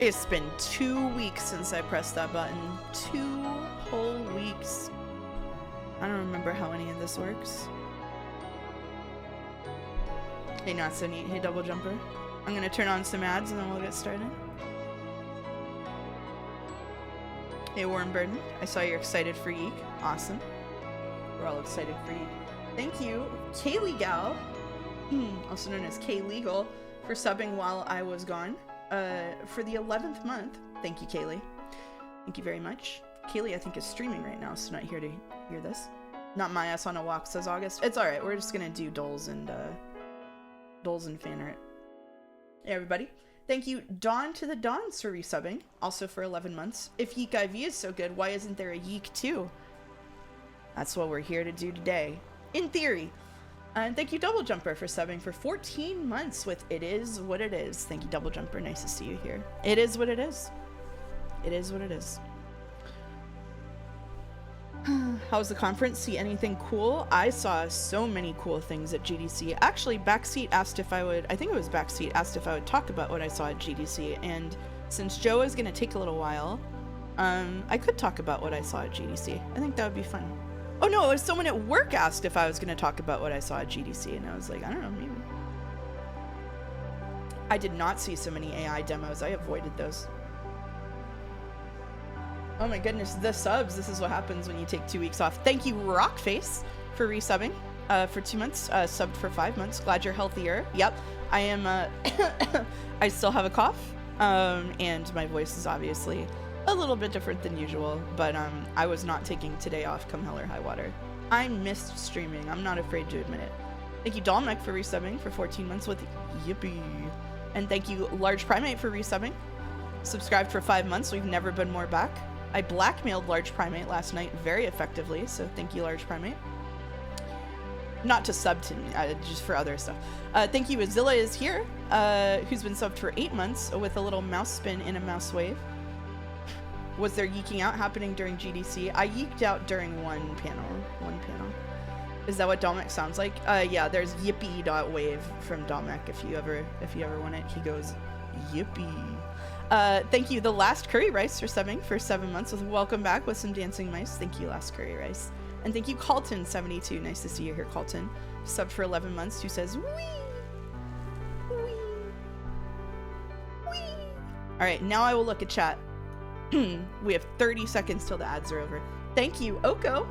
It's been 2 weeks since I pressed that button. 2 whole weeks. I don't remember how any of this works. Hey, not so neat. Hey, double jumper. I'm gonna turn on some ads and then we'll get started. Hey, Warren Burden. I saw you're excited for YIIK. Awesome. We're all excited for YIIK. Thank you, Kaylee Gal, also known as K Legal, for subbing while I was gone. For the 11th month. Thank you, Kaylee. Thank you very much. Kaylee, I think, is streaming right now, so not here to hear this. Not my ass on a walk, says August. It's alright, we're just gonna do Doles and fanart. Hey, everybody. Thank you, Dawn to the Dawns, for resubbing, also for 11 months. If YIIK IV is so good, why isn't there a YIIK 2? That's what we're here to do today. In theory. And thank you, Double Jumper, for subbing for 14 months with It Is What It Is. Thank you, Double Jumper. Nice to see you here. It is what it is. It is what it is. How was the conference? See anything cool? I saw so many cool things at GDC. Actually, Backseat asked if I would, I think it was Backseat asked if I would talk about what I saw at GDC. And since Joe is going to take a little while, I could talk about what I saw at GDC. I think that would be fun. Oh no, it was someone at work asked if I was going to talk about what I saw at GDC, and I was like, I don't know, maybe. I did not see so many AI demos. I avoided those. Oh my goodness, the subs. This is what happens when you take 2 weeks off. Thank you, Rockface, for resubbing for 2 months, subbed for 5 months. Glad you're healthier. Yep, I am, I still have a cough, and my voice is obviously a little bit different than usual, but I was not taking today off come hell or high water. I missed streaming. I'm not afraid to admit it. Thank you, Dalmek, for resubbing for 14 months with Yippee. And thank you, Large Primate, for resubbing. Subscribed for 5 months. We've never been more back. I blackmailed Large Primate last night very effectively, so thank you, Large Primate. Not to sub to me, just for other stuff. Thank you, Azilla is here, who's been subbed for 8 months with a little mouse spin in a mouse wave. Was there yeeking out happening during GDC? I yeeked out during one panel. Is that what Domek sounds like? Yeah, there's yippee.wave from Domek if you ever want it. He goes, yippee. Thank you, The Last Curry Rice, for subbing for 7 months with Welcome Back with some dancing mice. Thank you, Last Curry Rice. And thank you, Calton72. Nice to see you here, Calton. Subbed for 11 months, who says, wee, wee, wee. All right, now I will look at chat. We have 30 seconds till the ads are over. Thank you, Oko,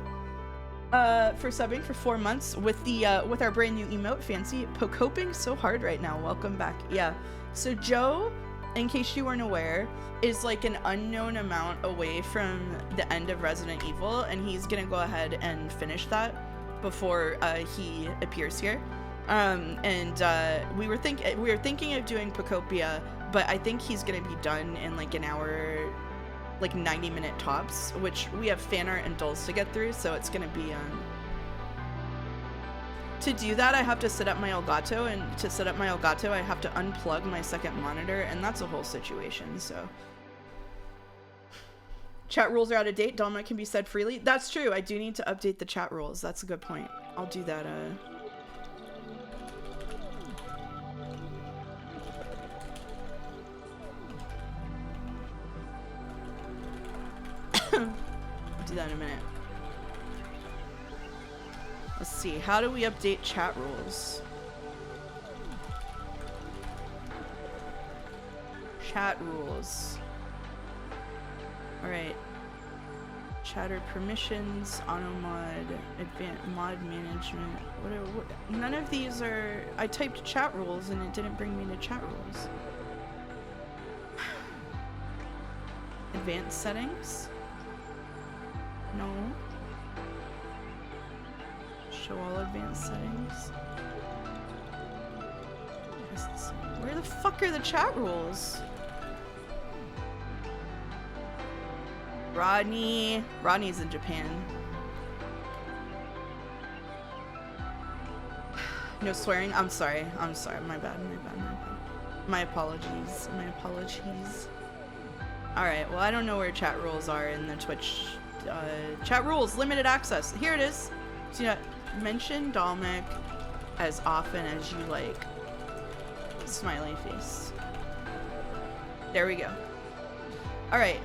for subbing for 4 months with the with our brand new emote. Fancy pokoping so hard right now. Welcome back. Yeah. So Joe, in case you weren't aware, is like an unknown amount away from the end of Resident Evil, and he's gonna go ahead and finish that before he appears here. We were thinking of doing Pokopia, but I think he's gonna be done in like an hour. Like 90-minute tops, which we have fanart and dulls to get through, so it's gonna be to do that I have to set up my Elgato, and to set up my Elgato I have to unplug my second monitor, and that's a whole situation. So chat rules are out of date. Dolma can be said freely. That's true. I do need to update the chat rules. That's a good point. I'll do that. I'll do that in a minute. Let's see. How do we update chat rules? Chat rules. Alright. Chatter permissions, auto mod, advanced mod management. What, none of these are... I typed chat rules and it didn't bring me to chat rules. Advanced settings? No. Show all advanced settings. Where the fuck are the chat rules? Rodney's in Japan. No swearing. I'm sorry. My bad. My apologies. Alright, well, I don't know where chat rules are in the Twitch. Chat rules, limited access. Here it is. So, yeah, mention Dalmek as often as you like. Smiley face. There we go. All right,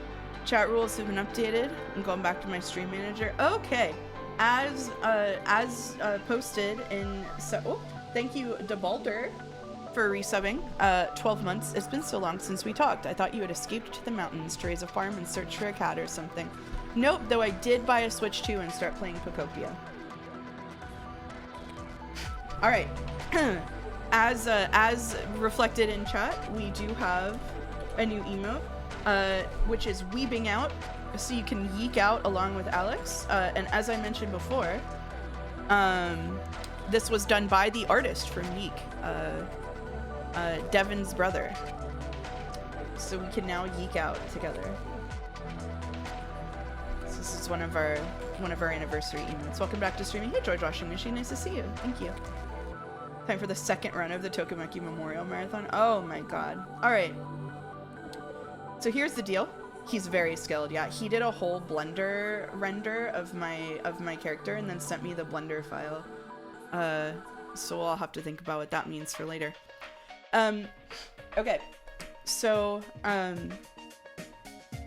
chat rules have been updated. I'm going back to my stream manager. Okay, as posted in oh, thank you DeBalder for resubbing. 12 months. It's been so long since we talked. I thought you had escaped to the mountains to raise a farm and search for a cat or something. Nope, though I did buy a Switch 2 and start playing Pokopia. All right. As reflected in chat, we do have a new emote, which is weebing out, so you can yeek out along with Alex. And as I mentioned before, this was done by the artist from YIIK, Devin's brother. So we can now yeek out together. So this is one of our anniversary emotes. Welcome back to streaming. Hey, George Washing Machine, nice to see you. Thank you. Time for the second run of the Tokimeki Memorial Marathon. Oh my god. Alright. So here's the deal. He's very skilled, yeah. He did a whole Blender render of my character and then sent me the Blender file. So I'll have to think about what that means for later. Okay. So,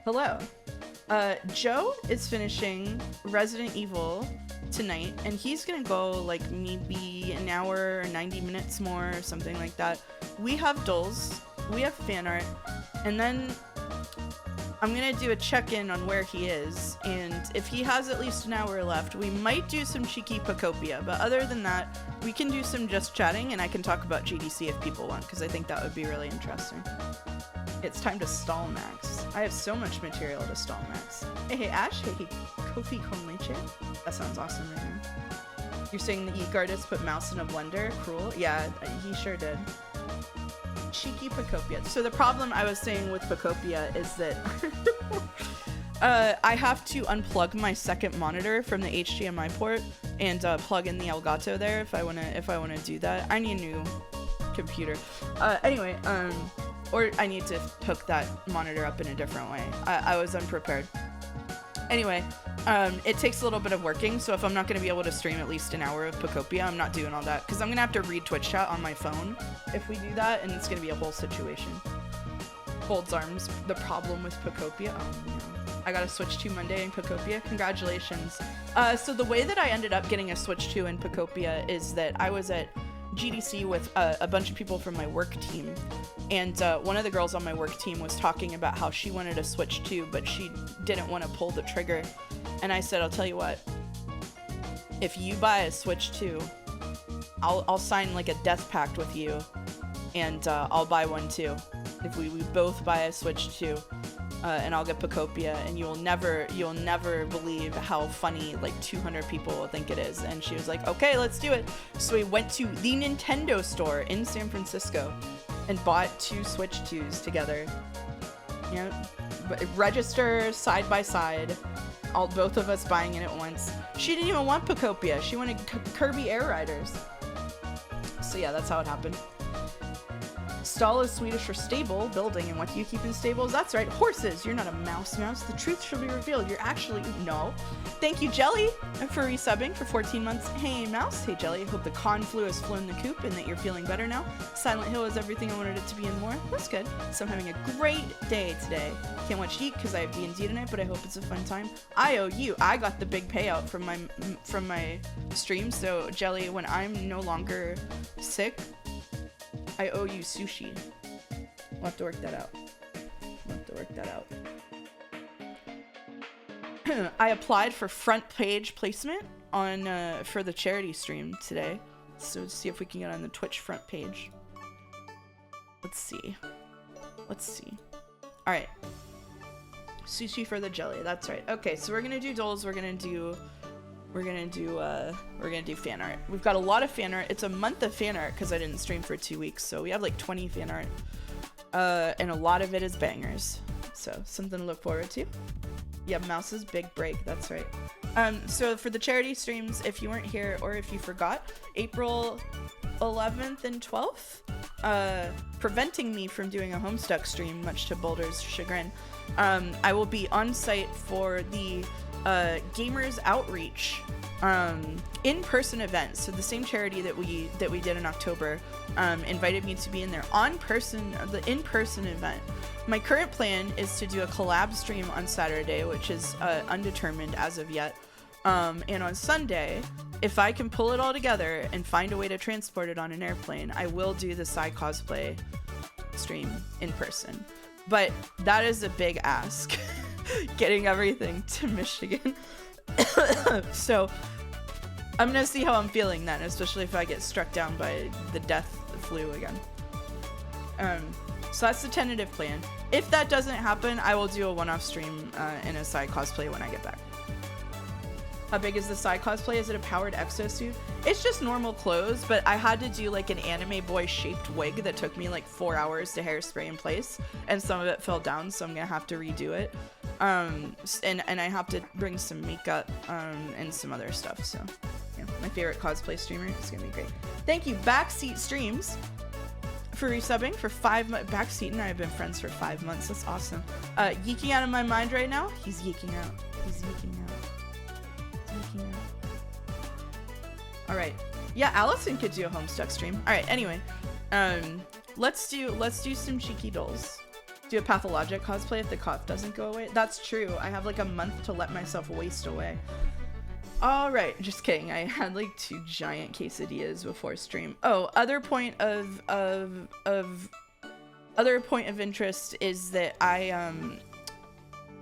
hello. Joe is finishing Resident Evil tonight, and he's gonna go like maybe an hour or 90 minutes more or something like that. We have dles, we have fan art, and then I'm gonna do a check-in on where he is, and if he has at least an hour left, we might do some cheeky pokopia, but other than that, we can do some just chatting, and I can talk about GDC if people want, because I think that would be really interesting. It's time to stall max. I have so much material to stall max. Hey, Ash, hey, Kofi con leche. That sounds awesome right now. You're saying the YIIK artist put mouse in a blender? Cruel? Yeah, he sure did. Cheeky Pokopia. So the problem I was saying with Pokopia is that I have to unplug my second monitor from the HDMI port and plug in the Elgato there if I wanna do that. I need a new computer. Anyway, or I need to hook that monitor up in a different way. I was unprepared. Anyway, it takes a little bit of working, so if I'm not going to be able to stream at least an hour of Pokopia, I'm not doing all that, because I'm going to have to read Twitch chat on my phone if we do that, and it's going to be a whole situation. Folds arms, the problem with Pokopia. Oh no. I got a Switch 2 Monday in Pokopia. Congratulations. So the way that I ended up getting a Switch 2 in Pokopia is that I was at GDC with a bunch of people from my work team, and one of the girls on my work team was talking about how she wanted a Switch 2, but she didn't want to pull the trigger, and I said, I'll tell you what, if you buy a Switch 2, I'll sign like a death pact with you, and I'll buy one too. If we both buy a Switch 2, and I'll get Pokopia, and you'll never believe how funny like 200 people will think it is. And she was like, okay, let's do it. So we went to the Nintendo store in San Francisco and bought 2 Switch 2s together. You know, register side by side, both of us buying it at once. She didn't even want Pokopia. She wanted Kirby Air Riders. So yeah, that's how it happened. Stall is Swedish for stable, building, and what do you keep in stables? That's right, horses! You're not a mouse. The truth shall be revealed. You're actually... No. Thank you, Jelly, for resubbing for 14 months. Hey, Mouse. Hey, Jelly. I hope the con flu has flown the coop and that you're feeling better now. Silent Hill is everything I wanted it to be and more. That's good. So I'm having a great day today. Can't watch YIIK because I have D&D tonight, but I hope it's a fun time. I owe you. I got the big payout from my stream, so Jelly, when I'm no longer sick, I owe you sushi. We'll have to work that out. I applied for front page placement on for the charity stream today. So let's see if we can get on the Twitch front page. Let's see. All right. Sushi for the jelly. That's right. Okay, so we're gonna do dles. We're gonna do fan art. We've got a lot of fan art. It's a month of fan art because I didn't stream for 2 weeks, so we have like 20 fan art, and a lot of it is bangers. So something to look forward to. Yeah, Mouse's big break. That's right. So for the charity streams, if you weren't here or if you forgot, April 11th and 12th, preventing me from doing a Homestuck stream, much to Boulder's chagrin, I will be on site for the Gamers Outreach in-person event. So the same charity that we did in October invited me to be in their the in-person event. My current plan is to do a collab stream on Saturday, which is undetermined as of yet. And on Sunday, if I can pull it all together and find a way to transport it on an airplane, I will do the Psy cosplay stream in person. But that is a big ask, getting everything to Michigan. So I'm gonna see how I'm feeling then, especially if I get struck down by the flu again. So that's the tentative plan. If that doesn't happen, I will do a one-off stream in a Psy cosplay when I get back. How big is the Psy cosplay? Is it a powered exosuit? It's just normal clothes, but I had to do like an anime boy shaped wig that took me like 4 hours to hairspray in place, and some of it fell down, so I'm gonna have to redo it. And I have to bring some makeup and some other stuff. So yeah, my favorite cosplay streamer. It's gonna be great. Thank you, Backseat Streams, for resubbing for 5 months. Backseat and I have been friends for 5 months. That's awesome. Yeeking out of my mind right now. He's yeeking out. He's yeeking out. All right. Yeah, Allison could do a Homestuck stream. All right. Anyway, let's do some cheeky dolls. Do a pathologic cosplay if the cough doesn't go away. That's true. I have like a month to let myself waste away. All right. Just kidding. I had like 2 giant quesadillas before stream. Oh, other point of interest is that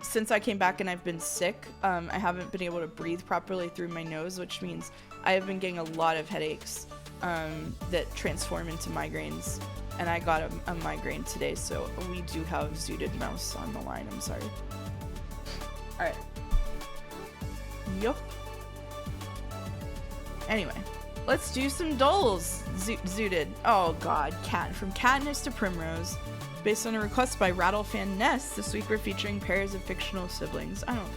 since I came back and I've been sick, I haven't been able to breathe properly through my nose, which means I have been getting a lot of headaches that transform into migraines. And I got a migraine today, so we do have Zooted Mouse on the line. I'm sorry. All right. Yup. Anyway, let's do some dolls. Zooted. Oh God, from Katniss to Primrose. Based on a request by Rattlefan Ness, this week we're featuring pairs of fictional siblings. I don't...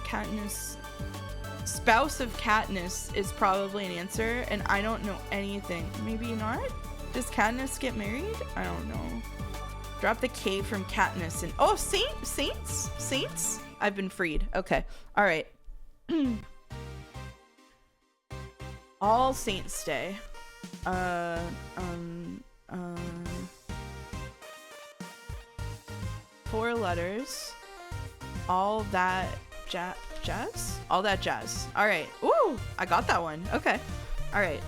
Katniss... Spouse of Katniss is probably an answer, and I don't know anything. Maybe not? Does Katniss get married? I don't know. Drop the K from Katniss and... Oh, Saints? Saints? I've been freed. Okay. Alright. All Saints Day. 4 letters. All that jazz? All that jazz. All right. Ooh, I got that one. Okay. All right.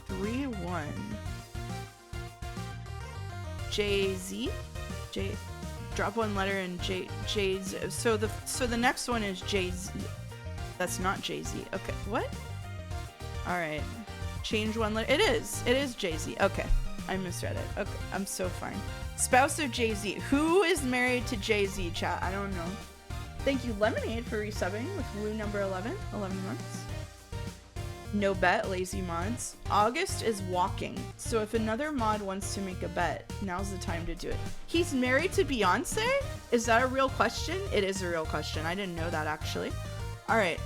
3-1. Jay-Z. Drop 1 letter and Jay's. So the next one is Jay-Z. That's not Jay-Z. Okay. What? All right. Change 1 letter. It is Jay-Z. Okay. I misread it. Okay, I'm so fine. Spouse of Jay-Z. Who is married to Jay-Z, chat? I don't know. Thank you, Lemonade, for resubbing with Woo number 11. 11 months. No bet, lazy mods. August is walking. So if another mod wants to make a bet, now's the time to do it. He's married to Beyonce? Is that a real question? It is a real question. I didn't know that, actually. All right.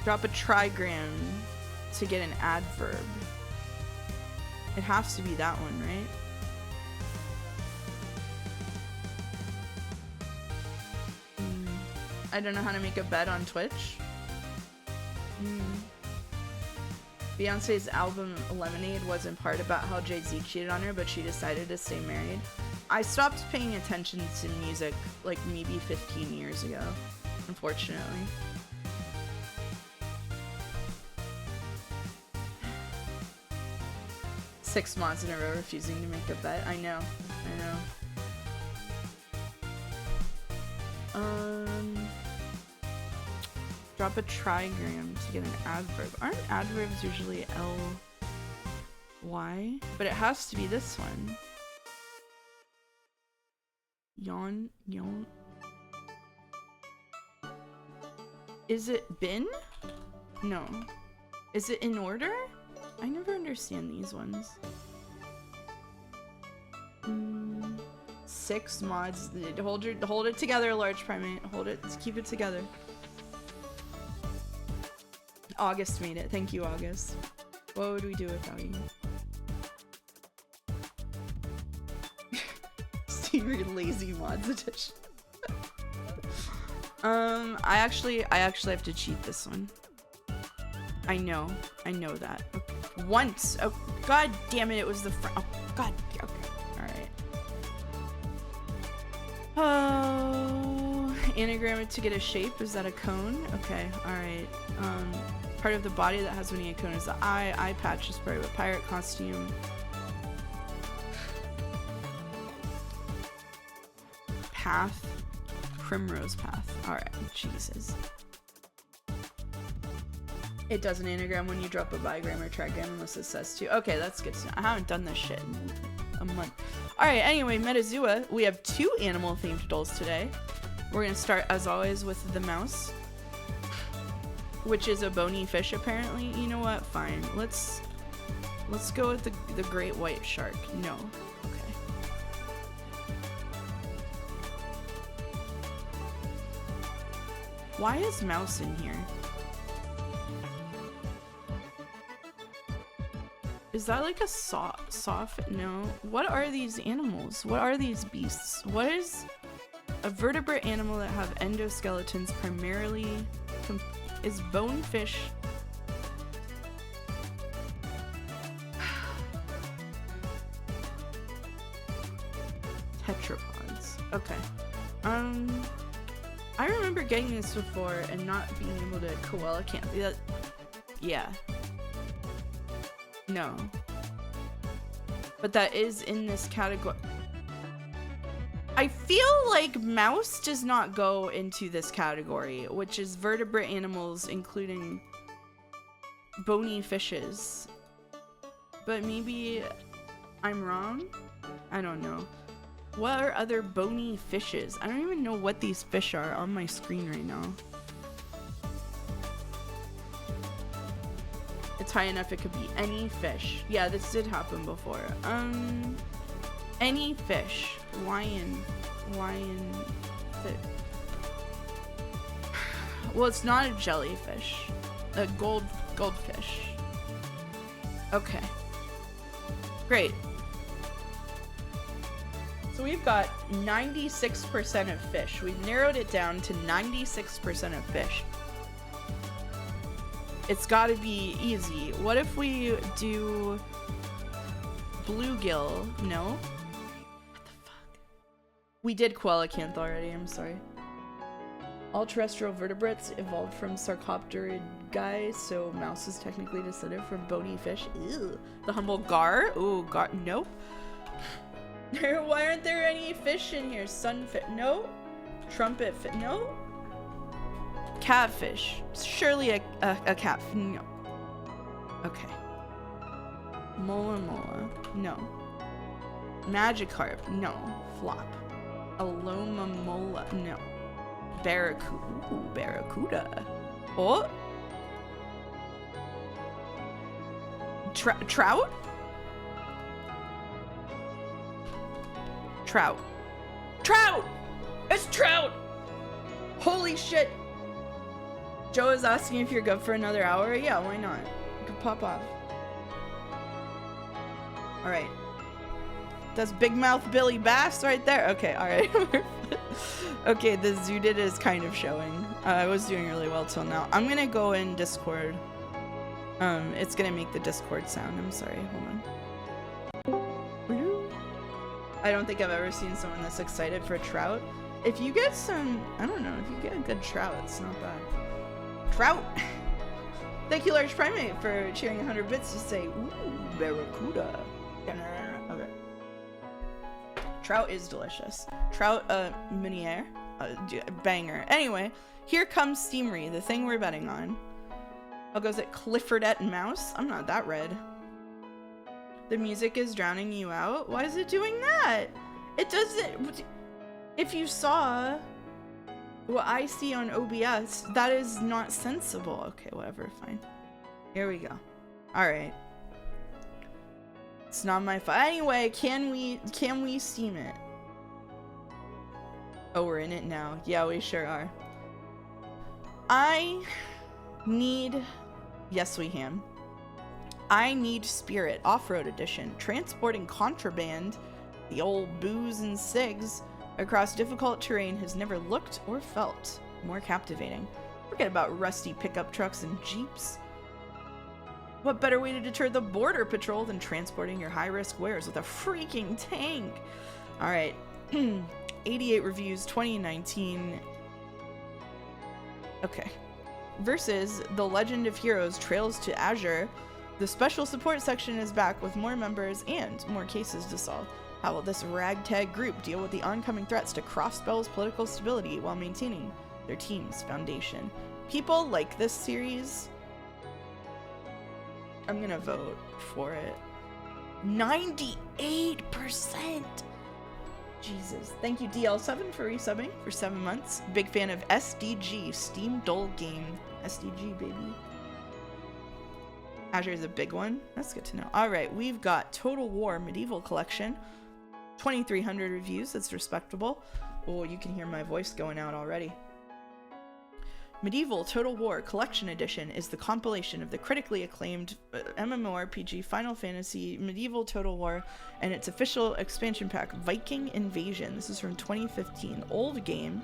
Drop a trigram to get an adverb. It has to be that one, right? I don't know how to make a bet on Twitch. Beyonce's album Lemonade was in part about how Jay-Z cheated on her, but she decided to stay married. I stopped paying attention to music like maybe 15 years ago, unfortunately. Six months in a row refusing to make a bet. I know. Drop a trigram to get an adverb. Aren't adverbs usually L-Y? But it has to be this one. Yawn. Is it bin? No. Is it in order? I never understand these ones. 6 mods. Hold it together, large primate. Hold it. Keep it together. August made it. Thank you, August. What would we do without you? Very lazy mods edition. I actually have to cheat this one. I know that. Okay. Once. Oh, god damn it! It was the front. Oh, god. Okay. All right. Oh, anagram it to get a shape. Is that a cone? Okay. All right. Part of the body that has winning a cone is the eye. Eye patch is part of a pirate costume. Path. Primrose path. Alright, Jesus. It does an anagram when you drop a bigram or trigram unless it says to. Okay, that's good to know. I haven't done this shit in a month. Alright, anyway, Metazua. We have 2 animal themed dolls today. We're gonna start, as always, with the mouse, which is a bony fish, apparently. You know what? Fine. Let's go with the great white shark. No. Why is mouse in here? Is that like a soft? No. What are these animals? What are these beasts? What is a vertebrate animal that have endoskeletons primarily is bonefish? Tetrapods. Okay. I remember getting this before and not being able to koala can't be that. Yeah. No. But that is in this category. I feel like mouse does not go into this category, which is vertebrate animals, including bony fishes. But maybe I'm wrong? I don't know. What are other bony fishes? I don't even know what these fish are on my screen right now. It's high enough it could be any fish. Yeah, this did happen before. Any fish. Lion fish. Well, it's not a jellyfish. A goldfish. Okay. Great. So we've got 96% of fish. We've narrowed it down to 96% of fish. It's gotta be easy. What if we do bluegill? No? What the fuck? We did coelacanth already, I'm sorry. All terrestrial vertebrates evolved from sarcopterid guys, so mouse is technically descended from bony fish. Ew. The humble gar? Ooh, gar. Nope. Why aren't there any fish in here? Sunfish? No. Trumpet fish? No. Catfish. Surely a cat. No. Okay. Mola. No. Magikarp. No. Flop. Alomomola. No. Barracuda. Ooh, barracuda. Oh. Trout? Trout! It's trout! Holy shit! Joe is asking if you're good for another hour. Yeah, why not? You can pop off. Alright. That's Big Mouth Billy Bass right there. Okay, alright. Okay, the Zoodid is kind of showing. I was doing really well till now. I'm gonna go in Discord. It's gonna make the Discord sound. I'm sorry. Hold on. I don't think I've ever seen someone this excited for trout. If you get some, I don't know, if you get a good trout, it's not bad. Trout! Thank you, Large Primate, for cheering 100 bits to say, ooh, barracuda. Okay. Trout is delicious. Trout, miniere, banger. Anyway, here comes Steamery, the thing we're betting on. Oh, goes it Cliffordette Mouse? I'm not that red. The music is drowning you out? Why is it doing that? It doesn't. If you saw what I see on OBS, that is not sensible. Okay, whatever, fine. Here we go. Alright. It's not my fault. Anyway, can we steam it? Oh, we're in it now. Yeah, we sure are. I need... Yes, we can. I need Spirit Off-Road Edition. Transporting contraband The old booze and cigs across difficult terrain has never looked or felt more captivating. Forget about rusty pickup trucks and jeeps. What better way to deter the border patrol than transporting your high-risk wares with a freaking tank? Alright. 88 reviews, 2019. Okay. Versus The Legend of Heroes Trails to Azure. The special support section is back with more members and more cases to solve. How will this ragtag group deal with the oncoming threats to Crossbell's political stability while maintaining their team's foundation? People like this series. I'm gonna vote for it. 98%! Jesus. Thank you, DL7, for resubbing for 7 months. Big fan of SDG, Steam Dull Game. SDG, baby. Azure is a big one. That's good to know. Alright, we've got Total War Medieval Collection. 2,300 reviews. That's respectable. Oh, you can hear my voice going out already. Medieval Total War Collection Edition is the compilation of the critically acclaimed MMORPG Final Fantasy Medieval Total War and its official expansion pack, Viking Invasion. This is from 2015. Old game.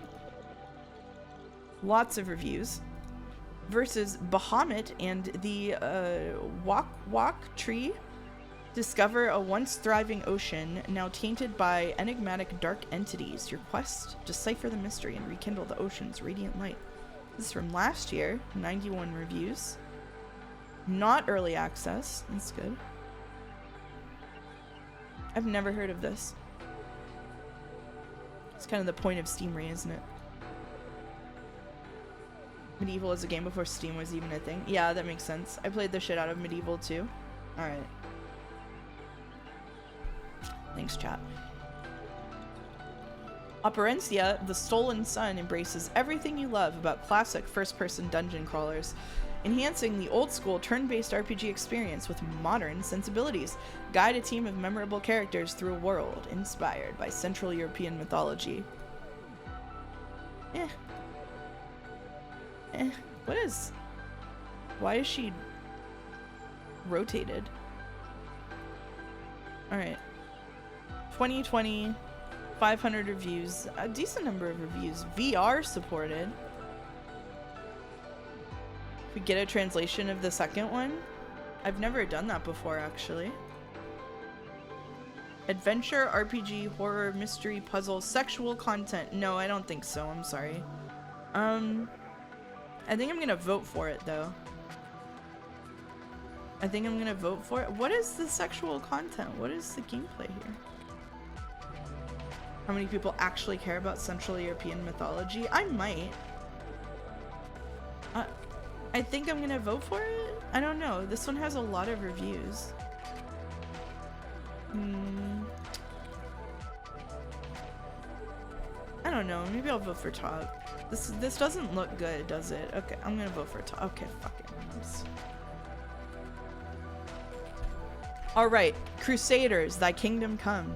Lots of reviews. Versus Bahamut and the YIIK tree. Discover a once thriving ocean, now tainted by enigmatic dark entities. Your quest, decipher the mystery and rekindle the ocean's radiant light. This is from last year, 91 reviews. Not early access, that's good. I've never heard of this. It's kind of the point of Steam Re, isn't it? Medieval is a game before Steam was even a thing. Yeah, that makes sense. I played the shit out of Medieval too. Alright. Thanks, chat. Operencia, The Stolen Sun embraces everything you love about classic first-person dungeon crawlers, enhancing the old-school turn-based RPG experience with modern sensibilities. Guide a team of memorable characters through a world inspired by Central European mythology. What is... Why is she rotated? Alright. 2020, 500 reviews, a decent number of reviews. VR supported. We get a translation of the second one. I've never done that before, actually. Adventure, RPG, horror, mystery, puzzle, sexual content. No, I don't think so. I'm sorry. I think I'm gonna vote for it, though. I think I'm gonna vote for it. What is the sexual content? What is the gameplay here? How many people actually care about Central European mythology? I might. I think I'm gonna vote for it? I don't know. This one has a lot of reviews. I don't know. Maybe I'll vote for top. This doesn't look good, does it? Okay, I'm gonna vote for top. Okay, fuck it. Alright, Crusaders, thy kingdom come.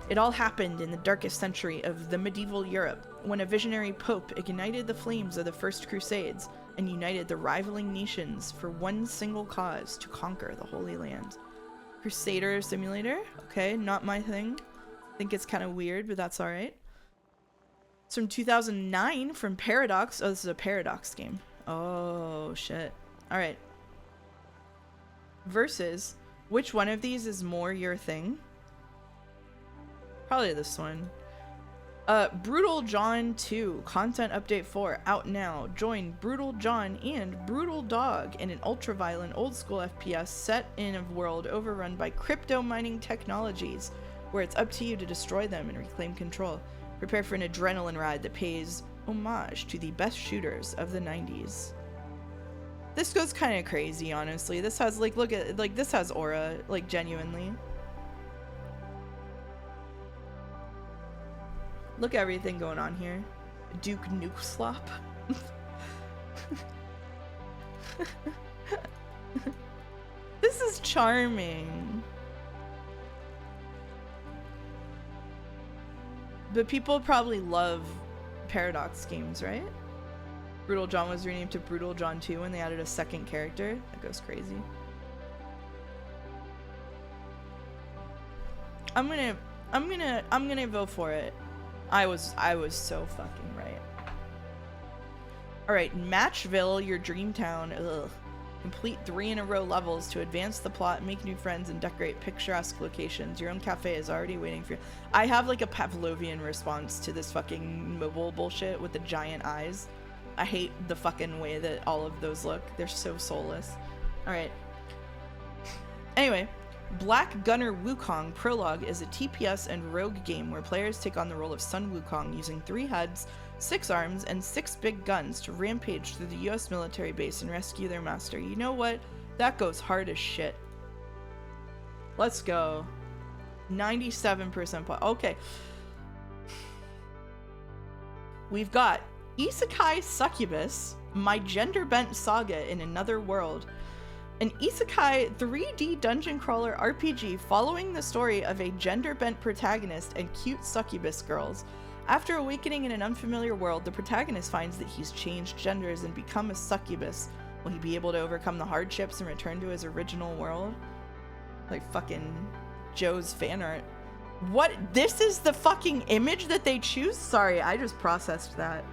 It all happened in the darkest century of the medieval Europe, when a visionary pope ignited the flames of the First Crusades and united the rivaling nations for one single cause, to conquer the Holy Land. Crusader Simulator? Okay, not my thing. I think it's kind of weird, but that's alright. It's from 2009 from Paradox. Oh, this is a Paradox game. Oh, shit. Alright. Versus, which one of these is more your thing? Probably this one. Brutal John 2, Content Update 4, out now. Join Brutal John and Brutal Dog in an ultra-violent old-school FPS set in a world overrun by crypto mining technologies, where it's up to you to destroy them and reclaim control. Prepare for an adrenaline ride that pays homage to the best shooters of the 90s. This goes kind of crazy, honestly. This has, like, look at, like, this has aura, like, genuinely. Look at everything going on here. Duke Nuke Slop. This is charming. But people probably love Paradox games, right? Brutal John was renamed to Brutal John 2 when they added a second character. That goes crazy. I'm gonna I'm gonna vote for it. I was so fucking right. All right, Matchville, your dream town. Ugh. Complete 3 in a row levels to advance the plot, make new friends, and decorate picturesque locations. Your own cafe is already waiting for you. I have like a Pavlovian response to this fucking mobile bullshit with the giant eyes. I hate the fucking way that all of those look. They're so soulless. All right. Anyway, Black Gunner Wukong Prologue is a TPS and rogue game where players take on the role of Sun Wukong using 3 heads, 6 arms, and 6 big guns to rampage through the US military base and rescue their master. You know what? That goes hard as shit. Let's go. 97% okay. We've got Isekai Succubus, My Gender-Bent Saga in Another World. An isekai 3D dungeon crawler RPG following the story of a gender-bent protagonist and cute succubus girls. After awakening in an unfamiliar world, the protagonist finds that he's changed genders and become a succubus. Will he be able to overcome the hardships and return to his original world? Like fucking Joe's fan art. What? This is the fucking image that they choose? Sorry, I just processed that.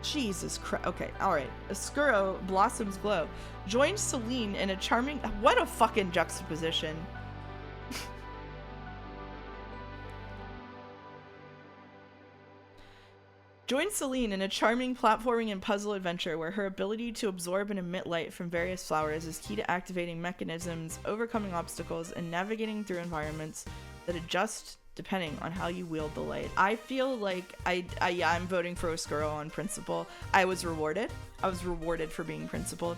Jesus Christ. Okay, alright. Oscuro Blossoms Glow. Join Celine in a charming... What a fucking juxtaposition. Join Celine in a charming platforming and puzzle adventure where her ability to absorb and emit light from various flowers is key to activating mechanisms, overcoming obstacles, and navigating through environments that adjust depending on how you wield the light. I feel like yeah, I'm voting for Oscuro on principle. I was rewarded. I was rewarded for being principled.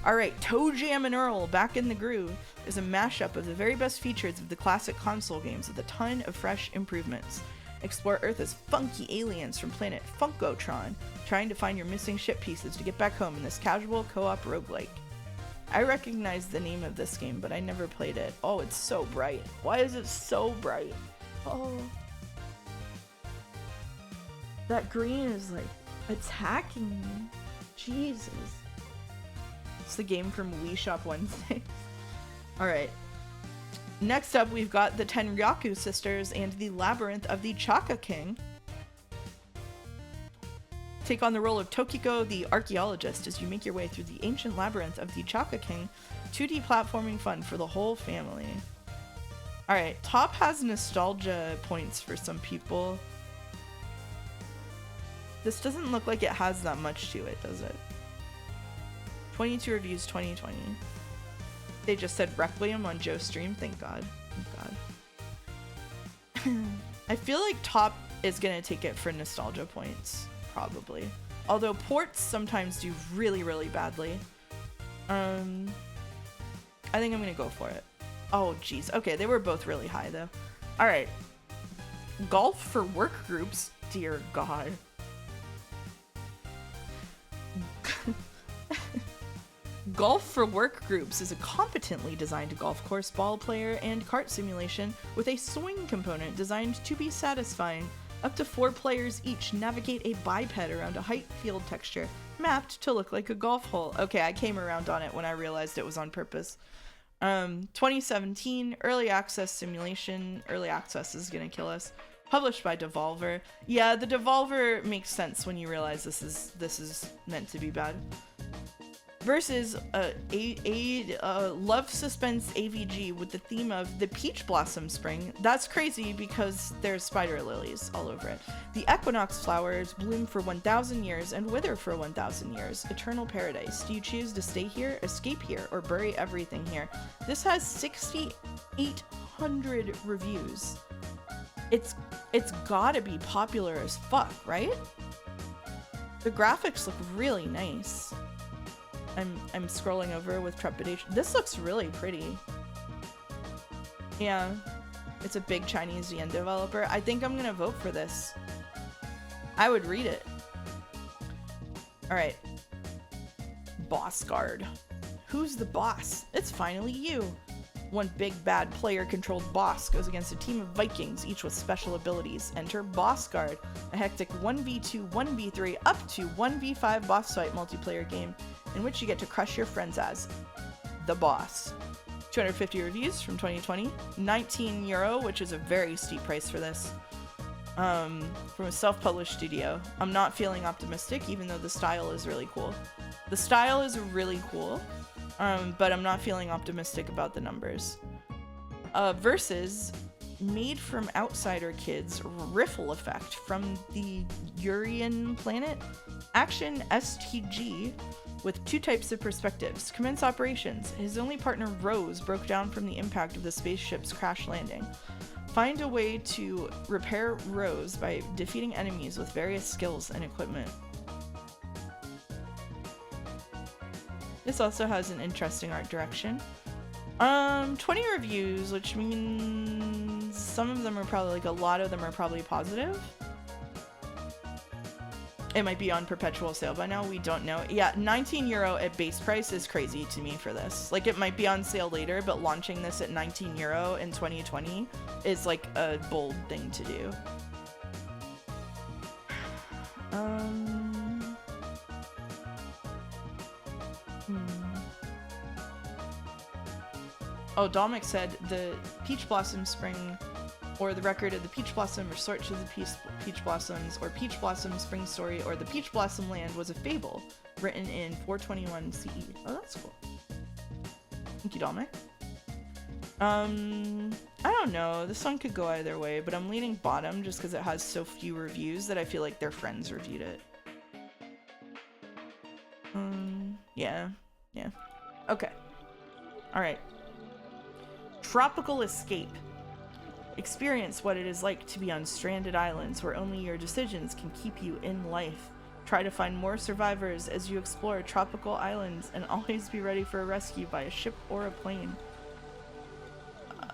Alright, Toe Jam and Earl, Back in the Groove is a mashup of the very best features of the classic console games with a ton of fresh improvements. Explore Earth's funky aliens from planet Funkotron, trying to find your missing ship pieces to get back home in this casual co-op roguelike. I recognize the name of this game, but I never played it. Oh, it's so bright. Why is it so bright? Oh. That green is like attacking me. Jesus. It's the game from Wii Shop Wednesday. Alright. Next up, we've got the Tenryaku Sisters and the Labyrinth of the Chaka King. Take on the role of Tokiko the Archaeologist as you make your way through the ancient labyrinth of the Chaka King. 2D platforming fun for the whole family. Alright, top has nostalgia points for some people. This doesn't look like it has that much to it, does it? 22 reviews 2020. They just said Requiem on Joe's stream. Thank God. Thank God. I feel like top is gonna take it for nostalgia points, probably. Although ports sometimes do really, really badly. I think I'm gonna go for it. Oh, jeez. Okay, they were both really high, though. Alright. Golf for work groups? Dear God. Golf for Work Groups is a competently designed golf course, ball player, and cart simulation with a swing component designed to be satisfying. Up to 4 players each navigate a biped around a height field texture, mapped to look like a golf hole. Okay, I came around on it when I realized it was on purpose. 2017, early access simulation. Early access is gonna kill us. Published by Devolver. Yeah, the Devolver makes sense when you realize this is meant to be bad. Versus a love suspense AVG with the theme of the Peach Blossom Spring. That's crazy because there's spider lilies all over it. The equinox flowers bloom for 1,000 years and wither for 1,000 years. Eternal paradise. Do you choose to stay here, escape here, or bury everything here? This has 6,800 reviews. It's gotta be popular as fuck, right? The graphics look really nice. I'm scrolling over with trepidation. This looks really pretty. Yeah, it's a big Chinese VN developer. I think I'm gonna vote for this. I would read it. Alright. Boss Guard. Who's the boss? It's finally you. One big bad player-controlled boss goes against a team of Vikings, each with special abilities. Enter Boss Guard, a hectic 1v2, 1v3, up to 1v5 boss fight multiplayer game in which you get to crush your friends as the boss. To 250 reviews from 2020. 19 euro, which is a very steep price for this. From a self-published studio. I'm not feeling optimistic, even though the style is really cool. The style is really cool, but I'm not feeling optimistic about the numbers. Versus Made from Outsider Kids Riffle Effect from the Urian planet. Action STG with 2 types of perspectives. Commence operations. His only partner, Rose, broke down from the impact of the spaceship's crash landing. Find a way to repair Rose by defeating enemies with various skills and equipment. This also has an interesting art direction. 20 reviews, which means some of them are probably, like, a lot of them are probably positive. It might be on perpetual sale by now, we don't know. Yeah, 19 euro at base price is crazy to me for this. Like, it might be on sale later, but launching this at 19 euro in 2020 is, like, a bold thing to do. Oh, Dominic said the Peach Blossom Spring, or the record of the Peach Blossom Resort to the Peach Blossoms, or Peach Blossom Spring Story, or the Peach Blossom Land was a fable written in 421 CE. Oh, that's cool. Thank you, Dominic. I don't know. This one could go either way, but I'm leaning bottom just because it has so few reviews that I feel like their friends reviewed it. Yeah. Okay. Alright. Tropical Escape. Experience what it is like to be on stranded islands where only your decisions can keep you in life. Try to find more survivors as you explore tropical islands and always be ready for a rescue by a ship or a plane.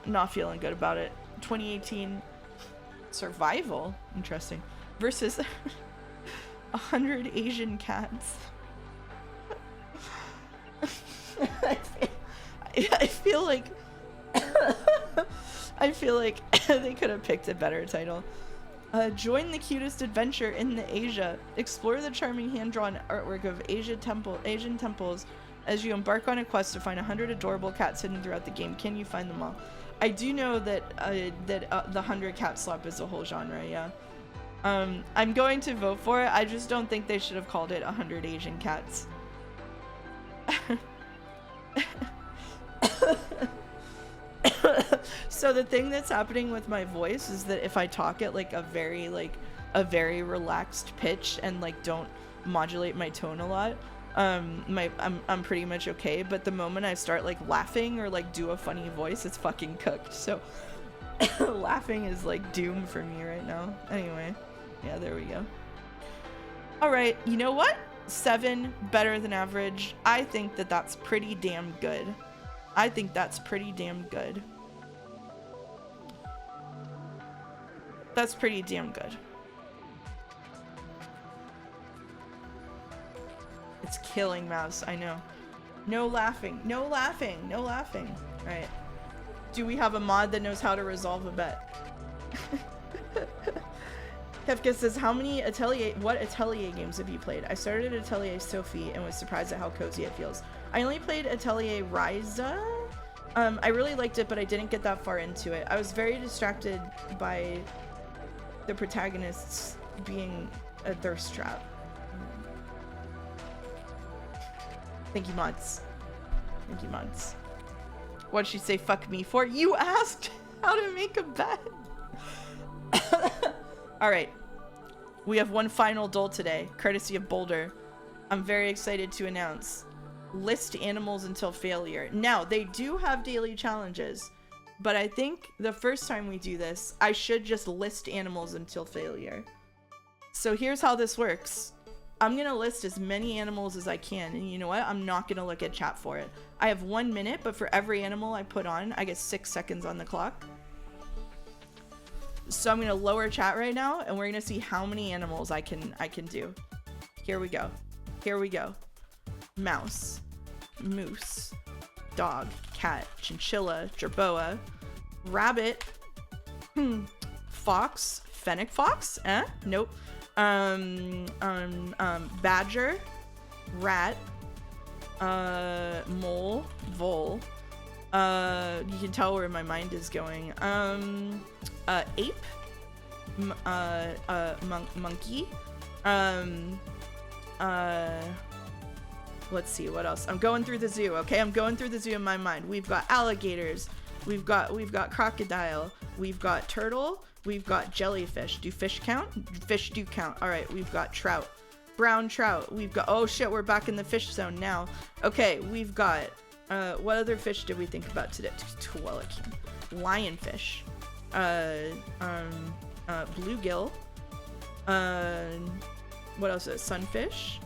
Not feeling good about it. 2018 survival, interesting, versus 100 Asian cats. I feel like I feel like they could have picked a better title. Join the cutest adventure in the Asia. Explore the charming hand-drawn artwork of Asian temples as you embark on a quest to find 100 adorable cats hidden throughout the game. Can you find them all? I do know that the 100 cat slap is a whole genre, yeah. I'm going to vote for it. I just don't think they should have called it 100 Asian cats. So the thing that's happening with my voice is that if I talk at like a very relaxed pitch and like don't modulate my tone a lot, I'm pretty much okay. But the moment I start like laughing or like do a funny voice, it's fucking cooked. So laughing is like doom for me right now. Anyway, yeah, there we go. All right, you know what? 7, better than average. I think that that's pretty damn good. I think that's pretty damn good. That's pretty damn good. It's killing Mouse, I know. No laughing, no laughing, no laughing. All right. Do we have a mod that knows how to resolve a bet? Kefka says, what Atelier games have you played? I started Atelier Sophie and was surprised at how cozy it feels. I only played Atelier Ryza. I really liked it, but I didn't get that far into it. I was very distracted by the protagonists being a thirst trap. Thank you, mods. Thank you, mods. What'd she say fuck me for? You asked how to make a bet. Alright. We have one final dole today, courtesy of Boulder. I'm very excited to announce. List animals until failure. Now, they do have daily challenges, but I think the first time we do this, I should just list animals until failure. So here's how this works. I'm gonna list as many animals as I can, and you know what? I'm not gonna look at chat for it. I have 1 minute, but for every animal I put on, I get 6 seconds on the clock. So I'm gonna lower chat right now, and we're gonna see how many animals I can do. Here we go. Here we go. Mouse, moose, dog, cat, chinchilla, jerboa, rabbit, fox, fennec fox, nope, badger, rat, mole, vole, You can tell where my mind is going. Ape. Monkey. Let's see what else. I'm going through the zoo. Okay, I'm going through the zoo in my mind. We've got alligators. We've got crocodile. We've got turtle. We've got jellyfish. Do fish count? Fish do count. All right. We've got trout. Brown trout. We've got, oh shit, we're back in the fish zone now. Okay, we've got, what other fish did we think about today? Lionfish. Bluegill. What else is it? Sunfish.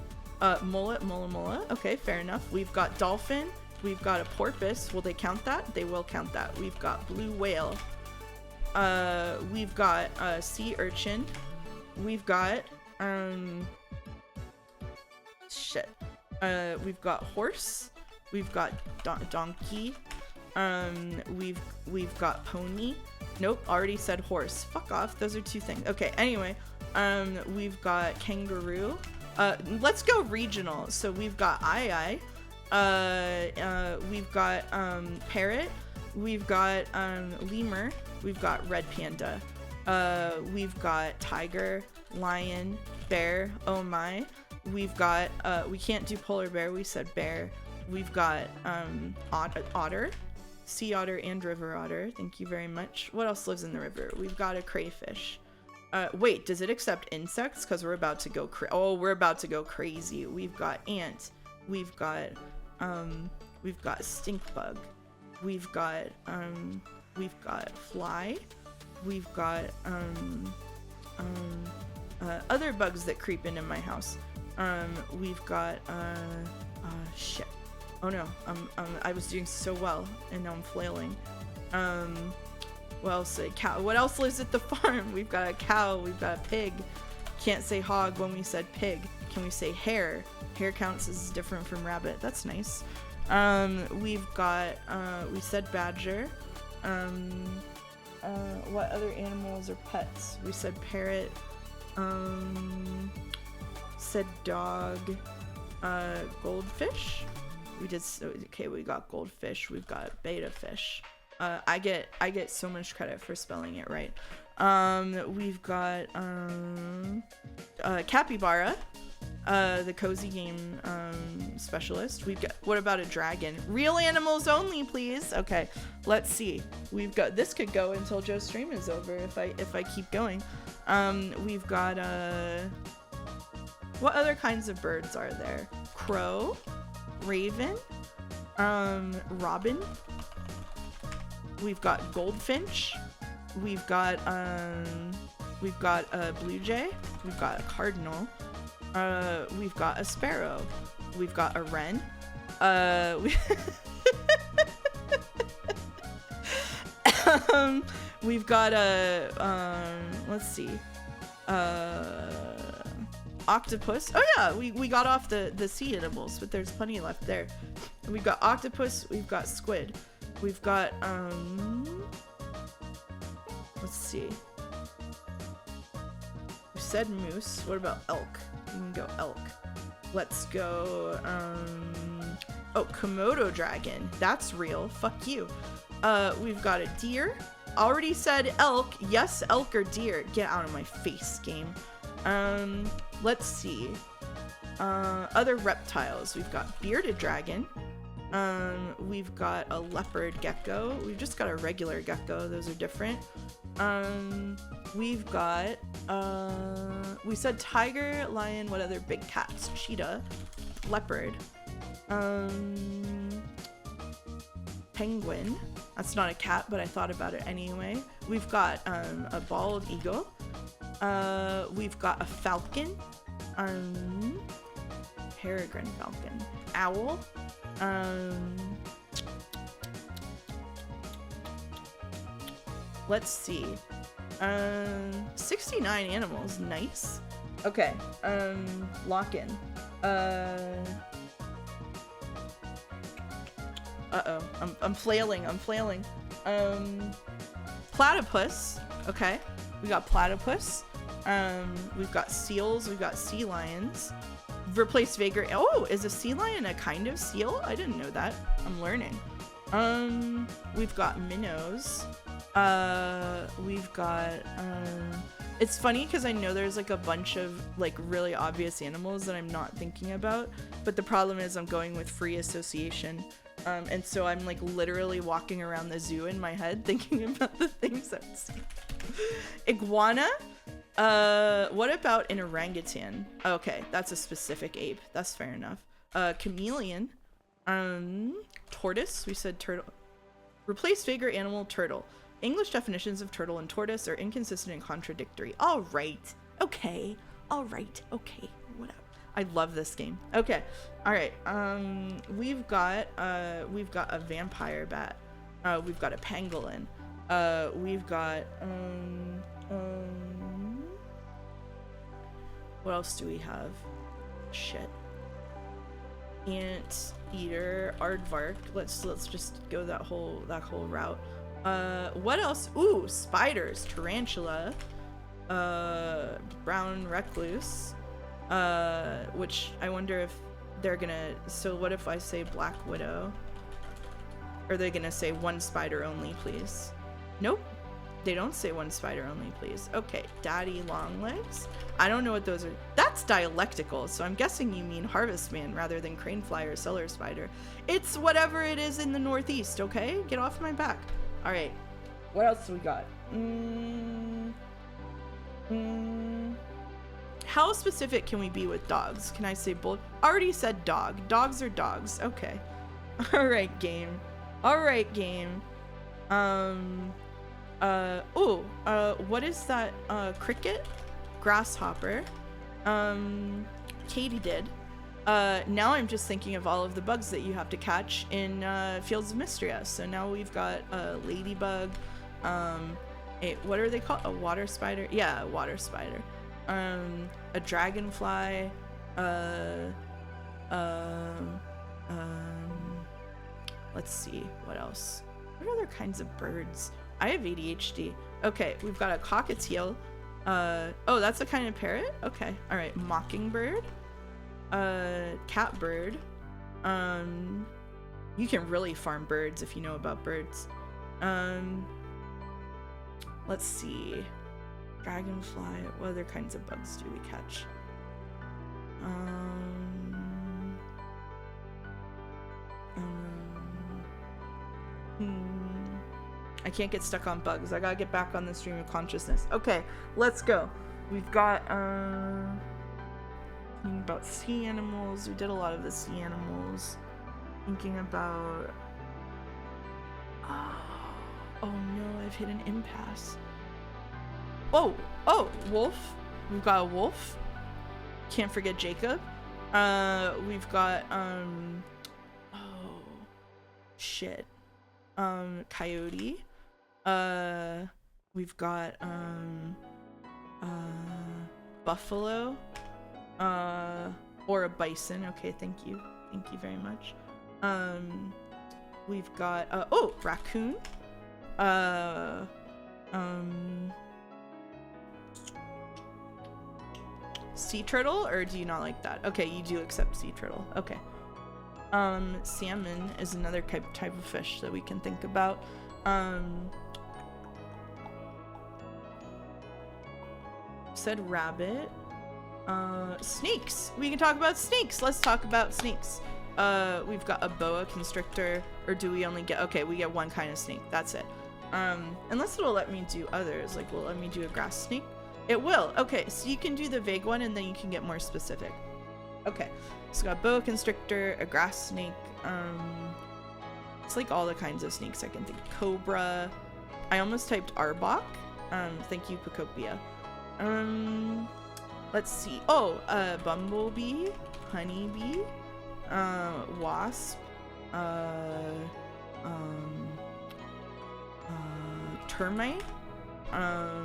Mola. Okay, fair enough. We've got dolphin. We've got a porpoise. Will they count that? They will count that. We've got blue whale. We've got sea urchin. We've got we've got horse. We've got donkey. We've got pony. Nope, already said horse. Fuck off. Those are two things. Okay, anyway. We've got kangaroo. Let's go regional. So we've got we've got parrot. We've got lemur. We've got red panda. We've got tiger, lion, bear. Oh my. We've got we can't do polar bear. We said bear. We've got otter, sea otter and river otter. Thank you very much. What else lives in the river? We've got a crayfish. Wait, does it accept insects? Because we're about to go we're about to go crazy. We've got ant. We've got stink bug. We've got fly. We've got other bugs that creep into my house. We've got shit. Oh no, I was doing so well and now I'm flailing. What else? A cow. What else lives at the farm? We've got a cow. We've got a pig. Can't say hog when we said pig. Can we say hare? Hare counts as different from rabbit. That's nice. We've got we said badger. What other animals are pets? We said parrot. Said dog. Goldfish. We did okay. We got goldfish. We've got betta fish. I get so much credit for spelling it right. We've got capybara, the cozy game specialist. We've got, what about a dragon? Real animals only, please. Okay, let's see. We've got, this could go until Joe's stream is over if I keep going. We've got what other kinds of birds are there? Crow, raven, robin. We've got goldfinch. We've got a blue jay. We've got a cardinal. We've got a sparrow. We've got a wren. We've got a let's see. Octopus. Oh yeah, we got off the sea animals, but there's plenty left there. We've got octopus. We've got squid. We've got let's see. We said moose. What about elk? We can go elk. Let's go oh, Komodo dragon. That's real. Fuck you. We've got a deer. Already said elk. Yes, elk or deer. Get out of my face, game. Let's see. Other reptiles. We've got bearded dragon. We've got a leopard gecko. We've just got a regular gecko. Those are different. We've got we said tiger, lion, what other big cats? Cheetah, leopard, penguin. That's not a cat, but I thought about it anyway. We've got a bald eagle. We've got a falcon, peregrine falcon, owl. Let's see. 69 animals. Nice. Okay. Lock in. Uh-oh. I'm flailing. Platypus. Okay. We got platypus. We've got seals. We've got sea lions. Replace vagrant. Oh, is a sea lion a kind of seal? I didn't know that. I'm learning. We've got minnows. We've got, it's funny because I know there's like a bunch of like really obvious animals that I'm not thinking about, but the problem is I'm going with free association. And so I'm like literally walking around the zoo in my head thinking about the things I've seen. Iguana? What about an orangutan? Okay, that's a specific ape. That's fair enough. Chameleon. Tortoise. We said turtle. Replace figure animal turtle. English definitions of turtle and tortoise are inconsistent and contradictory. All right. Okay. All right. Okay. Whatever. I love this game. Okay. All right. We've got a vampire bat. We've got a pangolin. We've got what else do we have? Shit. Ant eater, aardvark. Let's just go that whole route. What else? Ooh, spiders, tarantula, brown recluse, which I wonder if they're gonna, so what if I say black widow? Are they gonna say one spider only, please? Nope. They don't say one spider only, please. Okay, daddy long legs. I don't know what those are. That's dialectical, so I'm guessing you mean harvestman rather than cranefly or cellar spider. It's whatever it is in the Northeast, okay? Get off my back. All right, what else do we got? How specific can we be with dogs? Can I say bull? Already said dog. Dogs are dogs. Okay. All right, game. All right, game. What is that? Cricket? Grasshopper. Katydid. Now I'm just thinking of all of the bugs that you have to catch in Fields of Mystria. So now we've got a ladybug. What are they called? A water spider? Yeah, a water spider. A dragonfly. Let's see, what else? What other kinds of birds? I have ADHD. Okay, we've got a cockatiel. Oh, that's a kind of parrot? Okay, all right, mockingbird. Catbird. You can really farm birds if you know about birds. Let's see. Dragonfly. What other kinds of bugs do we catch? I can't get stuck on bugs. I gotta get back on the stream of consciousness. Okay, let's go. We've got thinking about sea animals. We did a lot of the sea animals. Thinking about oh no, I've hit an impasse. Oh, wolf. We've got a wolf. Can't forget Jacob. We've got oh shit. Coyote. We've got buffalo. Or a bison. Okay, thank you very much. We've got raccoon. Sea turtle, or do you not like that? Okay, you do accept sea turtle. Okay. Salmon is another type of fish that we can think about. Said rabbit. Snakes. We can talk about snakes. Let's talk about snakes. We've got a boa constrictor, or do we only get, okay, we get one kind of snake. That's it. Unless it'll let me do others, like will it let me do a grass snake? It will. Okay, so you can do the vague one and then you can get more specific. Okay, so got boa constrictor, a grass snake. It's like all the kinds of snakes I can think. Cobra. I almost typed arbok. Thank you, Pokopia. Let's see. Oh, bumblebee, honeybee, wasp, termite, are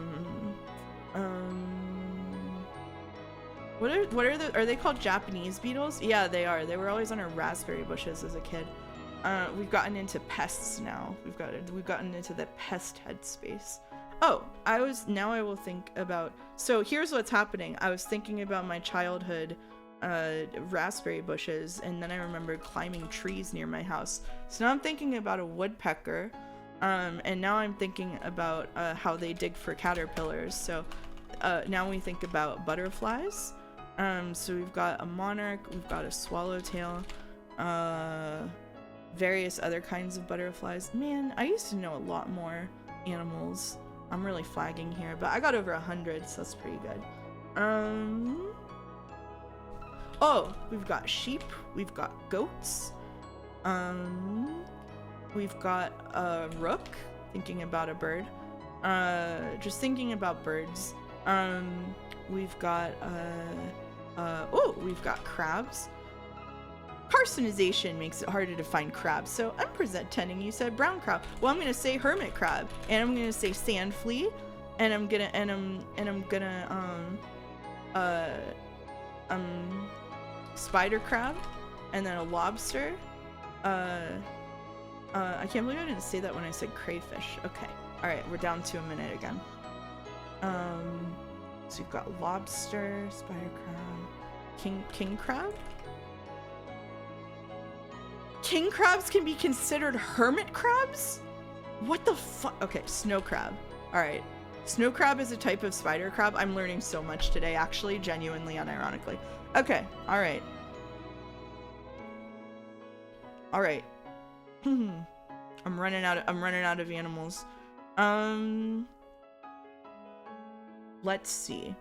they called Japanese beetles? Yeah, they are. They were always on our raspberry bushes as a kid. We've gotten into pests now. We've gotten into the pest headspace. Oh, now I will think about, so here's what's happening. I was thinking about my childhood raspberry bushes, and then I remembered climbing trees near my house. So now I'm thinking about a woodpecker, and now I'm thinking about how they dig for caterpillars. So now we think about butterflies. So we've got a monarch, we've got a swallowtail, various other kinds of butterflies. Man, I used to know a lot more animals. I'm really flagging here, but I got over 100, so that's pretty good. Oh, we've got sheep, we've got goats, we've got a rook, thinking about a bird, just thinking about birds. We've got oh, we've got crabs. Carcinization makes it harder to find crabs, so I'm pretending you said brown crab. Well, I'm gonna say hermit crab, and I'm gonna say sand flea, and I'm gonna spider crab, and then a lobster. I can't believe I didn't say that when I said crayfish. Okay, all right, we're down to a minute again. So you've got lobster, spider crab, king crab. King crabs can be considered hermit crabs? What the fuck? Okay, snow crab. All right. Snow crab is a type of spider crab. I'm learning so much today, actually, genuinely, unironically. Okay, all right. All right. I'm running out of animals. Let's see.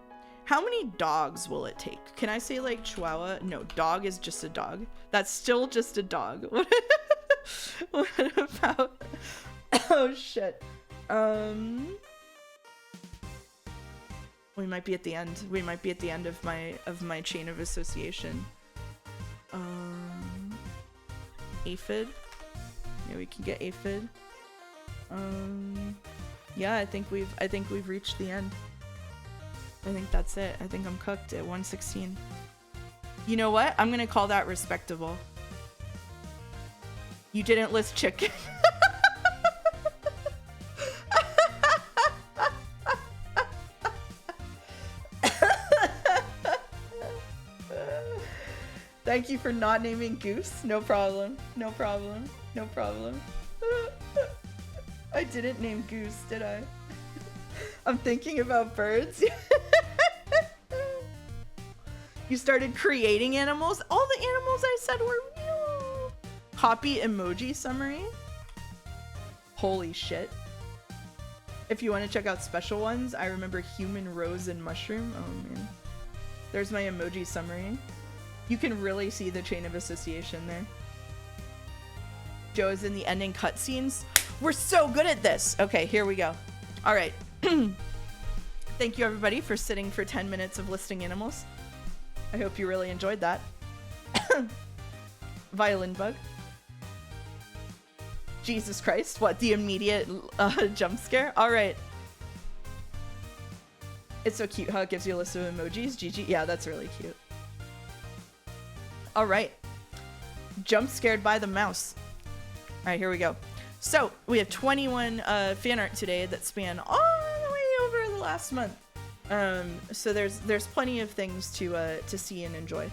How many dogs will it take? Can I say like Chihuahua? No, dog is just a dog. That's still just a dog. What about? Oh shit. We might be at the end. We might be at the end of my chain of association. Aphid. Yeah, we can get aphid. Yeah, I think we've reached the end. I think that's it. I think I'm cooked at 116. You know what? I'm gonna call that respectable. You didn't list chicken. Thank you for not naming goose. No problem. No problem. No problem. I didn't name goose, did I? I'm thinking about birds. You started creating animals? All the animals I said were real. Copy emoji summary. Holy shit. If you want to check out special ones, I remember human, rose, and mushroom. Oh man. There's my emoji summary. You can really see the chain of association there. Joe is in the ending cutscenes. We're so good at this. Okay, here we go. All right. Thank you everybody for sitting for 10 minutes of listing animals. I hope you really enjoyed that. Violin bug. Jesus Christ, what, the immediate jump scare? All right. It's so cute how it gives you a list of emojis. GG, yeah, that's really cute. All right. Jump scared by the mouse. All right, here we go. So we have 21 fan art today that span all the way over the last month. So there's plenty of things to see and enjoy.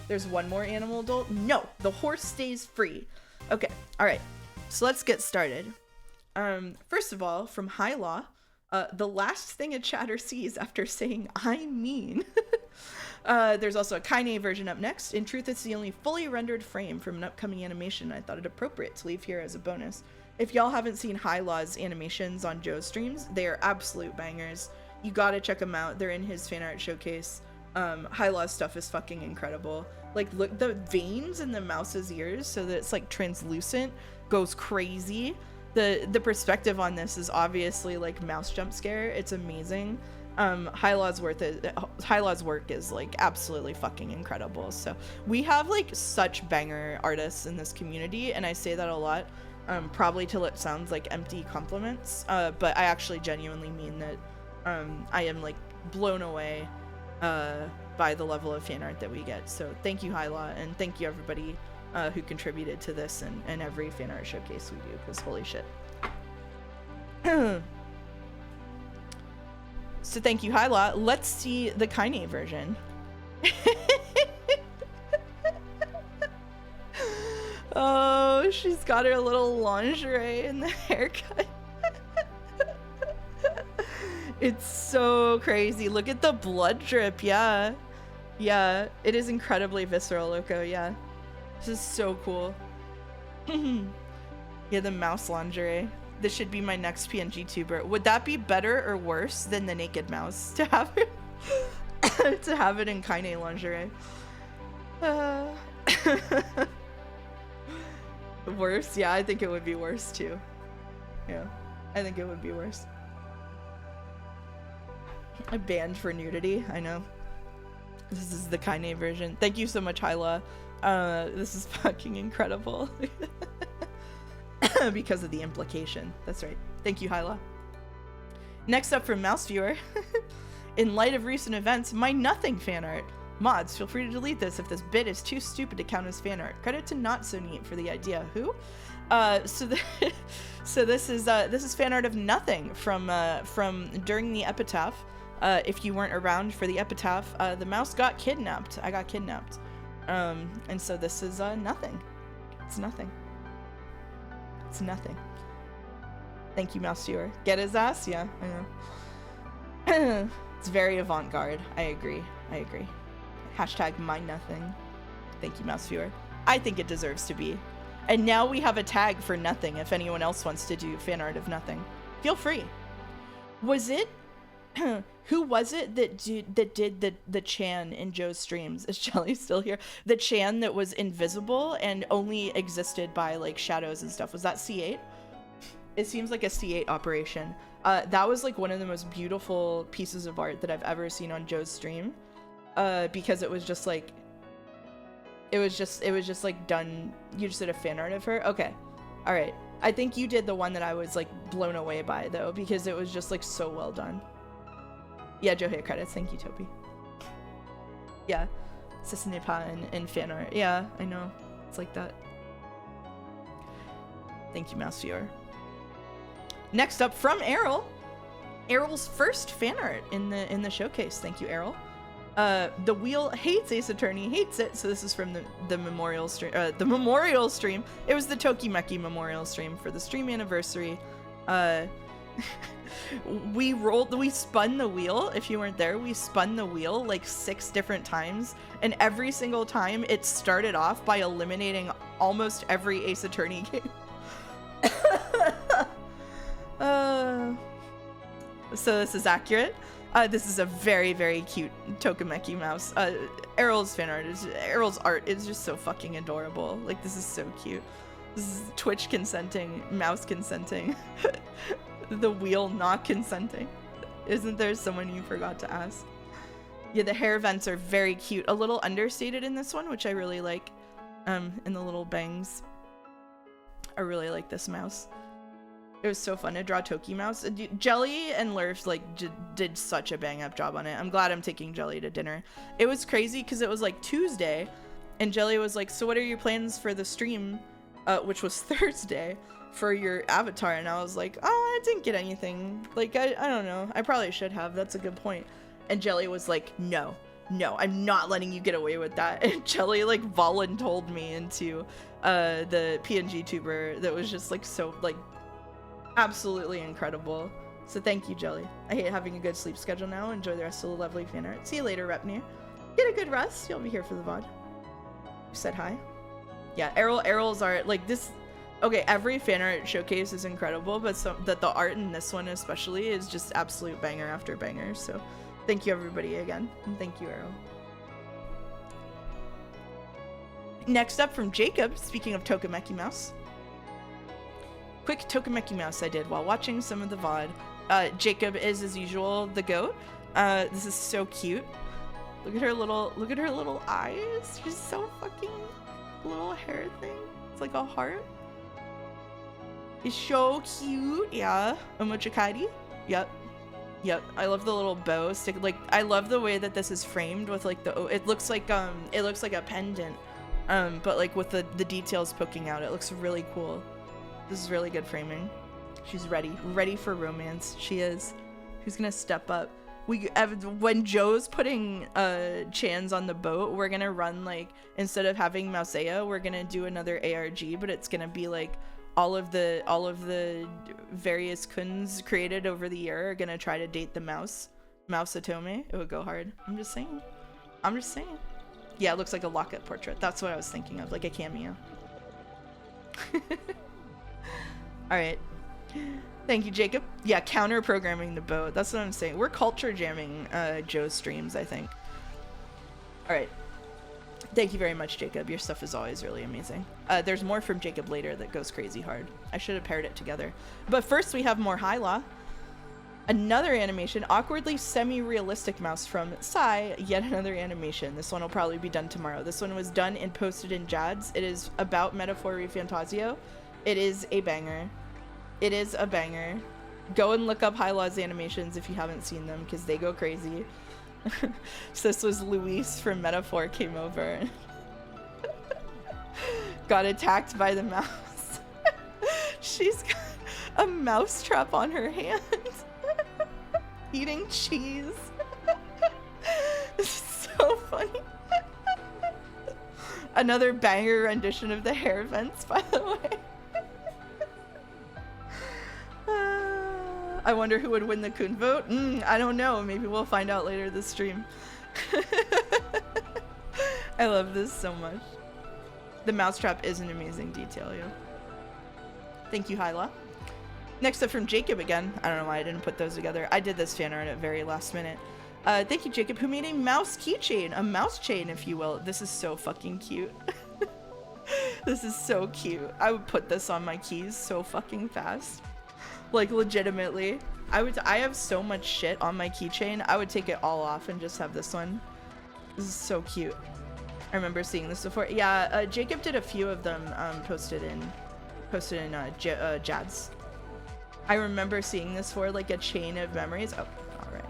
There's one more animal adult. No, the horse stays free. Okay, all right. So let's get started. First of all, from High Law, the last thing a chatter sees after saying "I mean." There's also a Kaine version up next. In truth, it's the only fully rendered frame from an upcoming animation. I thought it appropriate to leave here as a bonus. If y'all haven't seen High Law's animations on Joe's streams, they are absolute bangers. You gotta check them out. They're in his fan art showcase. High Law's stuff is fucking incredible. Like, look, the veins in the mouse's ears so that it's like translucent goes crazy. The perspective on this is obviously like mouse jump scare. It's amazing. High Law's work is like absolutely fucking incredible. So we have like such banger artists in this community, and I say that a lot, probably till it sounds like empty compliments, but I actually genuinely mean that. I am like blown away by the level of fan art that we get. So thank you, High Law, and thank you everybody who contributed to this and every fan art showcase we do, because holy shit. So thank you, High Law. Let's see the Kaine version. Oh, she's got her little lingerie and the haircut. It's so crazy. Look at the blood drip. Yeah. Yeah, it is incredibly visceral, Loco. Yeah. This is so cool. Yeah, the mouse lingerie. This should be my next PNG tuber. Would that be better or worse than the naked mouse to have it to have it in Kaine lingerie? Worse? Yeah, I think it would be worse too. Yeah, I think it would be worse. A banned for nudity, I know. This is the Kaine version. Thank you so much, Hyla. This is fucking incredible. Because of the implication. That's right. Thank you, Hyla. Next up from Mouse Viewer. In light of recent events, my nothing fan art. Mods, feel free to delete this if this bit is too stupid to count as fan art. Credit to Not So Neat for the idea. Who? So this is fan art of nothing from during the epitaph. If you weren't around for the epitaph, the mouse got kidnapped. I got kidnapped. And so this is nothing. It's nothing. It's nothing. Thank you, Mouse Viewer. Get his ass? Yeah, I know. It's very avant-garde. I agree. I agree. Hashtag my nothing. Thank you, Mouse Viewer. I think it deserves to be. And now we have a tag for nothing if anyone else wants to do fan art of nothing. Feel free. Was it... Who was it that did the Chan in Joe's streams? Is Jelly still here? The Chan that was invisible and only existed by like shadows and stuff. Was that C8? It seems like a C8 operation. That was like one of the most beautiful pieces of art that I've ever seen on Joe's stream. Because it was just like done. You just did a fan art of her. Okay, all right. I think you did the one that I was like blown away by though, because it was just like so well done. Yeah, Joe hit credits. Thank you, Toby. Yeah, Sisnipa and fan art. Yeah, I know. It's like that. Thank you, Mouse Viewer. Next up from Errol. Errol's first fan art in the showcase. Thank you, Errol. The Wheel hates Ace Attorney, hates it. So this is from the memorial stream. The memorial stream. It was the Tokimeki memorial stream for the stream anniversary. We spun the wheel. If you weren't there, we spun the wheel like 6 different times, and every single time it started off by eliminating almost every Ace Attorney game. So this is accurate. This is a very, very cute Tokimeki mouse. Errol's fan art Errol's art is just so fucking adorable. Like, this is so cute. This is Twitch consenting, mouse consenting. The wheel not consenting. Isn't there someone you forgot to ask? Yeah, the hair vents are very cute. A little understated in this one, which I really like. And the little bangs. I really like this mouse. It was so fun to draw Toki Mouse. Jelly and Lurf like did such a bang up job on it. I'm glad I'm taking Jelly to dinner. It was crazy because it was like Tuesday, and Jelly was like, "So what are your plans for the stream?" Which was Thursday, for your avatar. And I was like, "Oh, I didn't get anything. Like I don't know. I probably should have. That's a good point." And Jelly was like, "No, I'm not letting you get away with that." And Jelly like voluntold me into the PNG tuber that was just like so like absolutely incredible. So thank you, Jelly. I hate having a good sleep schedule now. Enjoy the rest of the lovely fan art. See you later, Repnir. Get a good rest. You'll be here for the VOD. You said hi. Yeah, Errol's art, like this. Okay, every fan art showcase is incredible, but the art in this one especially is just absolute banger after banger. So thank you everybody again, and thank you, Errol. Next up from Jacob, speaking of Tokimeki Mouse. Quick Tokimeki Mouse I did while watching some of the VOD. Jacob is, as usual, the goat. This is so cute. Look at her little eyes. She's so fucking little hair thing. It's like a heart. It's so cute. Yeah. Omochikari. Yep. I love the little bow stick. Like, I love the way that this is framed with like the. It looks like a pendant, but like with the details poking out. It looks really cool. This is really good framing. She's ready for romance. She is. Who's gonna step up? when Joe's putting Chans on the boat, we're gonna run like, instead of having Mousea, we're gonna do another ARG, but it's gonna be like all of the various kuns created over the year are gonna try to date the mouse Atome. It would go hard. I'm just saying. Yeah, it looks like a locket portrait. That's what I was thinking of, like a cameo. All right. Thank you, Jacob. Yeah, counter programming the boat. That's what I'm saying. We're culture jamming Joe's streams, I think. All right. Thank you very much, Jacob. Your stuff is always really amazing. There's more from Jacob later that goes crazy hard. I should have paired it together. But first we have more Hyla. Another animation, awkwardly semi-realistic mouse from Sai. Yet another animation. This one will probably be done tomorrow. This one was done and posted in Jads. It is about Metaphor Fantasio. It is a banger. It is a banger. Go and look up Hyla's animations if you haven't seen them, because they go crazy. So this was Luis from Metaphor came over. Got attacked by the mouse. She's got a mouse trap on her hand. Eating cheese. This is so funny. Another banger rendition of the hair vents, by the way. I wonder who would win the Kun vote. I don't know. Maybe we'll find out later this stream. I love this so much. The mousetrap is an amazing detail, yo. Thank you, Hyla. Next up from Jacob again. I don't know why I didn't put those together. I did this fan art at very last minute. Thank you, Jacob, who made a mouse keychain. A mouse chain, if you will. This is so fucking cute. This is so cute. I would put this on my keys so fucking fast. Like, legitimately. I have so much shit on my keychain. I would take it all off and just have this one. This is so cute. I remember seeing this before. Yeah, Jacob did a few of them posted in Jads. I remember seeing this for like a chain of memories. Oh, all right.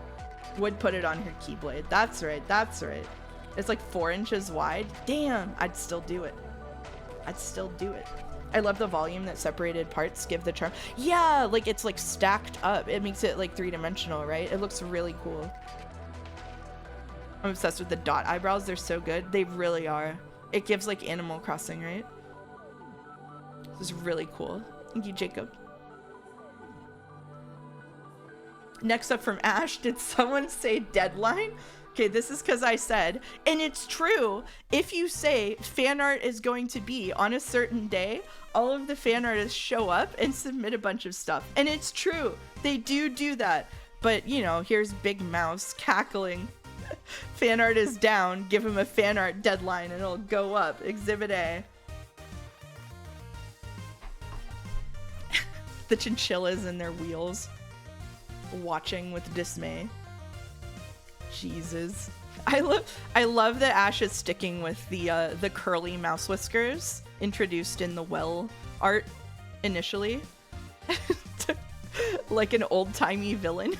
Would put it on her keyblade. That's right. That's right. It's like 4 inches wide. Damn, I'd still do it. I'd still do it. I love the volume that separated parts give the charm. Yeah, like it's like stacked up. It makes it like 3-dimensional, right? It looks really cool. I'm obsessed with the dot eyebrows. They're so good. They really are. It gives like Animal Crossing, right? This is really cool. Thank you, Jacob. Next up from Ash, did someone say deadline? Okay, this is because I said, and it's true, if you say fan art is going to be on a certain day, all of the fan artists show up and submit a bunch of stuff. And it's true, they do that. But, you know, here's Big Mouse cackling. Fan art is down, give him a fan art deadline and it'll go up. Exhibit A. The chinchillas and their wheels, watching with dismay. Jesus. I love that Ash is sticking with the curly mouse whiskers introduced in the well art initially. Like an old-timey villain.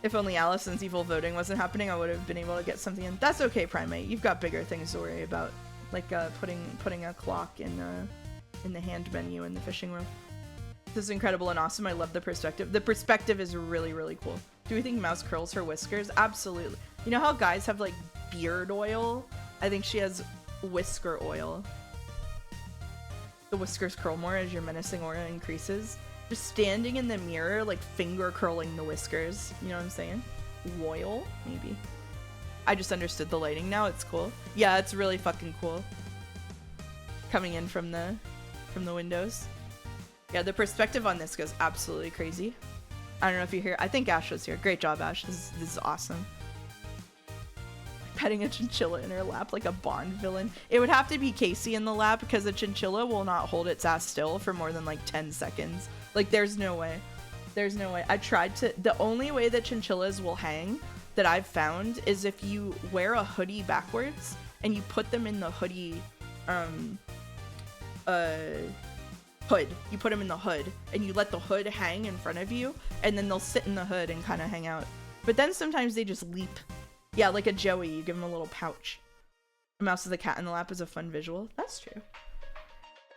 If only Allison's evil voting wasn't happening, I would have been able to get something in. That's okay, Primate. You've got bigger things to worry about, like putting a clock in the hand menu in the fishing room. This is incredible and awesome. I love the perspective. The perspective is really, really cool. Do we think Mouse curls her whiskers? Absolutely. You know how guys have like beard oil? I think she has whisker oil. The whiskers curl more as your menacing aura increases. Just standing in the mirror, like finger curling the whiskers. You know what I'm saying? Oil, maybe. I just understood the lighting now. It's cool. Yeah, it's really fucking cool. Coming in from the windows. Yeah, the perspective on this goes absolutely crazy. I don't know if you hear. I think Ash was here. Great job, Ash. This is awesome. Petting a chinchilla in her lap like a Bond villain. It would have to be Casey in the lap because a chinchilla will not hold its ass still for more than like 10 seconds. Like, there's no way. There's no way. I tried to. The only way that chinchillas will hang that I've found is if you wear a hoodie backwards and you put them in the hoodie hood. You put them in the hood and you let the hood hang in front of you and then they'll sit in the hood and kind of hang out. But then sometimes they just leap. Yeah, like a Joey, you give them a little pouch. A mouse with a cat in the lap is a fun visual. That's true.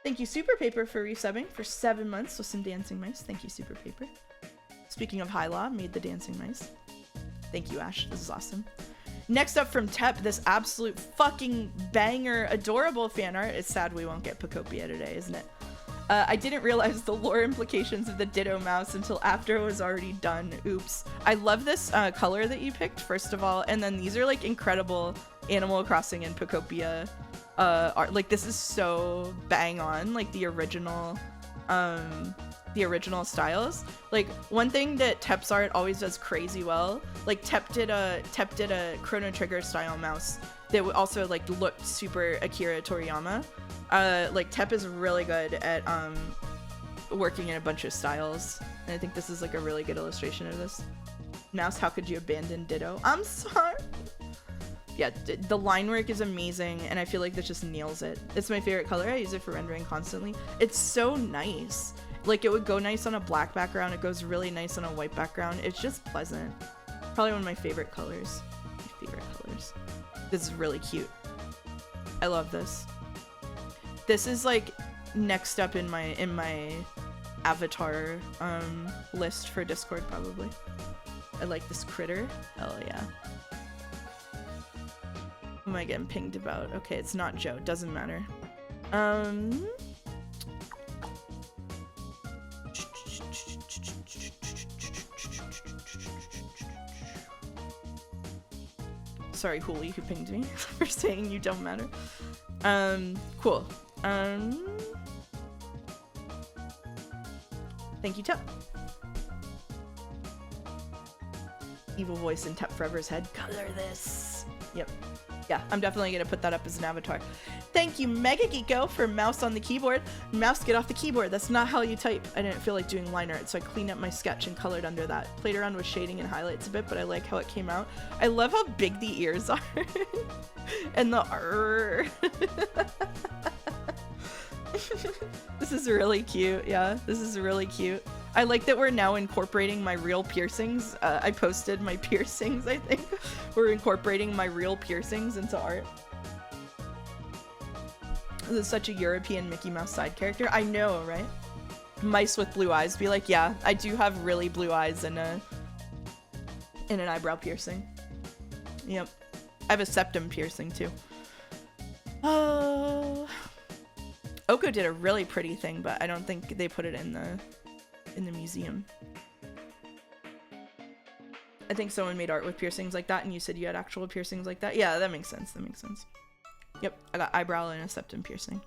Thank you, Super Paper, for resubbing for 7 months with some dancing mice. Thank you, Super Paper. Speaking of High Law, made the dancing mice. Thank you, Ash. This is awesome. Next up from Tep, this absolute fucking banger, adorable fan art. It's sad we won't get Pokopia today, isn't it? I didn't realize the lore implications of the Ditto mouse until after it was already done. Oops. I love this color that you picked, first of all, and then these are like incredible Animal Crossing and Pokopia art. Like, this is so bang on, like the original styles. Like, one thing that Tep's art always does crazy well, like Tep did a Chrono Trigger style mouse that also like looked super Akira Toriyama. Like Tep is really good at working in a bunch of styles, and I think this is like a really good illustration of this. Mouse, how could you abandon Ditto? I'm sorry. Yeah, the line work is amazing, and I feel like this just nails it. It's my favorite color. I use it for rendering constantly. It's so nice. Like, it would go nice on a black background. It goes really nice on a white background. It's just pleasant. Probably one of my favorite colors. My favorite colors. This is really cute. I love this. This is like next up in my avatar list for Discord, probably. I like this critter. Hell yeah. Who am I getting pinged about? Okay, it's not Joe. Doesn't matter. Sorry, Hooli, who pinged me for saying you don't matter. Cool. Thank you, Tep. Evil voice in Tep Forever's head. Color this. Yep. Yeah, I'm definitely gonna put that up as an avatar. Thank you, Mega Geeko, for mouse on the keyboard. Mouse, get off the keyboard. That's not how you type. I didn't feel like doing line art, so I cleaned up my sketch and colored under that. Played around with shading and highlights a bit, but I like how it came out. I love how big the ears are. And the This is really cute. Yeah, this is really cute. I like that we're now incorporating my real piercings. I posted my piercings, I think. We're incorporating my real piercings into art. This is such a European Mickey Mouse side character. I know, right? Mice with blue eyes. Be like, yeah, I do have really blue eyes and an eyebrow piercing. Yep. I have a septum piercing too. Oh. Oko did a really pretty thing, but I don't think they put it in the museum. I think someone made art with piercings like that, and you said you had actual piercings like that. Yeah, that makes sense. That makes sense. Yep, I got eyebrow and a septum piercing.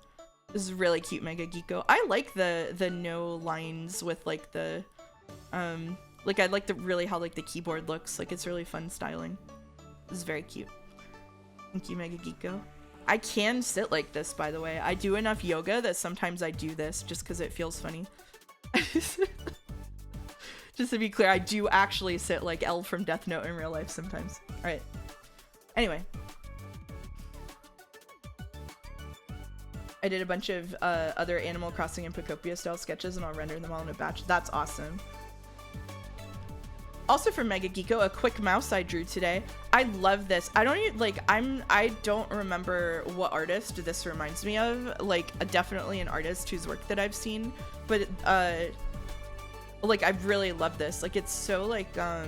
This is really cute, Mega Geeko. I like the no lines with like the like I like really how like the keyboard looks. Like, it's really fun styling. This is very cute. Thank you, Mega Geeko. I can sit like this, by the way. I do enough yoga that sometimes I do this just because it feels funny. Just to be clear, I do actually sit like L from Death Note in real life sometimes. Alright. Anyway. I did a bunch of other Animal Crossing and Pokopia style sketches, and I'll render them all in a batch. That's awesome. Also from Mega Geeko, a quick mouse I drew today. I love this. I don't even, like, I don't remember what artist this reminds me of. Like, definitely an artist whose work that I've seen. But, like, I really love this. Like, it's so, like, I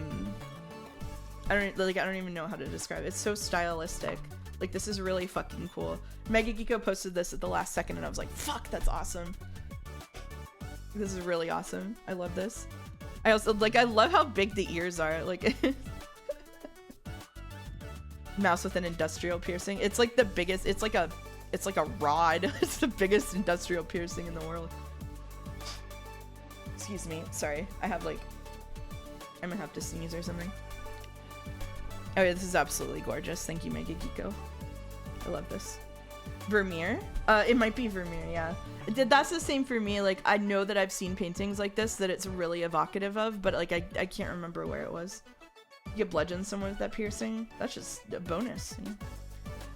don't even know how to describe it. It's so stylistic. Like, this is really fucking cool. Mega Geeko posted this at the last second, and I was like, fuck, that's awesome. This is really awesome. I love this. I also, like, I love how big the ears are. Like, mouse with an industrial piercing. It's like the biggest, it's like a rod. It's the biggest industrial piercing in the world. Excuse me. Sorry. I have, like, I'm gonna have to sneeze or something. Oh yeah, this is absolutely gorgeous. Thank you, Mega Geeko. I love this. Vermeer? It might be Vermeer, yeah. That's the same for me. Like, I know that I've seen paintings like this that it's really evocative of, but like I can't remember where it was. You bludgeon someone with that piercing? That's just a bonus. Yeah.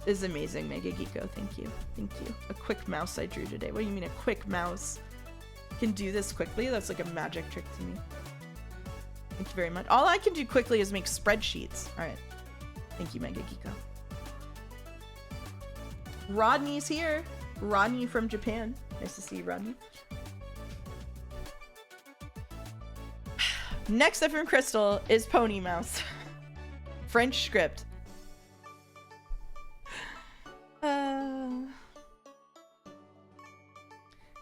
This is amazing, Mega Geeko. Thank you. Thank you. A quick mouse I drew today. What do you mean a quick mouse? Can do this quickly? That's like a magic trick to me. Thank you very much. All I can do quickly is make spreadsheets. Alright. Thank you, Mega Geeko. Rodney's here. Rodney from Japan. Nice to see you, Rodney. Next up from Crystal is Pony Mouse. French script.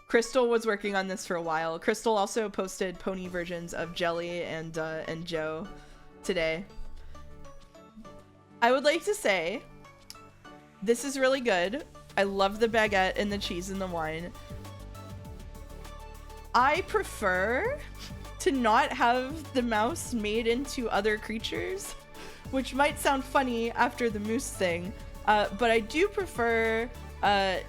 Crystal was working on this for a while. Crystal also posted pony versions of Jelly and Joe today. I would like to say this is really good. I love the baguette and the cheese and the wine. I prefer to not have the mouse made into other creatures, which might sound funny after the moose thing, but I do prefer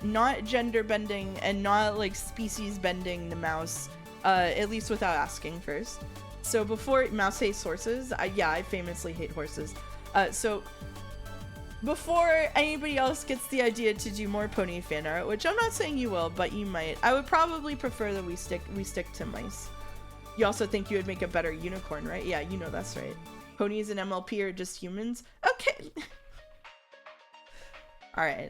not gender bending and not like species bending the mouse, at least without asking first. So before mouse hates horses, I famously hate horses. So before anybody else gets the idea to do more pony fan art, which I'm not saying you will, but you might, I would probably prefer that we stick to mice. You also think you would make a better unicorn, right? Yeah, you know that's right. Ponies and MLP are just humans. Okay. All right.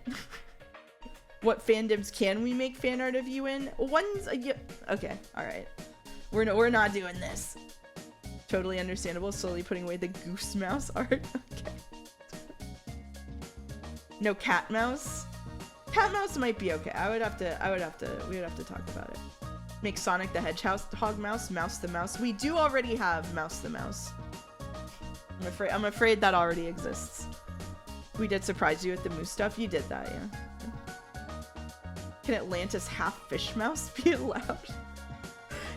What fandoms can we make fan art of you in? One's okay. All right. We're not doing this. Totally understandable. Slowly putting away the goose mouse art. Okay. No cat mouse. Cat mouse might be okay. We would have to talk about it. Make Sonic the Hedgehog mouse, Mouse the Mouse. We do already have Mouse the Mouse. I'm afraid that already exists. We did surprise you with the moose stuff. You did that, yeah. Can Atlantis half fish mouse be allowed?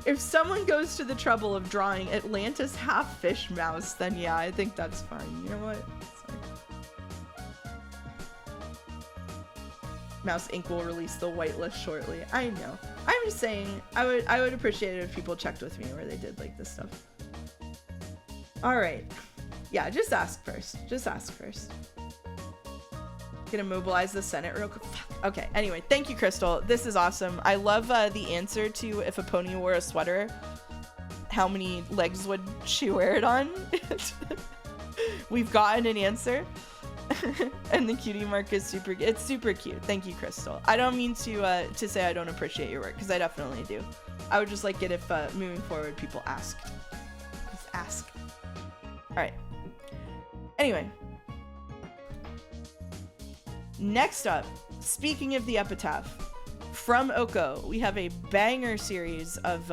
If someone goes to the trouble of drawing Atlantis half fish mouse, then yeah, I think that's fine. You know what? Mouse Inc. will release the whitelist shortly. I know. I'm just saying, I would appreciate it if people checked with me where they did like this stuff. All right. Yeah, just ask first. Just ask first. Gonna mobilize the Senate real quick. Okay, anyway, thank you, Crystal. This is awesome. I love the answer to if a pony wore a sweater, how many legs would she wear it on? We've gotten an answer. And the cutie mark is it's super cute. Thank you, Crystal. I don't mean to say I don't appreciate your work, because I definitely do. I would just like it if moving forward people asked. Just ask. All right. Anyway. Next up, speaking of the epitaph, from Oko, we have a banger series of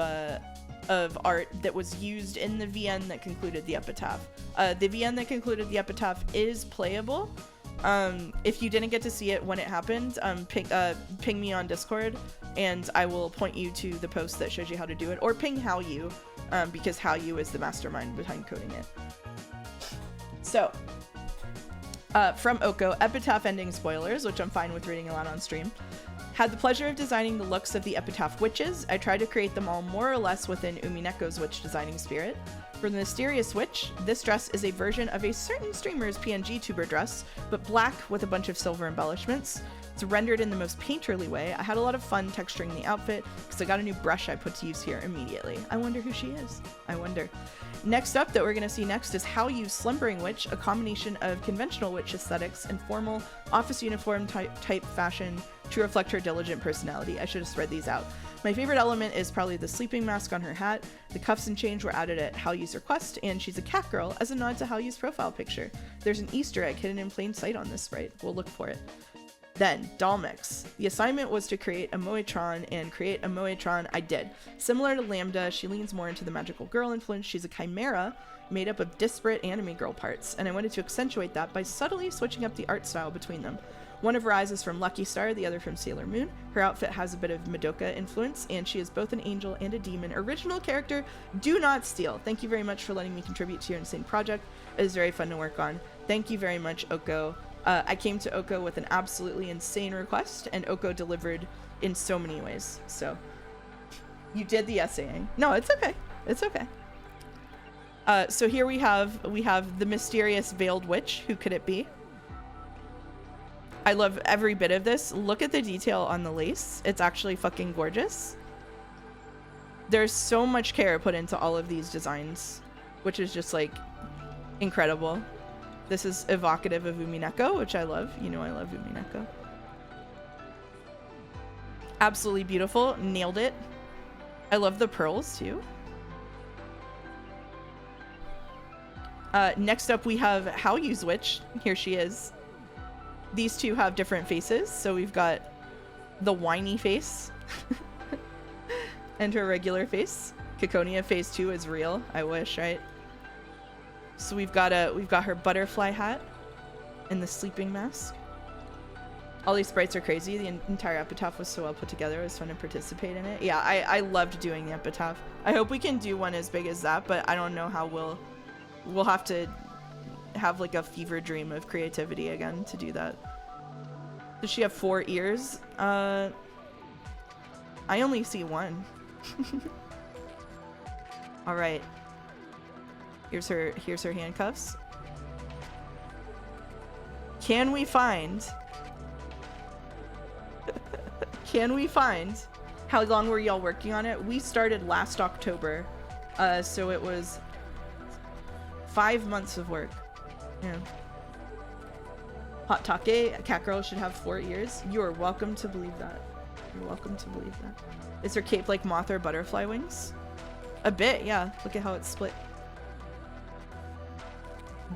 art that was used in the VN that concluded the epitaph. The VN that concluded the epitaph is playable. If you didn't get to see it when it happened, ping me on Discord, and I will point you to the post that shows you how to do it, or ping HowYu, because HowYu is the mastermind behind coding it. So, from Oko, epitaph ending spoilers, which I'm fine with reading aloud on stream. Had the pleasure of designing the looks of the epitaph witches. I tried to create them all more or less within Umineko's witch designing spirit. For the mysterious witch, this dress is a version of a certain streamer's PNG tuber dress, but black with a bunch of silver embellishments. It's rendered in the most painterly way. I had a lot of fun texturing the outfit because I got a new brush I put to use here immediately. I wonder who she is. I wonder. Next up that we're going to see next is HowYu Slumbering Witch, a combination of conventional witch aesthetics and formal office uniform type fashion to reflect her diligent personality. I should have spread these out. My favorite element is probably the sleeping mask on her hat. The cuffs and change were added at HowYu's request, and she's a cat girl as a nod to HowYu's profile picture. There's an Easter egg hidden in plain sight on this sprite. We'll look for it. Then, doll mix. The assignment was to create a Moetron, and create a Moetron I did. Similar to Lambda, she leans more into the magical girl influence. She's a chimera made up of disparate anime girl parts, and I wanted to accentuate that by subtly switching up the art style between them. One of her eyes is from Lucky Star, the other from Sailor Moon. Her outfit has a bit of Madoka influence, and she is both an angel and a demon. Original character, do not steal. Thank you very much for letting me contribute to your insane project. It was very fun to work on. Thank you very much, Oko. I came to Oko with an absolutely insane request, and Oko delivered in so many ways. So, you did the essaying. No, it's okay. It's okay. So here we have the mysterious veiled witch. Who could it be? I love every bit of this. Look at the detail on the lace. It's actually fucking gorgeous. There's so much care put into all of these designs, which is just like incredible. This is evocative of Umineko, which I love. You know I love Umineko. Absolutely beautiful. Nailed it. I love the pearls too. Next up we have Haoyu's witch. Here she is. These two have different faces. So we've got the whiny face and her regular face. Kikonia phase 2 is real. I wish, right? So we've got her butterfly hat and the sleeping mask. All these sprites are crazy. The entire epitaph was so well put together. It was fun to participate in it. Yeah, I loved doing the epitaph. I hope we can do one as big as that, but I don't know how we'll have to have like a fever dream of creativity again to do that. Does she have 4 ears? I only see 1. All right. Here's her handcuffs. Can we find how long were y'all working on it? We started last October. So it was 5 months of work. Yeah. Hot Take, a cat girl should have 4 ears. You are welcome to believe that. You're welcome to believe that. Is her cape like moth or butterfly wings? A bit, yeah. Look at how it's split.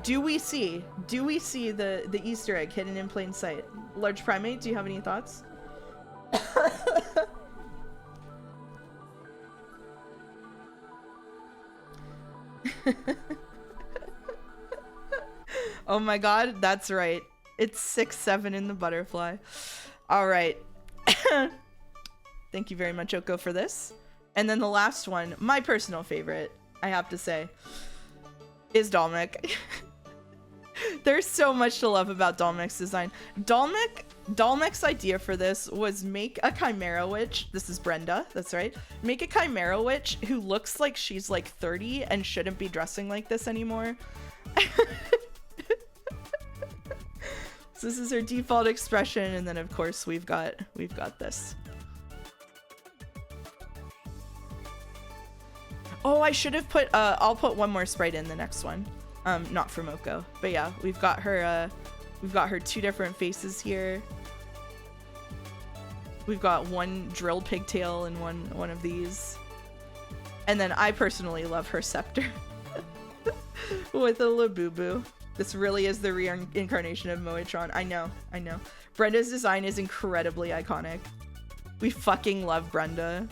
Do we see the Easter egg hidden in plain sight? Large primate, do you have any thoughts? Oh my god, that's right. It's 6-7 in the butterfly. All right. Thank you very much, Oko, for this. And then the last one, my personal favorite, I have to say, is Dalmek. There's so much to love about Dalmek's design. Dalmek's idea for this was make a Chimera witch. This is Brenda, that's right. Make a Chimera witch who looks like she's like 30 and shouldn't be dressing like this anymore. So this is her default expression, and then of course we've got this. Oh, I should have put I'll put one more sprite in the next one. Not from Oko, but yeah, we've got her 2 different faces here. We've got one drill pigtail and one of these. And then I personally love her scepter with a Labubu. This really is the reincarnation of Moetron. I know. Brenda's design is incredibly iconic. We fucking love Brenda.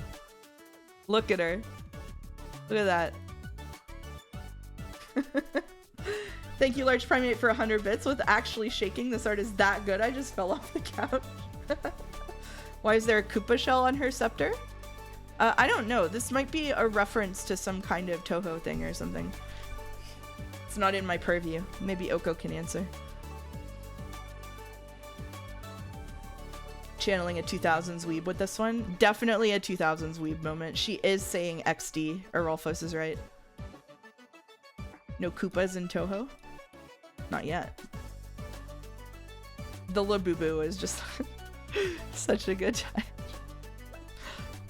Look at her. Look at that. Thank you, Large Primate, for 100 bits. With actually shaking, this art is that good. I just fell off the couch. Why is there a Koopa shell on her scepter? I don't know. This might be a reference to some kind of Toho thing or something. It's not in my purview. Maybe Oko can answer. Channeling a 2000s weeb with this one. Definitely a 2000s weeb moment. She is saying XD. Arolfos is right. No Koopas in Toho? Not yet. The Labubu is just such a good time.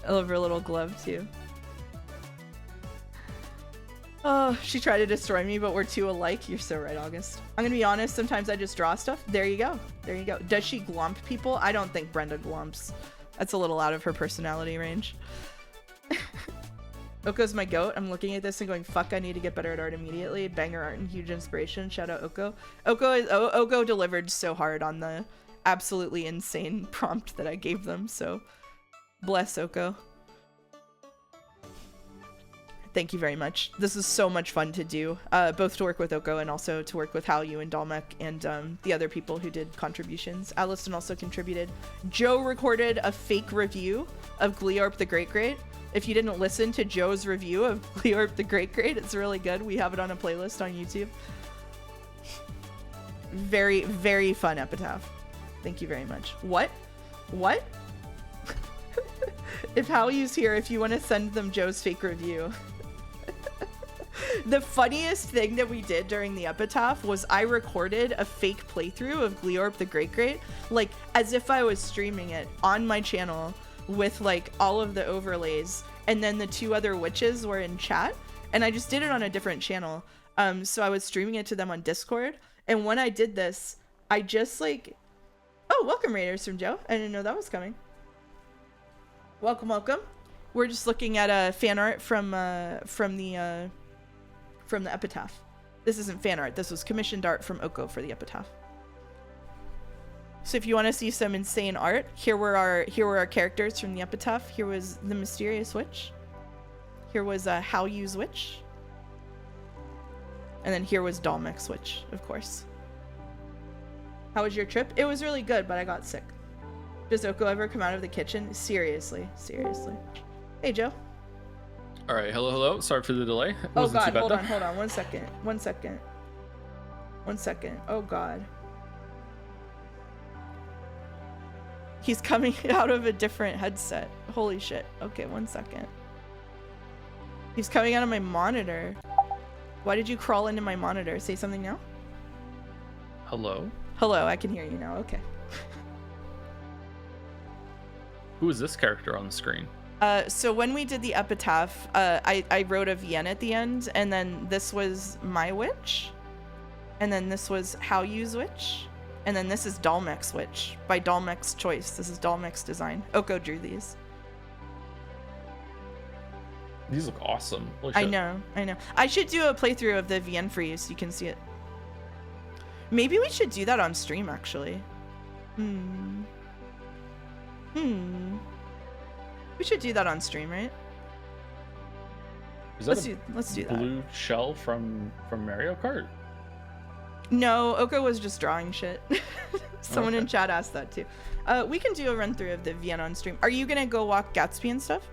I love her little glove too. Oh, she tried to destroy me, but we're 2 alike. You're so right, August. I'm gonna be honest, sometimes I just draw stuff. There you go. There you go. Does she glomp people? I don't think Brenda glomps. That's a little out of her personality range. Oko's my goat. I'm looking at this and going, fuck, I need to get better at art immediately. Banger art and huge inspiration. Shout out Oko. Oko delivered so hard on the absolutely insane prompt that I gave them, so bless Oko. Thank you very much. This is so much fun to do, both to work with Oko and also to work with Hallyu and Dalmek and the other people who did contributions. Allison also contributed. Joe recorded a fake review of Gleorp the Great Great. If you didn't listen to Joe's review of Gleorp the Great Great, it's really good. We have it on a playlist on YouTube. Very, very fun epitaph. Thank you very much. What? If Haoyu's here, if you want to send them Joe's fake review. The funniest thing that we did during the epitaph was I recorded a fake playthrough of Gleorp the Great Great, like as if I was streaming it on my channel with like all of the overlays, and then the 2 other witches were in chat, and I just did it on a different channel. So I was streaming it to them on Discord, and when I did this, I just like, oh, welcome Raiders from Joe. I didn't know that was coming. Welcome. We're just looking at a fan art from the epitaph. This isn't fan art. This was commissioned art from Oko for the epitaph. So if you want to see some insane art, here were our characters from the epitaph. Here was the mysterious witch. Here was How Yu's witch. And then here was Dalmek's witch, of course. How was your trip? It was really good, but I got sick. Does Oko ever come out of the kitchen? Seriously, seriously. Hey, Joe. All right, hello. Sorry for the delay. Oh God, hold on. 1 second. Oh God. He's coming out of a different headset. Holy shit. Okay, 1 second. He's coming out of my monitor. Why did you crawl into my monitor? Say something now. Hello? Hello, I can hear you now. Okay. Who is this character on the screen? So when we did the epitaph, I wrote a VN at the end, and then this was my witch, and then this was How Yu's witch, and then this is Dalmek's witch by Dalmek's choice. This is Dalmek's design. Oko drew these. These look awesome. Holy I shit. know. I should do a playthrough of the VN for you so you can see it. Maybe we should do that on stream, actually. We should do that on stream, right? Is that let's do that. Blue shell from Mario Kart? No, Oko was just drawing shit. Someone Okay. in chat asked that too. We can do a run through of the VN on stream. Are you gonna go walk Gatsby and stuff?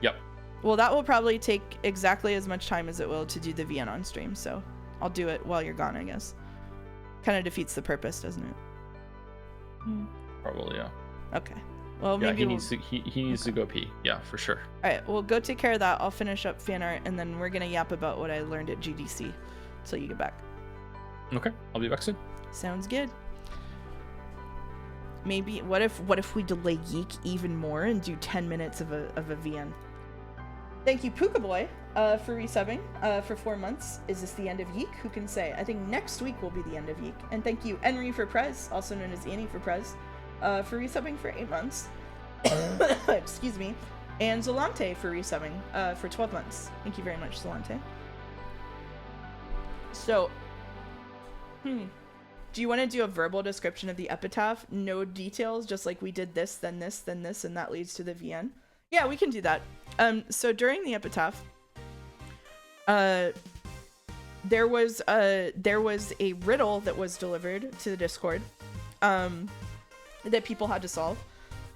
Yep. Well, that will probably take exactly as much time as it will to do the VN on stream, so I'll do it while you're gone, I guess. Kind of defeats the purpose, doesn't it? Probably, yeah. Okay. Well, Yeah, maybe he needs to go pee. Yeah, for sure. All right, well, go take care of that. I'll finish up fan art, and then we're gonna yap about what I learned at GDC till you get back. Okay, I'll be back soon. Sounds good. Maybe what if we delay YIIK even more and do 10 minutes of a VN? Thank you, Puka Boy, for resubbing for 4 months. Is this the end of YIIK? Who can say? I think next week will be the end of YIIK. And thank you, Henry for Prez, also known as Annie for Prez, for resubbing for 8 months. Excuse me. And Zolante for resubbing for 12 months. Thank you very much, Zolante. So, do you want to do a verbal description of the epitaph? No details, just like we did this, then this, then this, and that leads to the VN? Yeah, we can do that. So during the epitaph, there was a riddle that was delivered to the Discord, that people had to solve.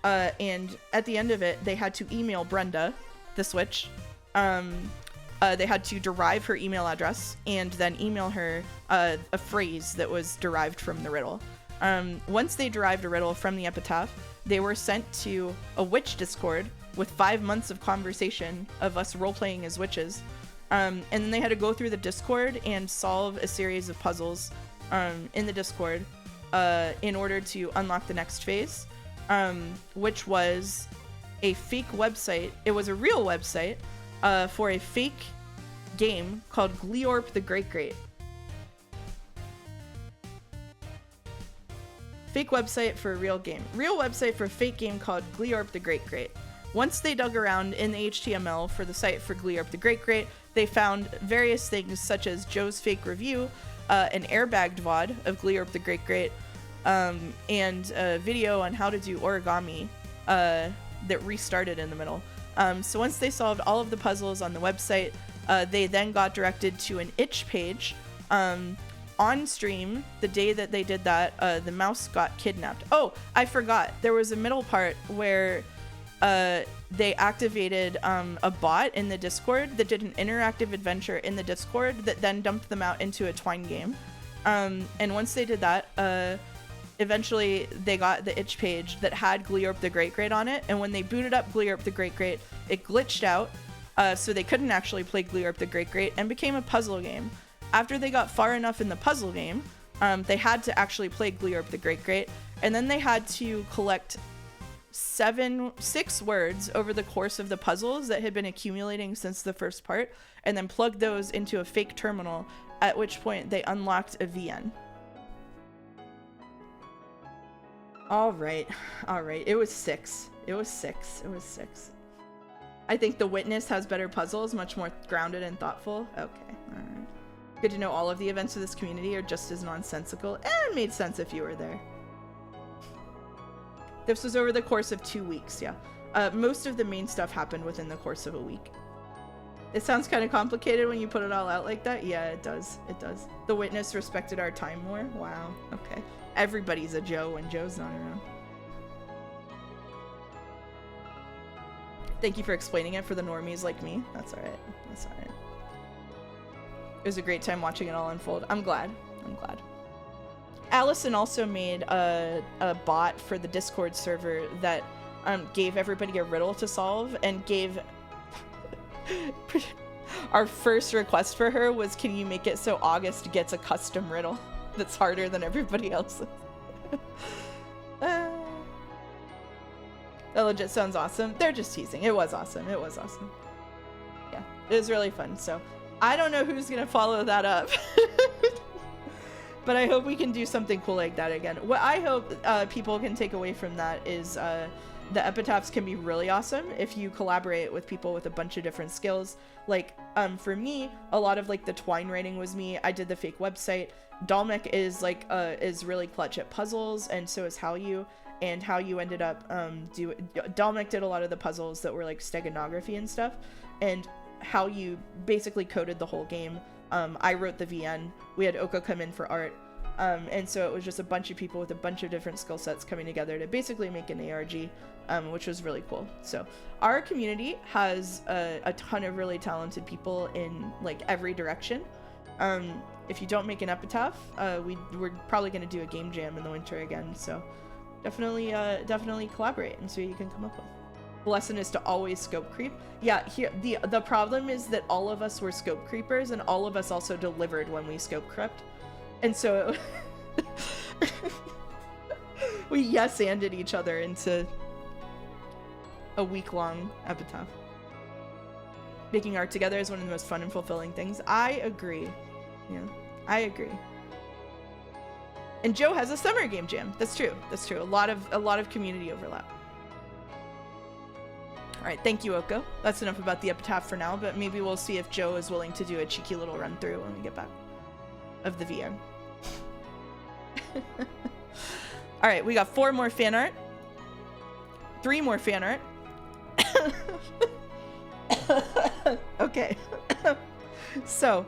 And at the end of it, they had to email Brenda, the Switch. They had to derive her email address and then email her a phrase that was derived from the riddle. Once they derived a riddle from the epitaph, they were sent to a witch Discord with 5 months of conversation of us role-playing as witches. And then they had to go through the Discord and solve a series of puzzles in the Discord in order to unlock the next phase, which was a fake website. It was a real website for a fake game called Gleorp the Great Great. Fake website for a real game. Real website for a fake game called Gleorp the Great Great. Once they dug around in the HTML for the site for Gleorp the Great Great, they found various things such as Joe's fake review, an airbagged VOD of Gleorp the Great Great, and a video on how to do origami that restarted in the middle. So once they solved all of the puzzles on the website, they then got directed to an itch page. On stream, the day that they did that, the mouse got kidnapped. Oh, I forgot. There was a middle part where they activated a bot in the Discord that did an interactive adventure in the Discord that then dumped them out into a Twine game. And once they did that, eventually they got the itch page that had Gleorp the Great Great on it. And when they booted up Gleorp the Great Great, it glitched out. So they couldn't actually play Gleorp the Great Great and became a puzzle game. After they got far enough in the puzzle game, they had to actually play Gleorp the Great Great. And then they had to collect 6 words over the course of the puzzles that had been accumulating since the first part, and then plug those into a fake terminal, at which point they unlocked a VN. All right. It was 6. I think The Witness has better puzzles, much more grounded and thoughtful. Okay, all right. Good to know all of the events of this community are just as nonsensical. It made sense if you were there. This was over the course of 2 weeks, yeah. Most of the main stuff happened within the course of a week. It sounds kind of complicated when you put it all out like that. Yeah, it does. It does. The witness respected our time more. Wow. Okay. Everybody's a Joe when Joe's not around. Thank you for explaining it for the normies like me. That's all right. That's all right. It was a great time watching it all unfold. I'm glad. I'm glad. Allison also made a bot for the Discord server that gave everybody a riddle to solve and gave... Our first request for her was, can you make it so August gets a custom riddle that's harder than everybody else's? That legit sounds awesome. They're just teasing. It was awesome. It was awesome. Yeah, it was really fun. So I don't know who's gonna follow that up. But I hope we can do something cool like that again. What I hope people can take away from that is the epitaphs can be really awesome if you collaborate with people with a bunch of different skills. Like, for me, a lot of like the twine writing was me. I did the fake website. Dalmek is like is really clutch at puzzles, and so is How You. And How You ended up Dalmek did a lot of the puzzles that were like steganography and stuff, and How You basically coded the whole game. I wrote the VN. We had Oko come in for art. And so it was just a bunch of people with a bunch of different skill sets coming together to basically make an ARG, which was really cool. So our community has a ton of really talented people in like every direction. If you don't make an epitaph, we're probably going to do a game jam in the winter again. So definitely collaborate and see what you can come up with. The lesson is to always scope creep. Yeah, here the problem is that all of us were scope creepers, and all of us also delivered when we scope crept. And so we yes-anded each other into a week-long epitaph. Making art together is one of the most fun and fulfilling things. I agree. Yeah, I agree. And Joe has a summer game jam. That's true. That's true. A lot of community overlap. All right, thank you, Oko. That's enough about the epitaph for now, but maybe we'll see if Joe is willing to do a cheeky little run through when we get back of the VM. All right, we got 4 more fan art, 3 more fan art. Okay. So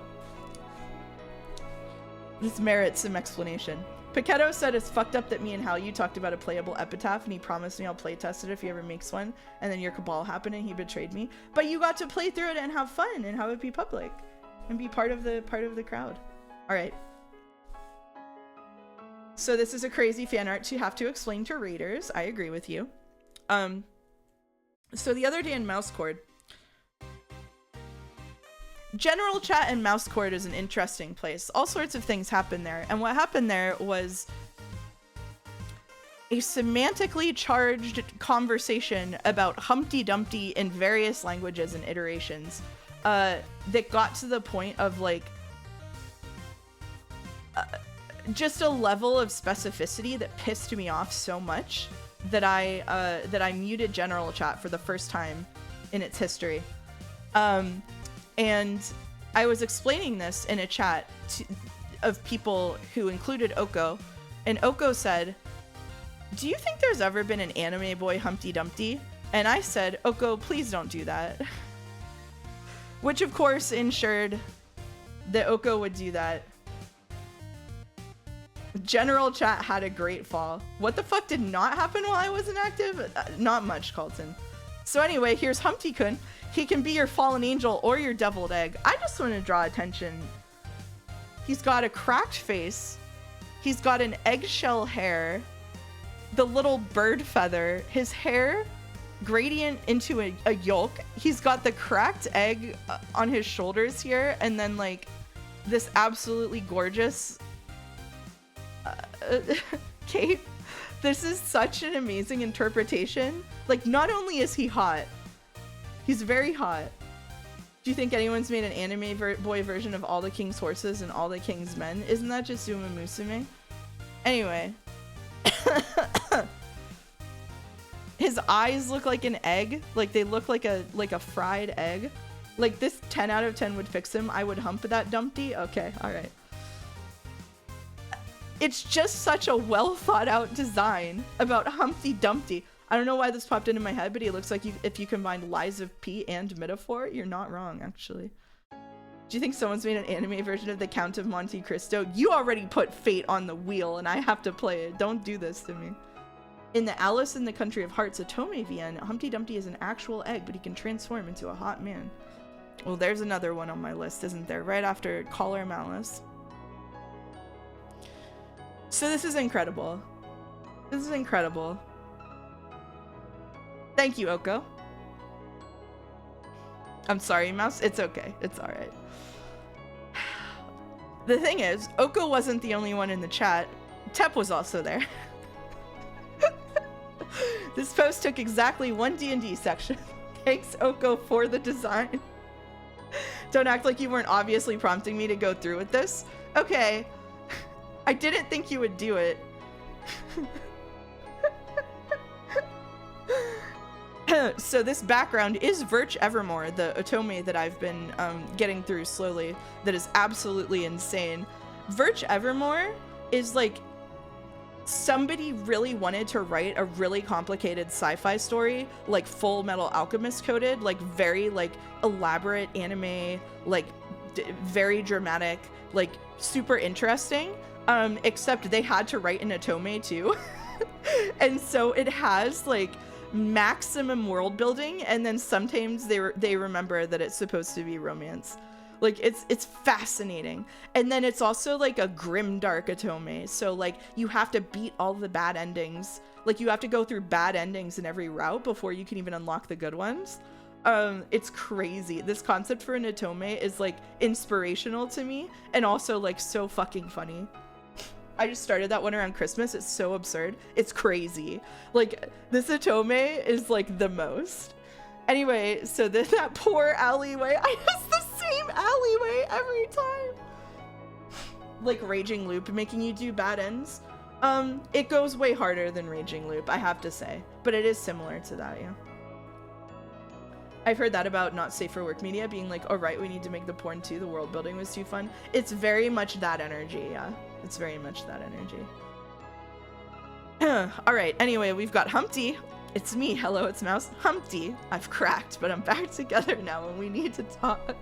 this merits some explanation. Paquetto said it's fucked up that me and How You talked about a playable epitaph, and he promised me I'll play test it if he ever makes one, and then your cabal happened and he betrayed me. But you got to play through it and have fun and have it be public and be part of the crowd. All right. So this is a crazy fan art to have to explain to readers. I agree with you. So the other day in Mousecord, general chat and Mousecord is an interesting place. All sorts of things happen there. And what happened there was a semantically charged conversation about Humpty Dumpty in various languages and iterations that got to the point of like just a level of specificity that pissed me off so much that I muted general chat for the first time in its history. And I was explaining this in a chat of people who included Oko, and Oko said, "Do you think there's ever been an anime boy Humpty Dumpty?" And I said, "Oko, please don't do that." Which of course ensured that Oko would do that. General chat had a great fall. What the fuck did not happen while I wasn't active? Not much, Colton. So anyway, here's Humpty-kun. He can be your fallen angel or your deviled egg. I just want to draw attention. He's got a cracked face. He's got an eggshell hair. The little bird feather. His hair gradient into a yolk. He's got the cracked egg on his shoulders here. And then like this absolutely gorgeous cape. This is such an amazing interpretation. Like, not only is he hot, he's very hot. Do you think anyone's made an anime boy version of all the king's horses and all the king's men? Isn't that just Uma Musume? Anyway. His eyes look like an egg. Like, they look like a fried egg. Like, this 10 out of 10 would fix him. I would hump that Dumpty. Okay, alright. It's just such a well thought out design about Humpty Dumpty. I don't know why this popped into my head, but he looks like if you combined Lies of P and Metaphor, you're not wrong, actually. Do you think someone's made an anime version of the Count of Monte Cristo? You already put Fate on the wheel and I have to play it. Don't do this to me. In the Alice in the Country of Hearts Otome VN, Humpty Dumpty is an actual egg, but he can transform into a hot man. Well, there's another one on my list, isn't there? Right after Collar Malice. So this is incredible. This is incredible. Thank you, Oko. I'm sorry, Mouse. It's okay. It's alright. The thing is, Oko wasn't the only one in the chat. Tep was also there. This post took exactly one D&D section. Thanks, Oko, for the design. Don't act like you weren't obviously prompting me to go through with this. Okay. I didn't think you would do it. So this background is Virch Evermore, the otome that I've been getting through slowly, that is absolutely insane. Virch Evermore is like, somebody really wanted to write a really complicated sci-fi story, like Full Metal Alchemist coded, like very like elaborate anime, like very dramatic, like super interesting, except they had to write an otome too. And so it has like maximum world building, and then sometimes they remember that it's supposed to be romance. Like it's fascinating. And then it's also like a grim dark otome, so like you have to beat all the bad endings. Like you have to go through bad endings in every route before you can even unlock the good ones. It's crazy. This concept for an otome is like inspirational to me, and also like so fucking funny. I just started that one around Christmas. It's so absurd. It's crazy. Like, this otome is, like, the most. Anyway, so that poor alleyway. I use the same alleyway every time. Like, Raging Loop making you do bad ends. It goes way harder than Raging Loop, I have to say. But it is similar to that, yeah. I've heard that about Not Safe for Work Media being like, oh, right, we need to make the porn too. The world building was too fun. It's very much that energy, yeah. It's very much that energy. All right, anyway, we've got Humpty. It's me. Hello, it's Mouse. Humpty. I've cracked, but I'm back together now and we need to talk.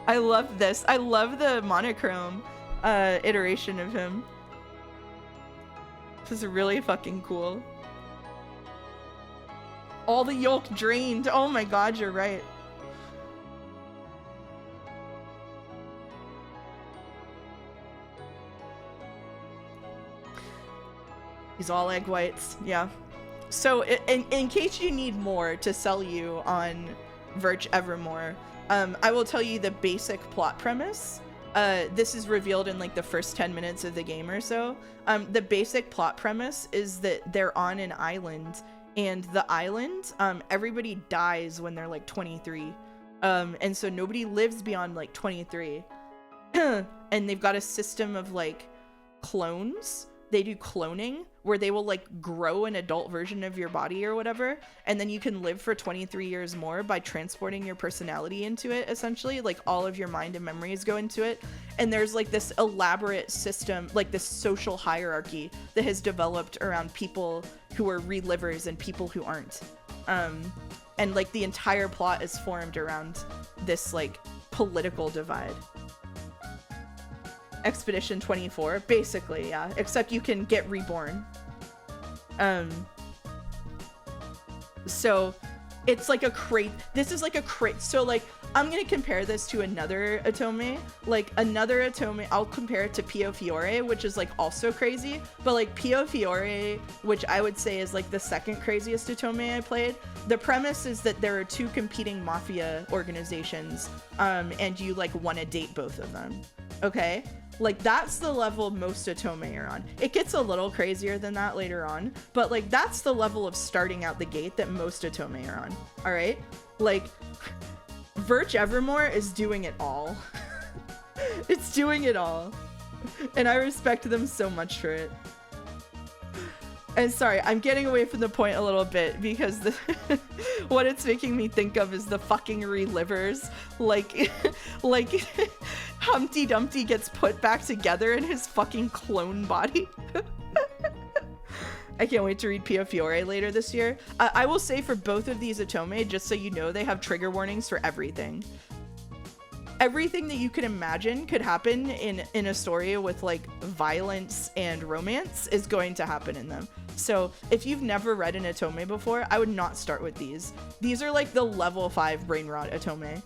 I love this. I love the monochrome iteration of him. This is really fucking cool. All the yolk drained. Oh my god, you're right. He's all egg whites, yeah. So in case you need more to sell you on Virch Evermore, I will tell you the basic plot premise. This is revealed in like the first 10 minutes of the game or so. The basic plot premise is that they're on an island, and the island, everybody dies when they're like 23. And so nobody lives beyond like 23. And they've got a system of like clones. They do cloning where they will like grow an adult version of your body or whatever, and then you can live for 23 years more by transporting your personality into it, essentially. Like all of your mind and memories go into it, and there's like this elaborate system, like this social hierarchy that has developed around people who are relivers and people who aren't. And like the entire plot is formed around this like political divide. Expedition 24, basically, yeah, except you can get reborn. So it's like a crate. This is like a crate. So like, I'm gonna compare this to another otome. Like another otome, I'll compare it to Pio Fiore, which is like also crazy. But like Pio Fiore, which I would say is like the second craziest otome I played. The premise is that there are two competing mafia organizations, and you like want to date both of them. Okay? Like that's the level most otome are on. It gets a little crazier than that later on, but like that's the level of starting out the gate that most otome are on. All right? Like Virch Evermore is doing it all. It's doing it all. And I respect them so much for it. And sorry, I'm getting away from the point a little bit because what it's making me think of is the fucking relivers. Like Humpty Dumpty gets put back together in his fucking clone body. I can't wait to read Pio Fiore later this year. I will say for both of these Otome, just so you know, they have trigger warnings for everything. Everything that you can imagine could happen in a story with like violence and romance is going to happen in them. So if you've never read an Otome before, I would not start with these. These are like the level 5 brain rot Otome.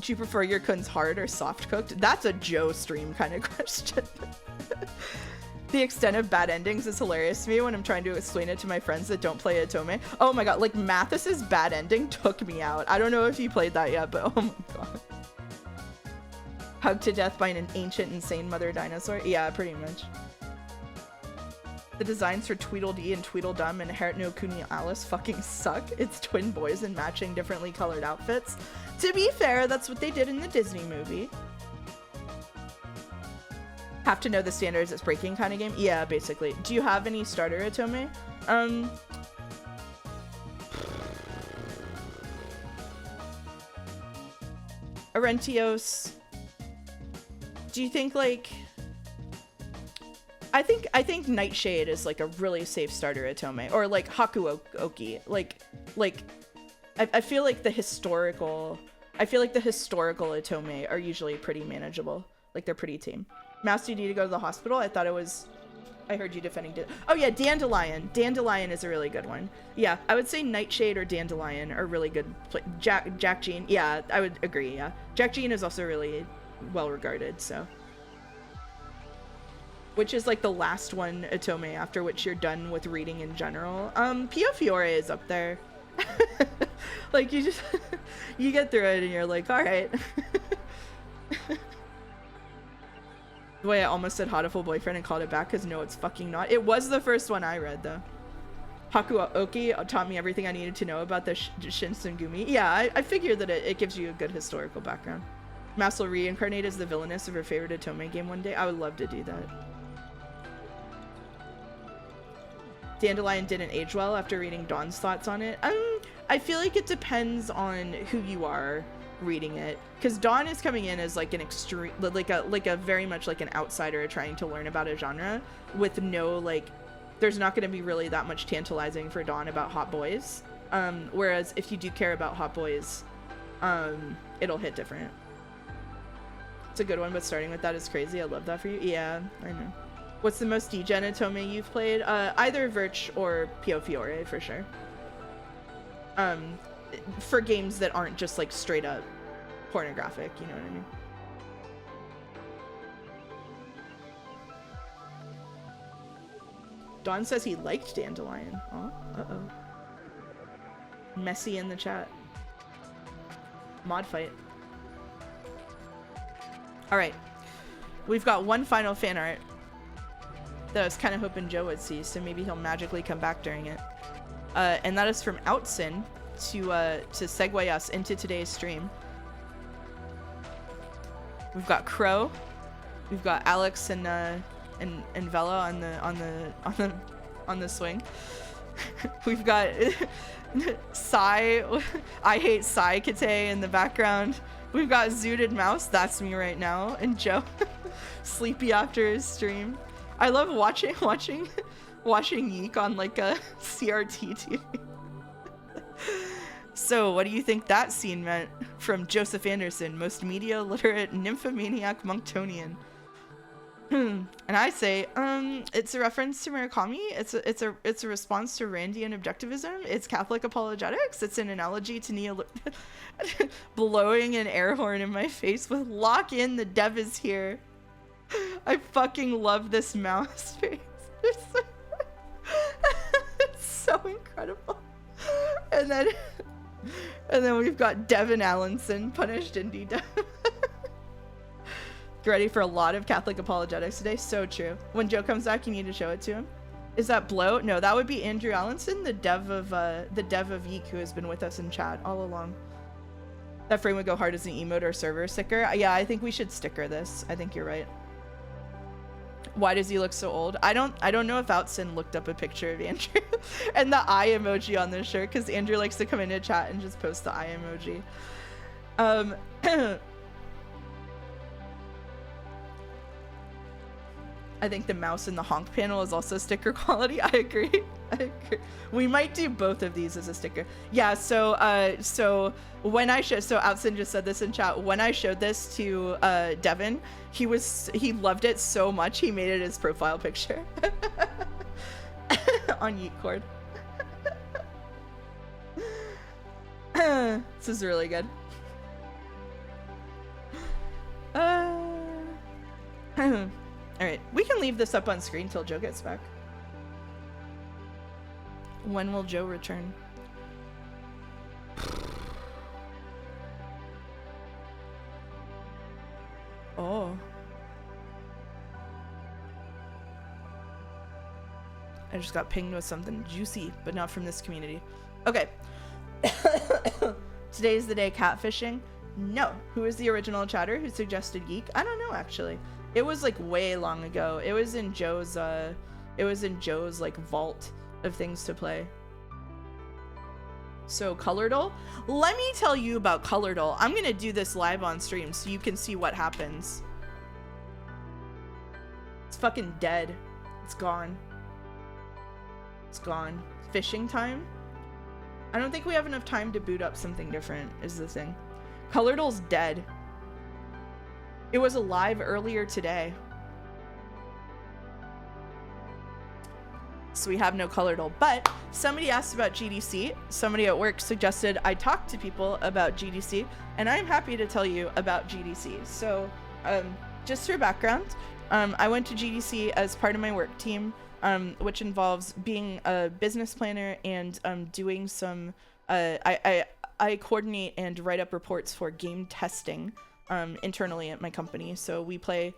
Do you prefer your kuns hard or soft cooked? That's a Joe stream kind of question. The extent of bad endings is hilarious to me when I'm trying to explain it to my friends that don't play Otome. Oh my god, like Mathis's bad ending took me out. I don't know if you played that yet, but oh my god. Hugged to death by an ancient, insane mother dinosaur? Yeah, pretty much. The designs for Tweedledee and Tweedledum and Haret no Kuni Alice fucking suck. It's twin boys in matching differently colored outfits. To be fair, that's what they did in the Disney movie. Have to know the standards it's breaking kind of game? Yeah, basically. Do you have any starter Otome? Arentios. Do you think like... I think Nightshade is like a really safe starter Otome, or like Haku Oki. Like I feel like the historical Otome are usually pretty manageable. Like they're pretty tame. Mouse, do you need to go to the hospital? I heard you defending oh yeah, Dandelion. Dandelion is a really good one. Yeah, I would say Nightshade or Dandelion are really good. Jack Jean, yeah, I would agree, yeah. Jack Jean is also really well regarded, so. Which is like the last one Otome after which you're done with reading in general. Pio Fiore is up there. Like you just, you get through it and you're like, all right. The way I almost said Hatoful Boyfriend and called it back because no, it's fucking not. It was the first one I read though. Haku Oki taught me everything I needed to know about the Shinsengumi. Yeah, I figured that it gives you a good historical background. Mass will reincarnate as the villainess of her favorite Otome game one day. I would love to do that. Dandelion didn't age well after reading Dawn's thoughts on it. I feel like it depends on who you are reading it, because Dawn is coming in as like an extreme, like a very much like an outsider trying to learn about a genre with no like, there's not going to be really that much tantalizing for Dawn about hot boys. Whereas if you do care about hot boys, it'll hit different. It's a good one, but starting with that is crazy. I love that for you. Yeah, I know. What's the most degen Otome you've played? Either Virch or Pio Fiore for sure. For games that aren't just like straight up pornographic, you know what I mean? Dawn says he liked Dandelion. Oh, uh-oh. Messy in the chat. Mod fight. Alright. We've got one final fan art that I was kind of hoping Joe would see, so maybe he'll magically come back during it. And that is from Outsin to segue us into today's stream. We've got Crow. We've got Alex and Vela on the swing. We've got Sai. I hate Sai Kate in the background. We've got Zooted Mouse. That's me right now. And Joe, sleepy after his stream. I love watching YIIK on like a CRT TV. So, what do you think that scene meant? From Joseph Anderson, most media literate nymphomaniac Monktonian. And I say, it's a reference to Murakami. It's a response to Randian objectivism. It's Catholic apologetics. It's an analogy to blowing an air horn in my face with "Lock in, the dev is here." I fucking love this mouse face. It's so incredible. And then we've got Devin Allenson, punished indie dev. Get ready for a lot of Catholic apologetics today. So true. When Joe comes back, you need to show it to him. Is that Blow? No, that would be Andrew Allenson, the dev of YIIK, who has been with us in chat all along. That frame would go hard as an emote or server sticker. Yeah, I think we should sticker this. I think you're right. Why does he look so old? I don't know if Outson looked up a picture of Andrew and the eye emoji on this shirt, because Andrew likes to come into chat and just post the eye emoji. I think the mouse in the honk panel is also sticker quality. I agree. We might do both of these as a sticker. Yeah, so when I showed, so Outson just said this in chat, when I showed this to Devin, he loved it so much he made it his profile picture on YIIK. This is really good. Alright, we can leave this up on screen till Joe gets back. When will Joe return? Oh. I just got pinged with something juicy, but not from this community. Okay. Today's the day catfishing? No. Who is the original chatter who suggested YIIK? I don't know, actually. It was like way long ago. It was in Joe's like vault of things to play. So Colordle, let me tell you about Colordle. I'm gonna do this live on stream so you can see what happens. It's fucking dead. It's gone. It's gone. Fishing time? I don't think we have enough time to boot up something different is the thing. Colordle's dead. It was alive earlier today. So we have no Colordle, but somebody asked about GDC. Somebody at work suggested I talk to people about GDC, and I'm happy to tell you about GDC. So just for background, I went to GDC as part of my work team, which involves being a business planner and doing some, I coordinate and write up reports for game testing internally at my company. So we play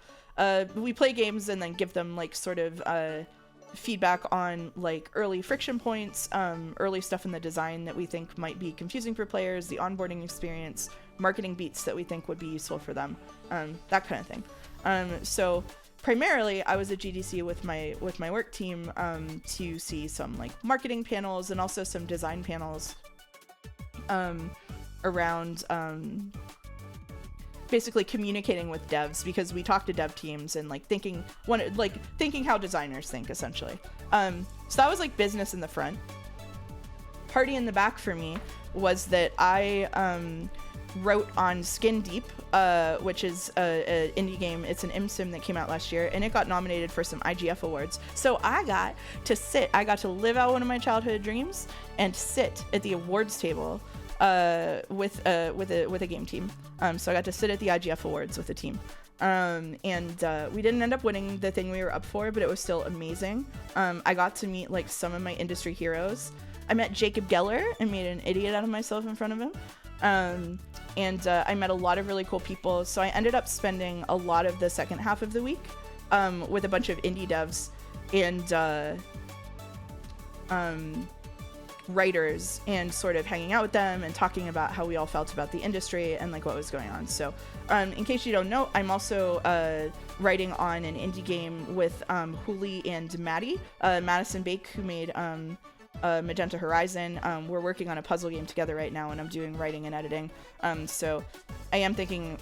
games and then give them like sort of feedback on like early friction points, early stuff in the design that we think might be confusing for players, the onboarding experience, marketing beats that we think would be useful for them, that kind of thing. So primarily I was at GDC with my work team to see some like marketing panels and also some design panels around basically communicating with devs, because we talk to dev teams and like thinking how designers think essentially. So that was like business in the front. Party in the back for me was that I wrote on Skin Deep, which is an indie game. It's an ImSim that came out last year, and it got nominated for some IGF awards. So I got to live out one of my childhood dreams and sit at the awards table with a game team. So I got to sit at the IGF awards with the team. And we didn't end up winning the thing we were up for, but it was still amazing. I got to meet like some of my industry heroes. I met Jacob Geller and made an idiot out of myself in front of him. And I met a lot of really cool people. So I ended up spending a lot of the second half of the week with a bunch of indie devs and writers, and sort of hanging out with them and talking about how we all felt about the industry and like what was going on. So in case you don't know, I'm also writing on an indie game with Huli and Maddie, Madison Bake, who made Magenta Horizon. We're working on a puzzle game together right now, and I'm doing writing and editing. So I am thinking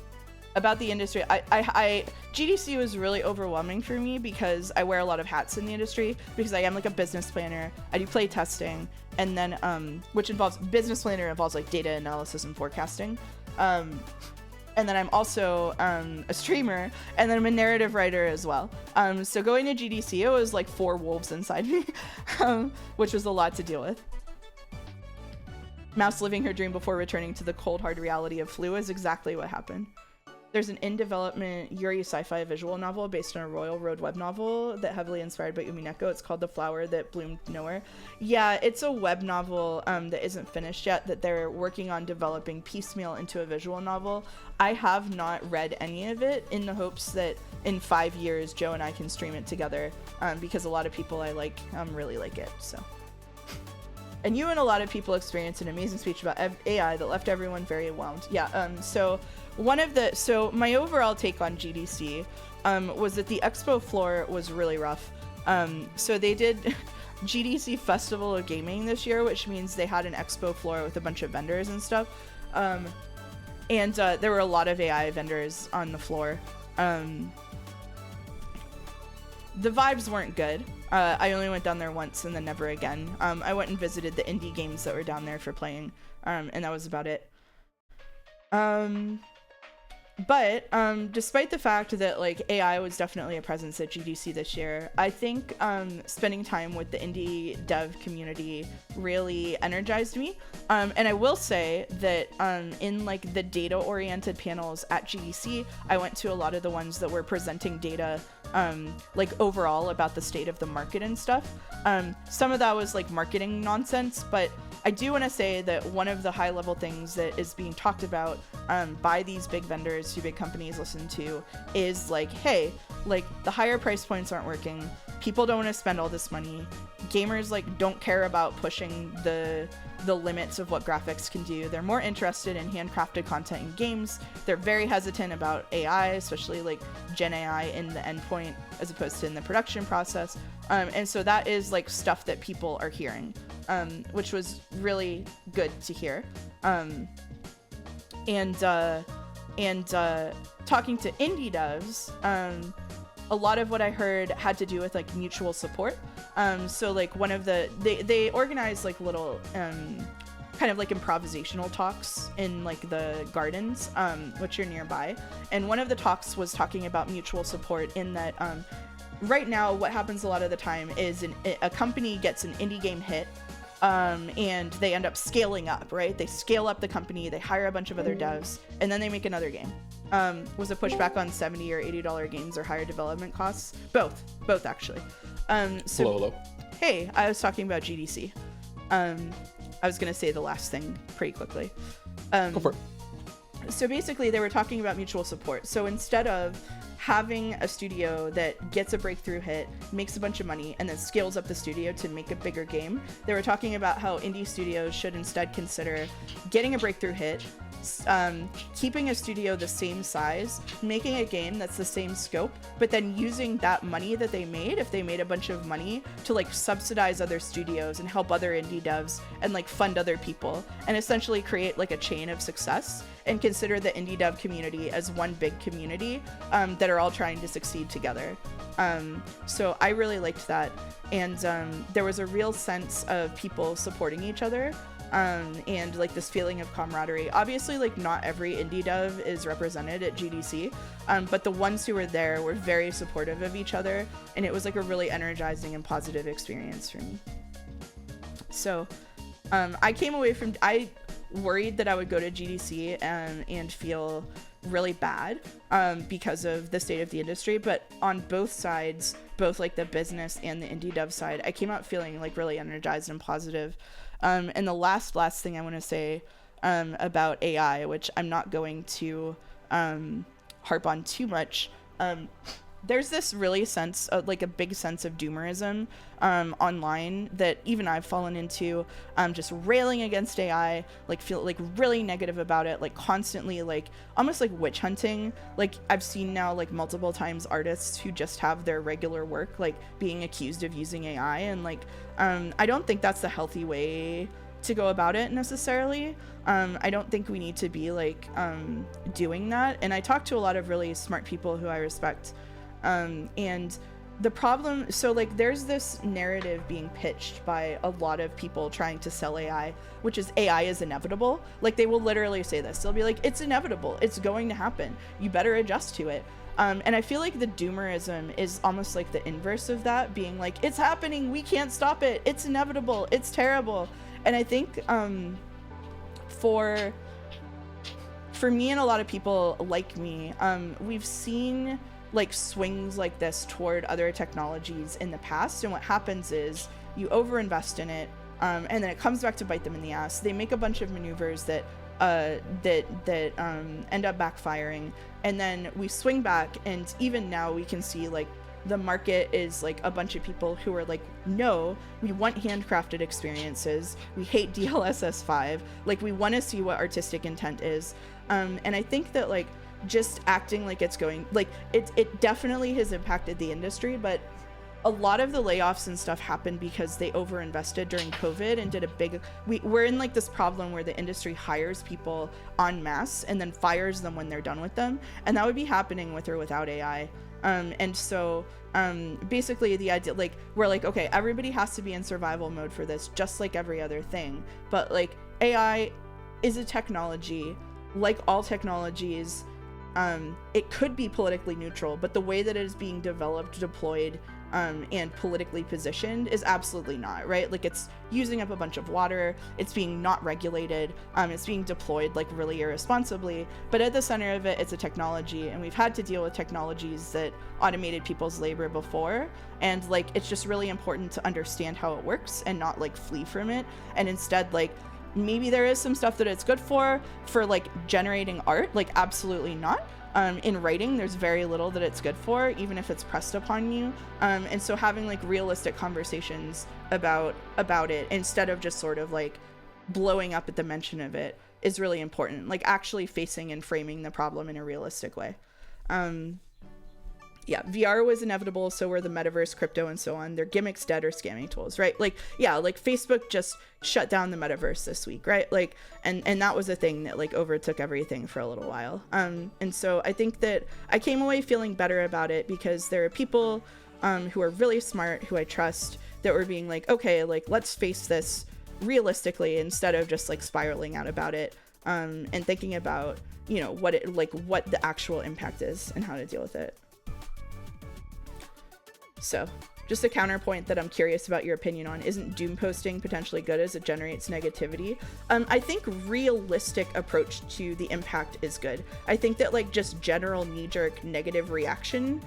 about the industry. GDC was really overwhelming for me because I wear a lot of hats in the industry, because I am like a business planner. I do play testing, and then which involves business planner, involves like data analysis and forecasting. And then I'm also a streamer, and then I'm a narrative writer as well. So going to GDC, it was like 4 wolves inside me, which was a lot to deal with. Mouse living her dream before returning to the cold hard reality of flu is exactly what happened. There's an in-development Yuri sci-fi visual novel based on a Royal Road web novel that heavily inspired by Umineko. It's called The Flower That Bloomed Nowhere. Yeah, it's a web novel that isn't finished yet, that they're working on developing piecemeal into a visual novel. I have not read any of it, in the hopes that in 5 years Joe and I can stream it together, because a lot of people I like really like it. So and you and a lot of people experienced an amazing speech about AI that left everyone very whelmed. Yeah. So my overall take on GDC was that the expo floor was really rough. So they did GDC Festival of Gaming this year, which means they had an expo floor with a bunch of vendors and stuff. And there were a lot of AI vendors on the floor. The vibes weren't good. I only went down there once and then never again. I went and visited the indie games that were down there for playing, and that was about it. But despite the fact that like AI was definitely a presence at GDC this year, I think spending time with the indie dev community really energized me. And I will say that in like the data-oriented panels at GDC, I went to a lot of the ones that were presenting data like overall about the state of the market and stuff. Some of that was like marketing nonsense, but I do want to say that one of the high-level things that is being talked about by these big vendors who big companies listen to is like, hey, like the higher price points aren't working. People don't want to spend all this money. Gamers like don't care about pushing the limits of what graphics can do. They're more interested in handcrafted content in games. They're very hesitant about AI, especially like Gen AI in the endpoint as opposed to in the production process. And so that is like stuff that people are hearing, which was really good to hear. And talking to indie devs, a lot of what I heard had to do with like mutual support. So like one of they organize like little kind of like improvisational talks in like the gardens, which are nearby. And one of the talks was talking about mutual support in that right now what happens a lot of the time is a company gets an indie game hit, and they end up scaling up, right? They scale up the company, they hire a bunch of other devs, and then they make another game. Was a pushback on $70 or $80 games or higher development costs? Both actually. Hello. Hey, I was talking about GDC. I was gonna say the last thing pretty quickly. Go for it. So basically they were talking about mutual support. So instead of having a studio that gets a breakthrough hit, makes a bunch of money, and then scales up the studio to make a bigger game, they were talking about how indie studios should instead consider getting a breakthrough hit, keeping a studio the same size, making a game that's the same scope, but then using that money that they made, if they made a bunch of money, to like subsidize other studios and help other indie devs and like fund other people, and essentially create like a chain of success and consider the indie dev community as one big community that are all trying to succeed together. So I really liked that, and there was a real sense of people supporting each other, and like this feeling of camaraderie. Obviously, like not every indie dev is represented at GDC, but the ones who were there were very supportive of each other, and it was like a really energizing and positive experience for me. So I came away from, I worried that I would go to GDC and feel really bad because of the state of the industry, but on both sides, both like the business and the indie dev side, I came out feeling like really energized and positive. And the last thing I want to say about AI, which I'm not going to harp on too much, there's this really sense of like a big sense of doomerism online that even I've fallen into, just railing against AI, like feel like really negative about it, like constantly, like almost like witch hunting. Like I've seen now like multiple times artists who just have their regular work like being accused of using AI, and like I don't think that's the healthy way to go about it necessarily. I don't think we need to be like doing that. And I talk to a lot of really smart people who I respect. And the problem, so like there's this narrative being pitched by a lot of people trying to sell AI, which is AI is inevitable. Like they will literally say this. They'll be like, it's inevitable. It's going to happen. You better adjust to it. And I feel like the doomerism is almost like the inverse of that, being like, it's happening. We can't stop it. It's inevitable. It's terrible. And I think for me and a lot of people like me, we've seen like swings like this toward other technologies in the past, and what happens is you overinvest in it, and then it comes back to bite them in the ass. They make a bunch of maneuvers that end up backfiring, and then we swing back, and even now we can see like the market is like a bunch of people who are like, no, we want handcrafted experiences, we hate DLSS5, like we want to see what artistic intent is. And I think that like just acting like it's going, like it definitely has impacted the industry, but a lot of the layoffs and stuff happened because they overinvested during COVID and did a big, we're in like this problem where the industry hires people en masse and then fires them when they're done with them. And that would be happening with or without AI. And so basically the idea, like, we're like, okay, everybody has to be in survival mode for this, just like every other thing. But like AI is a technology, like all technologies. It could be politically neutral, but the way that it is being developed, deployed, and politically positioned is absolutely not, right? Like it's using up a bunch of water, it's being not regulated, it's being deployed like really irresponsibly, but at the center of it, it's a technology, and we've had to deal with technologies that automated people's labor before, and like it's just really important to understand how it works and not like flee from it, and instead like maybe there is some stuff that it's good for like generating art, like absolutely not. In writing, there's very little that it's good for, even if it's pressed upon you. And so having like realistic conversations about it instead of just sort of like blowing up at the mention of it is really important. Like actually facing and framing the problem in a realistic way. Yeah, VR was inevitable, so were the metaverse, crypto, and so on. They're gimmicks, dead, or scamming tools, right? Like, yeah, like Facebook just shut down the metaverse this week, right? Like, and that was a thing that like overtook everything for a little while. And so I think that I came away feeling better about it because there are people who are really smart, who I trust, that were being like, okay, like let's face this realistically instead of just like spiraling out about it, and thinking about, you know, what the actual impact is and how to deal with it. So just a counterpoint that I'm curious about your opinion on, isn't doom posting potentially good as it generates negativity? I think realistic approach to the impact is good. I think that like just general knee-jerk negative reaction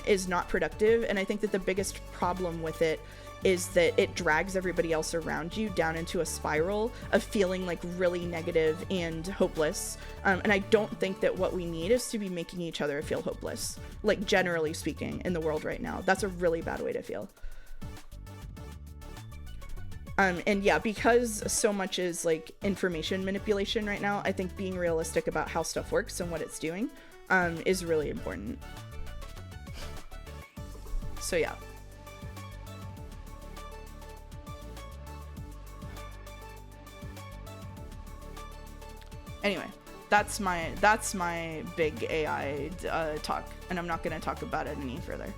is not productive, and I think that the biggest problem with it is that it drags everybody else around you down into a spiral of feeling like really negative and hopeless. And I don't think that what we need is to be making each other feel hopeless, like generally speaking in the world right now. That's a really bad way to feel. And yeah, because so much is like information manipulation right now, I think being realistic about how stuff works and what it's doing is really important. So yeah. Anyway, that's my big AI talk, and I'm not going to talk about it any further.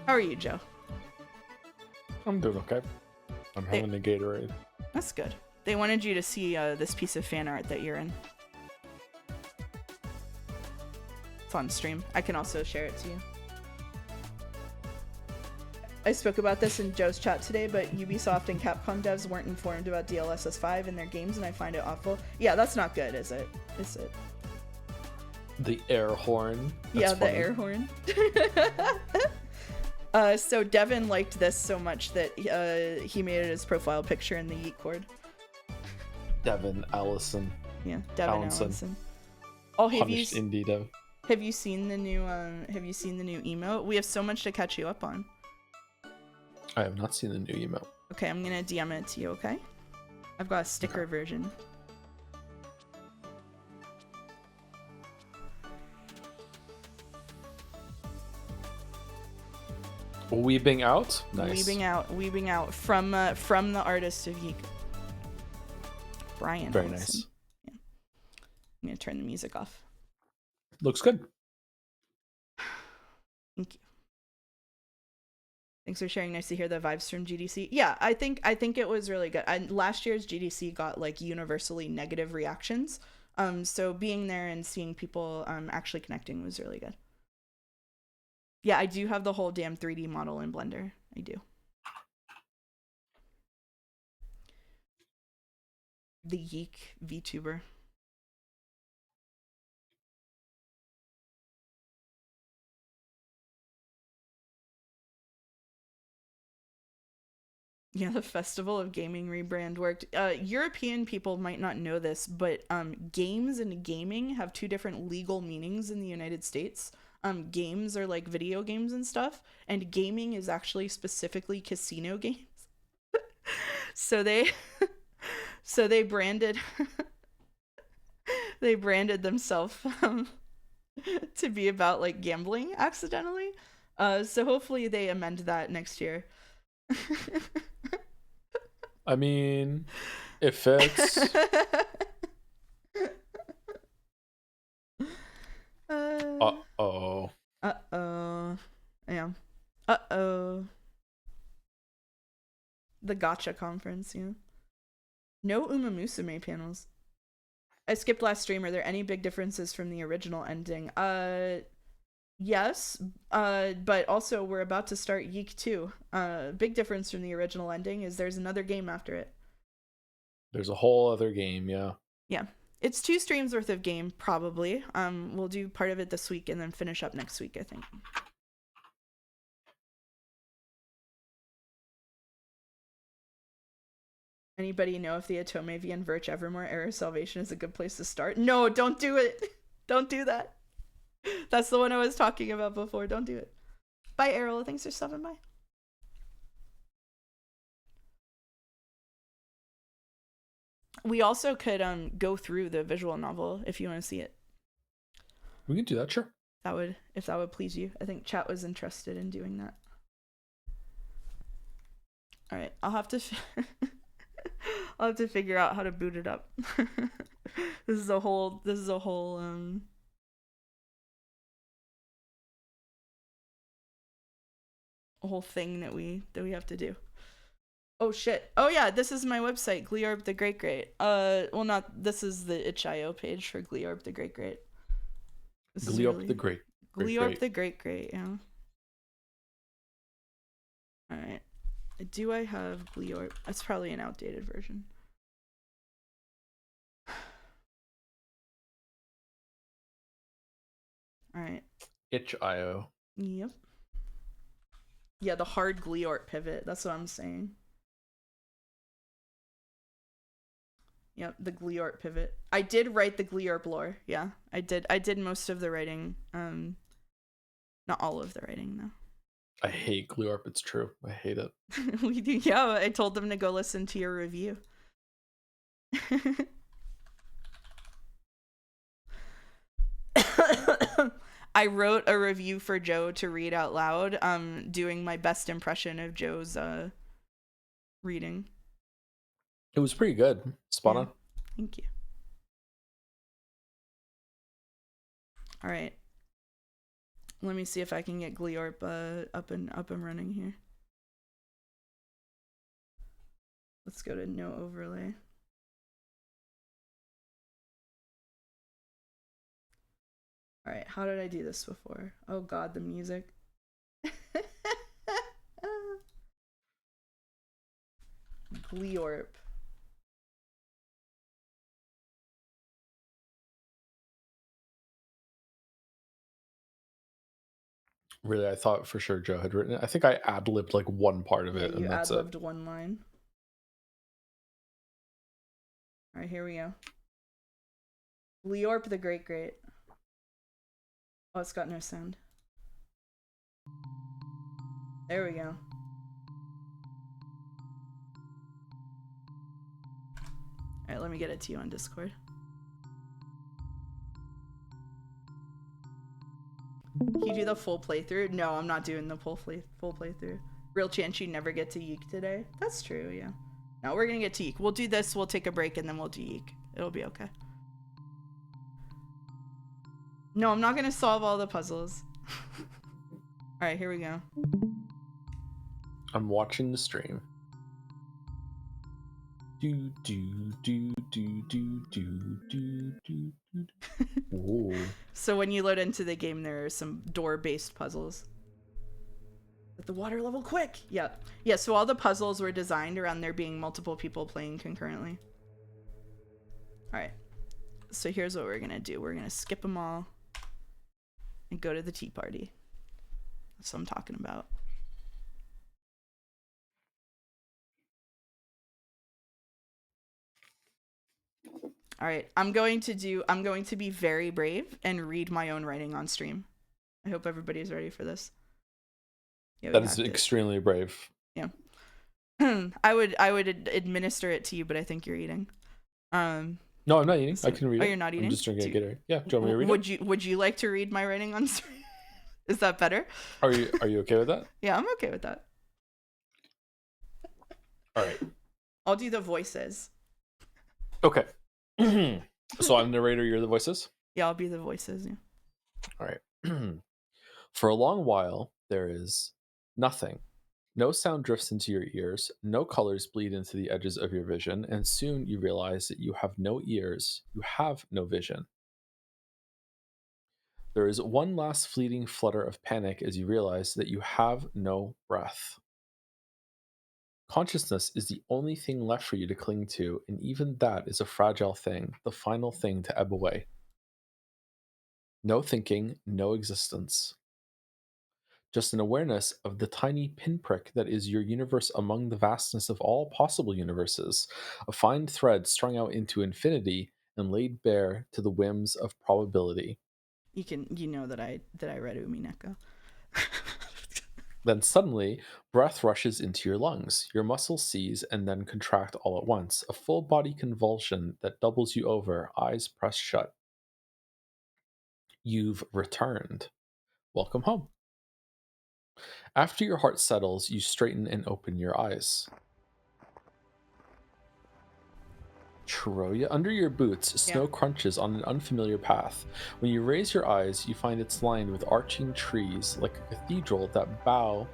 How are you, Joe? I'm doing okay. I'm having a Gatorade. That's good. They wanted you to see this piece of fan art that you're in. It's on stream. I can also share it to you. I spoke about this in Joe's chat today, but Ubisoft and Capcom devs weren't informed about DLSS 5 in their games, and I find it awful. Yeah, that's not good, is it? Is it? The air horn. That's funny. The air horn. So Devin liked this so much that he made it his profile picture in the YIIK cord. Devin Allison. Yeah, Devin Allison. Oh, have you seen the new emote? We have so much to catch you up on. I have not seen the new emote. Okay, I'm gonna DM it to you, okay? I've got a sticker version. Weebing out? Nice. Weebing out from the artist of YIIK. Brian. Very Allison. nice. Yeah. I'm gonna turn the music off. Looks good. Thank you. Thanks for sharing. Nice to hear the vibes from GDC. Yeah, I think it was really good. Last year's GDC got like universally negative reactions. So being there and seeing people actually connecting was really good. Yeah, I do have the whole damn 3D model in Blender. I do. The YIIK VTuber. Yeah, the Festival of Gaming rebrand worked. European people might not know this, but games and gaming have two different legal meanings in the United States. Games are like video games and stuff, and gaming is actually specifically casino games. So they so they branded they branded themselves to be about like gambling accidentally. So hopefully they amend that next year. I mean, it fits. Uh-oh. Uh-oh. Yeah. Uh-oh. The gotcha conference, yeah. No Uma Musume panels. I skipped last stream. Are there any big differences from the original ending? Yes. But also we're about to start YIIK 2. Big difference from the original ending is there's another game after it. There's a whole other game, yeah. Yeah. It's 2 streams worth of game, probably. We'll do part of it this week and then finish up next week, I think. Anybody know if the Atome V and Virch Evermore Error Salvation is a good place to start? No, don't do it. Don't do that. That's the one I was talking about before. Don't do it. Bye, Errol. Thanks for stopping by. We also could go through the visual novel if you want to see it. We can do that, sure. If that would please you. I think chat was interested in doing that. All right, I'll have to figure out how to boot it up. This is a whole thing that we have to do. Oh shit. Oh yeah, this is my website, Gleorb the Great Great. Well, not this is the itch.io page for Gleorb the Great Great. Gleorb the Great. Gleorb the Great Great, yeah. All right. Do I have Gleorb? That's probably an outdated version. All right. Itch.io. Yep. Yeah, the hard Gleorp pivot. That's what I'm saying. Yep, the Gleorp pivot. I did write the Gleorp lore. Yeah, I did most of the writing. Not all of the writing though. I hate Gleorp. It's true. I hate it. We do. Yeah, I told them to go listen to your review. I wrote a review for Joe to read out loud, doing my best impression of Joe's reading. It was pretty good. Spot on. Thank you. All right. Let me see if I can get Gleorp up and running here. Let's go to no overlay. All right, how did I do this before? Oh god, the music. Gleorp. Really, I thought for sure Joe had written it. I think I ad-libbed like one part of it, Yeah, and that's it. You ad-libbed one line. All right, here we go. Gleorp the Great Great. Oh, it's got no sound. There we go. All right, let me get it to you on Discord. Can you do the full playthrough? No, I'm not doing the full playthrough. Real chance you never get to YIIK today. That's true, yeah. No, we're gonna get to YIIK. We'll do this, we'll take a break, and then we'll do YIIK. It'll be okay. No, I'm not gonna solve all the puzzles. Alright, here we go. I'm watching the stream. Do do do do do do do do. Whoa. So when you load into the game, there are some door-based puzzles. Get the water level quick! Yeah. Yeah, so all the puzzles were designed around there being multiple people playing concurrently. Alright. So here's what we're gonna do. We're gonna skip them all and go to the tea party. That's what I'm talking about. All right. I'm going to be very brave and read my own writing on stream. I hope everybody's ready for this. Yeah, that is extremely brave. Yeah. I would administer it to you, but I think you're eating. No, I'm not eating. I can read it. Oh, you're not eating? I'm just drinking a Gatorade. Yeah, do you want me to read it? Would you like to read my writing on stream? Is that better? Are you okay with that? Yeah, I'm okay with that. All right. I'll do the voices. Okay. So I'm the narrator, you're the voices? Yeah, I'll be the voices. Yeah. All right. For a long while, there is nothing. No sound drifts into your ears, no colors bleed into the edges of your vision, and soon you realize that you have no ears, you have no vision. There is one last fleeting flutter of panic as you realize that you have no breath. Consciousness is the only thing left for you to cling to, and even that is a fragile thing, the final thing to ebb away. No thinking, no existence. Just an awareness of the tiny pinprick that is your universe among the vastness of all possible universes, a fine thread strung out into infinity and laid bare to the whims of probability. You know that I read Umineko. Then suddenly, breath rushes into your lungs. Your muscles seize and then contract all at once, a full body convulsion that doubles you over, eyes pressed shut. You've returned. Welcome home. After your heart settles, you straighten and open your eyes. Troya, under your boots, snow crunches on an unfamiliar path. When you raise your eyes, you find it's lined with arching trees, like a cathedral that bow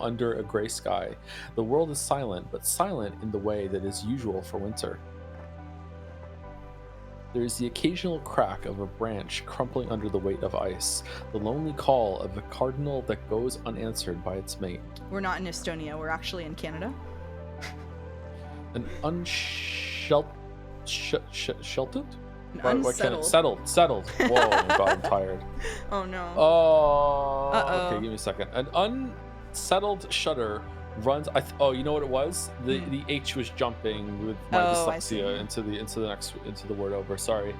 under a gray sky. The world is silent, but silent in the way that is usual for winter. There is the occasional crack of a branch crumpling under the weight of ice, the lonely call of a cardinal that goes unanswered by its mate. We're not in Estonia, we're actually in Canada. An unsheltered? Unsettled. Settled. Whoa, God, I'm tired. Oh no. Oh. Okay, give me a second. An unsettled shudder runs. You know what it was? The H was jumping with my dyslexia into the word over. Sorry.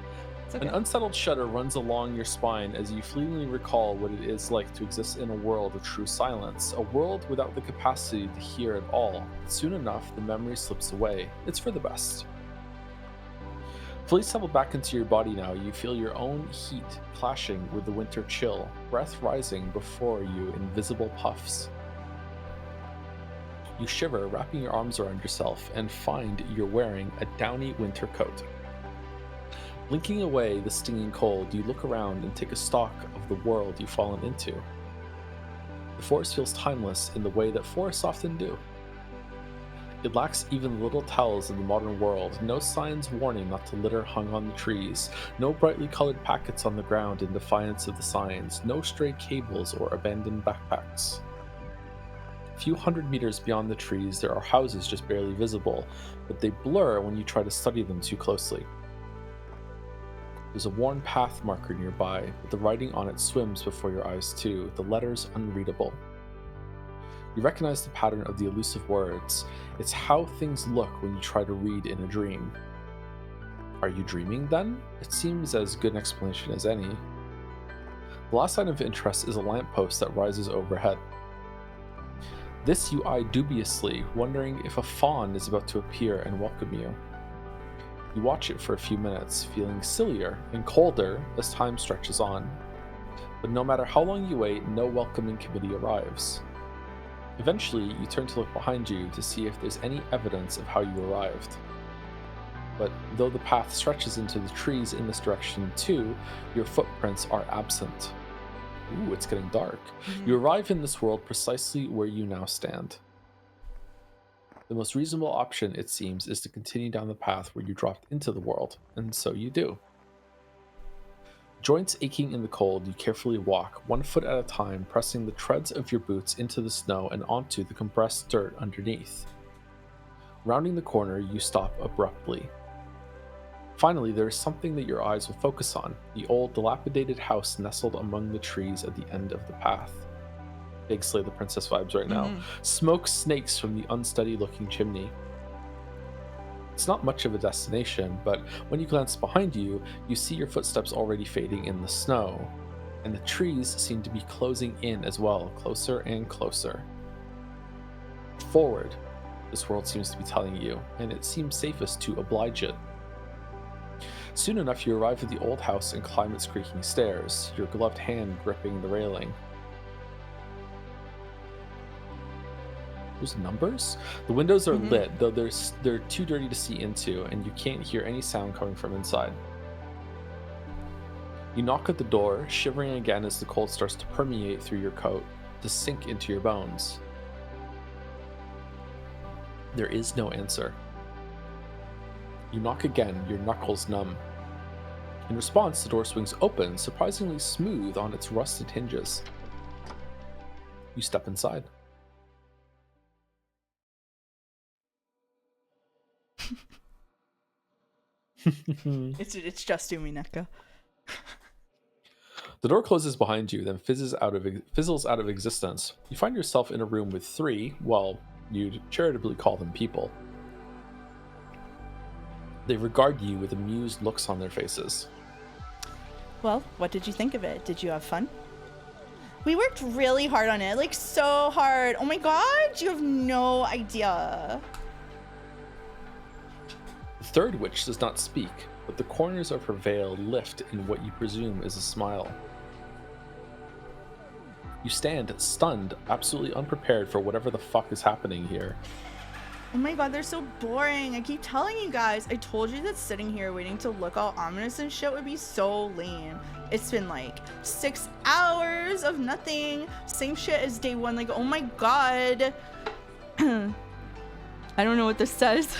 Okay. An unsettled shudder runs along your spine as you fleetingly recall what it is like to exist in a world of true silence, a world without the capacity to hear at all. Soon enough, the memory slips away. It's for the best. Fully settled back into your body now, you feel your own heat clashing with the winter chill, breath rising before you in visible puffs. You shiver, wrapping your arms around yourself, and find you're wearing a downy winter coat. Blinking away the stinging cold, you look around and take a stock of the world you've fallen into. The forest feels timeless in the way that forests often do. It lacks even the little towels in the modern world, no signs warning not to litter hung on the trees, no brightly colored packets on the ground in defiance of the signs, no stray cables or abandoned backpacks. A few hundred meters beyond the trees, there are houses just barely visible, but they blur when you try to study them too closely. There's a worn path marker nearby, but the writing on it swims before your eyes too, the letters unreadable. You recognize the pattern of the elusive words. It's how things look when you try to read in a dream. Are you dreaming then? It seems as good an explanation as any. The last sign of interest is a lamppost that rises overhead. This you eye dubiously, wondering if a fawn is about to appear and welcome you. You watch it for a few minutes, feeling sillier and colder as time stretches on. But no matter how long you wait, no welcoming committee arrives. Eventually, you turn to look behind you to see if there's any evidence of how you arrived. But though the path stretches into the trees in this direction too, your footprints are absent. Ooh, it's getting dark. You arrive in this world precisely where you now stand. The most reasonable option, it seems, is to continue down the path where you dropped into the world, and so you do. Joints aching in the cold, you carefully walk, 1 foot at a time, pressing the treads of your boots into the snow and onto the compressed dirt underneath. Rounding the corner, you stop abruptly. Finally, there is something that your eyes will focus on, the old, dilapidated house nestled among the trees at the end of the path. Big Slay the Princess vibes right now. Smoke snakes from the unsteady-looking chimney. It's not much of a destination, but when you glance behind you, you see your footsteps already fading in the snow, and the trees seem to be closing in as well, closer and closer. Forward, this world seems to be telling you, and it seems safest to oblige it. Soon enough, you arrive at the old house and climb its creaking stairs, your gloved hand gripping the railing. Those numbers? The windows are lit, though they're too dirty to see into, and you can't hear any sound coming from inside. You knock at the door, shivering again as the cold starts to permeate through your coat, to sink into your bones. There is no answer. You knock again, your knuckles numb. In response, the door swings open, surprisingly smooth on its rusted hinges. You step inside. It's just Umineka. The door closes behind you, then fizzles out of existence. You find yourself in a room with three, well, you'd charitably call them people. They regard you with amused looks on their faces. Well, what did you think of it? Did you have fun? We worked really hard on it, like so hard. Oh my god, you have no idea. The third witch does not speak, but the corners of her veil lift in what you presume is a smile. You stand stunned, absolutely unprepared for whatever the fuck is happening here. Oh my god, they're so boring. I keep telling you guys. I told you that sitting here waiting to look all ominous and shit would be so lame. It's been like 6 hours of nothing. Same shit as day one. Like, oh my god. I don't know what this says.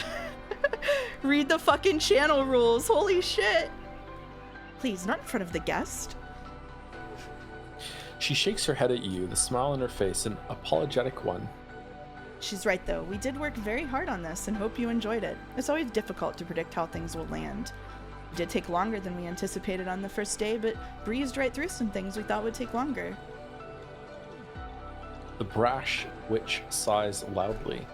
Read the fucking channel rules. Holy shit. Please, not in front of the guest. She shakes her head at you, the smile on her face an apologetic one. She's right though. We did work very hard on this and hope you enjoyed it. It's always difficult to predict how things will land. It did take longer than we anticipated on the first day, but breezed right through some things we thought would take longer. The brash witch sighs loudly.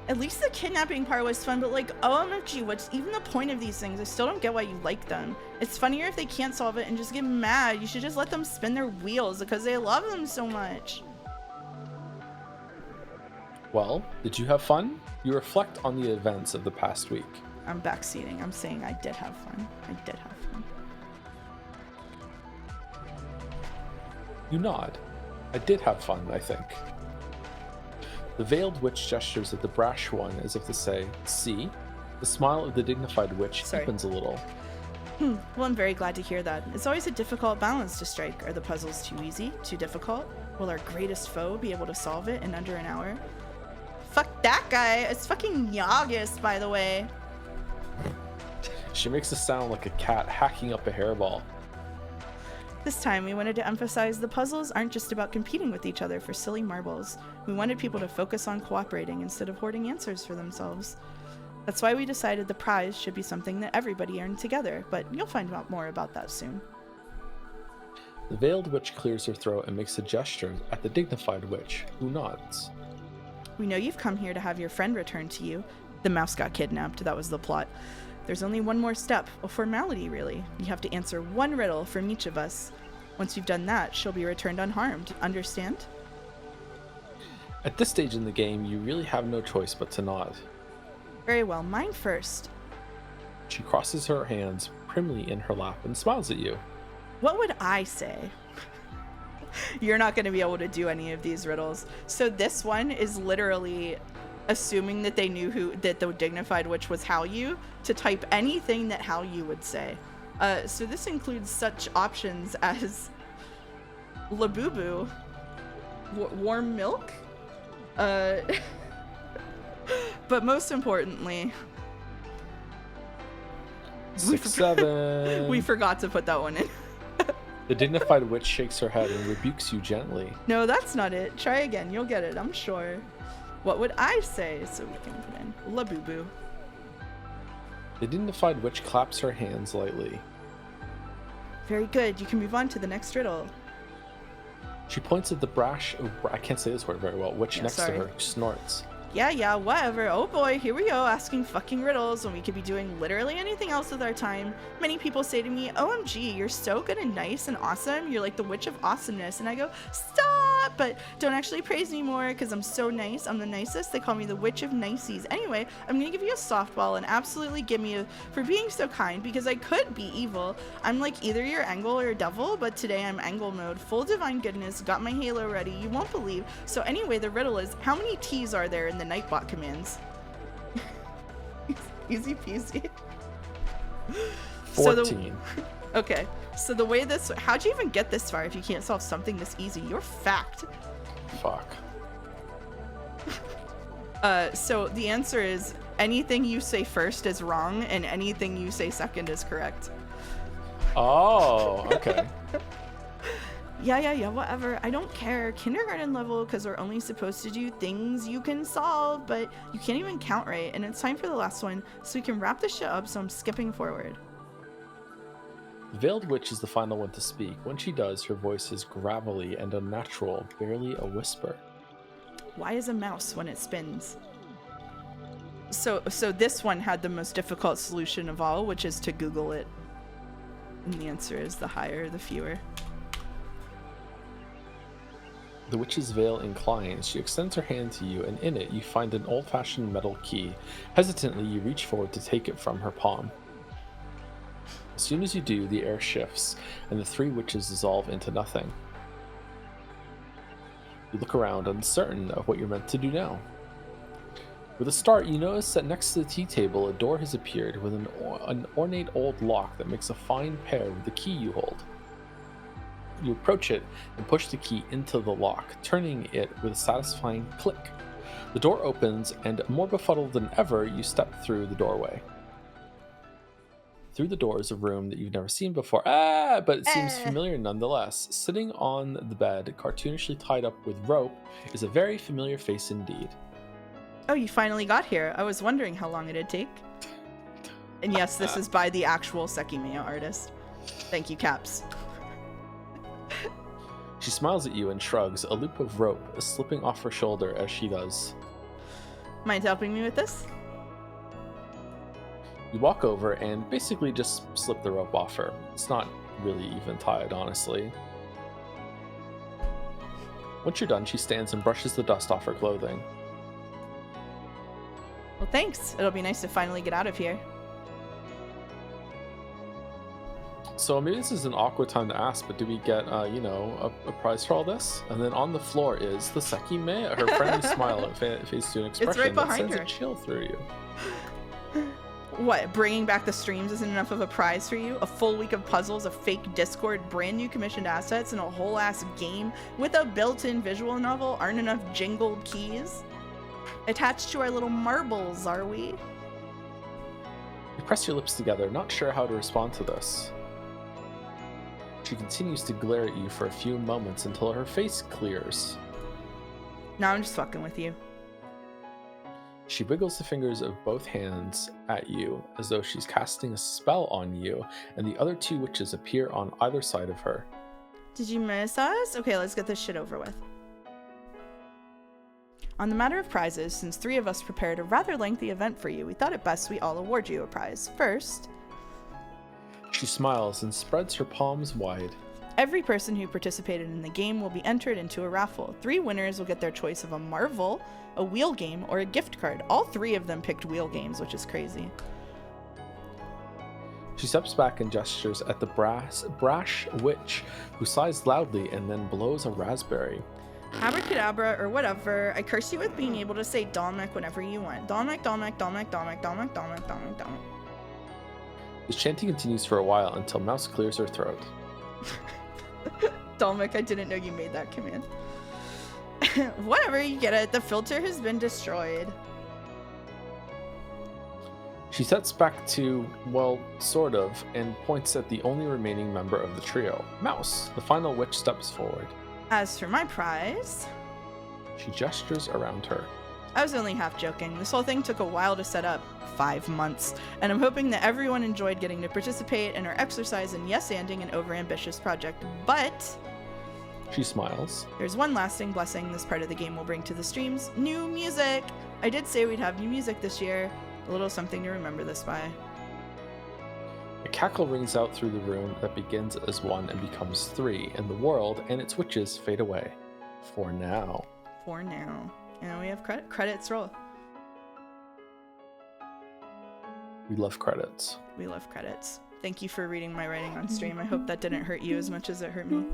At least the kidnapping part was fun, but like, OMG, what's even the point of these things? I still don't get why you like them. It's funnier if they can't solve it and just get mad. You should just let them spin their wheels because they love them so much. Well, did you have fun? You reflect on the events of the past week. I'm backseating. I'm saying I did have fun. I did have fun. You nod. I did have fun, I think. The veiled witch gestures at the brash one as if to say, see? The smile of the dignified witch deepens a little. Well, I'm very glad to hear that. It's always a difficult balance to strike. Are the puzzles too easy? Too difficult? Will our greatest foe be able to solve it in under an hour? Fuck that guy. It's fucking Yagis, by the way. She makes a sound like a cat hacking up a hairball. This time, we wanted to emphasize the puzzles aren't just about competing with each other for silly marbles. We wanted people to focus on cooperating instead of hoarding answers for themselves. That's why we decided the prize should be something that everybody earned together, but you'll find out more about that soon. The veiled witch clears her throat and makes a gesture at the dignified witch, who nods. We know you've come here to have your friend returned to you. The mouse got kidnapped, that was the plot. There's only one more step, a formality really. You have to answer one riddle from each of us. Once you've done that, she'll be returned unharmed. Understand? At this stage in the game, you really have no choice but to nod. Very well, mine first. She crosses her hands primly in her lap and smiles at you. What would I say? You're not going to be able to do any of these riddles. So this one is literally assuming that they knew that the dignified witch was Hallyu, to type anything that Hallyu would say. So this includes such options as Labubu, warm milk, but most importantly, 6-7. We forgot to put that one in. The dignified witch shakes her head and rebukes you gently. No, that's not it. Try again. You'll get it, I'm sure. What would I say? So we can put in Labubu. The dignified witch claps her hands lightly. Very good. You can move on to the next riddle. She points at the brash, I can't say this word very well, witch next to her, who snorts. Yeah, whatever. Oh boy, here we go, asking fucking riddles when we could be doing literally anything else with our time. Many people say to me, OMG, you're so good and nice and awesome. You're like the witch of awesomeness. And I go, stop, but don't actually praise me more because I'm so nice. I'm the nicest. They call me the witch of niceys. Anyway, I'm gonna give you a softball and absolutely give me a for being so kind because I could be evil. I'm like either your angle or devil, but today I'm angle mode, full divine goodness, got my halo ready. You won't believe. So anyway, the riddle is, how many T's are there in the Nightbot commands? Easy peasy. 14. Okay, so the way this, how'd you even get this far if you can't solve something this easy? You're fact. Fuck. So the answer is anything you say first is wrong and anything you say second is correct. Oh, okay. Yeah, whatever. I don't care. Kindergarten level, because we're only supposed to do things you can solve, but you can't even count right. And it's time for the last one, so we can wrap this shit up, so I'm skipping forward. The Veiled Witch is the final one to speak. When she does, her voice is gravelly and unnatural, barely a whisper. Why is a mouse when it spins? So this one had the most difficult solution of all, which is to Google it. And the answer is the higher, the fewer. The witch's veil inclines. She extends her hand to you, and in it you find an old-fashioned metal key. Hesitantly, you reach forward to take it from her palm. As soon as you do, the air shifts, and the three witches dissolve into nothing. You look around, uncertain of what you're meant to do now. With a start, you notice that next to the tea table, a door has appeared with an ornate old lock that makes a fine pair with the key you hold. You approach it and push the key into the lock, turning it with a satisfying click. The door opens, and more befuddled than ever, you step through the doorway. Through the door is a room that you've never seen before, but it seems familiar nonetheless. Sitting on the bed, cartoonishly tied up with rope, is a very familiar face indeed. Oh, you finally got here. I was wondering how long it'd take. And yes, this is by the actual Sekimiya artist. Thank you, Caps. She smiles at you and shrugs. A loop of rope is slipping off her shoulder as she does. Mind helping me with this? You walk over and basically just slip the rope off her. It's not really even tied, honestly. Once you're done, she stands and brushes the dust off her clothing. Well, thanks. It'll be nice to finally get out of here. So maybe this is an awkward time to ask, but do we get, a prize for all this? And then on the floor is the Sekime, her friendly smile at face to an expression right that behind sends her. a chill through you. What, bringing back the streams isn't enough of a prize for you? A full week of puzzles, a fake Discord, brand new commissioned assets, and a whole ass game with a built-in visual novel aren't enough jingled keys? Attached to our little marbles, are we? You press your lips together, not sure how to respond to this. She continues to glare at you for a few moments until her face clears. No, I'm just fucking with you. She wiggles the fingers of both hands at you as though she's casting a spell on you, and the other two witches appear on either side of her. Did you miss us? Okay, let's get this shit over with. On the matter of prizes, since 3 of us prepared a rather lengthy event for you, we thought it best we all award you a prize. First, She smiles and spreads her palms wide. every person who participated in the game will be entered into a raffle. 3 winners will get their choice of a marvel, a wheel game, or a gift card. All 3 of them picked wheel games, which is crazy. She steps back and gestures at the brash witch, who sighs loudly and then blows a raspberry. Abracadabra or whatever, I curse you with being able to say Dalmek whenever you want. Dalmek, Dalmek, Dalmek, Dalmek, Dalmek, Dalmek, Dalmek, Dalmek. The chanting continues for a while until Mouse clears her throat. Dalmek, I didn't know you made that command. Whatever, you get it. The filter has been destroyed. She sets back to, well, sort of, and points at the only remaining member of the trio, Mouse. The final witch steps forward. As for my prize, She gestures around her. I was only half joking. This whole thing took a while to set up, 5 months, and I'm hoping that everyone enjoyed getting to participate in our exercise in yes-anding an overambitious project. But She smiles. there's one lasting blessing this part of the game will bring to the streams: new music. I did say we'd have new music this year. A little something to remember this by. A cackle rings out through the room that begins as 1 and becomes 3, and the world and its witches fade away. For now. For now. And we have credits roll. We love credits. We love credits. Thank you for reading my writing on stream. I hope that didn't hurt you as much as it hurt me.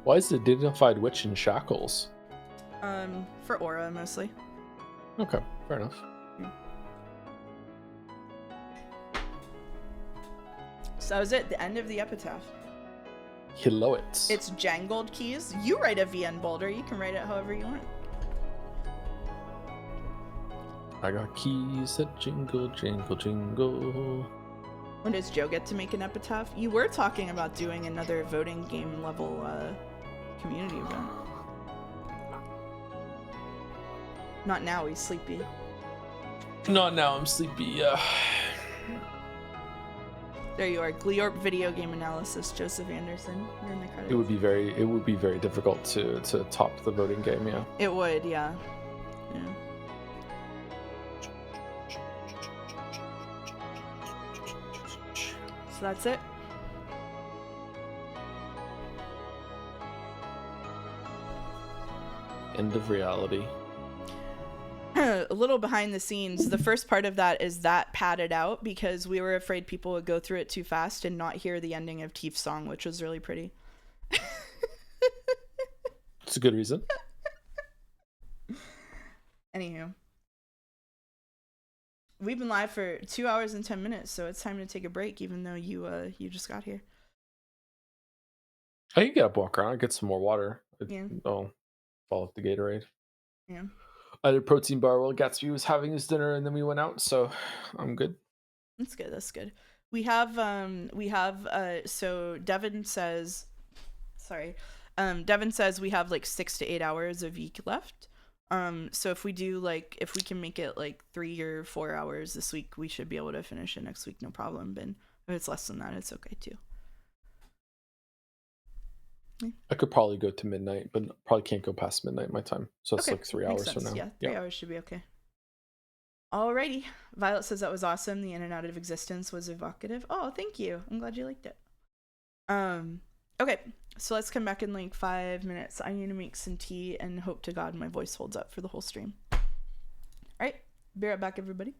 Why is the dignified witch in shackles? For aura mostly. Okay, fair enough. So that was it, the end of the epitaph. Hello, it's jangled keys. You write a VN boulder, you can write it however you want. I got keys that jingle, jingle, jingle. When does Joe get to make an epitaph? You were talking about doing another voting game level community event. Not now, he's sleepy. Not now, I'm sleepy. There you are, Gleorp video game analysis, Joseph Anderson. You're in the credits. It would be very difficult to top the voting game, yeah. It would, yeah. Yeah. So that's it. End of reality. A little behind the scenes, the first part of that is that padded out because we were afraid people would go through it too fast and not hear the ending of Tief's song, which was really pretty. It's a good reason. Anywho. We've been live for 2 hours and 10 minutes, so it's time to take a break, even though you just got here. I can get up, walk around, get some more water. Yeah. Oh, follow up the Gatorade. Yeah. I did a protein bar while Gatsby was having his dinner, and then we went out, so I'm good. That's good. That's good. We have so Devin says we have like 6 to 8 hours of YIIK left. So if we can make it like 3 or 4 hours this week, we should be able to finish it next week, no problem. But if it's less than that, it's okay too. I could probably go to midnight, but probably can't go past midnight my time. So it's Okay. like 3 Makes hours sense. from now. Yeah, 3 hours should be okay. Alrighty. Violet says that was awesome. The in and out of existence was evocative. Oh, thank you. I'm glad you liked it. Okay, so let's come back in like 5 minutes. I need to make some tea and hope to God my voice holds up for the whole stream. Alright, be right back, everybody.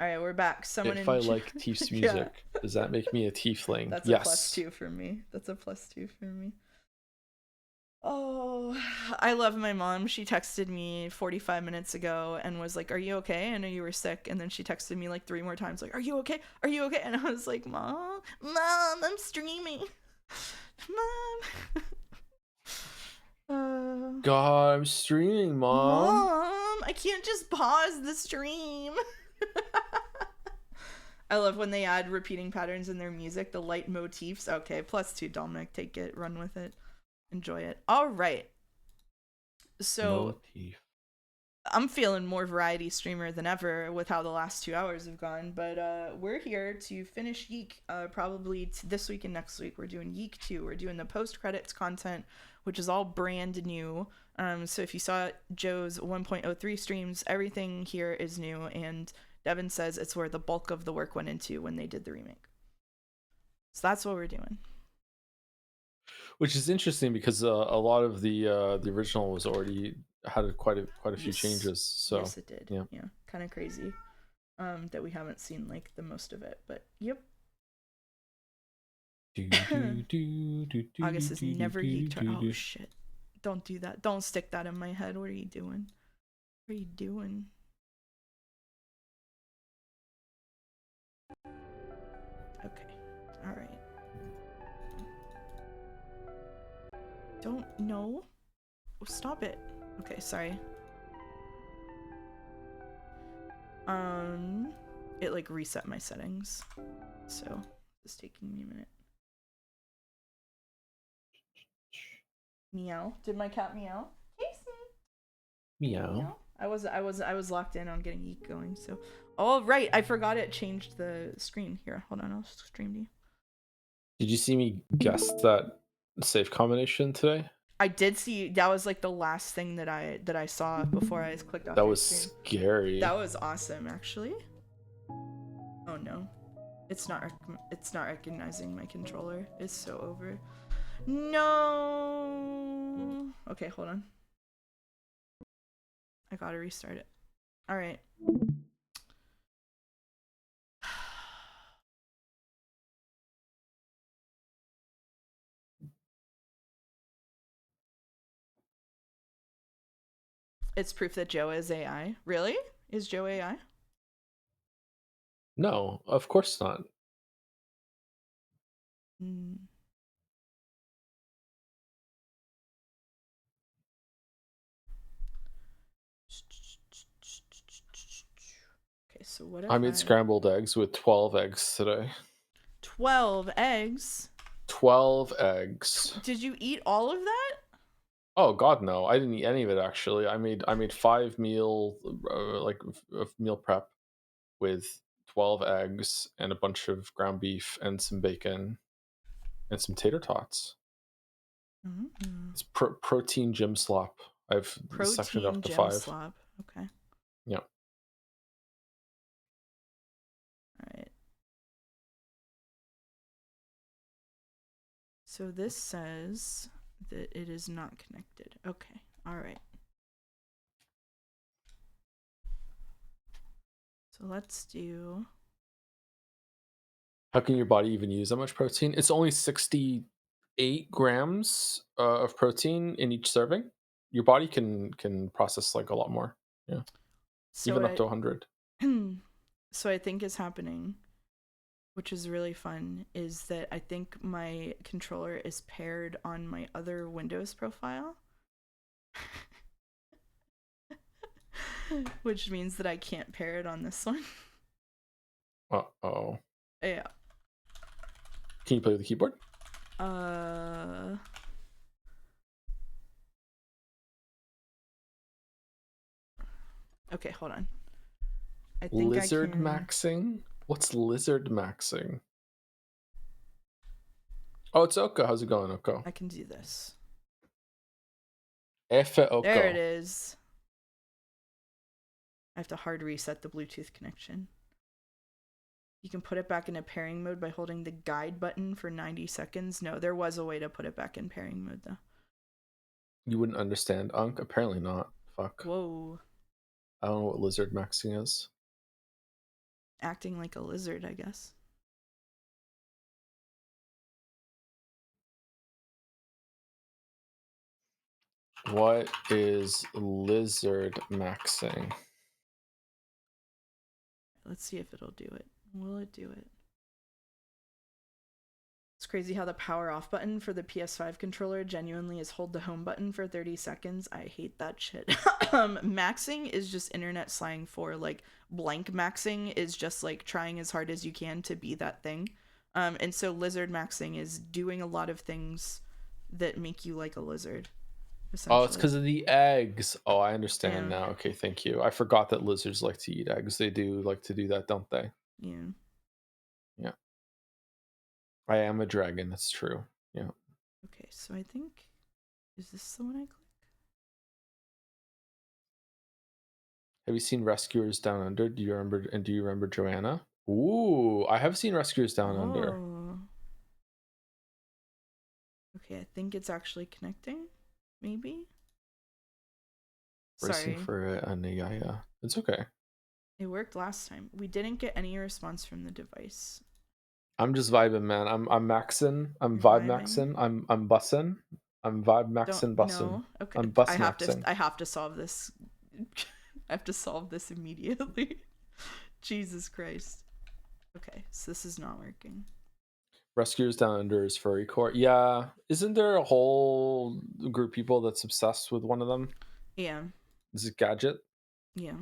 All right, we're back. Someone If in I like Tief's yeah. music, does that make me a tiefling? That's Yes. a +2 for me. That's a +2 for me. Oh, I love my mom. She texted me 45 minutes ago and was like, "Are you okay? I know you were sick." And then she texted me like 3 more times like, "Are you okay? Are you okay?" And I was like, "Mom, I'm streaming. Mom." God, I'm streaming, Mom. Mom, I can't just pause the stream. I love when they add repeating patterns in their music, the light motifs. Okay, +2, Dominic. Take it, run with it, enjoy it. All right. So Motif. I'm feeling more variety streamer than ever with how the last 2 hours have gone, but we're here to finish YIIK probably this week and next week. We're doing YIIK 2. We're doing the post-credits content, which is all brand new. So if you saw Joe's 1.03 streams, everything here is new, and Devin says it's where the bulk of the work went into when they did the remake. So that's what we're doing. Which is interesting because a lot of the original was already had quite a few Yes. changes. So yes, it did. Yeah, kind of crazy that we haven't seen like the most of it, but yep. August is never YIIK. Oh shit! Don't do that. Don't stick that in my head. What are you doing? What are you doing? Okay. All right. Don't know. Oh, stop it. Okay, sorry. It like reset my settings, so it's taking me a minute. Meow. Did my cat meow? Casey. Meow. I was locked in on getting YIIK going. So, oh right, I forgot it changed the screen. Here, hold on, I'll stream to you. Did you see me guess that safe combination today? I did see that was like the last thing that I saw before I clicked off. That was stream. scary. That was awesome, actually. Oh no, it's not recognizing my controller. It's so over. No. Okay, hold on. I gotta restart it. All right. It's proof that Joe is AI. Really? Is Joe AI? No, of course not. Mm. Okay, so what if I made scrambled eggs with 12 eggs today. 12 eggs? 12 eggs. Did you eat all of that? Oh God, no! I didn't eat any of it actually. I made 5 meal meal prep with 12 eggs and a bunch of ground beef and some bacon and some tater tots. Mm-hmm. It's protein gym slop. I've sectioned off the 5. Slop. Okay. Yeah. All right. So this says that it is not connected. Okay. All right. So let's do. How can your body even use that much protein? It's only 68 grams of protein in each serving. Your body can process like a lot more. Yeah. So even up to 100. So I think is happening, which is really fun, is that I think my controller is paired on my other Windows profile. Which means that I can't pair it on this one. Uh-oh. Yeah. Can you play with the keyboard? Okay, hold on. I think lizard maxing? What's lizard maxing? Oh, it's Oko. How's it going, Oko? I can do this. Oko. There it is. I have to hard reset the Bluetooth connection. You can put it back into pairing mode by holding the guide button for 90 seconds. No, there was a way to put it back in pairing mode, though. You wouldn't understand, Unk? Apparently not. Fuck. Whoa. I don't know what lizard maxing is. acting like a lizard, I guess. What is lizard maxing? Let's see if it'll do it. Will it do it? It's crazy how the power off button for the PS5 controller genuinely is hold the home button for 30 seconds. I hate that shit. Maxing is just internet slang for like blank maxing is just like trying as hard as you can to be that thing. And so lizard maxing is doing a lot of things that make you like a lizard. Oh, it's because of the eggs. Oh, I understand Yeah. now. Okay, thank you. I forgot that lizards like to eat eggs. They do like to do that, don't they? Yeah. Yeah. I am a dragon. That's true. Yeah. Okay, so I think, is this the one I click? Have you seen Rescuers Down Under? Do you remember? And do you remember Joanna? Ooh, I have seen Rescuers Down Under. Okay, I think it's actually connecting. Maybe. Bracing Sorry. for it, and yeah, it's okay. It worked last time. We didn't get any response from the device. I'm just vibing, man. I'm maxing. I'm vibe maxing. I'm bussin'. I'm vibe maxing, bussin'. No. Okay. I'm bus I maxing. have to solve this. I have to solve this immediately. Jesus Christ. Okay, so this is not working. Rescuers Down Under is furry core. Yeah, isn't there a whole group of people that's obsessed with one of them? Yeah. Is it Gadget? Yeah.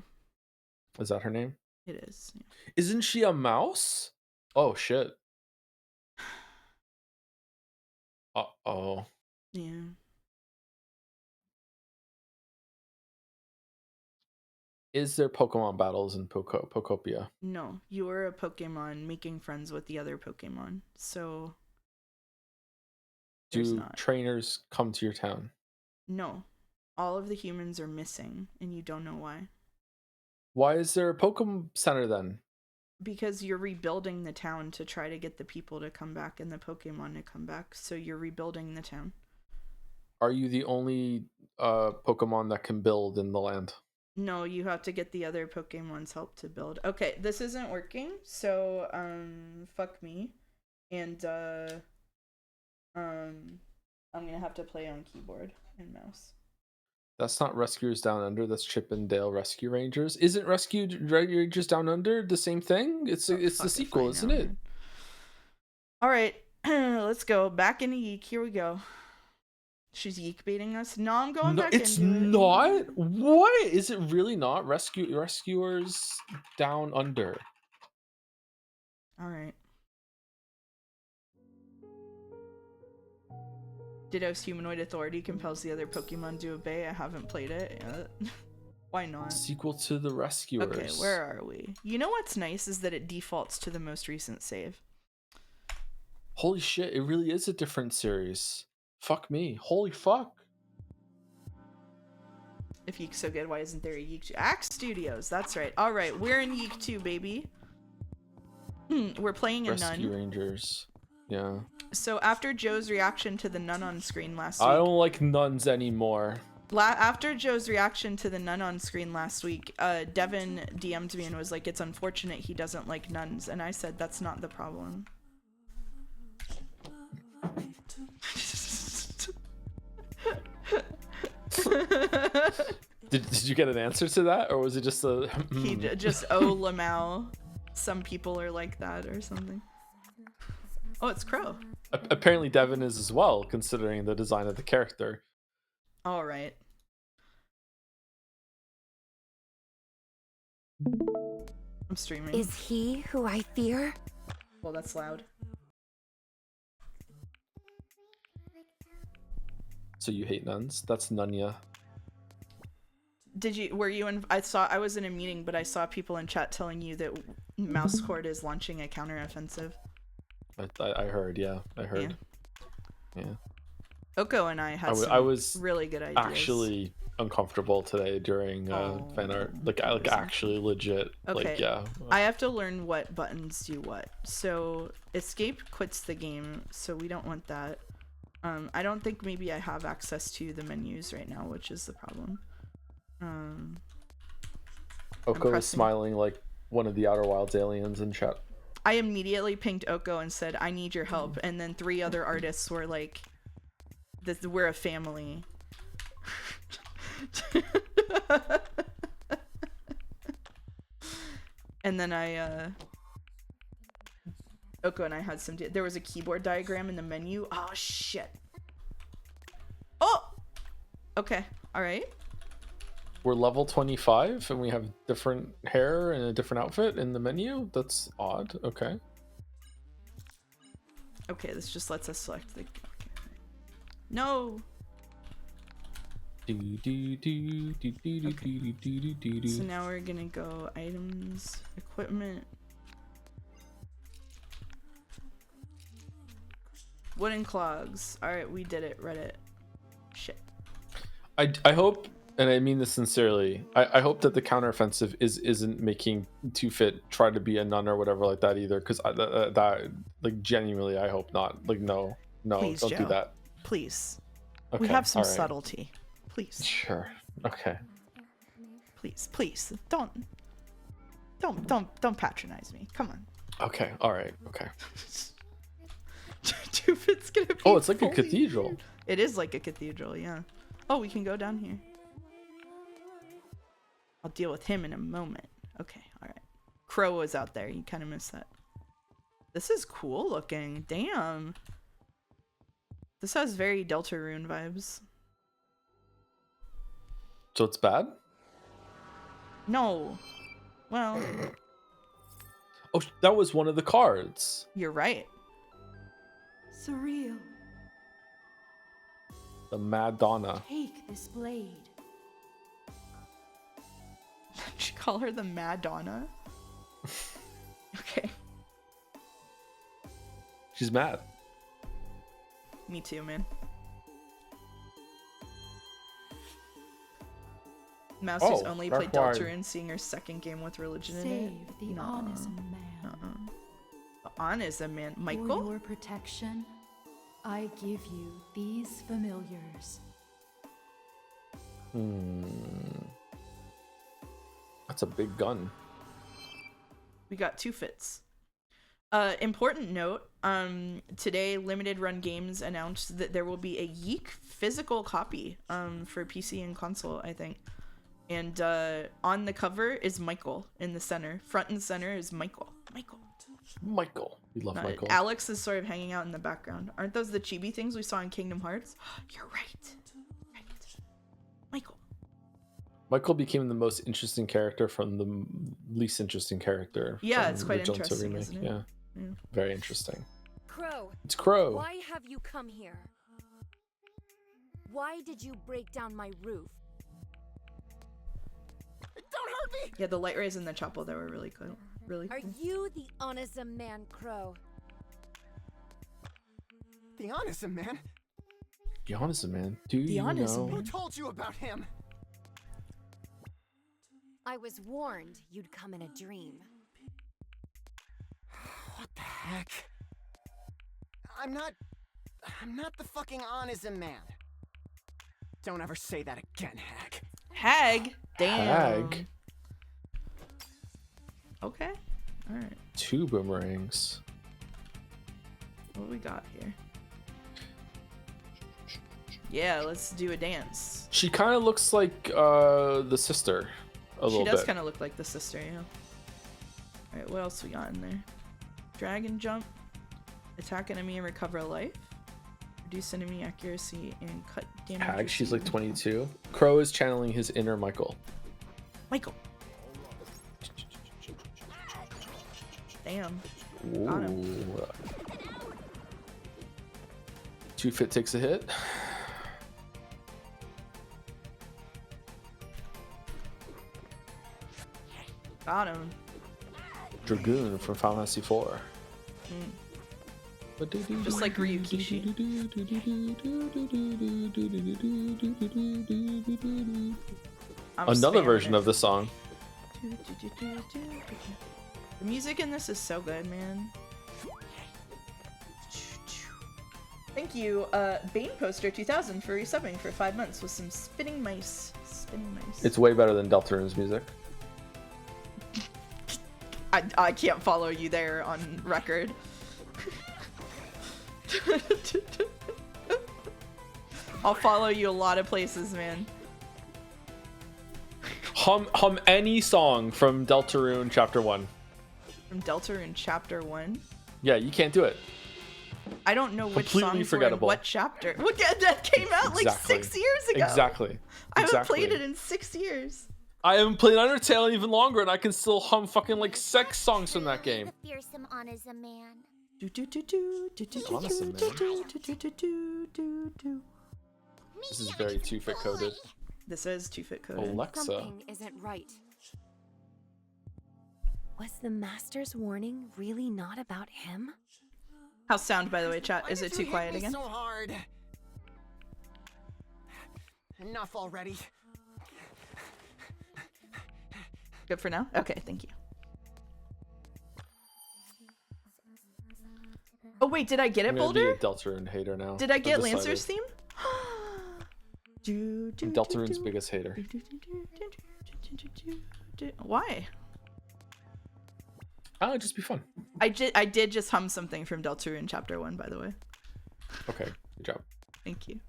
Is that her name? It is. Yeah. Isn't she a mouse? Oh shit. Uh-oh. Yeah. Is there Pokemon battles in Pokopia? No, you are a Pokemon making friends with the other Pokemon. So there's Do not. trainers come to your town? No. All of the humans are missing and you don't know why. Why is there a Pokemon Center then? Because you're rebuilding the town to try to get the people to come back and the Pokemon to come back. So you're rebuilding the town. Are you the only Pokemon that can build in the land? No, you have to get the other Pokemon's help to build. Okay, this isn't working, so fuck me. And I'm gonna have to play on keyboard and mouse. That's not Rescuers Down Under. That's Chip and Dale Rescue Rangers. Isn't Rescue Rangers Down Under the same thing? It's the sequel, isn't it? Man. All right, let's go back into YIIK. Here we go. She's YIIK baiting us. No, I'm going back into it. It's not. What is it really not? Rescuers Down Under. All right. Ditto's humanoid authority compels the other Pokemon to obey. I haven't played it yet. Why not? Sequel to the Rescuers. Okay, where are we? You know what's nice is that it defaults to the most recent save. Holy shit, it really is a different series. Fuck me. Holy fuck. If YIIK's so good, why isn't there a YIIK 2? Axe Studios, that's right. All right, we're in YIIK 2, baby. We're playing a nun. Rescue Rangers. Yeah. So after Joe's reaction to the nun on screen last week... I don't like nuns anymore. After Joe's reaction to the nun on screen last week, Devin DM'd me and was like, it's unfortunate he doesn't like nuns. And I said, that's not the problem. Did you get an answer to that, or was it just a... He just, oh, Lamau. Some people are like that or something. Oh, it's Crow. Apparently Devin is as well, considering the design of the character. All right. I'm streaming. Is he who I fear? Well, that's loud. So you hate nuns? That's Nunya. Were you in, I was in a meeting, but I saw people in chat telling you that Mouse Court is launching a counteroffensive. I heard, yeah. I heard. Yeah. Oko and I had I was really good ideas. actually uncomfortable today during fan art. Like actually legit. Okay. Like, yeah. I have to learn what buttons do what. So escape quits the game, so we don't want that. I don't think maybe I have access to the menus right now, which is the problem. Oko is smiling like one of the Outer Wilds aliens in chat. I immediately pinged Oko and said, I need your help. And then 3 other artists were like, we're a family. And then Oko and I had there was a keyboard diagram in the menu. Oh, shit. Oh! Okay, alright. We're level 25 and we have different hair and a different outfit in the menu? That's odd. Okay. Okay, this just lets us select the... Okay. No! Okay. So now we're gonna go items, equipment. Wooden clogs. Alright, we did it, Reddit. Shit. I hope, and I mean this sincerely, I hope that the counteroffensive isn't making Two Fit try to be a nun or whatever like that either, because that like genuinely I hope not. Like no, Please, don't Joe. do that. Please. Okay, we have some all right. subtlety. Please. Sure. Okay. Please. Don't patronize me. Come on. Okay. All right. Okay. Two Fit's gonna be Oh, it's like a fully cathedral. weird. It is like a cathedral, yeah. Oh, we can go down here. I'll deal with him in a moment. Okay, alright. Crow was out there. You kind of missed that. This is cool looking. Damn. This has very Deltarune vibes. So it's bad? No. Well, Oh, that was one of the cards. you're right. Surreal. The Madonna. Take this blade. Did you call her the Madonna? Okay. She's mad. Me too, man. Mouse who's only played that's why. Deltarune, seeing her second game with religion in Save it. the Nuh-uh. honest man. Honest man. For Michael? your protection, I give you these familiars. That's a big gun. We got 2 Fits. Important note, today Limited Run Games announced that there will be a YIIK physical copy for PC and console, I think. And on the cover is Michael in the center. Front and center is Michael. Michael. We love Michael. Alex is sort of hanging out in the background. Aren't those the chibi things we saw in Kingdom Hearts? You're right. Michael. Michael became the most interesting character from the least interesting character. Yeah, from it's quite original to interesting, remake. isn't it? Yeah. Yeah. Very interesting. Crow, It's Crow. why have you come here? Why did you break down my roof? Don't hurt me! Yeah, the light rays in the chapel that were really cool. Really Are cool. you the honest man, Crow? The honest man? Be honest, man. Do The you honest know? man. Who told you about him? I was warned you'd come in a dream. What the heck? I'm not the fucking honest man. Don't ever say that again, Hag. Hag? Damn. Hag. Okay. Alright. 2 boomerangs. What we got here? Yeah, let's do a dance. She kind of looks like the sister a She little does bit. kind of look like the sister, yeah. Alright, what else we got in there? Dragon jump. Attack enemy and recover a life. Reduce enemy accuracy and cut damage. Hag, she's like received. 22. Crow is channeling his inner Michael. Michael. Damn. Got him. Ooh. 2 Fit takes a hit. Got him. Dragoon from Final Fantasy IV. Just like Ryukishi. I'm Another spamming version it. of the song. The music in this is so good, man. Thank you, Bane Poster 2000 for resubbing for 5 months with some spinning mice. Spinning mice. It's way better than Deltarune's music. I can't follow you there on record. I'll follow you a lot of places, man. Hum any song from Deltarune Chapter 1. From Deltarune Chapter 1? Yeah, you can't do it. I don't know which Completely songs forgettable. were in what chapter. Look at that came out like Exactly. 6 years ago. Exactly. I haven't played it in 6 years. I haven't played Undertale even longer, and I can still hum fucking like sex songs from that game. The fearsome Anaza man. Honestly, man. This is very 2-fit coded. This is 2-fit coded. Alexa. Something isn't right. Was the Master's warning really not about him? How's sound, by the way, chat? Why Is it did too you hit quiet me again? So hard. Enough already. Good for now? Okay, thank you. Oh wait, did I get it, I'm gonna be Boulder? a Deltarune hater now. Did I get I've Lancer's decided. theme? I'm Deltarune's biggest hater. Why? Oh, it'd just be fun. I did just hum something from Deltarune Chapter 1, by the way. Okay, good job. Thank you.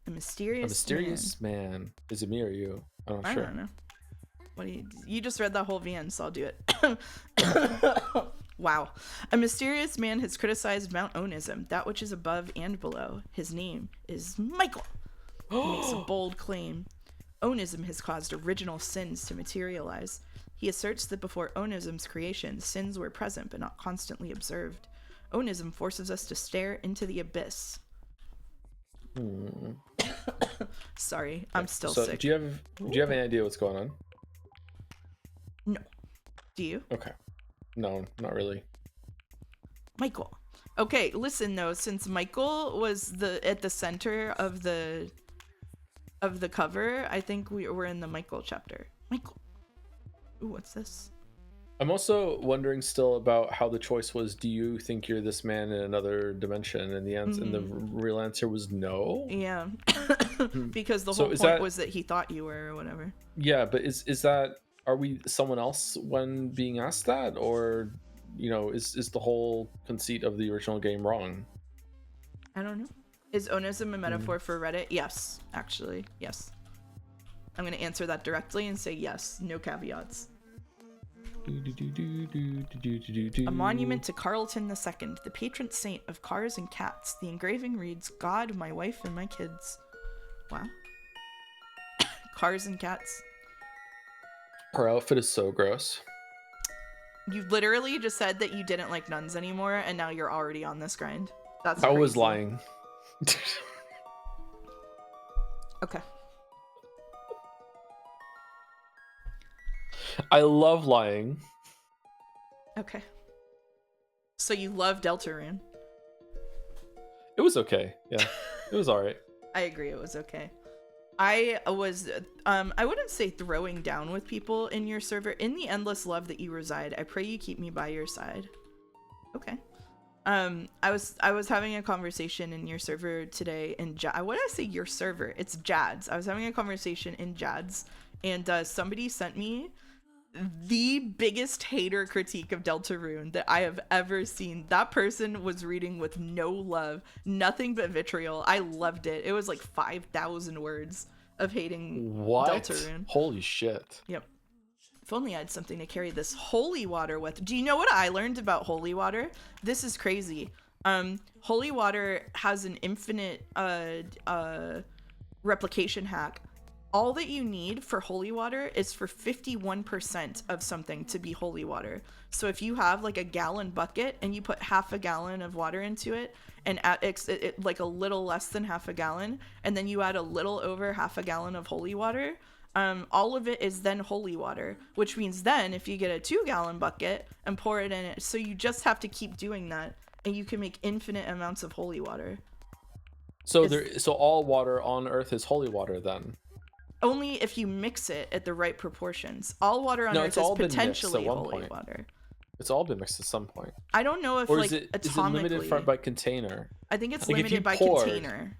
A mysterious man. Is it me or you? I'm not I sure. don't know. What do you just read that whole VN, so I'll do it. Wow. A mysterious man has criticized Mount Onism, that which is above and below. His name is Michael. He makes a bold claim. Onism has caused original sins to materialize. He asserts that before Onism's creation, sins were present but not constantly observed. Onism forces us to stare into the abyss. Sorry, I'm still sick. Do you have any idea what's going on? No. Do you? Okay. No, not really. Michael. Okay, listen though, since Michael was at the center of the cover, I think we're in the Michael chapter. Michael. Ooh, what's this? I'm also wondering still about how the choice was, do you think you're this man in another dimension? And the answer, and the real answer was no. Yeah. Because the So whole is point that- was that he thought you were or whatever. Yeah, but is that, are we someone else when being asked that? Or, you know, is the whole conceit of the original game wrong? I don't know. Is Onism a metaphor for Reddit? Yes, actually. Yes. I'm going to answer that directly and say yes. No caveats. A monument to Carlton II, the patron saint of cars and cats. The engraving reads, God, my wife, and my kids. Wow. Cars and cats. Her outfit is so gross. You literally just said that you didn't like nuns anymore, and now you're already on this grind. That's I was crazy. lying. Okay. I love lying. Okay. So you love Deltarune. It was okay. Yeah, it was all right. I agree, it was okay. I was, I wouldn't say throwing down with people in your server. In the endless love that you reside, I pray you keep me by your side. Okay. I was having a conversation in your server today in what did I say your server? It's Jad's. I was having a conversation in Jad's, and somebody sent me the biggest hater critique of Deltarune that I have ever seen. That person was reading with no love, nothing but vitriol. I loved it. It was like 5,000 words of hating What? Deltarune. Holy shit. Yep. If only I had something to carry this holy water with. Do you know what I learned about holy water? This is crazy. Holy water has an infinite replication hack. All that you need for holy water is for 51% of something to be holy water. So if you have like a gallon bucket and you put half a gallon of water into it and add it like a little less than half a gallon, and then you add a little over half a gallon of holy water, all of it is then holy water, which means then if you get a 2-gallon bucket and pour it in it, so you just have to keep doing that and you can make infinite amounts of holy water. So so all water on Earth is holy water then? Only if you mix it at the right proportions. All water on Earth is potentially holy water. It's all been mixed at some point. I don't know if Or like is it atomically. limited by container? I think it's Like, if limited you by poured- container.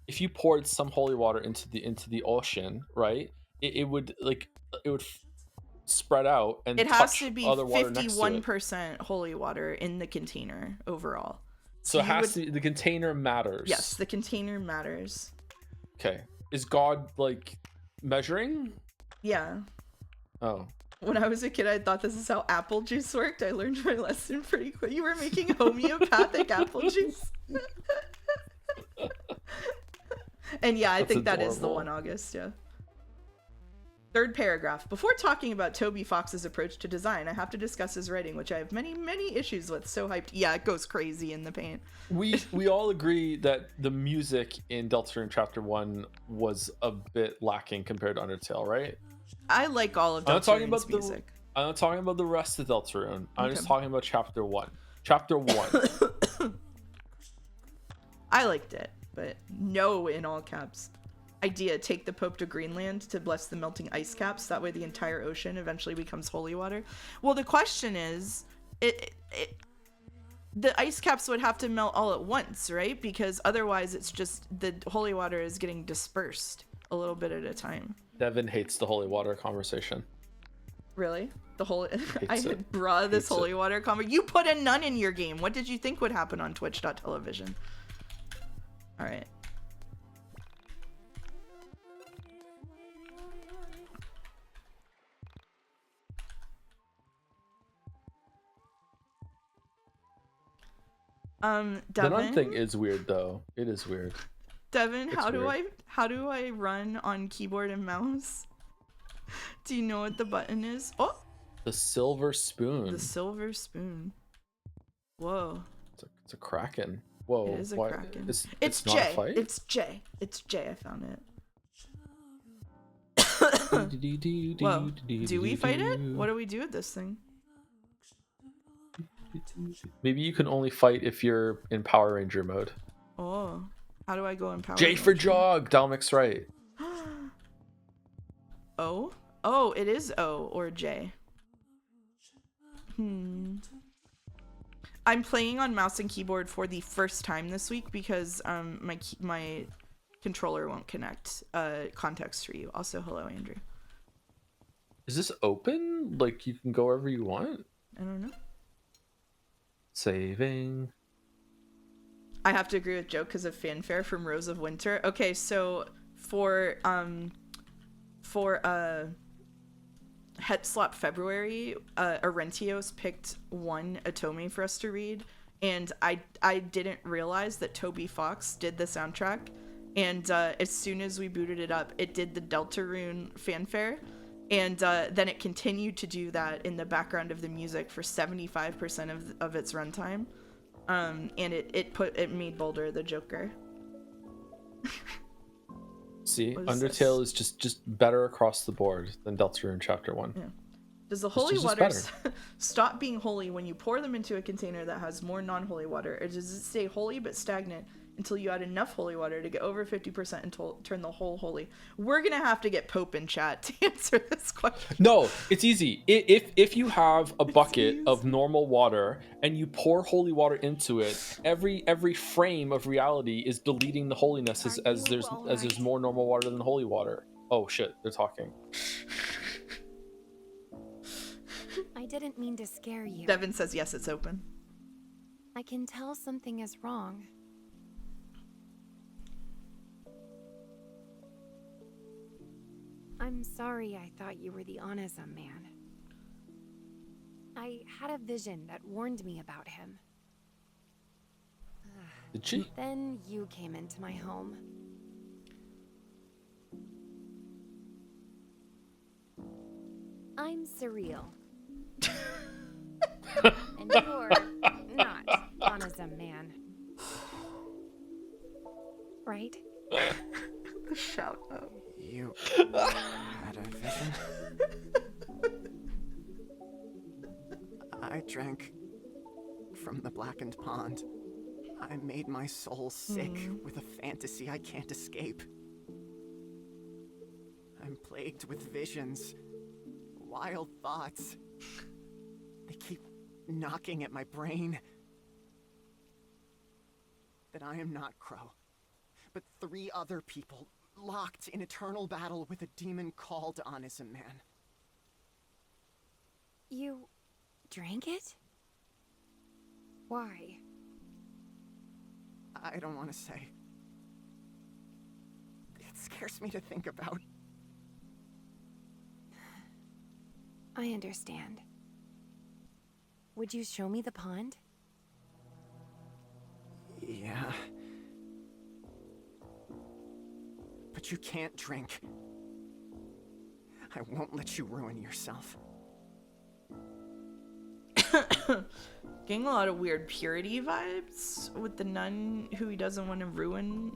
If you poured some holy water into the ocean, right? It would spread out and It has touch to be other water next to it. 51% holy water in the container overall. So it has to be, the container matters. Yes, the container matters. Okay. Is God like measuring? Yeah. Oh. When I was a kid, I thought this is how apple juice worked. I learned my lesson pretty quick. You were making homeopathic apple juice. And yeah, I think that is the 1 August, yeah. Third paragraph. Before talking about Toby Fox's approach to design, I have to discuss his writing, which I have many, many issues with. So hyped. Yeah, it goes crazy in the paint. We all agree that the music in Deltarune Chapter 1 was a bit lacking compared to Undertale, right? I like all of Deltarune's music. I'm not talking about the rest of Deltarune. I'm Okay. just talking about Chapter 1. Chapter 1. I liked it, but no in all caps. Idea, take the Pope to Greenland to bless the melting ice caps. That way the entire ocean eventually becomes holy water. Well, the question is, the ice caps would have to melt all at once, right? Because otherwise it's just the holy water is getting dispersed a little bit at a time. Devin hates the holy water conversation. Really? The holy... Hates it. Bruh, this Hates holy it. water conversation. You put a nun in your game. What did you think would happen on twitch.television? All right. Devin, The nun thing is weird though. It is weird. Devin, It's how do weird. I run on keyboard and mouse? Do you know what the button is? Oh, The silver spoon. the silver spoon. Whoa, It's a kraken. Whoa. it is a why- kraken. It's not J. a fight? It's J. It's J. I found it. Whoa. Do we fight it? What do we do with this thing? Maybe you can only fight if you're in Power Ranger mode. Oh, how do I go in power? J for mode? jog. Dalmic's right. O? Oh, it is O or J. I'm playing on mouse and keyboard for the first time this week because my controller won't connect. Context for you. Also, hello, Andrew. Is this open? Like you can go wherever you want? I don't know. Saving. I have to agree with Joe because of fanfare from Rose of Winter. Okay, so for Hetslop February, Arentios picked one Otome for us to read, and I didn't realize that Toby Fox did the soundtrack, and as soon as we booted it up, it did the Deltarune fanfare, and then it continued to do that in the background of the music for 75% of its runtime, and it made Boulder the Joker. See, What is Undertale is just better across the board than Deltarune Chapter 1. Yeah. Does the holy just waters stop being holy when you pour them into a container that has more non-holy water, or does it stay holy but stagnant until you add enough holy water to get over 50% and turn the whole holy? We're gonna have to get Pope in chat to answer this question. No, it's easy. If you have a bucket of normal water and you pour holy water into it, every frame of reality is deleting the holiness as there's more normal water than holy water. Oh shit, they're talking. I didn't mean to scare you. Devin says yes, it's open. I can tell something is wrong. I'm sorry I thought you were the Onism man. I had a vision that warned me about him. Did she? Then you came into my home. I'm surreal. And you're not Onism man. Right? Shout out. You had a vision? I drank from the blackened pond. I made my soul sick with a fantasy I can't escape. I'm plagued with visions, wild thoughts. They keep knocking at my brain. That I am not Crow, but 3 other people locked in eternal battle with a demon called Onism Man. You drank it? Why? I don't want to say. It scares me to think about. I understand. Would you show me the pond? Yeah. But you can't drink. I won't let you ruin yourself. Getting a lot of weird purity vibes with the nun who he doesn't want to ruin.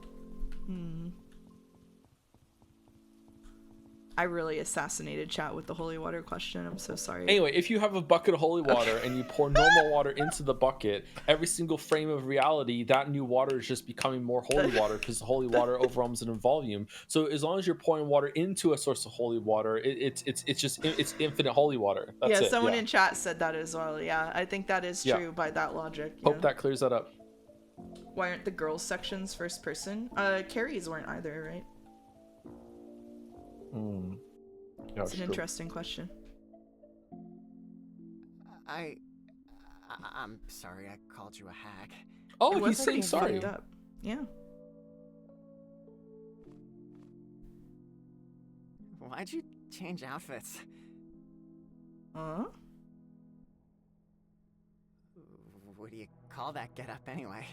I really assassinated chat with the holy water question. I'm so sorry. Anyway, if you have a bucket of holy water and you pour normal water into the bucket, every single frame of reality, that new water is just becoming more holy water because the holy water overwhelms it in volume. So as long as you're pouring water into a source of holy water, it's infinite holy water. That's it. Someone in chat said that as well. Yeah, I think that is true by that logic. Hope that clears that up. Why aren't the girls sections first person? Carries weren't either, right? Yeah, it's an interesting question. I'm sorry I called you a hag. Oh, he's saying sorry. Up. Yeah. Why'd you change outfits? Huh? What do you call that getup anyway?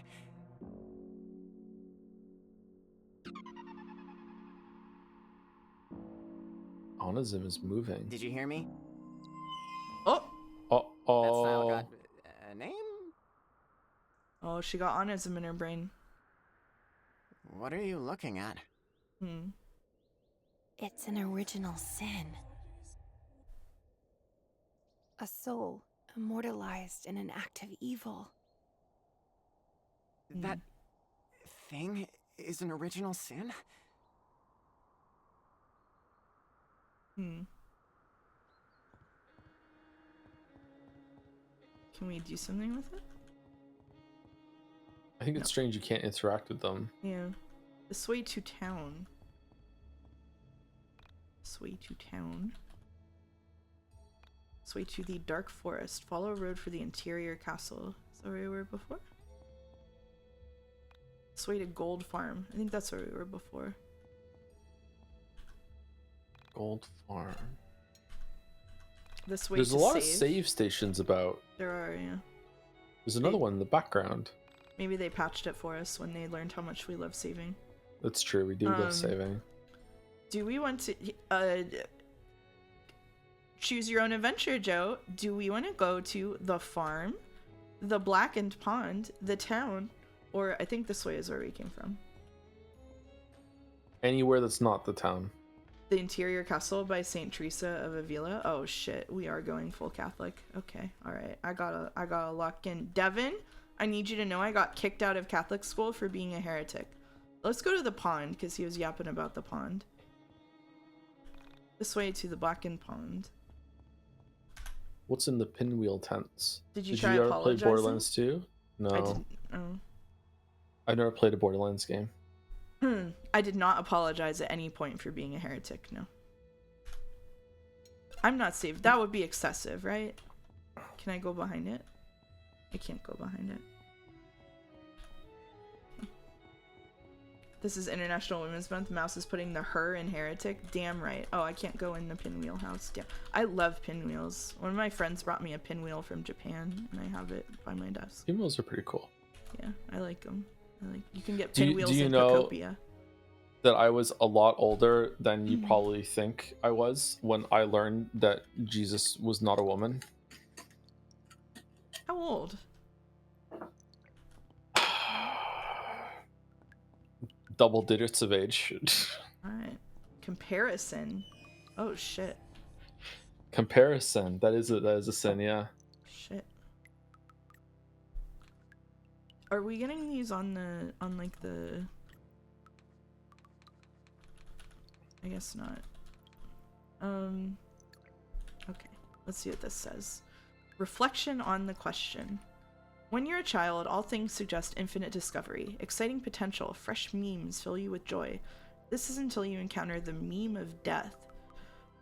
Onism is moving. Did you hear me? Oh! That style got a name? Oh, she got onism in her brain. What are you looking at? It's an original sin. A soul immortalized in an act of evil. That thing is an original sin? Can we do something with it? I think it's strange you can't interact with them. Yeah. This way to town. This way to town. This way to the dark forest. Follow a road for the interior castle. Is that where we were before? This way to Gold Farm. I think that's where we were before. Gold Farm. This way There's to a lot save. of save stations about. There are, yeah. There's another one in the background. Maybe they patched it for us when they learned how much we love saving. That's true. We do love saving. Do we want to choose your own adventure, Joe? Do we want to go to the farm, the blackened pond, the town, or I think this way is where we came from? Anywhere that's not the town. The interior castle by Saint Teresa of Avila. Oh shit, we are going full Catholic. Okay, all right. I gotta lock in. Devin, I need you to know I got kicked out of Catholic school for being a heretic. Let's go to the pond because he was yapping about the pond. This way to the blackened pond. What's in the pinwheel tents? Did you ever play apologizing? Borderlands 2? No. I didn't. Oh. I've never played a Borderlands game. I did not apologize at any point for being a heretic, no. I'm not saved. That would be excessive, right? Can I go behind it? I can't go behind it. This is International Women's Month. Mouse is putting the her in heretic. Damn right. Oh, I can't go in the pinwheel house. Damn. I love pinwheels. One of my friends brought me a pinwheel from Japan, and I have it by my desk. Pinwheels are pretty cool. Yeah, I like them. You can get pinwheels do you in know Pokopia. That I was a lot older than you probably think I was when I learned that Jesus was not a woman? How old? Double digits of age. Alright. Comparison. Oh shit. Comparison. That is a sin, yeah. Shit. Are we getting these on like the I guess not. Okay. Let's see what this says. Reflection on the question. When you're a child, all things suggest infinite discovery, exciting potential, fresh memes fill you with joy. This is until you encounter the meme of death.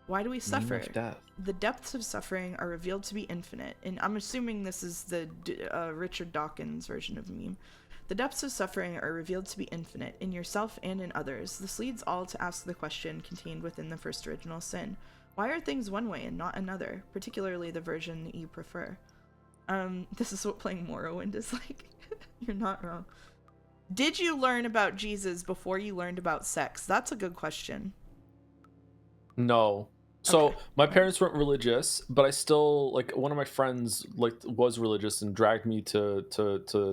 Why do we Meaning suffer? of death. The depths of suffering are revealed to be infinite. And I'm assuming this is the Richard Dawkins version of meme. The depths of suffering are revealed to be infinite in yourself and in others. This leads all to ask the question contained within the first original sin. Why are things one way and not another, particularly the version you prefer? This is what playing Morrowind is like. You're not wrong. Did you learn about Jesus before you learned about sex? That's a good question. No. So Okay. my parents weren't religious, but I still like one of my friends like was religious and dragged me to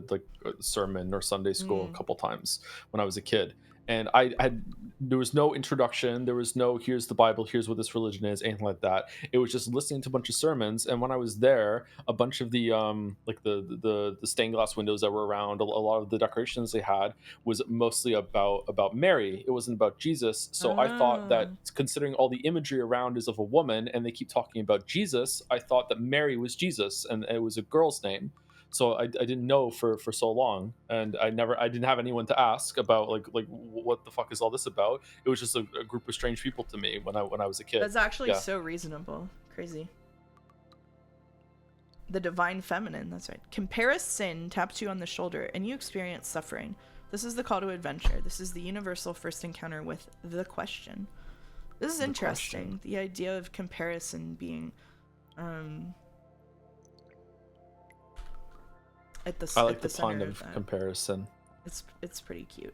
like a sermon or Sunday school a couple times when I was a kid. And I had there was no introduction, there was no here's the Bible, here's what this religion is, anything like that. It was just listening to a bunch of sermons. And when I was there, a bunch of the like the stained glass windows that were around, a lot of the decorations they had was mostly about Mary. It wasn't about Jesus. So I thought that considering all the imagery around is of a woman and they keep talking about Jesus, I thought that Mary was Jesus and it was a girl's name. So I didn't know for so long, and I didn't have anyone to ask about like what the fuck is all this about. It was just a group of strange people to me when I was a kid. That's actually Yeah. so reasonable. Crazy. The divine feminine, that's right. Comparison taps you on the shoulder and you experience suffering. This is the call to adventure. This is the universal first encounter with the question. This is interesting. Question. The idea of comparison being at the I like at the the pun center of that. comparison. It's pretty cute.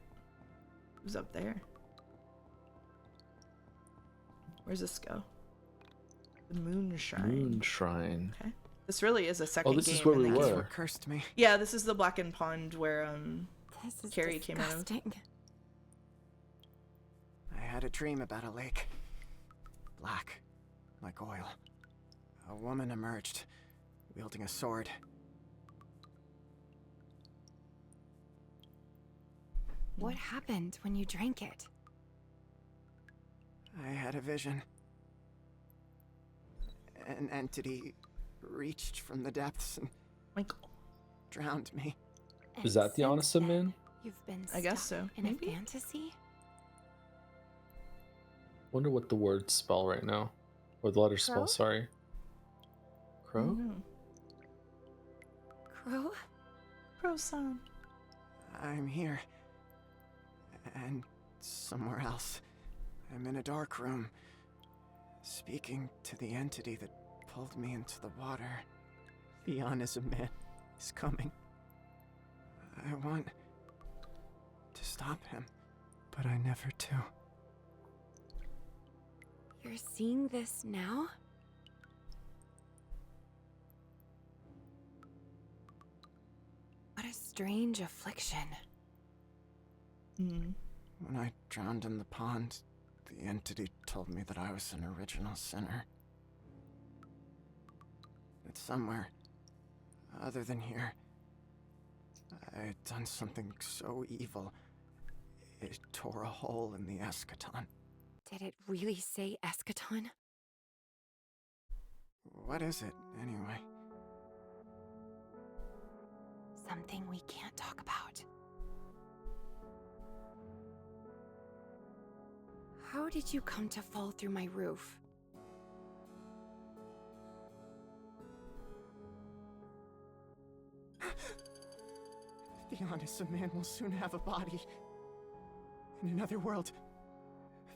Who's up there? Where's this go? The moon shrine. Moon Shrine. Okay. This really is a second this game. is where and we they were. keep- What cursed me? Yeah, this is the blackened pond where This is Carrie came out of. disgusting. I had a dream about a lake. Black, like oil. A woman emerged, wielding a sword. What happened when you drank it? I had a vision. An entity reached from the depths and Michael. drowned me. And Is that the since honest man? then, You've been I guess stuck so. in Maybe? a fantasy? Wonder what the words spell right now, or the letters Crow? spell. Sorry. Crow. Crow? Crow-san. I'm here. And somewhere else. I'm in a dark room, speaking to the entity that pulled me into the water. The Onism man is coming. I want to stop him, but I never do. You're seeing this now? What a strange affliction. Mm. When I drowned in the pond, the entity told me that I was an original sinner. That somewhere, other than here, I had done something so evil, it tore a hole in the eschaton. Did it really say eschaton? What is it, anyway? Something we can't talk about. How did you come to fall through my roof? The honest man will soon have a body. In another world.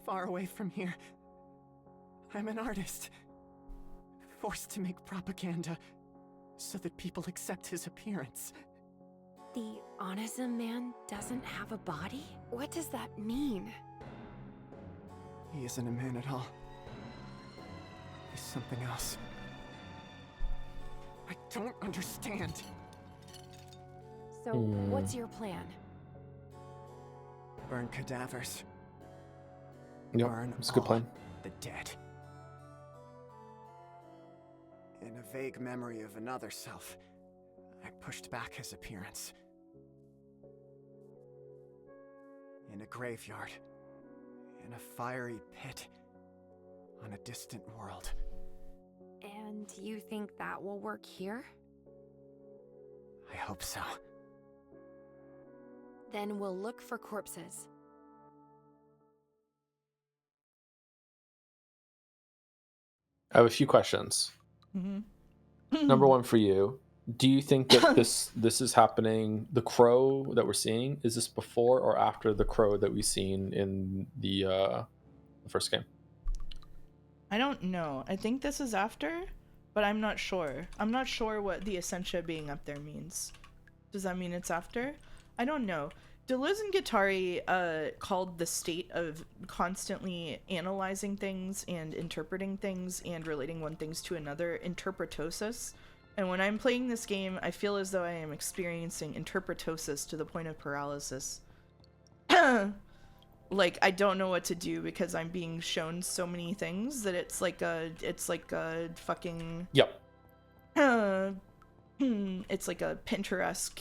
Far away from here. I'm an artist. Forced to make propaganda. So that people accept his appearance. The Onism man doesn't have a body? What does that mean? He isn't a man at all. He's something else. I don't understand. So, what's your plan? Burn cadavers. Yep, Burn it's a good all plan. the dead. In a vague memory of another self, I pushed back his appearance. In a graveyard. In a fiery pit. On a distant world. And you think that will work here? I hope so. Then we'll look for corpses. have a few questions. Mm-hmm. Number one for you. Do you think that this is happening, the crow that we're seeing, is this before or after the crow that we've seen in the first game? I don't know. I think this is after, but I'm not sure. I'm not sure what the Essentia being up there means. Does that mean it's after? I don't know. Deleuze and Guattari called the state of constantly analyzing things and interpreting things and relating one things to another interpretosis. And when I'm playing this game, I feel as though I am experiencing interpretosis to the point of paralysis. Like, I don't know what to do because I'm being shown so many things that it's like a fucking... Yep. It's like a Pinterest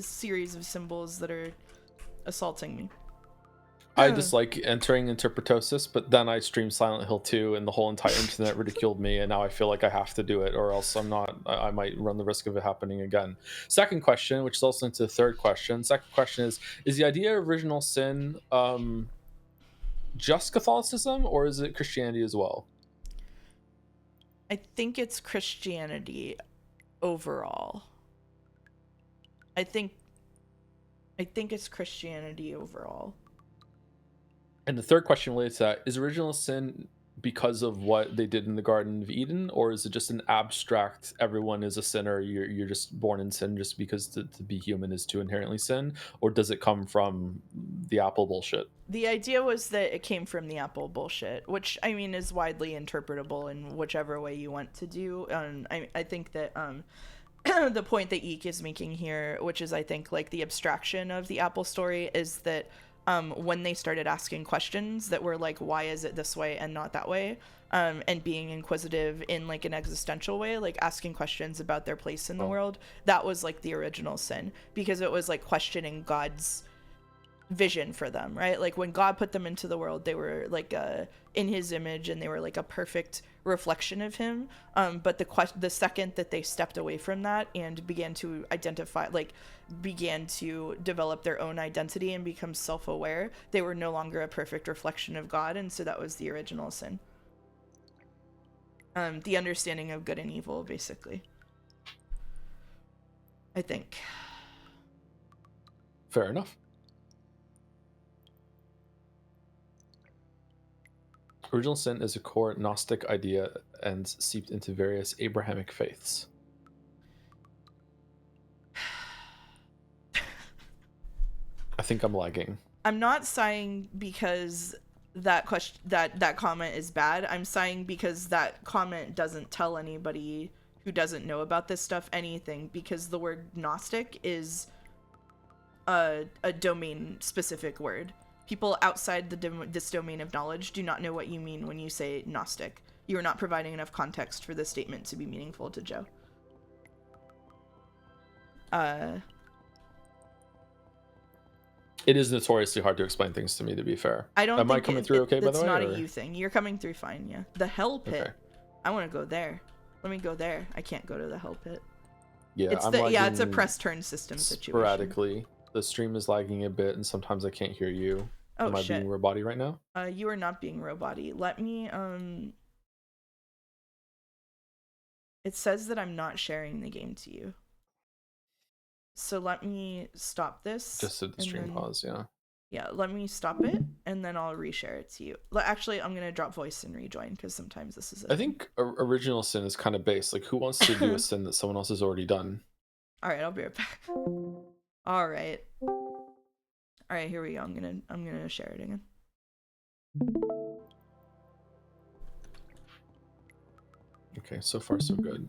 series of symbols that are assaulting me. I just like entering interpretosis, but then I streamed Silent Hill 2 and the whole entire internet ridiculed me, and now I feel like I have to do it or else I might run the risk of it happening again. Second question, which is also into the third question. Second question is the idea of original sin just Catholicism or is it Christianity as well? I think it's Christianity overall. I think it's Christianity overall. And the third question relates to that, is original sin because of what they did in the Garden of Eden, or is it just an abstract, everyone is a sinner, you're just born in sin just because to be human is to inherently sin, or does it come from the apple bullshit? The idea was that it came from the apple bullshit, which, I mean, is widely interpretable in whichever way you want to do. I think that the point that YIIK is making here, which is, I think, like the abstraction of the apple story, is that when they started asking questions that were like, why is it this way and not that way, and being inquisitive in like an existential way, like asking questions about their place in the world, that was like the original sin, because it was like questioning God's vision for them, right? Like when God put them into the world, they were like in his image and they were like a perfect reflection of him, but the second that they stepped away from that and began to develop their own identity and become self-aware, they were no longer a perfect reflection of God, and so that was the original sin. The understanding of good and evil, basically, I think. Fair enough. Original sin is a core Gnostic idea and seeped into various Abrahamic faiths. I think I'm lagging. I'm not sighing because that comment is bad. I'm sighing because that comment doesn't tell anybody who doesn't know about this stuff anything, because the word Gnostic is a domain-specific word. People outside this domain of knowledge do not know what you mean when you say Gnostic. You are not providing enough context for this statement to be meaningful to Joe. It is notoriously hard to explain things to me, to be fair. I don't Am think I coming through okay, by the way? It's not or? a you thing. You're coming through fine, yeah. The hell pit. Okay. I want to go there. Let me go there. I can't go to the hell pit. Yeah, it's a press turn system situation. Sporadically. The stream is lagging a bit and sometimes I can't hear you. Oh, Am I shit. being roboty right now? You are not being roboty. Let me, it says that I'm not sharing the game to you. So let me stop this. Just hit the stream pause, yeah. Yeah, let me stop it, and then I'll reshare it to you. Actually, I'm going to drop voice and rejoin, because sometimes this is I think original sin is kind of base. Like, who wants to do a sin that someone else has already done? Alright, I'll be right back. Alright. Alright, here we go. I'm gonna share it again. Okay, so far so good.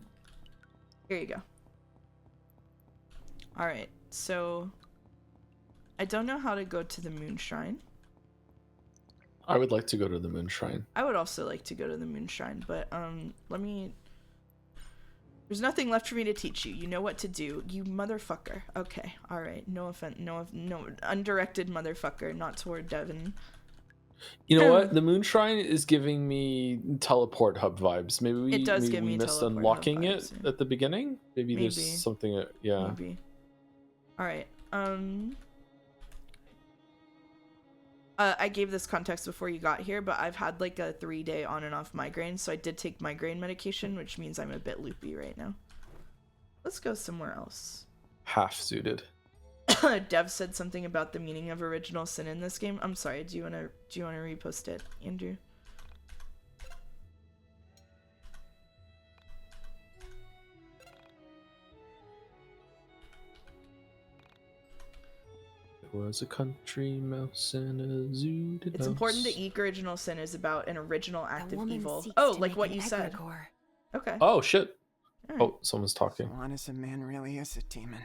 Here you go. Alright, so I don't know how to go to the Moon Shrine. I would like to go to the Moon Shrine. I would also like to go to the Moon Shrine, but there's nothing left for me to teach you. You know what to do, you motherfucker. Okay, alright. No offense, no undirected motherfucker, not toward Devin. You know what? The Moon Shrine is giving me teleport hub vibes. Maybe we missed unlocking it at the beginning. Maybe there's something. Yeah. Maybe. All right. I gave this context before you got here, but I've had like a 3-day on and off migraine, so I did take migraine medication, which means I'm a bit loopy right now. Let's go somewhere else. Half-suited. Dev said something about the meaning of original sin in this game. I'm sorry. Do you wanna repost it, Andrew? There was a country mouse and a zoo. It's important that YIIK original sin is about an original act of evil. seeks Oh, to like make what an you said. egregore. Oh. Okay. Shit. Alright. Oh, someone's talking. Juana's man really is a demon.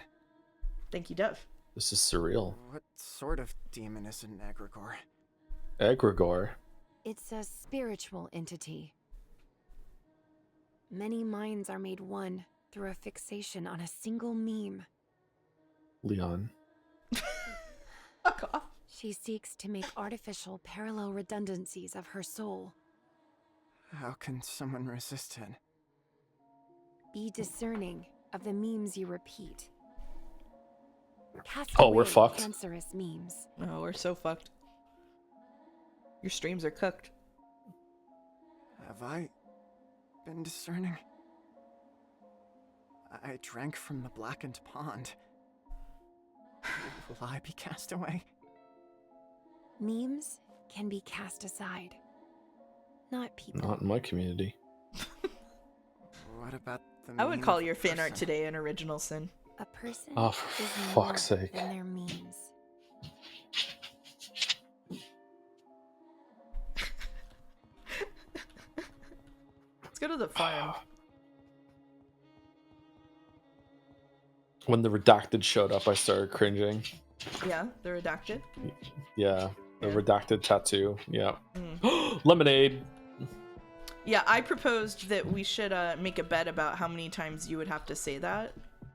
Thank you, Dev. This is surreal. What sort of demon is an egregore? Egregore. It's a spiritual entity. Many minds are made one through a fixation on a single meme. Leon. Fuck off. She seeks to make artificial parallel redundancies of her soul. How can someone resist it? Be discerning of the memes you repeat. Cast Oh, we're away fucked. cancerous memes. No, we're so fucked. Your streams are cooked. Have I been discerning? I drank from the blackened pond. Will I be cast away? Memes can be cast aside. Not people. Not in my community. What about the I would meme call of a your fan art person? today an original sin. A person Oh, for is fuck's more sake. than their memes. Let's go to the farm. When the redacted showed up, I started cringing. Yeah, the redacted. Yeah, the Yeah. redacted tattoo. Yeah. Mm. Lemonade. Yeah, I proposed that we should make a bet about how many times you would have to say that.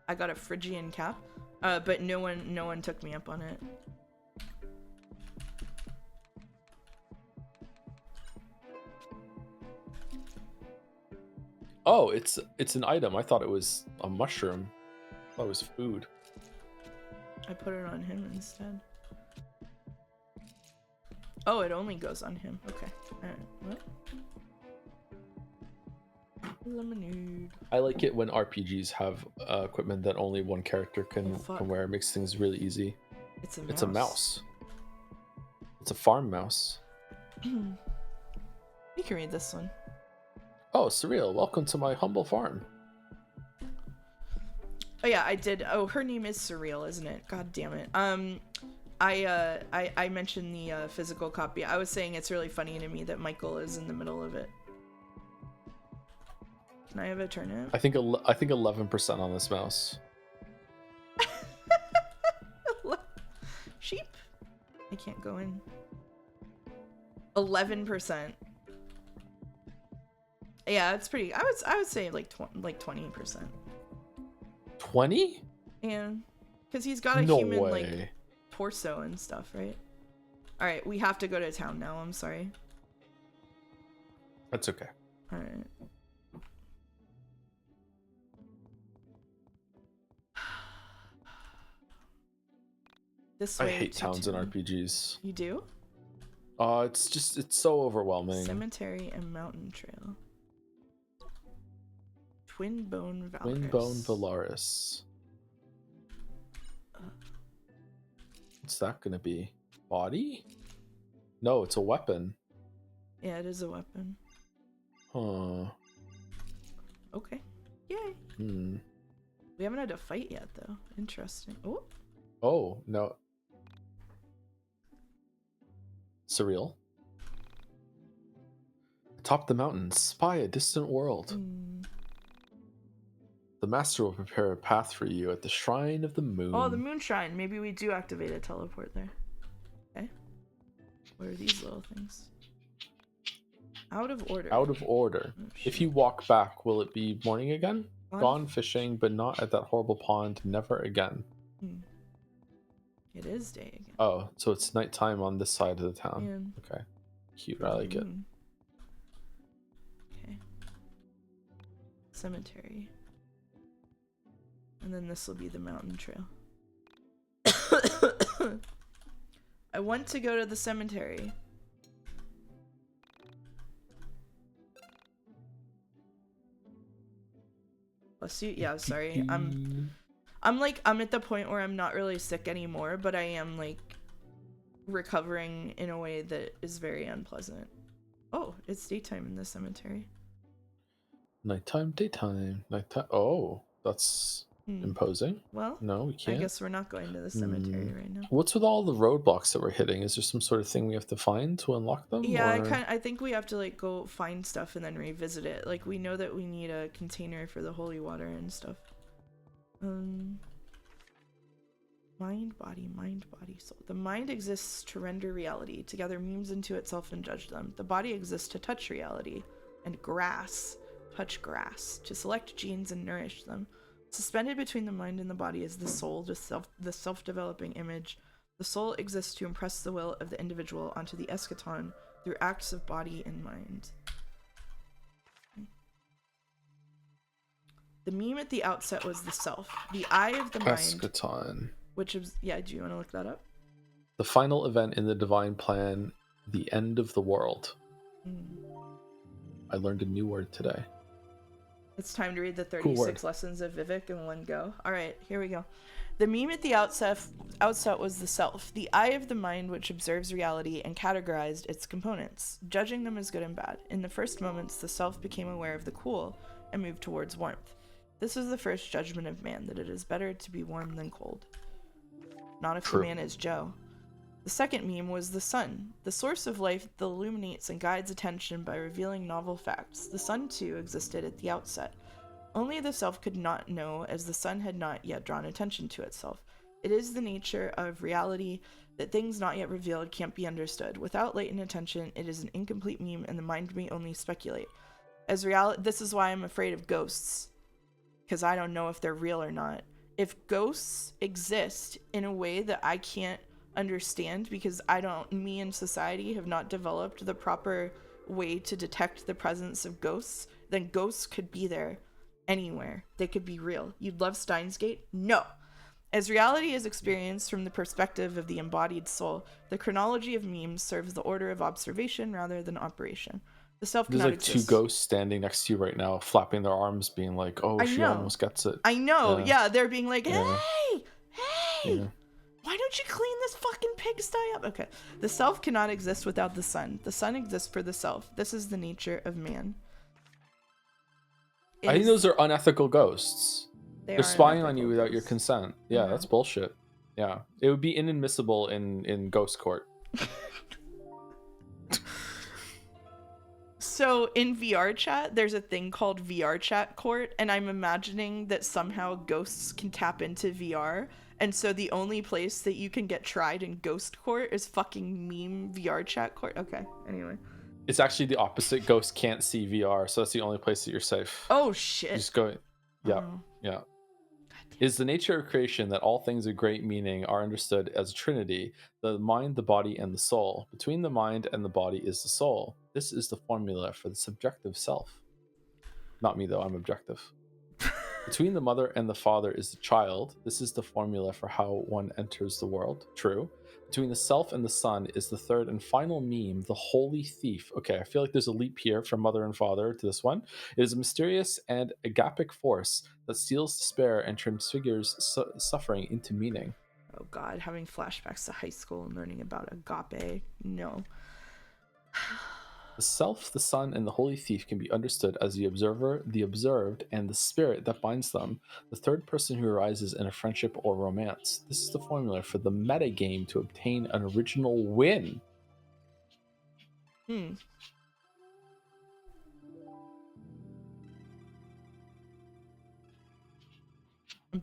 I got a Phrygian cap, but no one took me up on it. Oh, it's an item. I thought it was a mushroom. I thought it was food. I put it on him instead. Oh, it only goes on him. Okay. Alright. What? Lemonade. I like it when RPGs have equipment that only one character Oh, can fuck. wear. It makes things really easy. It's a mouse. It's a mouse. It's a farm mouse. You can read this one. Oh, Surreal. Welcome to my humble farm. Oh yeah, I did. Oh, her name is Surreal, isn't it? God damn it. I mentioned the physical copy. I was saying it's really funny to me that Michael is in the middle of it. Can I have a turnip? I think 11% on this mouse. Sheep? I can't go in. 11%. Yeah, it's pretty. I would say like 20%. 20? Yeah, because he's got a No human way. like torso and stuff, right? All right, we have to go to town now. I'm sorry. That's okay. All right. This I way hate to towns and town. RPGs. You do? It's so overwhelming. Cemetery and mountain trail. Twin bone Valaris. Windbone Valaris. What's that gonna be? Body? No, it's a weapon. Yeah, it is a weapon. Huh. Okay. Yay. Hmm. We haven't had a fight yet, though. Interesting. Oh. Oh, no. Surreal. Atop the mountain, spy a distant world. Hmm. The master will prepare a path for you at the shrine of the moon. Oh, the moonshine. Maybe we do activate a teleport there. Okay. What are these little things? Out of order. Out of order. Oh, If shit. you walk back, will it be morning again? Gone? Gone fishing, but not at that horrible pond. Never again. Hmm. It is day again. Oh, so it's nighttime on this side of the town. Man. Okay. Cute. I like it. Hmm. Okay. Cemetery. And then this will be the mountain trail. I I want to go to the cemetery. Bless you. Yeah, sorry. I'm at the point where I'm not really sick anymore, but I am like recovering in a way that is very unpleasant. Oh, it's daytime in the cemetery. Nighttime, daytime, nighttime. Oh, that's imposing. Well, no, we can't. I guess we're not going to the cemetery right now. What's with all the roadblocks that we're hitting? Is there some sort of thing we have to find to unlock them? Yeah, or... I think we have to like go find stuff and then revisit it. Like we know that we need a container for the holy water and stuff. Mind, body, soul. The mind exists to render reality, to gather memes into itself and judge them. The body exists to touch reality and touch grass, to select genes and nourish them. Suspended between the mind and the body is the soul, the self-developing image. The soul exists to impress the will of the individual onto the eschaton through acts of body and mind. The meme at the outset was the self, the eye of the mind. Eschaton. Which is, yeah, do you want to look that up? The final event in the divine plan, the end of the world. I learned a new word today. It's time to read the 36 lessons of YIIK in one go. All right, here we go. The meme at the outset was the self, the eye of the mind which observes reality and categorized its components, judging them as good and bad. In the first moments, the self became aware of the cool and moved towards warmth. This is the first judgment of man, that it is better to be warm than cold. Not if the man is Joe. The second meme was the sun, the source of life that illuminates and guides attention by revealing novel facts. The sun, too, existed at the outset. Only the self could not know, as the sun had not yet drawn attention to itself. It is the nature of reality that things not yet revealed can't be understood. Without latent attention, it is an incomplete meme, and the mind may only speculate. As reality, this is why I'm afraid of ghosts, because I don't know if they're real or not. If ghosts exist in a way that I can't understand because me and society have not developed the proper way to detect the presence of ghosts, then ghosts could be there anywhere. They could be real. You'd love Steins Gate? No. As reality is experienced from the perspective of the embodied soul, the chronology of memes serves the order of observation rather than operation. The self cannot exist. There's like two ghosts standing next to you right now, flapping their arms, being like, "Oh, she almost gets it." I know. Yeah, they're being like, "Hey, Yeah. why don't you clean this fucking pigsty up?" Okay. The self cannot exist without the sun. The sun exists for the self. This is the nature of man. I think those are unethical ghosts. They're spying on you without your consent. Yeah, that's bullshit. Yeah, it would be inadmissible in ghost court. So in VR chat, there's a thing called VR chat court, and I'm imagining that somehow ghosts can tap into VR, and so the only place that you can get tried in ghost court is fucking meme VR chat court. Okay, anyway. It's actually the opposite. Ghosts can't see VR, so that's the only place that you're safe. Oh shit. Just go. Yeah, yeah. Is the nature of creation that all things of great meaning are understood as a trinity, the mind, the body, and the soul. Between the mind and the body is the soul. This is the formula for the subjective self. Not me, though. I'm objective. Between the mother and the father is the child. This is the formula for how one enters the world. True. Between the self and the son is the third and final meme, the holy thief. Okay, I feel like there's a leap here from mother and father to this one. It is a mysterious and agapic force that steals despair and transfigures suffering into meaning. Oh god, having flashbacks to high school and learning about agape. No. The self, the son, and the holy thief can be understood as the observer, the observed, and the spirit that binds them. The third person who arises in a friendship or romance. This is the formula for the meta game to obtain an original win. I'm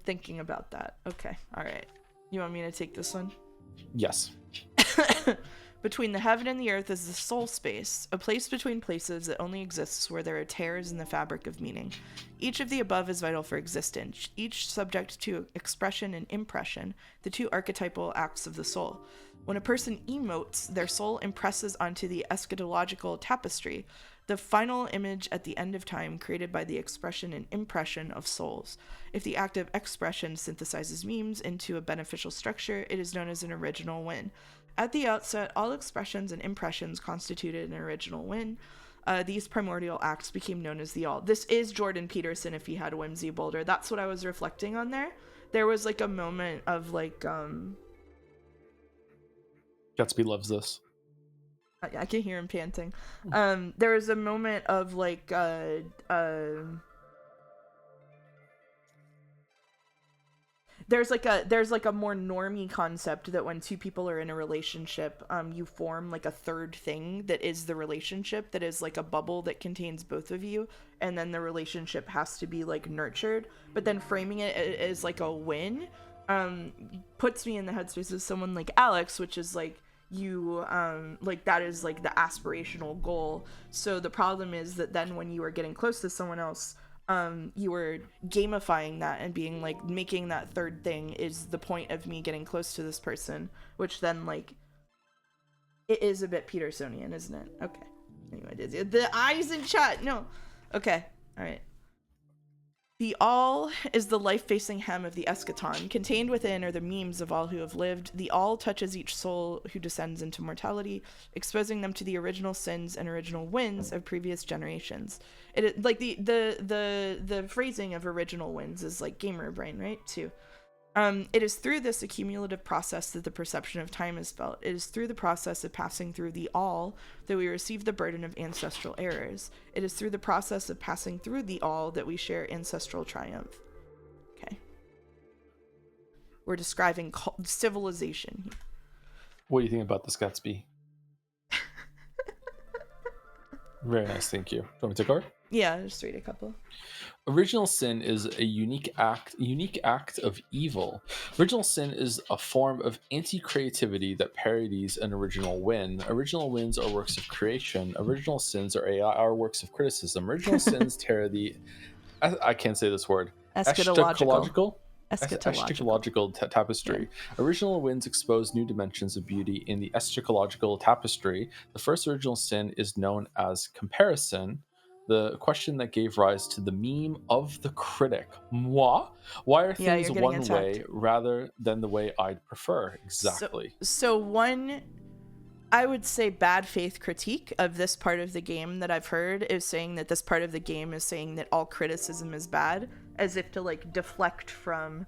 thinking about that. Okay, all right. You want me to take this one? Yes. Between the heaven and the earth is the soul space, a place between places that only exists where there are tears in the fabric of meaning. Each of the above is vital for existence, each subject to expression and impression, the two archetypal acts of the soul. When a person emotes, their soul impresses onto the eschatological tapestry, the final image at the end of time created by the expression and impression of souls. If the act of expression synthesizes memes into a beneficial structure, it is known as an original win. At the outset, all expressions and impressions constituted an original win. These primordial acts became known as the all. This is Jordan Peterson if he had Whimsy Boulder. That's what I was reflecting on there. There was like a moment of like Gatsby loves this. I can hear him panting. There was a moment of like there's like a more normie concept that when two people are in a relationship, you form like a third thing that is the relationship, that is like a bubble that contains both of you, and then the relationship has to be like nurtured. But then framing it as like a win puts me in the headspace of someone like Alex, which is like you like that is like the aspirational goal. So the problem is that then when you are getting close to someone else, you were gamifying that and being like, making that third thing is the point of me getting close to this person, which then like it is a bit Petersonian, isn't it? Okay. Anyway, the eyes in chat. No. Okay. All right. The all is the life-facing hem of the eschaton. Contained within are the memes of all who have lived. The all touches each soul who descends into mortality, exposing them to the original sins and original wins of previous generations. It like the phrasing of original wins is like gamer brain, right? Too. It is through this accumulative process that the perception of time is felt. It is through the process of passing through the all that we receive the burden of ancestral errors. It is through the process of passing through the all that we share ancestral triumph. Okay. We're describing civilization here. What do you think about this, Gatsby? Very nice, thank you. Do you want me to take over? Yeah, just read a couple. Original sin is a unique act of evil. Original sin is a form of anti-creativity that parodies an original win. Original wins are works of creation. Original sins are works of criticism. Original sins tear the I can't say this word. Eschatological tapestry. Yeah. Original wins expose new dimensions of beauty in the eschatological tapestry. The first original sin is known as comparison, the question that gave rise to the meme of the critic. Moi? Why are things one way rather than the way I'd prefer? Exactly. So one, I would say, bad faith critique of this part of the game that I've heard is saying that this part of the game is saying that all criticism is bad, as if to like deflect from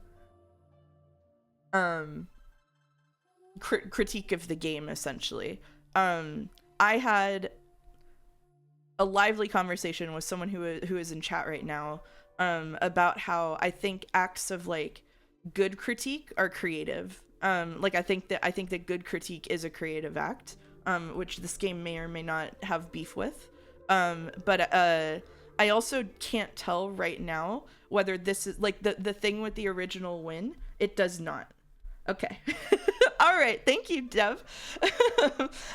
critique of the game, essentially. I had a lively conversation with someone who is in chat right now about how I think acts of like good critique are creative. Like I think that good critique is a creative act, which this game may or may not have beef with. But I also can't tell right now whether this is like the thing with the original win. It does not. Okay. All right. Thank you, Dev.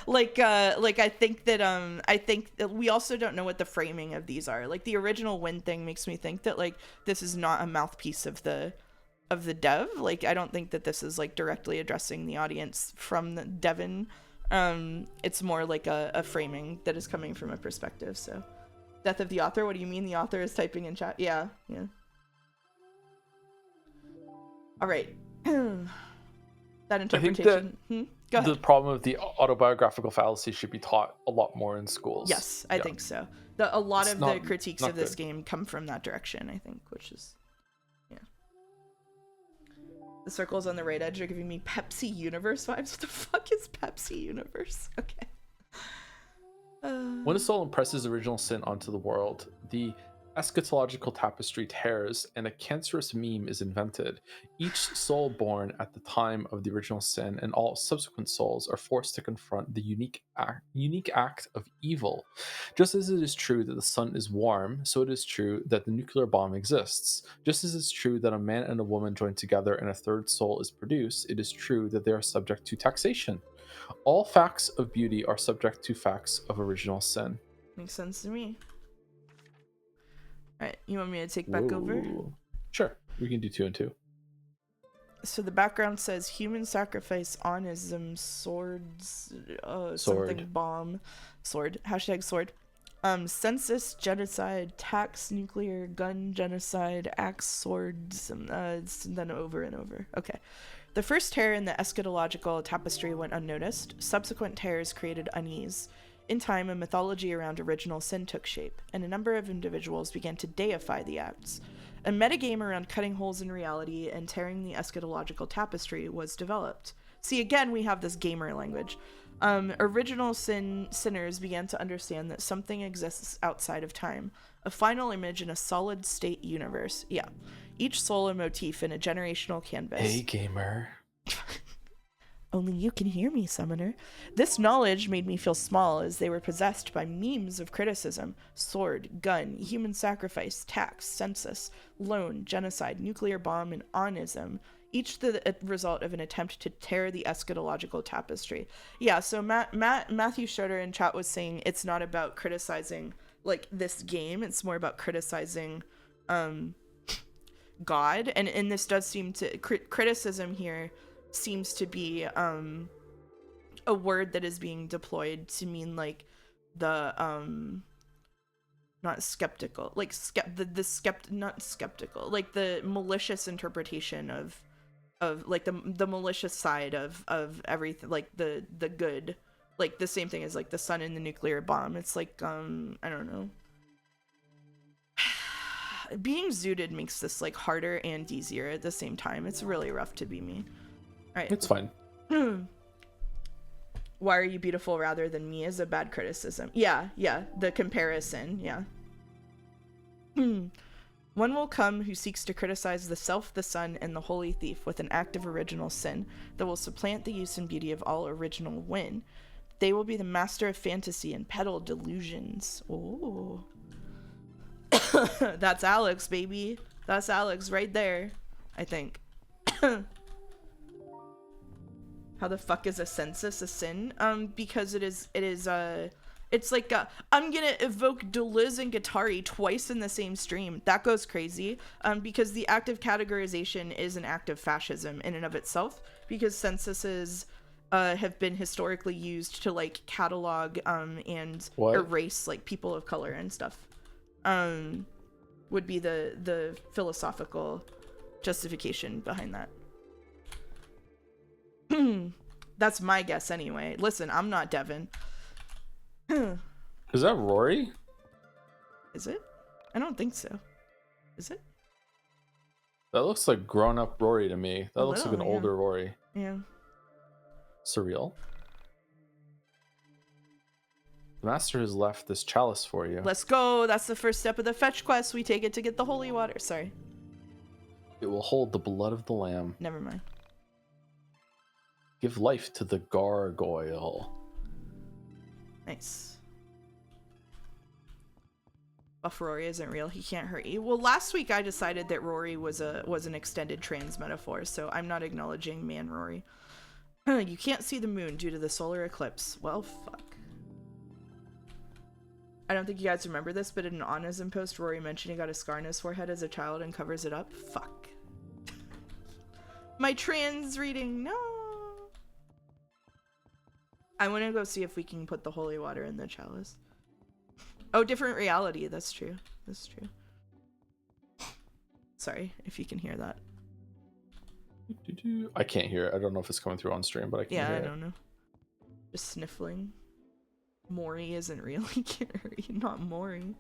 like I think that we also don't know what the framing of these are. Like the original win thing makes me think that like this is not a mouthpiece of the dev. Like I don't think that this is like directly addressing the audience from the Devin. It's more like a framing that is coming from a perspective. So death of the author. What do you mean the author is typing in chat? Yeah. All right. That interpretation. I think Go ahead. The problem of the autobiographical fallacy should be taught a lot more in schools. Yes, I think so. A lot of the critiques of this game come from that direction, I think, which is, yeah. The circles on the right edge are giving me Pepsi Universe vibes. What the fuck is Pepsi Universe? Okay. When a soul impresses original sin onto the world, the eschatological tapestry tears and a cancerous meme is invented. Each soul born at the time of the original sin and all subsequent souls are forced to confront the unique act of evil. Just as it is true that the sun is warm, so it is true that the nuclear bomb exists. Just as it's true that a man and a woman join together and a third soul is produced, it is true that they are subject to taxation. All facts of beauty are subject to facts of original sin. Makes sense to me. All right, you want me to take back over? Sure, we can do 2 and 2. So the background says human sacrifice, onism, swords, something bomb, sword, #sword, census, genocide, tax, nuclear, gun, genocide, axe, swords, then over and over. Okay. The first tear in the eschatological tapestry went unnoticed. Subsequent tears created unease. In time, a mythology around original sin took shape, and a number of individuals began to deify the acts. A metagame around cutting holes in reality and tearing the eschatological tapestry was developed. See, again, we have this gamer language. Original sinners began to understand that something exists outside of time, a final image in a solid state universe. Yeah. Each soul a motif in a generational canvas. Hey, gamer. Only you can hear me, summoner. This knowledge made me feel small as they were possessed by memes of criticism: sword, gun, human sacrifice, tax, census, loan, genocide, nuclear bomb, and onism, each the result of an attempt to tear the eschatological tapestry. Yeah, so Matthew Schroeder in chat was saying it's not about criticizing like this game, it's more about criticizing God, and this does seem to criticism here seems to be a word that is being deployed to mean like the not skeptical, like not skeptical, like the malicious interpretation of like the malicious side of everything, like the good, like the same thing as like the sun and the nuclear bomb. It's like I don't know. Being zooted makes this like harder and easier at the same time. It's really rough to be me. All right. It's fine. Why are you beautiful rather than me is a bad criticism. Yeah. The comparison. Yeah. One will come who seeks to criticize the self, the sun, and the holy thief with an act of original sin that will supplant the use and beauty of all original win. They will be the master of fantasy and peddle delusions. Oh. That's Alex, baby. That's Alex right there, I think. How the fuck is a census a sin? Because it's like I'm gonna evoke dles and Guittari twice in the same stream. That goes crazy. Because the act of categorization is an act of fascism in and of itself, because censuses have been historically used to like catalog and erase like people of color and stuff. Would be the philosophical justification behind that. That's my guess anyway. Listen, I'm not Devin. Is that Rory? Is it? I don't think so. Is it? That looks like grown-up Rory to me. That looks like an older Rory. Yeah. Surreal. The master has left this chalice for you. Let's go. That's the first step of the fetch quest. We take it to get the holy water. Sorry. It will hold the blood of the lamb. Never mind. Give life to the gargoyle. Nice. Buff Rory isn't real. He can't hurt you. Well, last week I decided that Rory was an extended trans metaphor, so I'm not acknowledging man Rory. You can't see the moon due to the solar eclipse. Well, fuck. I don't think you guys remember this, but in an onism post, Rory mentioned he got a scar on his forehead as a child and covers it up. Fuck. My trans reading, no. I want to go see if we can put the holy water in the chalice. Oh, different reality. That's true. That's true. Sorry if you can hear that. I can't hear it. I don't know if it's coming through on stream, but I can hear it. Yeah, I don't know. Just sniffling. Maury isn't real. He can't hurt you. Not Maury.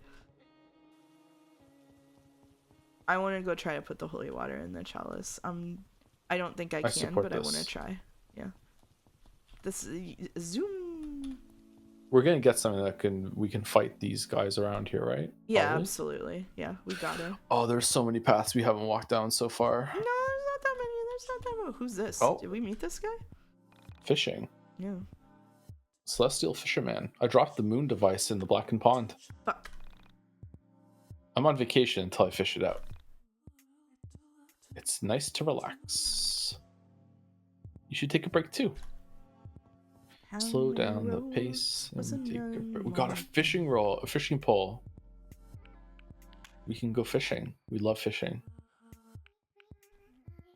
I want to go try to put the holy water in the chalice. I don't think I can, but I want to try. Yeah. This zoom. We're gonna get something that we can fight these guys around here, right? Yeah, Probably. absolutely. Yeah, we gotta. Oh, there's so many paths we haven't walked down so far. No, there's not that many. There's not that many. Who's this? Oh. Did we meet this guy? Fishing. Yeah. Celestial Fisherman. I dropped the moon device in the blackened pond. Fuck. I'm on vacation until I fish it out. It's nice to relax. You should take a break too. Slow down the pace and take a break. We got a fishing rod, a fishing pole. We can go fishing. We love fishing.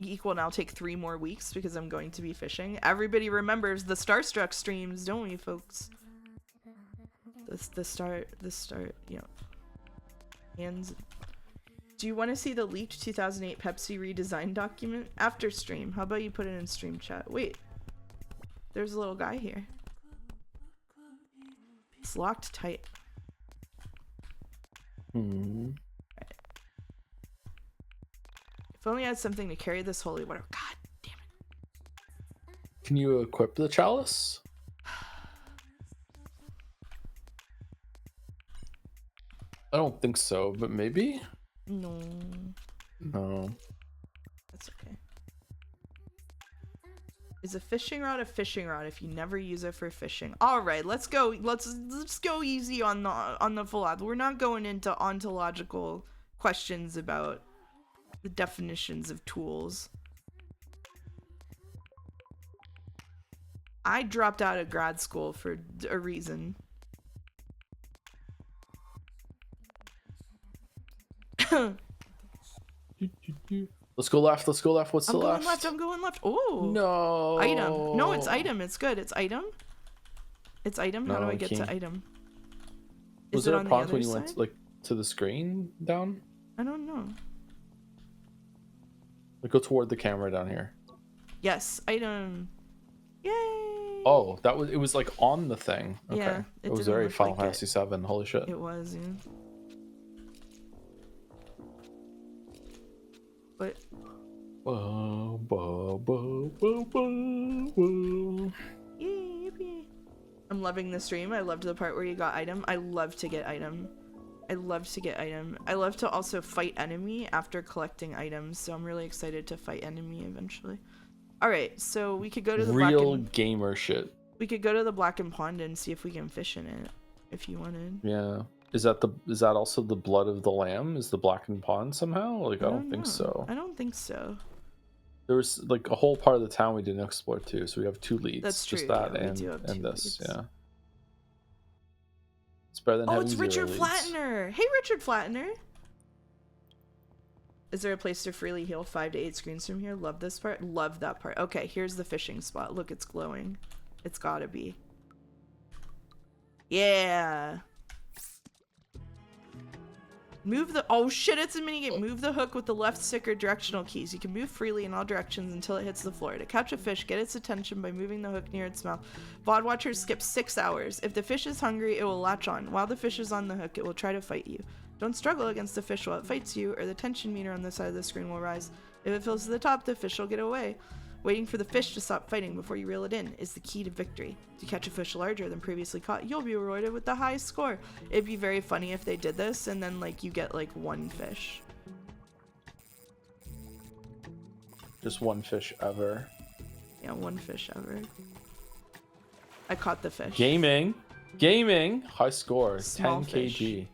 YIIK will now take 3 more weeks because I'm going to be fishing. Everybody remembers the Starstruck streams, don't we, folks? The start, yeah. Hands. Do you want to see the leaked 2008 Pepsi redesign document? After stream. How about you put it in stream chat? Wait. There's a little guy here. It's locked tight. Hmm. Right. If only I had something to carry this holy water. God damn it. Can you equip the chalice? I don't think so, but maybe? No. No. That's okay. Is a fishing rod if you never use it for fishing? All right, let's go. Let's go easy on the Vlad. We're not going into ontological questions about the definitions of tools. I dropped out of grad school for a reason. Let's go left. Let's go left. What's the left? I'm going left. Oh. No. Item. No, it's item. It's good. It's item. It's item. How No, do I you get can't. to item? Was Is there it a on the prompt other when you side? went like to the screen down? I don't know. Like go toward the camera down here. Yes, item. Yay! Oh, it was like on the thing. Okay. Yeah, it it was didn't very look Final like it. Fantasy 7. Holy shit. It was, yeah. But Whoa, whoa, whoa, whoa, whoa, whoa. yay, yippee. I'm loving the stream. I loved the part where you got item. I love to get item. I love to get item. I love to also fight enemy after collecting items, so I'm really excited to fight enemy eventually. All right, so we could go to the Real gamer shit. We could go to the Blackened Pond and see if we can fish in it, if you wanted. Yeah. Is that also the blood of the lamb? Is the blackened pond somehow? Like I don't think know. so. I don't think so. There was like a whole part of the town we didn't explore too, so we have 2 leads. That's Just true, that yeah, we and do have 2 this, leads. yeah. It's better than Oh, having it's 0 Richard leads. Flattener. Hey, Richard Flattener. Is there a place to freely heal 5 to 8 screens from here? Love this part. Love that part. Okay, here's the fishing spot. Look, it's glowing. It's gotta be. Yeah. Move the... Oh, shit, it's a minigame. Move the hook with the left stick or directional keys. You can move freely in all directions until it hits the floor. To catch a fish, get its attention by moving the hook near its mouth. VOD watchers skip 6 hours. If the fish is hungry, it will latch on. While the fish is on the hook, it will try to fight you. Don't struggle against the fish while it fights you, or the tension meter on the side of the screen will rise. If it fills to the top, the fish will get away. Waiting for the fish to stop fighting before you reel it in is the key to victory. To catch a fish larger than previously caught, you'll be rewarded with the highest score. It'd be very funny if they did this and then like you get like 1 fish. Just 1 fish ever. Yeah, 1 fish ever. I caught the fish. Gaming. High score. Small 10 fish. kg.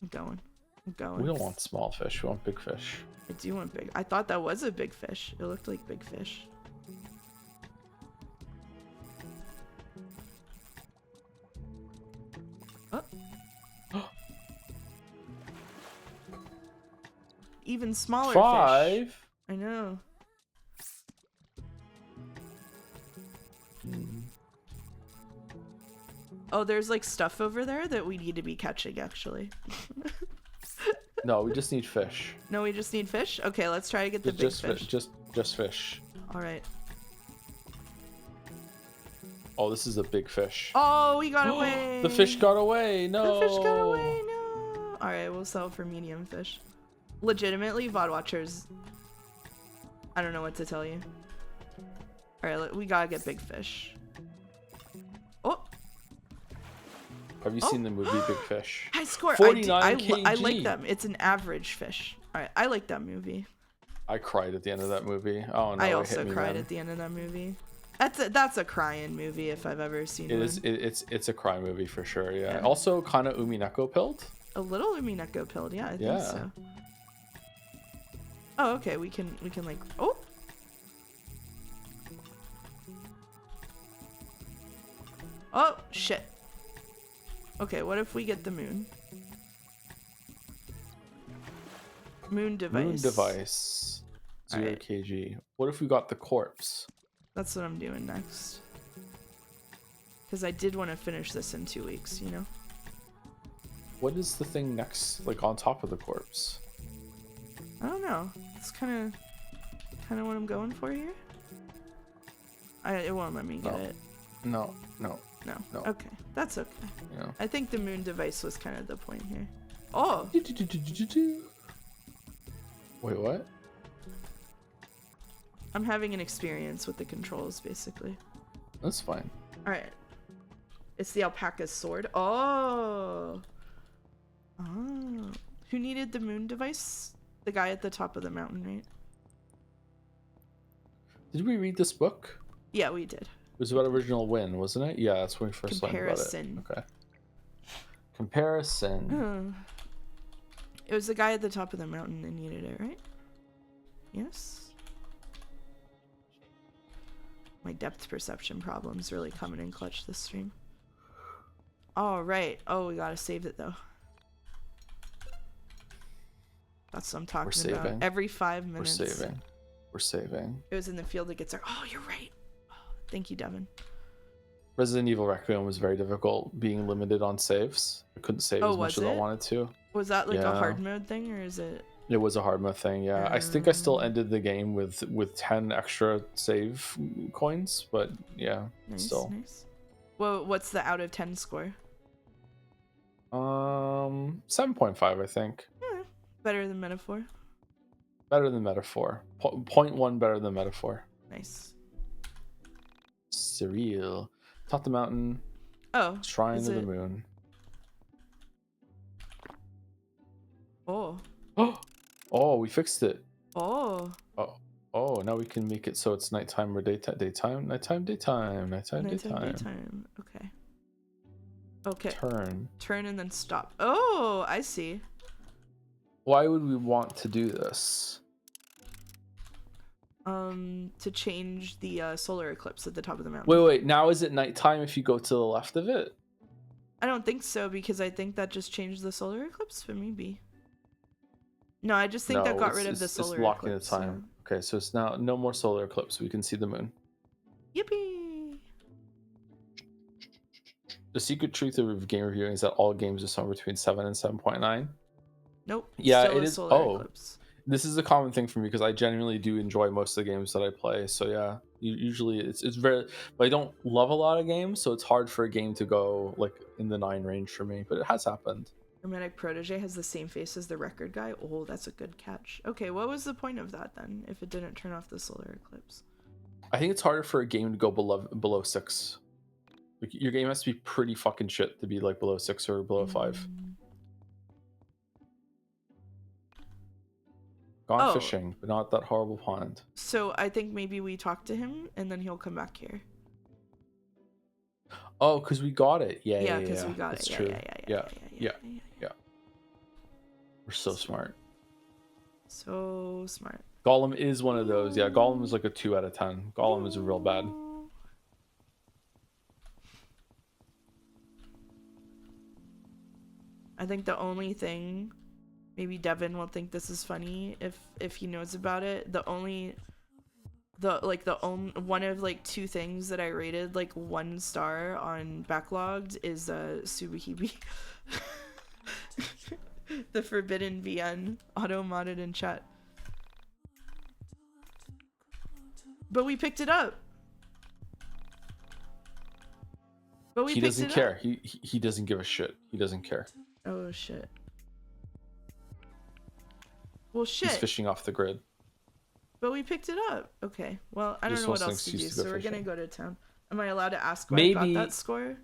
I'm going. We don't want small fish. We want big fish. I do want big. I thought that was a big fish. It looked like big fish. Oh. Even smaller 5. fish. I know. Oh, there's like stuff over there that we need to be catching actually. No, we just need fish. No, we just need fish? Okay, let's try to get the big fish. Just fish. Alright. Oh, this is a big fish. Oh, we got away! The fish got away. No. The fish got away, no! Alright, we'll sell for medium fish. Legitimately, VOD watchers, I don't know what to tell you. Alright, we gotta get big fish. Oh! Have you seen the movie Big Fish? High score! 49 I kg. like them. It's an average fish. Alright, I like that movie. I cried at the end of that movie. Oh no! I it also hit me, cried man. at the end of that movie. That's a crying movie if I've ever seen It one. is. It's a cry movie for sure. Yeah. Yeah. Also, kind of Umineko pilled. A little Umineko pilled, yeah, I Yeah. think so. Oh, okay, we can like oh. Oh shit. Okay, what if we get the moon? Moon device. Moon device. 0 Alright. kg. What if we got the corpse? That's what I'm doing next. Because I did want to finish this in 2 weeks, you know? What is the thing next, like on top of the corpse? I don't know. It's kind of what I'm going for here. It won't let me get it. No. No. No. Okay, that's okay. Yeah. I think the moon device was kind of the point here. Oh, Wait, what? I'm having an experience with the controls, basically. That's fine. All right. It's the alpaca's sword. Oh. Oh. Who needed the moon device? The guy at the top of the mountain, right? Did we read this book? Yeah, we did. It was about Original Win, wasn't it? Yeah, that's when we first learned about it. Comparison. Okay. Comparison. It was the guy at the top of the mountain that needed it, right? Yes. My depth perception problem's really coming in clutch this stream. All right. Oh, we gotta save it though. That's what I'm talking about. Every 5 minutes. We're saving. It was in the field that gets there. Oh, you're right. Oh, thank you, Devin. Resident Evil Requiem was very difficult, being limited on saves. I couldn't save as much as I wanted to. Was that like a hard mode thing, or is it? It was a hard mode thing, yeah. I think I still ended the game with 10 extra save coins, but yeah, still. Nice. Well, what's the out of 10 score? 7.5, I think. Yeah, better than Metaphor. Better than Metaphor. 0.1 better than Metaphor. Nice. Surreal. Top the mountain. Oh. Shrine of the moon. Oh. Oh, we fixed it. Oh. Oh, now we can make it so it's nighttime or daytime. Nighttime. Okay. Okay. Turn and then stop. Oh, I see. Why would we want to do this? To change the solar eclipse at the top of the mountain. Wait. Now is it nighttime if you go to the left of it? I don't think so, because I think that just changed the solar eclipse, but maybe. No, I just think that got rid of the solar eclipse. It's blocking the time. Okay, so it's now no more solar eclipse. We can see the moon. Yippee! The secret truth of game reviewing is that all games are somewhere between 7 and 7.9. Nope. Yeah, it is. Eclipse. This is a common thing for me because I genuinely do enjoy most of the games that I play. So yeah, usually it's very, but I don't love a lot of games, so it's hard for a game to go like in the 9 range for me. But it has happened. Hermetic Protege has the same face as the record guy. Oh, that's a good catch. Okay, what was the point of that then? If it didn't turn off the solar eclipse, I think it's harder for a game to go below 6. Like, your game has to be pretty fucking shit to be like below 6 or below 5. Gone fishing, but not that horrible pond. So I think maybe we talk to him and then he'll come back here. Oh, because we got it. Yeah, because we got That's it. True. Yeah. We're so smart. So smart. Gollum is one of those. Yeah, Gollum is like a 2 out of 10. Gollum is real bad. I think the only thing, maybe Devin will think this is funny if he knows about it. One of like 2 things that I rated like 1 star on Backlogged is Subahibi. The Forbidden VN auto-modded in chat. But we picked it up. He doesn't care. He doesn't give a shit. He doesn't care. Oh shit. Well, shit. He's fishing off the grid. But we picked it up. Okay. Well, I don't know what else to do, so we're gonna go to town. Am I allowed to ask why I got that score?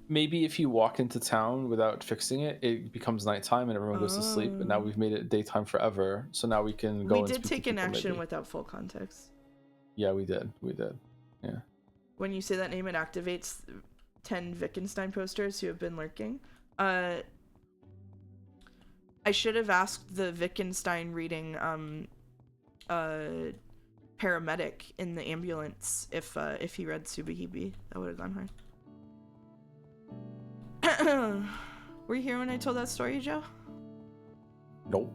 Maybe if you walk into town without fixing it, it becomes nighttime and everyone goes to sleep. And now we've made it daytime forever. So now we can go. We did take an action without full context. Yeah, we did. Yeah. When you say that name, it activates 10 Wittgenstein posters who have been lurking. I should have asked the Wittgenstein reading paramedic in the ambulance if he read Subahibi. That would have gone hard. Were you here when I told that story, Joe? Nope.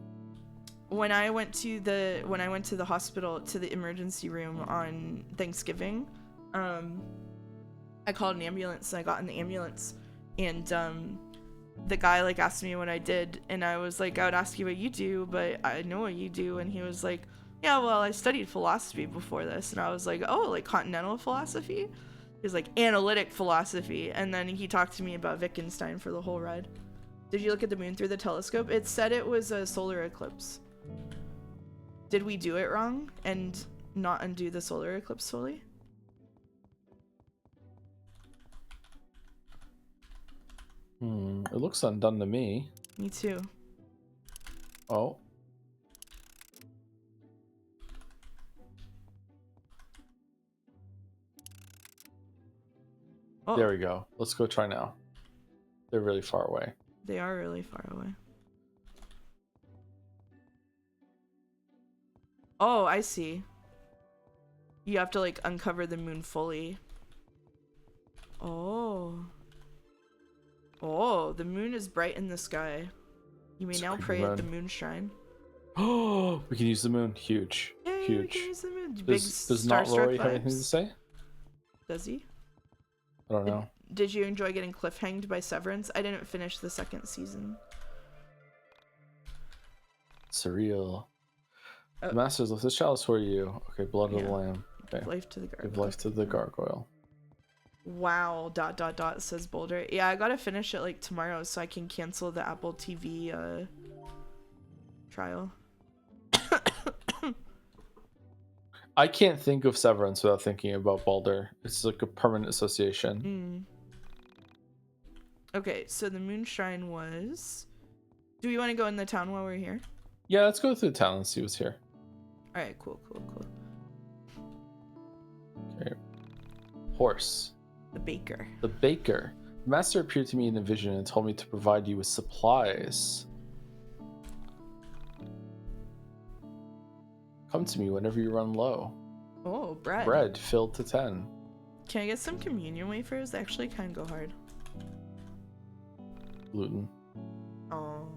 When I went to the hospital, to the emergency room on Thanksgiving, I called an ambulance and I got in the ambulance, and the guy like asked me what I did, and I was like, I would ask you what you do, but I know what you do. And he was like, yeah, well, I studied philosophy before this. And I was like, oh, like continental philosophy? He's like, analytic philosophy. And then he talked to me about Wittgenstein for the whole ride. Did you look at the moon through the telescope? It said it was a solar eclipse. Did we do it wrong and not undo the solar eclipse fully? It looks undone to me. Me too. Oh. Oh, There we go. Let's go try now. They're really far away. they are really far away. Oh, I see. You have to like uncover the moon fully. Oh. Oh, the moon is bright in the sky. You may It's a now creepy pray at the moon. moon shrine. Oh, we can use the moon. Huge. Yay, we Huge. can use the moon. Big Does not starstruck Rory have anything to vibes. say? Does he? I don't know. Did you enjoy getting cliffhanged by Severance? I didn't finish the second season. Surreal. Oh. The Masters left this chalice for you. Okay, blood of Yeah. the lamb. Okay. Life to the gargoyle. Give life to the gargoyle. Wow, ... says Boulder. Yeah, I gotta finish it like tomorrow so I can cancel the Apple TV trial. I can't think of Severance without thinking about Baldur. It's like a permanent association. Okay, so the moon shrine was... Do we want to go in the town while we're here? Yeah, let's go through the town and see what's here. Alright, cool. Okay. Horse. The baker. The baker. The master appeared to me in a vision and told me to provide you with supplies. Come to me whenever you run low. Oh, bread. Bread filled to 10. Can I get some communion wafers? They actually kind of go hard. Gluten. Oh.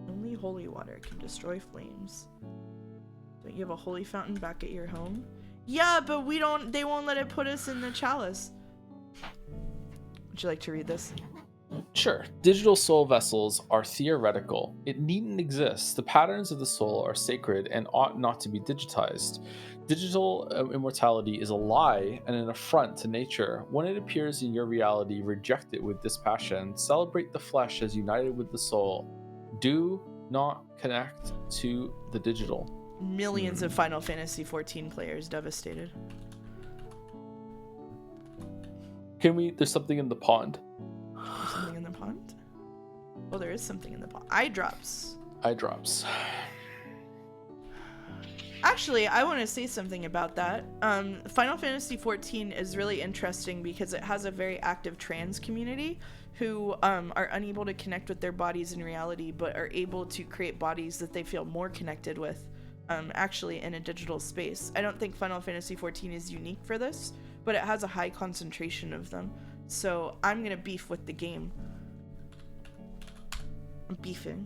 Only holy water can destroy flames. Don't you have a holy fountain back at your home? Yeah, but they won't let it put us in the chalice. Would you like to read this? Sure. Digital soul vessels are theoretical. It needn't exist. The patterns of the soul are sacred and ought not to be digitized. Digital immortality is a lie and an affront to nature. When it appears in your reality, reject it with dispassion. Celebrate the flesh as united with the soul. Do not connect to the digital. Millions of Final Fantasy XIV players devastated. There's something in the pond. There's something in the pond? Oh, there is something in the pond. Eye drops. Eye drops. Actually, I want to say something about that. Final Fantasy XIV is really interesting because it has a very active trans community who are unable to connect with their bodies in reality, but are able to create bodies that they feel more connected with, actually in a digital space. I don't think Final Fantasy XIV is unique for this, but it has a high concentration of them. So I'm gonna beef with the game. I'm beefing.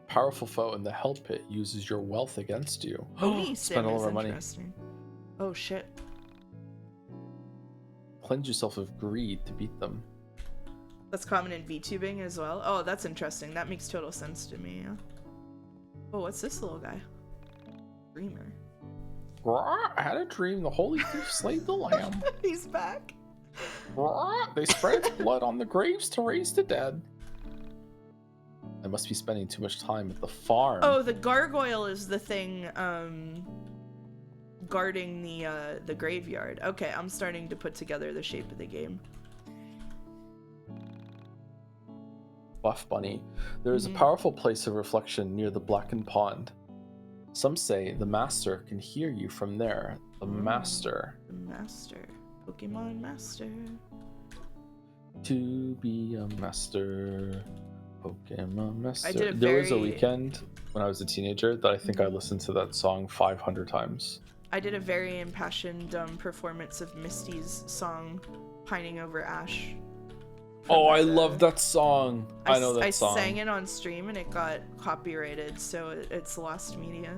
Powerful foe in the hell pit uses your wealth against you. Oni Spend sim all is of our money. interesting. Oh shit. Cleanse yourself of greed to beat them. That's common in VTubing as well. Oh, that's interesting. That makes total sense to me. Yeah. Oh, what's this little guy? Dreamer. I had a dream. The holy thief slayed the lamb. He's back. They spread its blood on the graves to raise the dead. I must be spending too much time at the farm. Oh, the gargoyle is the thing guarding the graveyard. Okay, I'm starting to put together the shape of the game. Buff Bunny. There is a powerful place of reflection near the blackened pond. Some say the master can hear you from there. The master. The master. Pokemon master. To be a master. Pokemon master. I did a There was a very- weekend when I was a teenager that I think I listened to that song 500 times. I did a very impassioned performance of Misty's song Pining Over Ash. Oh, I love that song. I know that I song. sang it on stream and it got copyrighted, so it's lost media.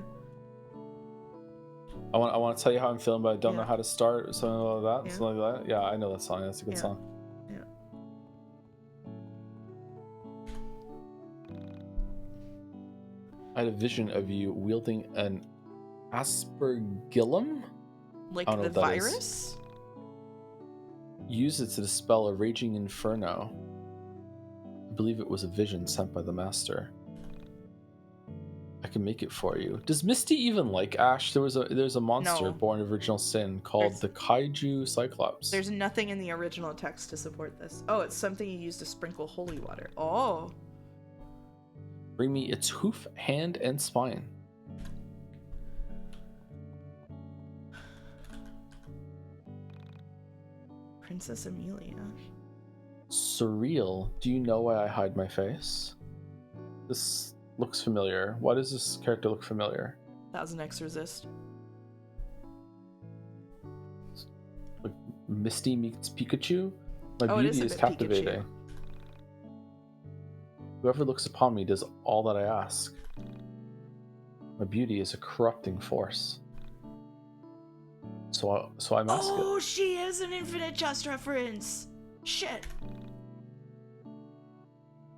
I want to tell you how I'm feeling, but I don't know how to start, or something like that. Yeah. Something like that. Yeah, I know that song. That's a good song. Yeah. I had a vision of you wielding an aspergillum. Like I don't know the what that is. virus? Use it to dispel a raging inferno. I believe it was a vision sent by the master. I can make it for you. Does Misty even like Ash? There's a monster No. born of original sin called There's- the Kaiju Cyclops. There's nothing in the original text to support this. Oh, it's something you use to sprinkle holy water. Oh. Bring me its hoof, hand, and spine. Princess Amelia. Surreal. Do you know why I hide my face? This looks familiar. Why does this character look familiar? 1000X resist. Like Misty meets Pikachu? My Oh, it is beauty a is bit captivating. Pikachu. Whoever looks upon me does all that I ask. My beauty is a corrupting force. So I mask it. Oh, she is an Infinite Jest reference. Shit.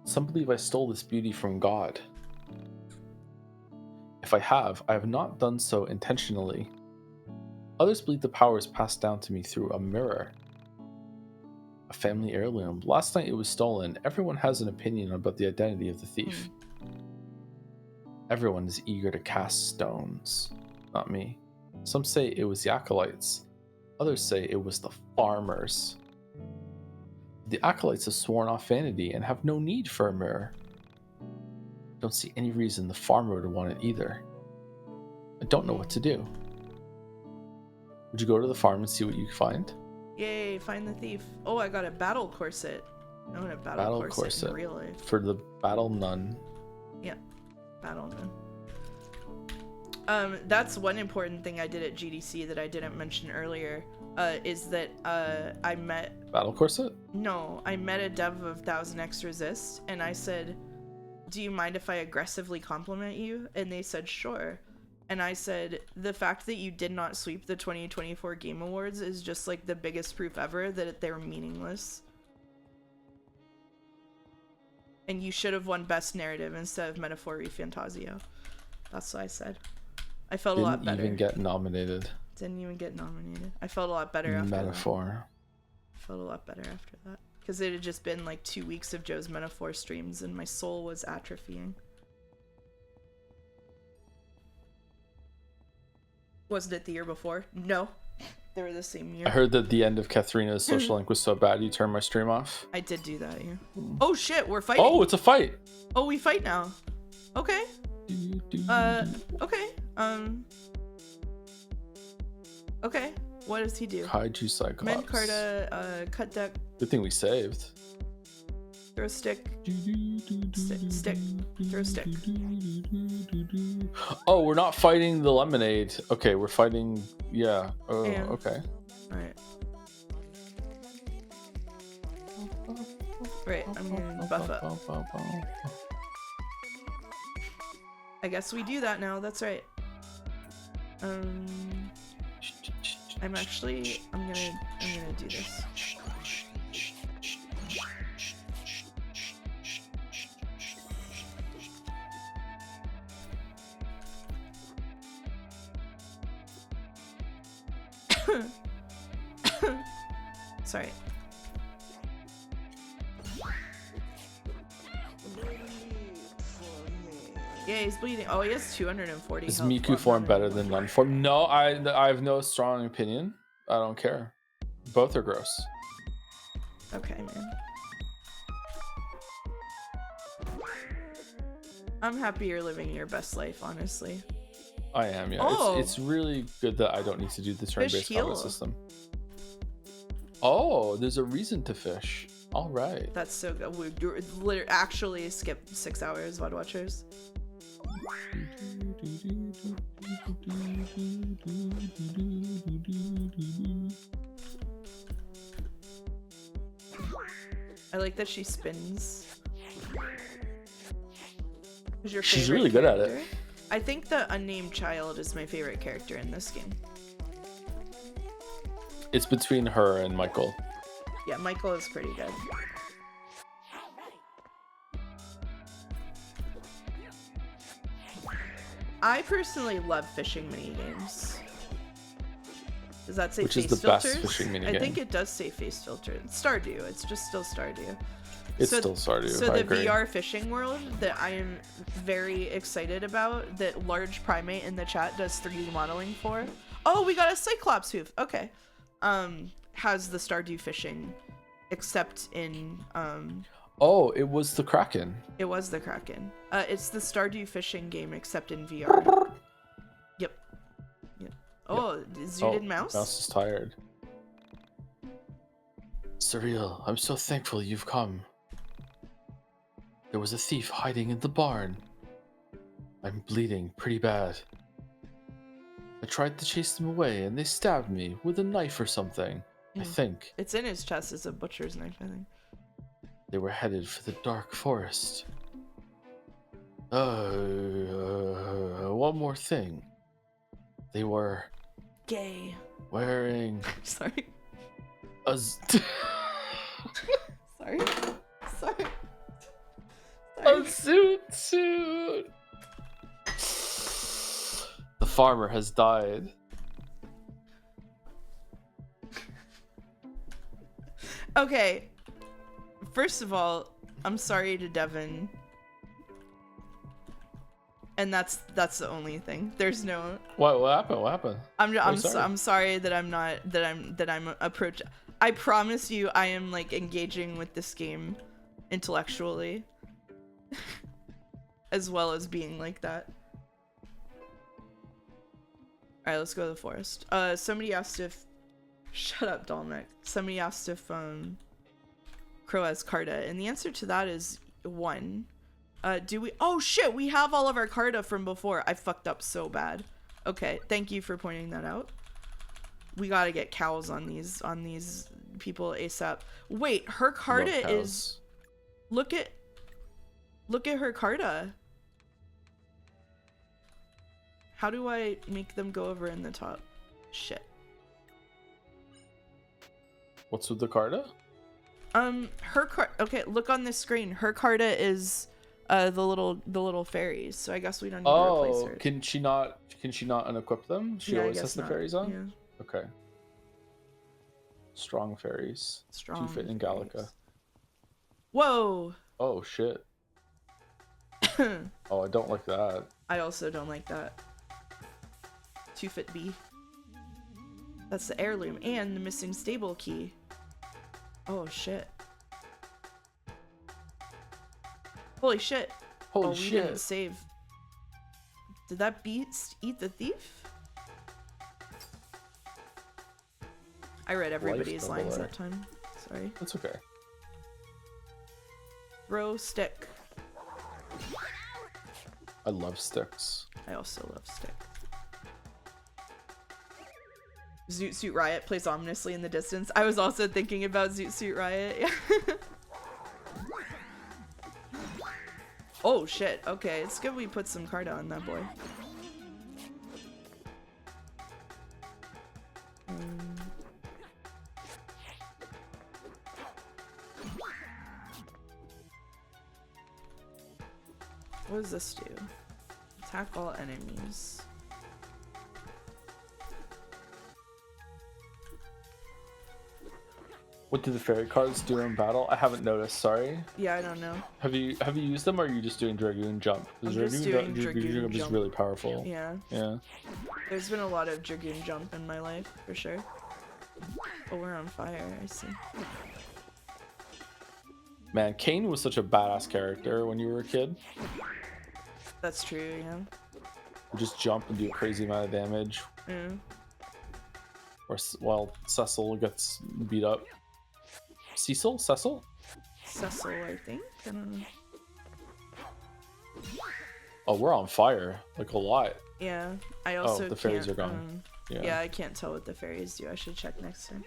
Some believe I stole this beauty from God. If I have not done so intentionally. Others believe the power is passed down to me through a mirror. A family heirloom. Last night it was stolen. Everyone has an opinion about the identity of the thief. Everyone is eager to cast stones. Not me. Some say it was the acolytes. Others say it was the farmers. The acolytes have sworn off vanity and have no need for a mirror. Don't see any reason the farmer would want it either. I don't know what to do. Would you go to the farm and see what you find? Yay, find the thief. Oh, I got a battle corset. I want a battle corset in real life. For the battle nun. Yeah, battle nun. That's one important thing I did at GDC that I didn't mention earlier, is that I met... Battle corset? No, I met a dev of 1000X Resist, and I said, do you mind if I aggressively compliment you? And they said, sure. And I said, the fact that you did not sweep the 2024 Game Awards is just like the biggest proof ever that they're meaningless. And you should have won Best Narrative instead of Metaphor Fantasio. That's what I said. I felt a lot better. Didn't even get nominated. Didn't even get nominated. I felt a lot better after Metaphor. that. I felt a lot better after that. Because it had just been like 2 weeks of Joe's Metaphor streams and my soul was atrophying. Wasn't it the year before? No. They were the same year. I heard that the end of Katharina's social link was so bad you turned my stream off. I did do that, yeah. Oh shit, we're fighting. Oh, it's a fight! Oh, we fight now. Okay. Okay. Okay. What does he do? Kaiju Cyclops. Mend Carta, cut deck, Good thing we saved. throw stick. Stick. Throw stick. Oh, we're not fighting the lemonade. Okay, we're fighting. Yeah. Oh, Yeah. okay. Alright. Right, I'm gonna buff up. I guess we do that now, that's right. I'm gonna do this. Sorry. Yeah, he's bleeding. Oh, he has 240 Is health. Miku What form number? better than none form? No, I have no strong opinion. I don't care. Both are gross. Okay, man. I'm happy you're living your best life, honestly. I am, yeah. Oh. It's really good that I don't need to do the turn-based heal. combat system. Oh, there's a reason to fish. All right. That's so good. We're literally actually skip 6 hours, VOD watchers. I like that she spins. Who's your She's favorite really good at it. character? I think the unnamed child is my favorite character in this game. It's between her and Michael. Yeah, Michael is pretty good. I personally love fishing minigames. Does that say Which face is the filters? best fishing minigame? I think it does say face filter. It's Stardew. It's just still Stardew. It's still Stardew. So I the agree. VR fishing world that I am very excited about, that Large Primate in the chat does 3D modeling for. Oh, we got a Cyclops hoof. Okay. Has the Stardew fishing, except in Oh, it was the Kraken. it was the Kraken. It's the Stardew fishing game except in VR. Yep. Oh, zooted mouse? Mouse is tired. Surreal, I'm so thankful you've come. There was a thief hiding in the barn. I'm bleeding pretty bad. I tried to chase them away and they stabbed me with a knife or something, I think. It's in his chest. It's a butcher's knife, I think. They were headed for the dark forest. One more thing. They were Gay. wearing Sorry. a Sorry. Sorry. a suit. The farmer has died. Okay. First of all, I'm sorry to Devin. And that's the only thing. There's no. What happened? What happened? I'm sorry that I'm approach. I promise you, I am like engaging with this game intellectually, as well as being like that. All right, let's go to the forest. Somebody asked if. Shut up, Dolmek. Somebody asked if Crow has Carta, and the answer to that is 1. Do we? Oh shit, we have all of our Carta from before. I fucked up so bad. Okay, thank you for pointing that out. We gotta get cows on these people ASAP. Wait, her Carta is. Look at her Carta. How do I make them go over in the top? Shit. What's with the Carta? Okay, look on this screen. Her Carta is the little fairies. So I guess we don't need to replace her. Can she not unequip them? She always has the fairies on? Yeah. Okay. Strong fairies. Strong. Two-Fit in Gallica. Whoa. Oh shit. Oh, I don't like that. I also don't like that. 2-Fit B. That's the heirloom and the missing stable key. Oh shit. Holy shit. Holy we shit. didn't save. Did that beast eat the thief? I read everybody's lines that time. Sorry. That's okay. Throw stick. I love sticks. I also love stick. Zoot Suit Riot plays ominously in the distance. I was also thinking about Zoot Suit Riot. Oh shit, okay, it's good we put some Carta on that boy. What does this do? Attack all enemies. What do the fairy cards do in battle? I haven't noticed, sorry. Yeah, I don't know. Have you used them or are you just doing Dragoon Jump? I'm just doing Dragoon is Jump. really powerful. Yeah. Yeah. There's been a lot of Dragoon Jump in my life, for sure. Oh, we're on fire, I see. Man, Kane was such a badass character when you were a kid. That's true, yeah. You just jump and do a crazy amount of damage. Yeah. While Cecil gets beat up. Cecil? Cecil, I think? I don't know. Oh, we're on fire. Like a lot. Yeah, I also the fairies are gone. Yeah, I can't tell what the fairies do. I should check next time.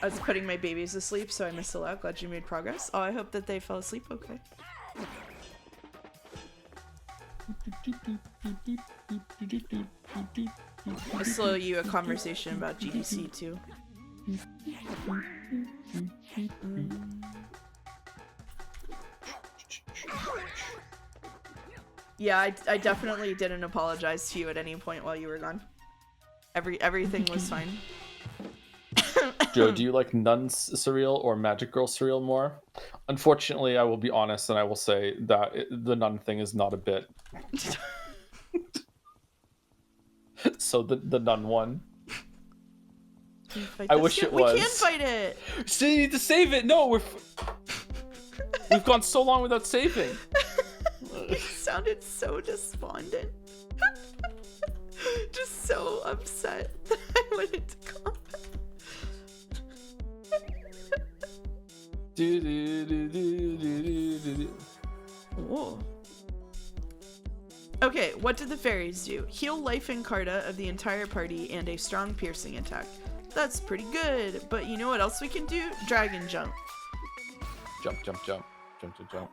I was putting my babies to sleep, so I missed a lot. Glad you made progress. Oh, I hope that they fell asleep okay. I slow you a conversation about GDC too. Yeah, I definitely didn't apologize to you at any point while you were gone. Everything was fine. Joe, do you like Nun's cereal or Magic Girl cereal more? Unfortunately, I will be honest and I will say that the Nun thing is not a bit. So the Nun one. I wish it was. We can fight it. Still need to save it. No, we've gone so long without saving. You sounded so despondent. Just so upset that I went into combat. Whoa. Okay, what did the fairies do? Heal life and Carta of the entire party and a strong piercing attack. That's pretty good, but you know what else we can do? Dragon jump. Jump, jump, jump. Jump, jump, jump.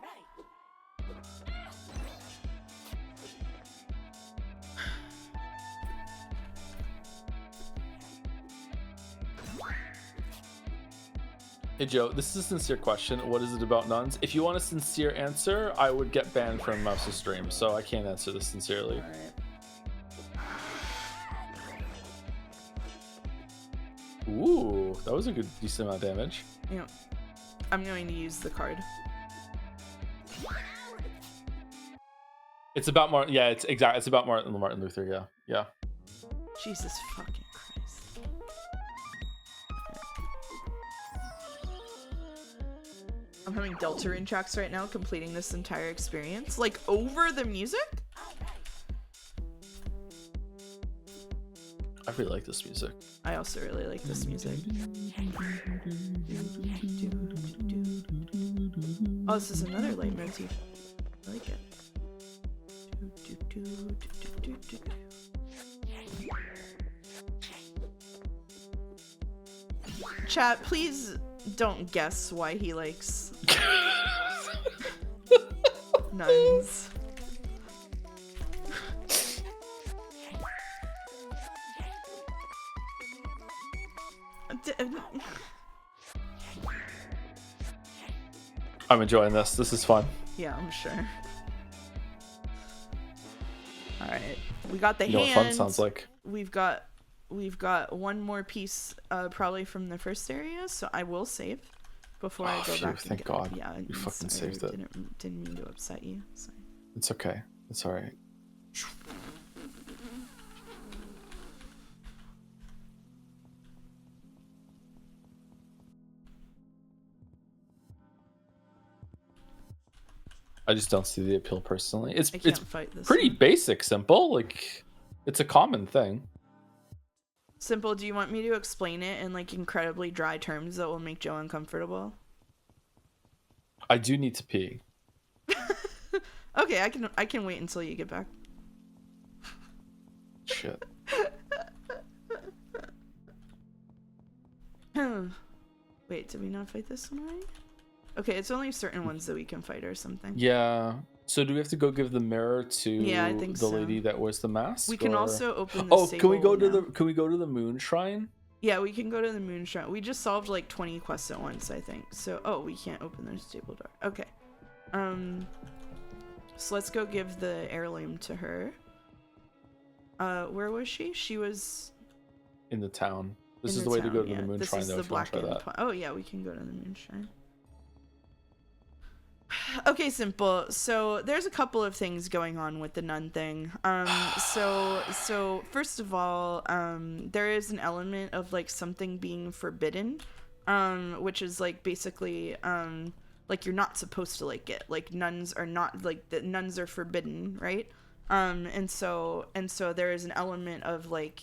Hey Joe, this is a sincere question. What is it about nuns? If you want a sincere answer, I would get banned from Mouse's stream, so I can't answer this sincerely. All right. Ooh, that was a good decent amount of damage. Yeah. I'm going to use the card. It's about Martin. Yeah, it's exact. It's about Martin Luther. Yeah, yeah. Jesus fucking Christ. I'm having Deltarune tracks right now, completing this entire experience. Like, over the music? I really like this music. I also really like this music. Oh, this is another leitmotif. I like it. Chat, please don't guess why he likes nuns. I'm enjoying this. This is fun. Yeah, I'm sure. All right, we got the You know what hand. fun sounds like? We've got one more piece, probably from the first area. So I will save before I go phew, back. thank and God. Yeah, You I'm fucking sorry, saved it. Didn't mean to upset you. Sorry. It's okay. It's all right. I just don't see the appeal personally. It's Fight this pretty one. basic, simple. Like, it's a common thing. Simple. Do you want me to explain it in like incredibly dry terms that will make Joe uncomfortable? I do need to pee. Okay, I can wait until you get back. Shit. Wait, did we not fight this one already? Okay, it's only certain ones that we can fight or something. Yeah. So do we have to go give the mirror to Yeah, I think the so. lady that wears the mask? We can or- also open the Oh, can we go to now. the moon shrine? Yeah, we can go to the moon shrine. We just solved like 20 quests at once, I think. So, oh, we can't open the stable door. Okay. So let's go give the heirloom to her. Where was she? She was In the town. This in is the way to town, go to yeah. the moon This shrine is though, the if you want to try blackened that. Oh yeah, we can go to the moon shrine. Okay, simple. So there's a couple of things going on with the nun thing. So first of all, there is an element of like something being forbidden, which is like basically like you're not supposed to like it. Like nuns are not like the nuns are forbidden, right? And so there is an element of like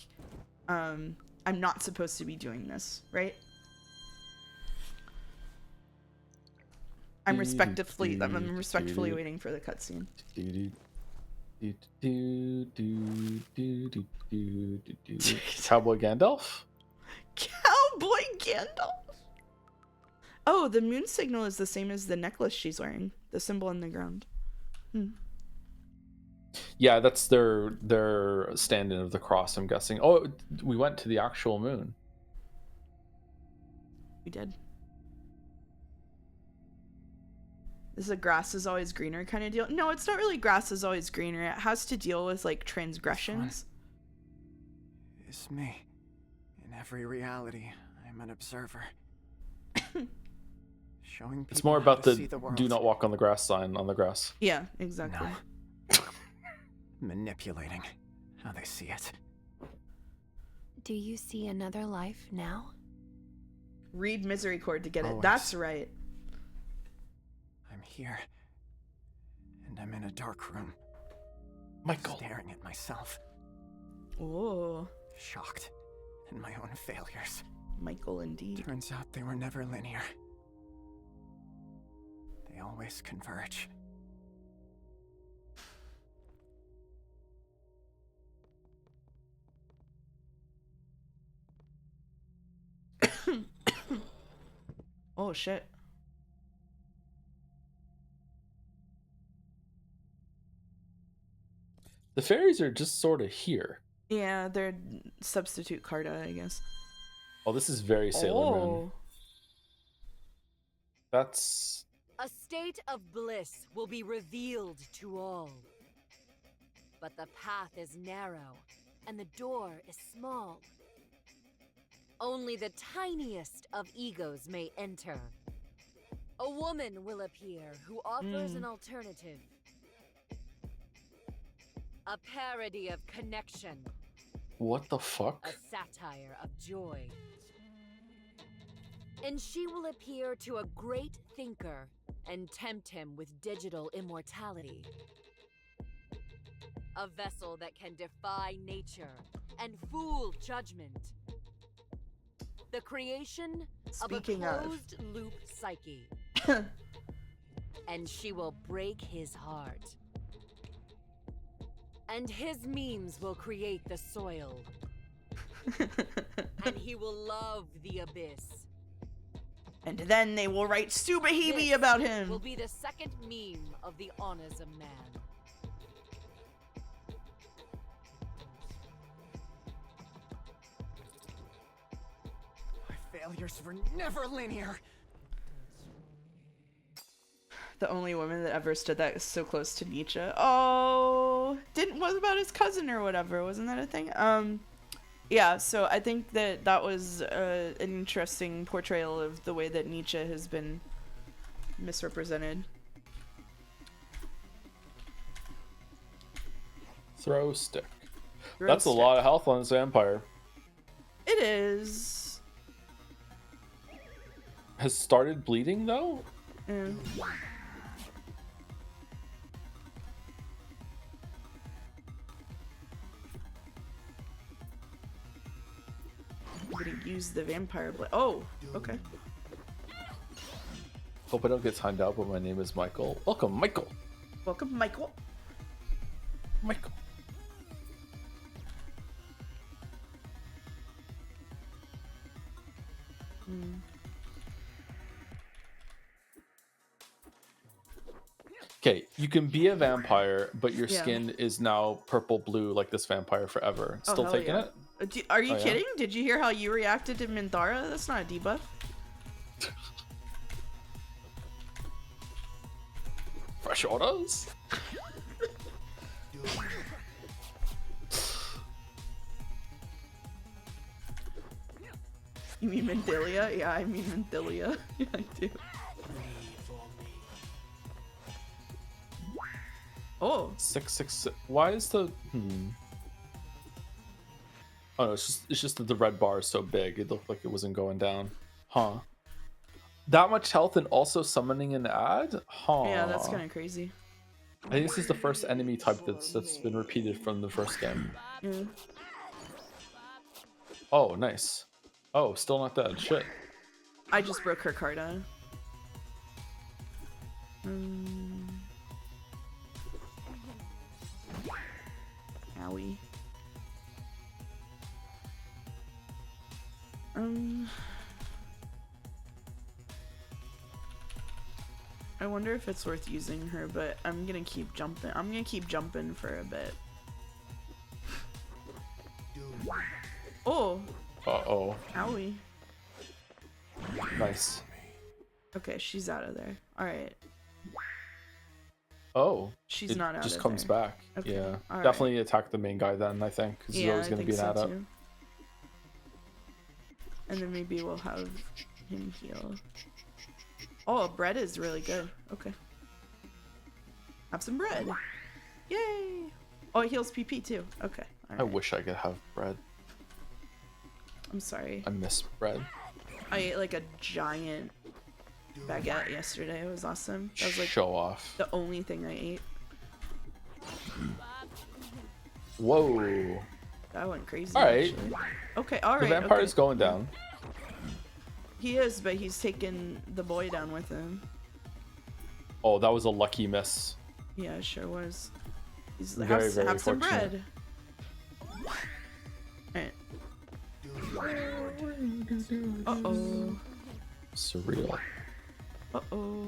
I'm not supposed to be doing this, right? I'm respectfully waiting for the cutscene. Cowboy Gandalf? Cowboy Gandalf? Oh, the moon signal is the same as the necklace she's wearing. The symbol in the ground. Yeah, that's their stand-in of the cross, I'm guessing. Oh, we went to the actual moon. We did. This is a grass is always greener kind of deal. No, it's not really grass is always greener. It has to deal with like transgressions. It's me. In every reality, I'm an observer. Showing It's people more how about to the see the world. do not walk on the grass sign on the grass. Yeah, exactly. No. Manipulating how they see it. Do you see another life now? Read misery cord to get it. Always. That's right. I'm here. And I'm in a dark room. Michael. Staring at myself. Oh, Shocked in my own failures. Michael indeed. Turns out they were never linear. They always converge. Oh shit. The fairies are just sort of here. Yeah, they're substitute Carta, I guess. Oh, this is very Sailor Moon. Oh. That's... A state of bliss will be revealed to all. But the path is narrow, and the door is small. Only the tiniest of egos may enter. A woman will appear who offers an alternative. A parody of connection. What the fuck? A satire of joy. And she will appear to a great thinker and tempt him with digital immortality. A vessel that can defy nature and fool judgment. The creation Speaking of a of. closed-loop psyche. And she will break his heart. And his memes will create the soil. And he will love the abyss. And then they will write Subahebe This about him. will be the second meme of the honors of man. My failures were never linear. The only woman that ever stood that so close to Nietzsche. Oh, was about his cousin or whatever. Wasn't that a thing? Yeah, so I think that was an interesting portrayal of the way that Nietzsche has been misrepresented. Throw stick. That's a lot of health on this vampire. It is. Has started bleeding though? Mm. I'm gonna use the vampire blood. Oh, okay. Hope I don't get timed out, but my name is Michael. Welcome, Michael. Welcome, Michael. Michael. Okay, you can be a vampire, but your Yeah. skin is now purple blue like this vampire forever. Still hell taking yeah. it? Are you Oh, yeah? kidding? Did you hear how you reacted to Minthara? That's not a debuff. Fresh orders? You mean Menthilia? Yeah, I mean Menthilia. Yeah, I do. Oh, 666. Why is the Oh no, it's just that the red bar is so big. It looked like it wasn't going down. Huh. That much health and also summoning an ad? Huh. yeah, that's kind of crazy. I think this is the first enemy type that's been repeated from the first game. Mm. Oh, nice. Oh, still not dead. Shit. I just broke her Carta. Owie. I wonder if it's worth using her, but I'm gonna keep jumping. I'm gonna keep jumping for a bit. Oh. Uh-oh. Owie. Nice. Okay, she's out of there. Alright. Oh. She's not out just of comes there. back. Okay, Yeah. alright. Definitely attack the main guy then, I think. Because he's always going to be an add-up. Too. And then maybe we'll have him heal. Oh, bread is really good. Okay. Have some bread. Yay! Oh, it heals PP too. Okay. All I right. wish I could have bread. I'm sorry. I miss bread. I ate like a giant baguette yesterday. It was awesome. That was like Show off. the only thing I ate. Whoa. That went crazy. All right. Actually. Okay. All right. The vampire's okay. going down. He is, but he's taking the boy down with him. Oh, that was a lucky miss. Yeah, it sure was. He's Very, very have some fortunate. bread. Alright. Uh-oh. Surreal. Uh-oh.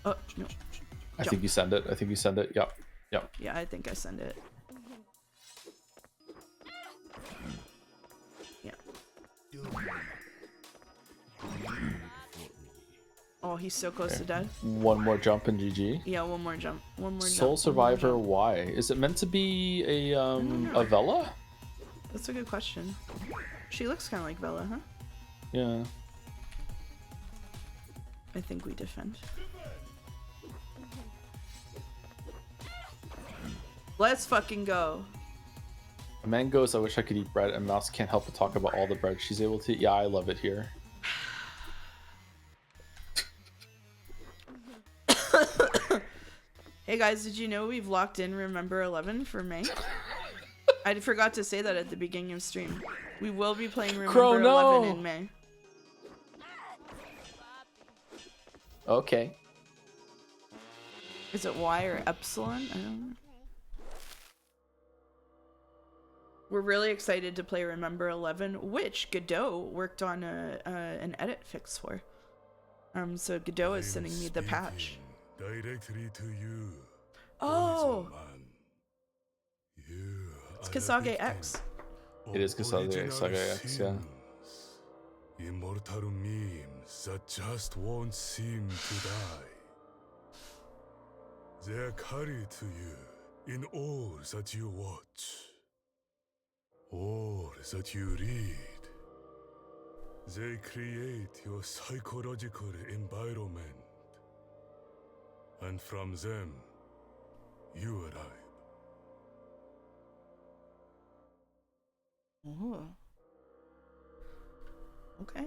Oh, no. I think you send it. I think you send it. Yep. Yep. Yeah, I think I send it. Yeah. Oh, he's so close to death. One more jump and GG. Yeah, one more jump. One more jump. Soul Survivor jump. Y. Is it meant to be a know. Vela? That's a good question. She looks kind of like Bella, huh? Yeah. I think we defend. Let's fucking go. A man goes, I wish I could eat bread, and Mouse can't help but talk about all the bread she's able to eat. Yeah, I love it here. Hey guys, did you know we've locked in Remember 11 for May? I forgot to say that at the beginning of stream. We will be playing Remember Crow, no! 11 in May. Okay. Is it Y or Epsilon? I don't know. We're really excited to play Remember 11, which Godot worked on an edit fix for. So Godot is sending me the patch. Directly to you. Oh! You It's Kasage X. It is Kasage X, yeah. Immortal memes that just won't seem to die. They are carried to you in all that you watch, all that you read. They create your psychological environment, and from them, you arrive. Oh. Okay.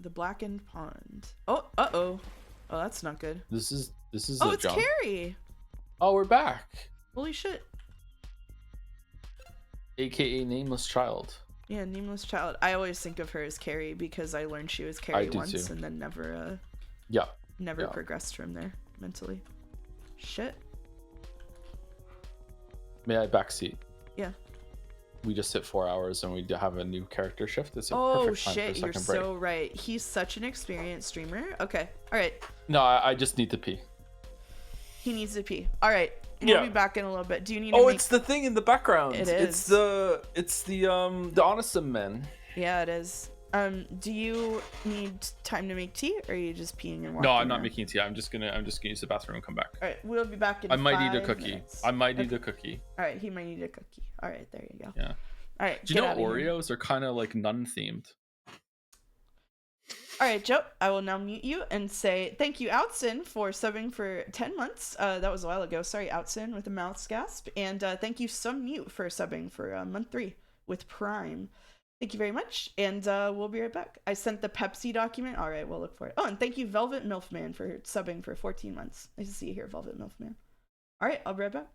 The Blackened Pond. Oh, uh-oh. Oh, that's not good. This is Oh, a it's jump. Carrie! Oh, we're back. Holy shit. AKA Nameless Child. Yeah, Nameless Child. I always think of her as Carrie because I learned she was Carrie do once too. and then never Yeah. progressed from there mentally. Shit. May I backseat? Yeah. We just hit 4 hours and we have a new character shift. It's a Oh perfect time shit, for a you're second break. so right. He's such an experienced streamer. Okay. Alright. No, I just need to pee. He needs to pee. Alright. We'll Yeah. be back in a little bit. Do you need to Oh, make... it's the thing in the background. It It's is. the Onisum men. Yeah, it is. Do you need time to make tea, or are you just peeing and walking? No, I'm not around? making tea. I'm just gonna use the bathroom and come back. All right, we'll be back in I might eat a 5 cookie. minutes. I might eat a cookie. All right, he might need a cookie. All right, there you go. Yeah. All right, Do you get know outta here. Oreos are kind of like nun themed? All right, Joe, I will now mute you and say thank you, Outson, for subbing for 10 months. That was a while ago. Sorry, Outson, with a mouth gasp. And thank you, Some Mute, for subbing for month 3 with Prime. Thank you very much, and we'll be right back. I sent the Pepsi document. All right, we'll look for it. Oh, and thank you, Velvet Milfman, for subbing for 14 months. Nice to see you here, Velvet Milfman. All right, I'll be right back.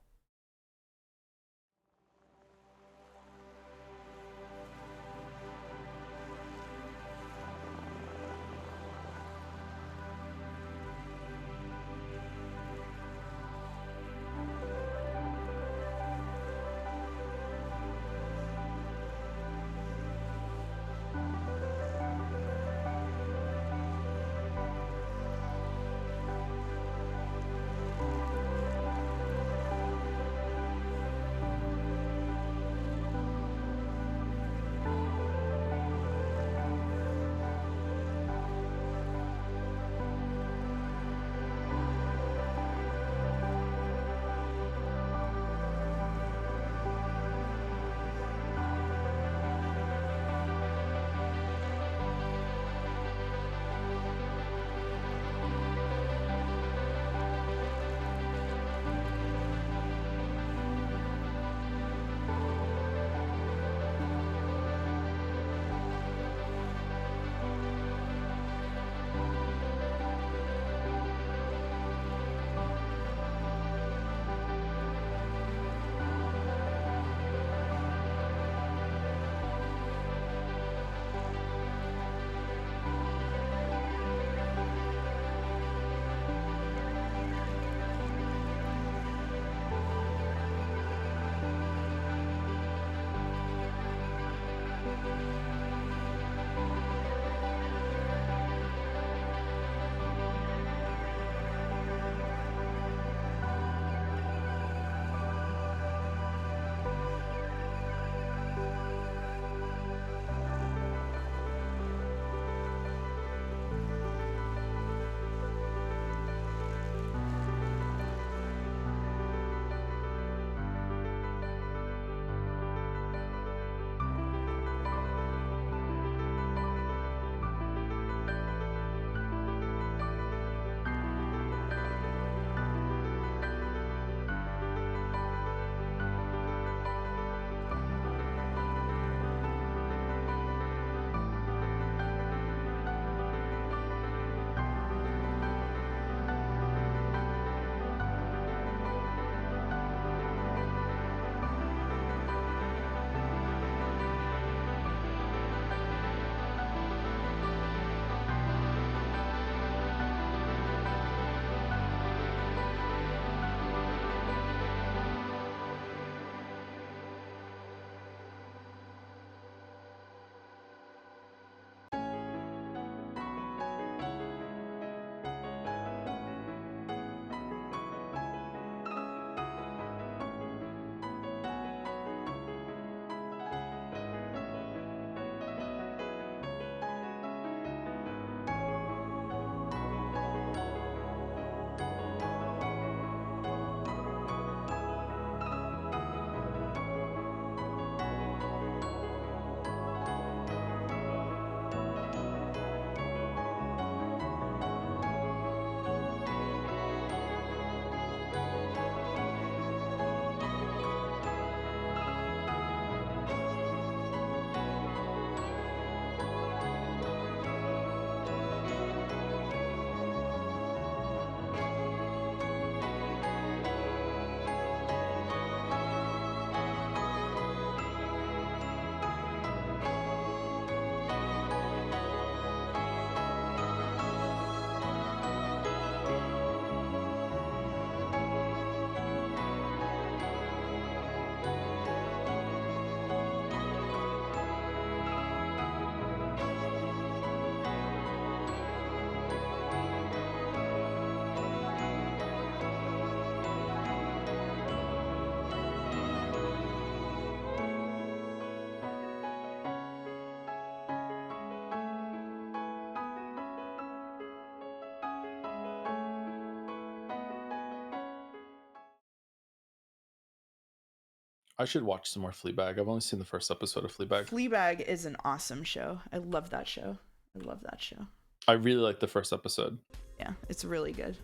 I should watch some more Fleabag. I've only seen the first episode of Fleabag. Fleabag is an awesome show. I love that show. I love that show. I really like the first episode. Yeah, it's really good.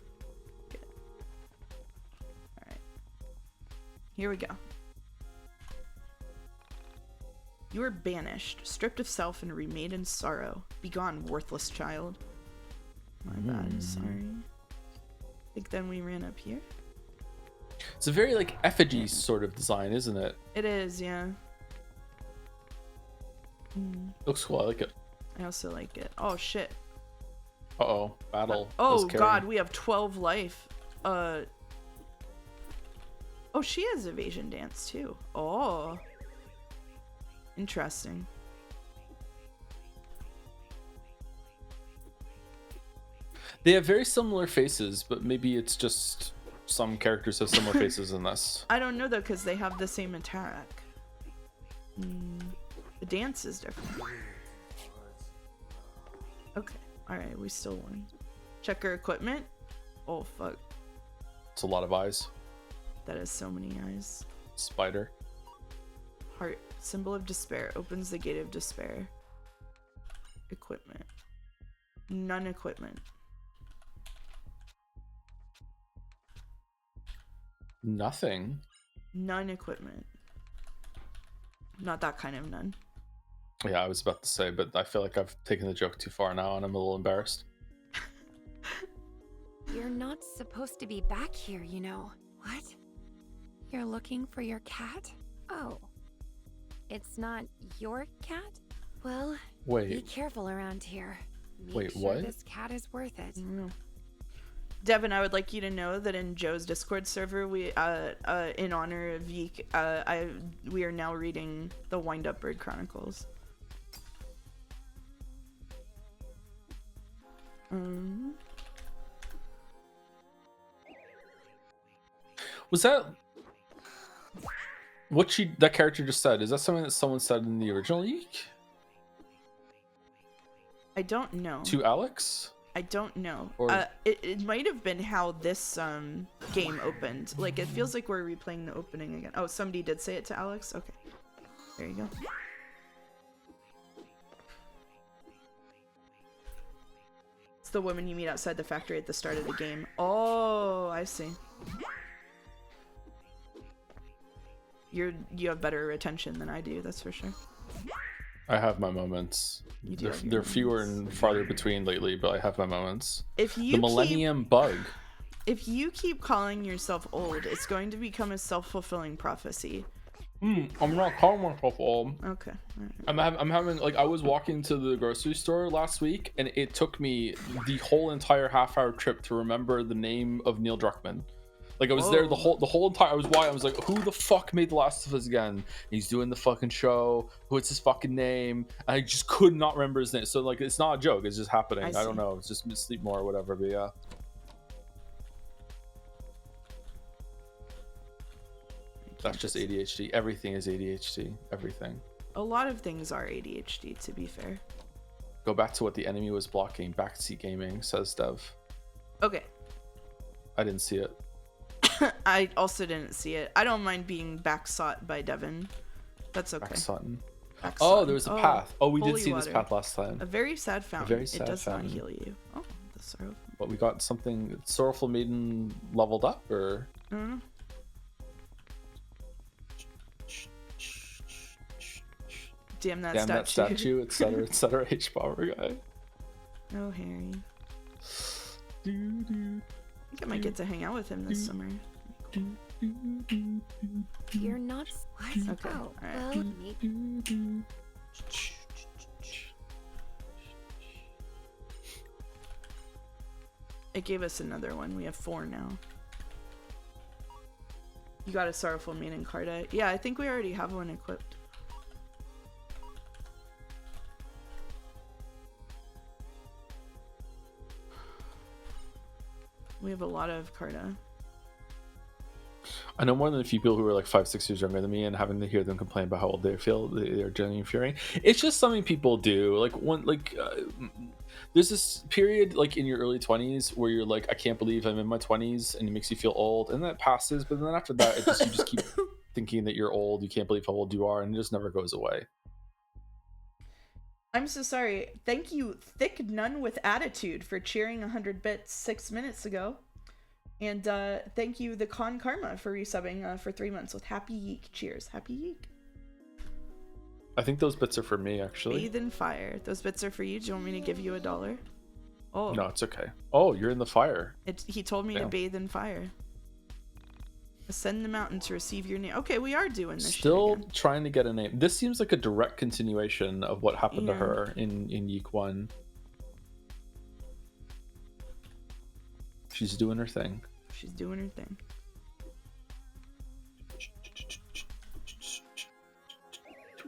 All right. Here we go. You are banished, stripped of self, and remade in sorrow. Begone, worthless child. My bad, sorry. I think then we ran up here. It's a very like effigy sort of design, isn't it? It is, yeah. Looks cool. I like it. I also like it. Oh shit. Uh-oh, battle. Oh god, we have 12 life. Oh, she has evasion dance too. Oh. Interesting. They have very similar faces, but maybe it's just some characters have similar faces in this. I don't know though, because they have the same attack. The dance is different. Okay. Alright, we still won. Check our equipment. Oh fuck. It's a lot of eyes. That is so many eyes. Spider. Heart. Symbol of despair. Opens the gate of despair. Equipment. None equipment. Nothing. None equipment. Not that kind of none. Yeah, I was about to say, but I feel like I've taken the joke too far now and I'm a little embarrassed. You're not supposed to be back here, you know. What? You're looking for your cat? Oh. It's not your cat? Well, be Wait. careful around here. Make Wait, sure what? this cat is worth it. Devin, I would like you to know that in Joe's Discord server, we, in honor of YIIK, we are now reading the Wind Up Bird Chronicles. Was that what that character just said? Is that something that someone said in the original YIIK? I don't know. To Alex? I don't know. Or- It might have been how this game opened. Like, it feels like we're replaying the opening again. Oh, somebody did say it to Alex? Okay. There you go. It's the woman you meet outside the factory at the start of the game. Oh, I see. You have better retention than I do, that's for sure. I have my moments. You do have your They're fewer moments. and farther between lately, but I have my moments. If you The Millennium Bug. if you keep calling yourself old, it's going to become a self-fulfilling prophecy. I'm not calling myself old. Okay. All right. I'm having like I was walking to the grocery store last week, and it took me the whole entire half-hour trip to remember the name of Neil Druckmann. Like I was there the whole entire. I was like, who the fuck made The Last of Us again? And he's doing the fucking show. What's his fucking name? And I just could not remember his name. So like, it's not a joke. It's just happening. I don't know. It's just sleep more or whatever. But yeah. That's just ADHD. Everything is ADHD. Everything. A lot of things are ADHD, to be fair. Go back to what the enemy was blocking. Backseat gaming, says Dev. Okay. I didn't see it. I also didn't see it. I don't mind being backsought by Devin. That's okay. Backsutton. Backsought. Oh, there was a path. Oh, we did holy see this water. path last time. A very sad fountain. very sad it does fountain. not heal you. Oh, the sorrow. But we got something. Sorrowful Maiden leveled up, or I don't know. Damn that statue. etc., etc. H power guy. Oh, Harry. I think I might get to hang out with him this summer. You're not. What? Okay. Oh, Alright. well, maybe. It gave us another one. We have 4 now. You got a Sorrowful Maiden card. Yeah, I think we already have one equipped. We have a lot of Carta. I know more than a few people who are like 5-6 years younger than me, and having to hear them complain about how old they feel, they're genuinely infuriating. It's just something people do. Like there's this period like in your early 20s where you're like, I can't believe I'm in my 20s, and it makes you feel old, and that passes. But then after that, you just keep thinking that you're old. You can't believe how old you are, and it just never goes away. I'm so sorry. Thank you, Thick Nun with Attitude, for cheering 100 bits 6 minutes ago. And thank you, the Con Karma, for resubbing for 3 months with Happy YIIK. Cheers. Happy YIIK. I think those bits are for me, actually. Bathe in fire. Those bits are for you. Do you want me to give you $1? Oh. No, it's okay. Oh, you're in the fire. He told me to bathe in fire. Ascend the mountain to receive your name. Okay, we are doing this. Still trying to get a name. This seems like a direct continuation of what happened to her in YIIK 1. She's doing her thing. She's doing her thing.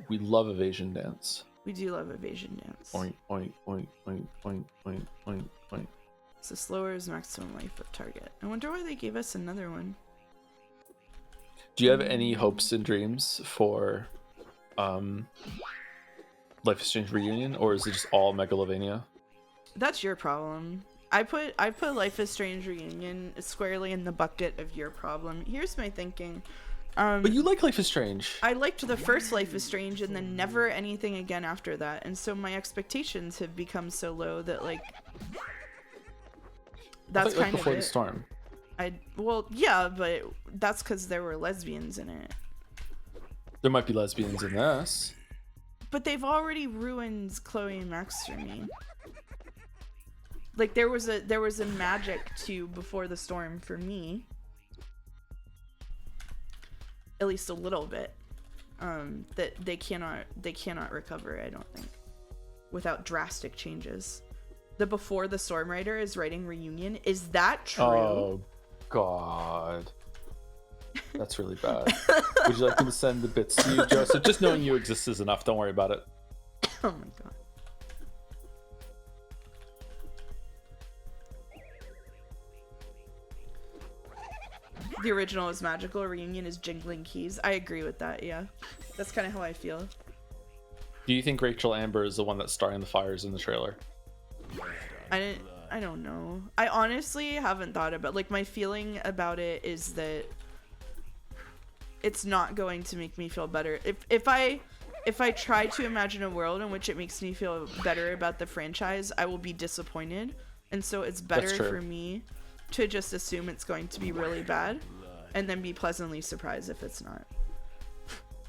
We love evasion dance. We do love evasion dance. Oink, oink, oink, oink, oink, oink, oink, oink. So slower is maximum life of target. I wonder why they gave us another one. Do you have any hopes and dreams for Life is Strange Reunion, or is it just all Megalovania? That's your problem. I put Life is Strange Reunion squarely in the bucket of your problem. Here's my thinking. But you like Life is Strange. I liked the first Life is Strange and then never anything again after that. And so my expectations have become so low that like that's kind of Before it. the Storm. Well, yeah, but that's because there were lesbians in it. There might be lesbians in this. But they've already ruined Chloe and Max for me. Like there was a magic to Before the Storm for me. At least a little bit. That they cannot recover, I don't think. Without drastic changes. The Before the Storm writer is writing Reunion. Is that true? Oh God. That's really bad. Would you like me to send the bits to you, Joseph? Just knowing you exist is enough. Don't worry about it. Oh my God. The original is magical. Reunion is jingling keys. I agree with that. Yeah, that's kind of how I feel. Do you think Rachel Amber is the one that's starting the fires in the trailer? I don't know. I honestly haven't thought about, like, my feeling about it is that it's not going to make me feel better. If I try to imagine a world in which it makes me feel better about the franchise, I will be disappointed. And so it's better for me to just assume it's going to be really bad and then be pleasantly surprised if it's not.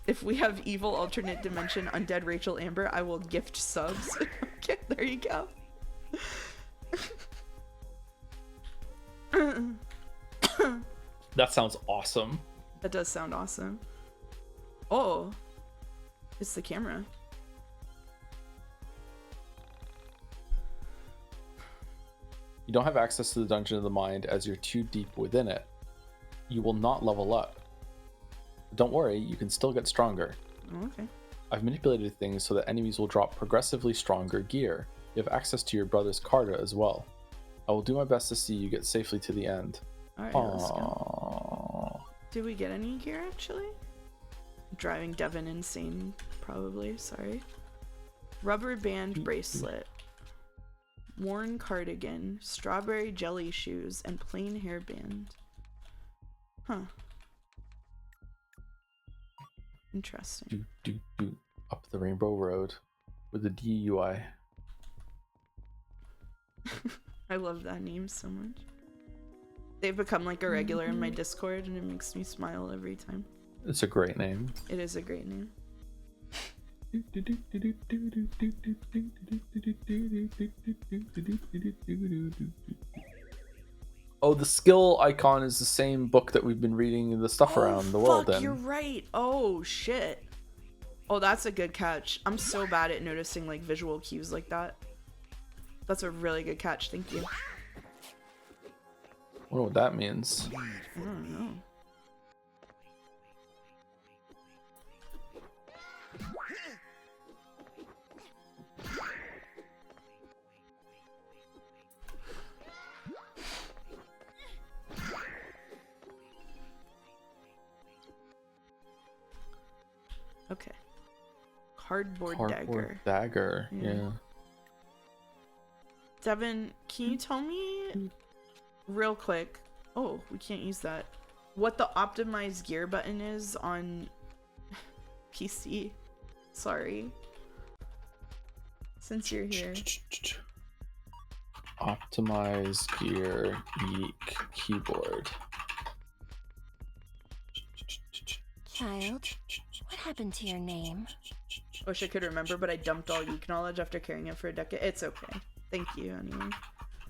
If we have evil alternate dimension undead Rachel Amber, I will gift subs. Okay, there you go. That sounds awesome. That does sound awesome. Oh, it's the camera. You don't have access to the Dungeon of the Mind as you're too deep within it. You will not level up. Don't worry, you can still get stronger. Okay. I've manipulated things so that enemies will drop progressively stronger gear. You have access to your brother's Carta as well. I will do my best to see you get safely to the end. Alright, let's go. Did we get any gear actually? Driving Devin insane, probably. Sorry. Rubber band bracelet. Worn cardigan. Strawberry jelly shoes. And plain hairband. Huh. Interesting. Up the Rainbow Road with the DUI. I love that name so much. They've become like a regular in my Discord and it makes me smile every time. It's a great name. It is a great name. Oh, the skill icon is the same book that we've been reading the stuff around the world in. You're right. Oh, shit. Oh, that's a good catch. I'm so bad at noticing like visual cues like that. That's a really good catch. Thank you. I wonder what that means. I don't know. Cardboard Cardboard dagger. dagger. Yeah. Yeah. Devin, can you tell me real quick? Oh, we can't use that. What the optimized gear button is on PC? Sorry. Since you're here. Optimize gear YIIK keyboard. Child, what happened to your name? Wish I could remember, but I dumped all YIIK knowledge after carrying it for a decade. It's okay. Thank you, anyway.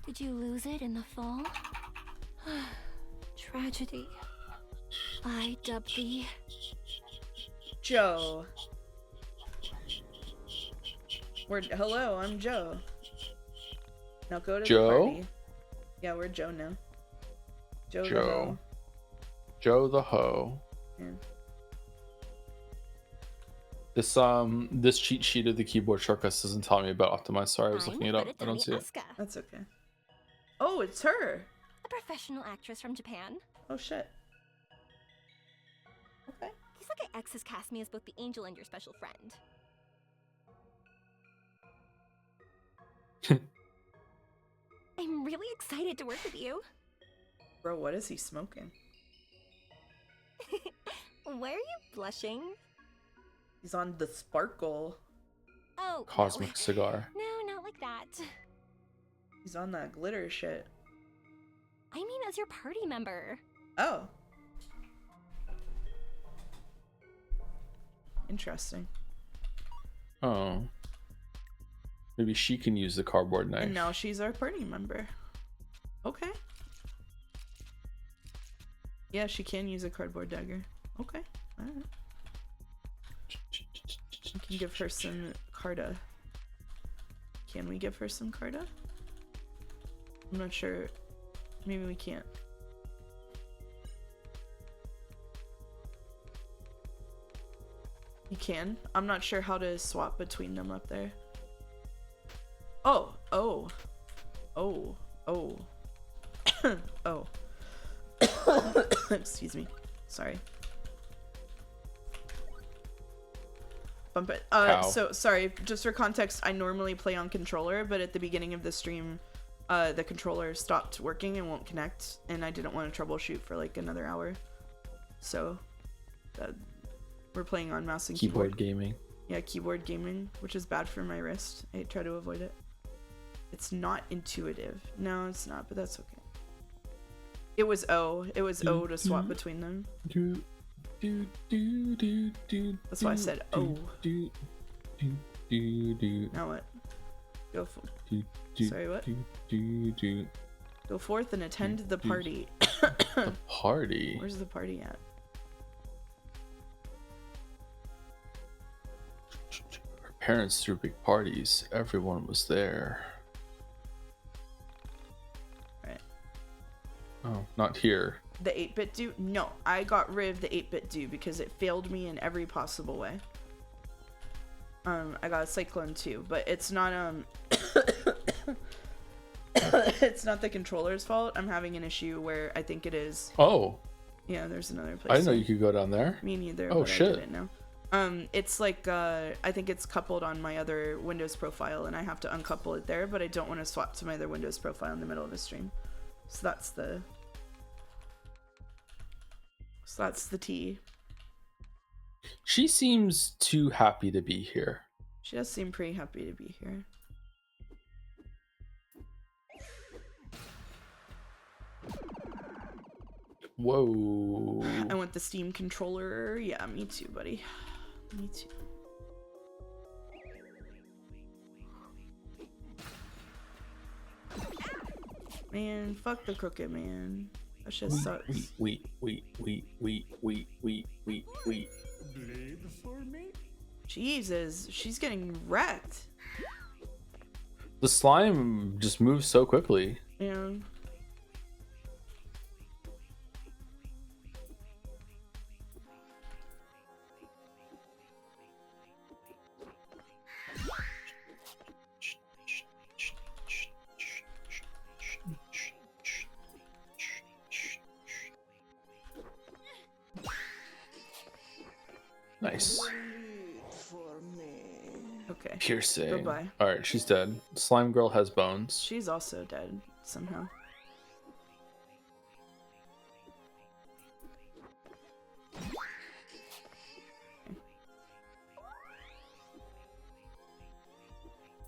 Did you lose it in the fall? Tragedy. I dub thee Joe. Hello, I'm Joe. Now go to Joe? the party. Yeah, we're Joe now. Joe. The Ho. Joe the Ho. Yeah. This cheat sheet of the keyboard shortcuts doesn't tell me about optimize. Sorry, I was looking it up. I don't see it. That's okay. Oh, it's her. a professional actress from Japan. Oh shit. Okay. Kisake X has cast me as both the angel and your special friend. I'm really excited to work with you. Bro, what is he smoking? Why are you blushing? He's on the sparkle. Oh, Cosmic no. cigar. No, not like that. He's on that glitter shit. I mean as your party member. Oh. Interesting. Oh. Maybe she can use the cardboard knife. And now she's our party member. Okay. Yeah, she can use a cardboard dagger. Okay. Alright. We can give her some Carta. Can we give her some Carta? I'm not sure. Maybe we can't. You can? I'm not sure how to swap between them up there. Oh, oh, oh, oh, oh. Excuse me. Sorry. Bump it. So sorry, just for context, I normally play on controller, but at the beginning of the stream, the controller stopped working and won't connect, and I didn't want to troubleshoot for like another hour. So, we're playing on mouse and keyboard gaming. Yeah, keyboard gaming, which is bad for my wrist. I try to avoid it. It's not intuitive. No, it's not, but that's okay. It was O. It was O to swap between them. That's why I said O. Now what? Go for. Sorry, what? Go forth and attend the party. The party? Where's the party at? Her parents threw big parties. Everyone was there. Right. Oh, not here. The 8-bit do? No, I got rid of the 8-bit do because it failed me in every possible way. I got a Cyclone too, but it's not it's not the controller's fault. I'm having an issue where I think it is. Oh. Yeah, there's another place. I didn't know you could go down there. Me neither. Oh but shit. I didn't know. It's like I think it's coupled on my other Windows profile, and I have to uncouple it there, but I don't want to swap to my other Windows profile in the middle of a stream. So that's the T. She seems too happy to be here. She does seem pretty happy to be here. Whoa. I want the Steam controller. Yeah, me too, buddy. Me too. Man, fuck the crooked man. That shit sucks. Wait. Blade for me? Jesus, she's getting wrecked. The slime just moves so quickly. Yeah. Nice. For me. Okay. Piercing. Goodbye. All right, she's dead. Slime girl has bones. She's also dead somehow.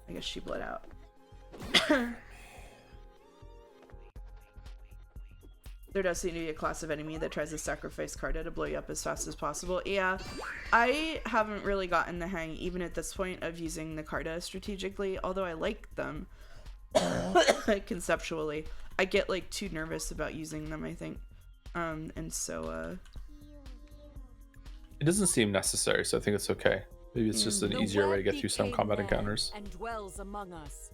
I guess she bled out. There does seem to be a class of enemy that tries to sacrifice Carta to blow you up as fast as possible. Yeah, I haven't really gotten the hang, even at this point, of using the Carta strategically, although I like them conceptually. I get like too nervous about using them, I think. And so It doesn't seem necessary, so I think it's okay. Maybe it's just an The easier way to web get through some became combat man encounters. and dwells among us,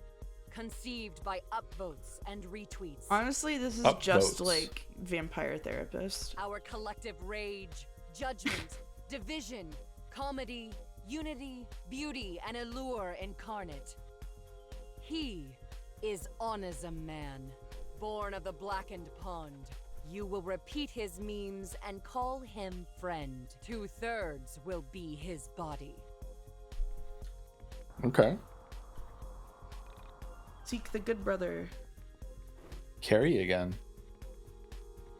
conceived by upvotes and retweets. honestly, this is just like Vampire Therapist. Our collective rage, judgment, division, comedy, unity, beauty, and allure incarnate. He is Onism Man, born of the blackened pond. You will repeat his memes and call him friend. 2/3 will be his body. Okay. Seek the good brother. Carrie again.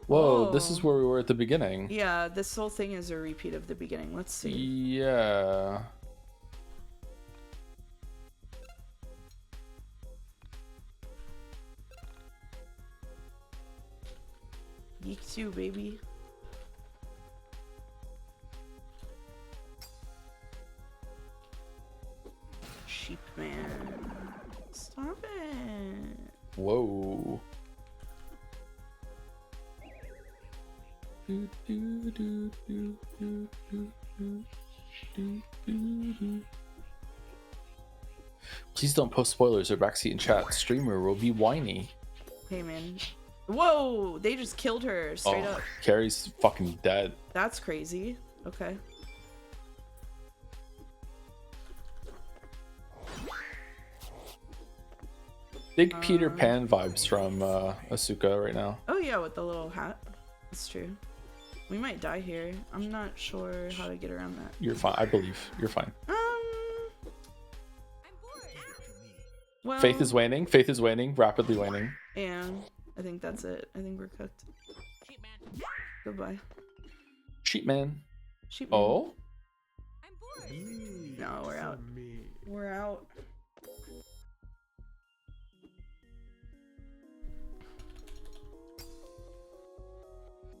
Whoa, this is Oh. where we were at the beginning. Yeah, this whole thing is a repeat of the beginning. Let's see. Yeah. YIIK 2, baby. Sheep man. Stop it. Whoa. Please don't post spoilers or backseat in chat. Streamer will be whiny. Hey, man. Whoa! They just killed her straight up. Carrie's fucking dead. That's crazy. Okay. Big Peter Pan vibes from Asuka right now. Oh, yeah, with the little hat. That's true. We might die here. I'm not sure how to get around that. You're fine. I believe. You're fine. Well, Faith is waning. Faith is waning. Rapidly waning. and I think that's it. I think we're cooked. Goodbye. Sheep man. Sheep man. Oh? No, we're out. We're out.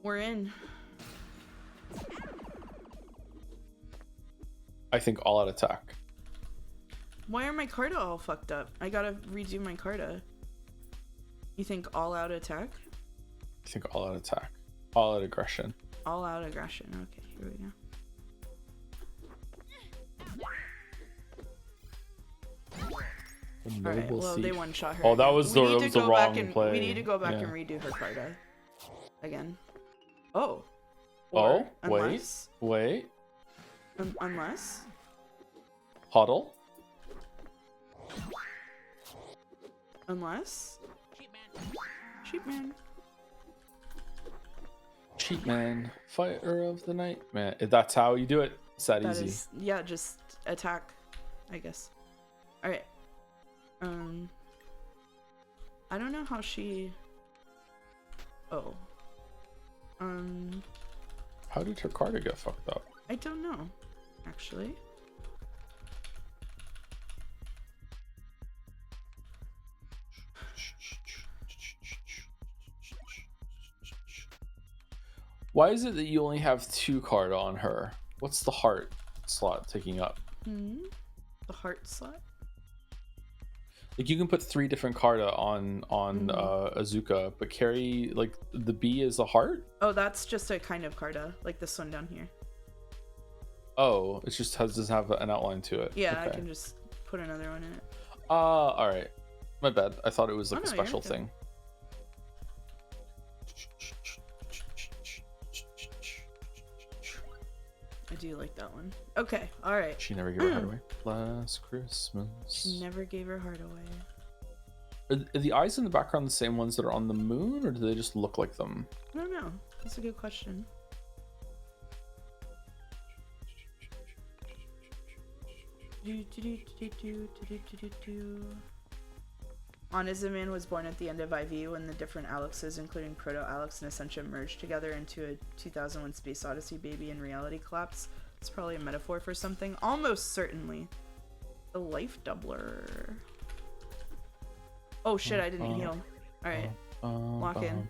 We're in. I think all out attack. Why are my Carta all fucked up? I gotta redo my Carta. You think all out attack? I think all out attack. All out aggression. All out aggression. Okay, here we go. A Alright, noble well, they thief. one-shot her. Oh, that again. was We the, need that to was the go back wrong and- play. We need to go back Yeah. and redo her Carta. Again. Oh. Oh, unless, wait. Unless? Huddle. Unless? Sheep man. Cheat man. Fighter of the night. Man, if that's how you do it. It's that That easy. is, yeah, just attack, I guess. Alright. I don't know how she... Oh. How did her Carter get fucked up? I don't know, actually. Why is it that you only have 2 card on her? What's the heart slot taking up? The heart slot? Like you can put 3 different Carta on Azuka, but Carrie, like the B is a heart? Oh, that's just a kind of Carta, like this one down here. Oh, it just doesn't have an outline to it. Yeah, Okay. I can just put another one in it. All right. My bad. I thought it was like Oh, a no, you're special okay. thing. I do like that one. Okay, alright. She never gave her heart away. Last Christmas. She never gave her heart away. Are the eyes in the background the same ones that are on the moon, or do they just look like them? I don't know. That's a good question. Onizuman was born at the end of IV when the different Alexes, including Proto-Alex and Essentia, merged together into a 2001 Space Odyssey baby and reality collapse. It's probably a metaphor for something. Almost certainly. The life doubler. Oh shit, I didn't heal. Alright. Lock in.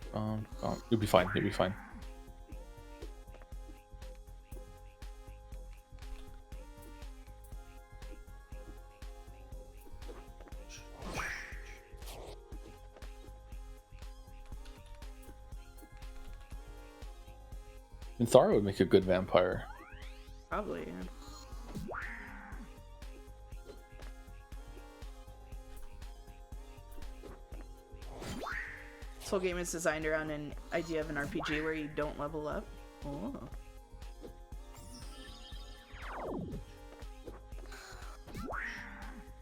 You'll be fine. You'll be fine. Minthara would make a good vampire. Probably, yeah. This whole game is designed around an idea of an RPG where you don't level up. Oh.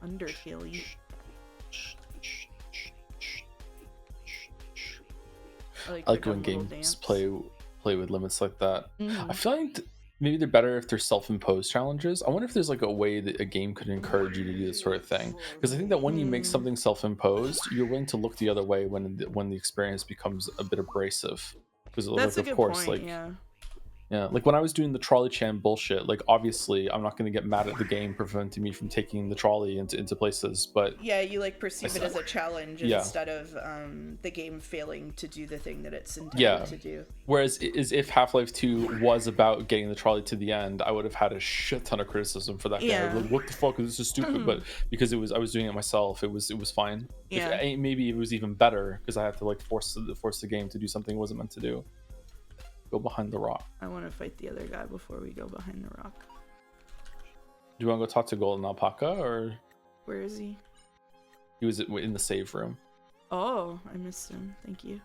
Undertale. I like when games play with limits like that. Mm. I feel like maybe they're better if they're self-imposed challenges. I wonder if there's like a way that a game could encourage you to do this sort of thing, because I think that when you make something self-imposed, you're willing to look the other way when the experience becomes a bit abrasive. Because That's like, a of good course, point, like yeah. yeah, like when I was doing the trolley chan bullshit, like obviously I'm not going to get mad at the game preventing me from taking the trolley into places, but Yeah, you like perceive it as a challenge Yeah. instead of the game failing to do the thing that it's intended Yeah. to do. Whereas if Half-Life 2 was about getting the trolley to the end, I would have had a shit ton of criticism for that game. Yeah. Like, what the fuck, this is stupid. But because I was doing it myself, it was fine. Yeah. Maybe it was even better because I had to like force the game to do something it wasn't meant to do. Go behind the rock. I want to fight the other guy before we go behind the rock. Do you want to go talk to Golden Alpaca, or Where is he? he was in the save room? Oh, I missed him. Thank you.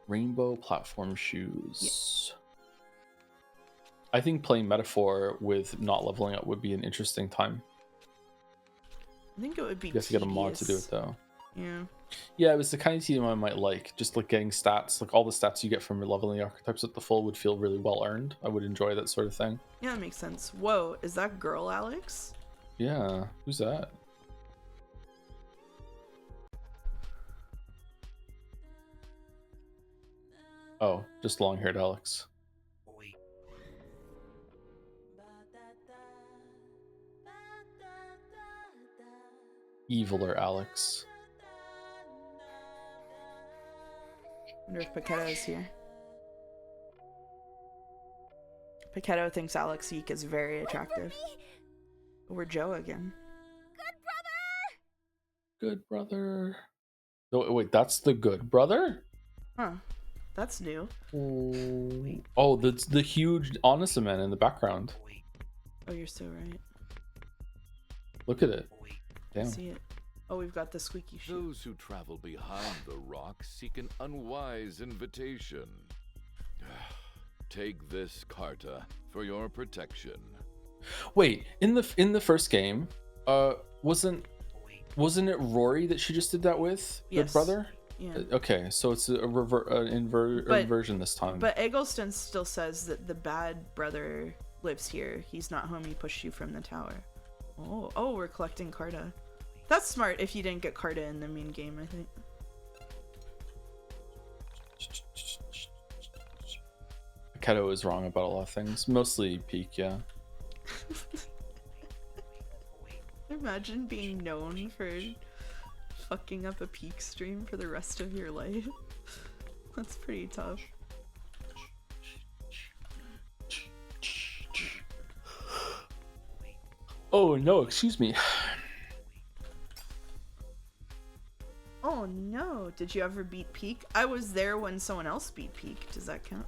Rainbow platform shoes. I think playing Metaphor with not leveling up would be an interesting time. I think it would be You have to get a mod to do it tedious. though. Yeah. Yeah, it was the kind of team I might like. Just like getting stats, like all the stats you get from leveling the archetypes at the full would feel really well earned. I would enjoy that sort of thing. Yeah, that makes sense. Whoa, is that girl Alex? Yeah, who's that? Oh, just long-haired Alex. Eviler Alex. Wonder if Paquetto is here. Paquetto thinks Alex YIIK is very attractive. We're Joe again. Good brother. Oh, wait, that's the good brother? Huh. That's new. Oh, that's the huge Onizuman in the background. Oh, you're so right. Look at it. I Damn. see it. Oh, we've got the squeaky shoe. Those who travel behind the rock seek an unwise invitation. Take this, Carta, for your protection. Wait, in the first game, wasn't it Rory that she just did that with? Yes. Good brother? Yeah. Okay, so it's a inversion this time. But Eggleston still says that the bad brother lives here. He's not home. He pushed you from the tower. Oh, we're collecting Carta. That's smart if you didn't get Carta in the main game, I think. Keto is wrong about a lot of things. Mostly Peak, yeah. Imagine being known for fucking up a Peak stream for the rest of your life. That's pretty tough. Oh no, excuse me. Oh no, did you ever beat Peak? I was there when someone else beat Peak. Does that count?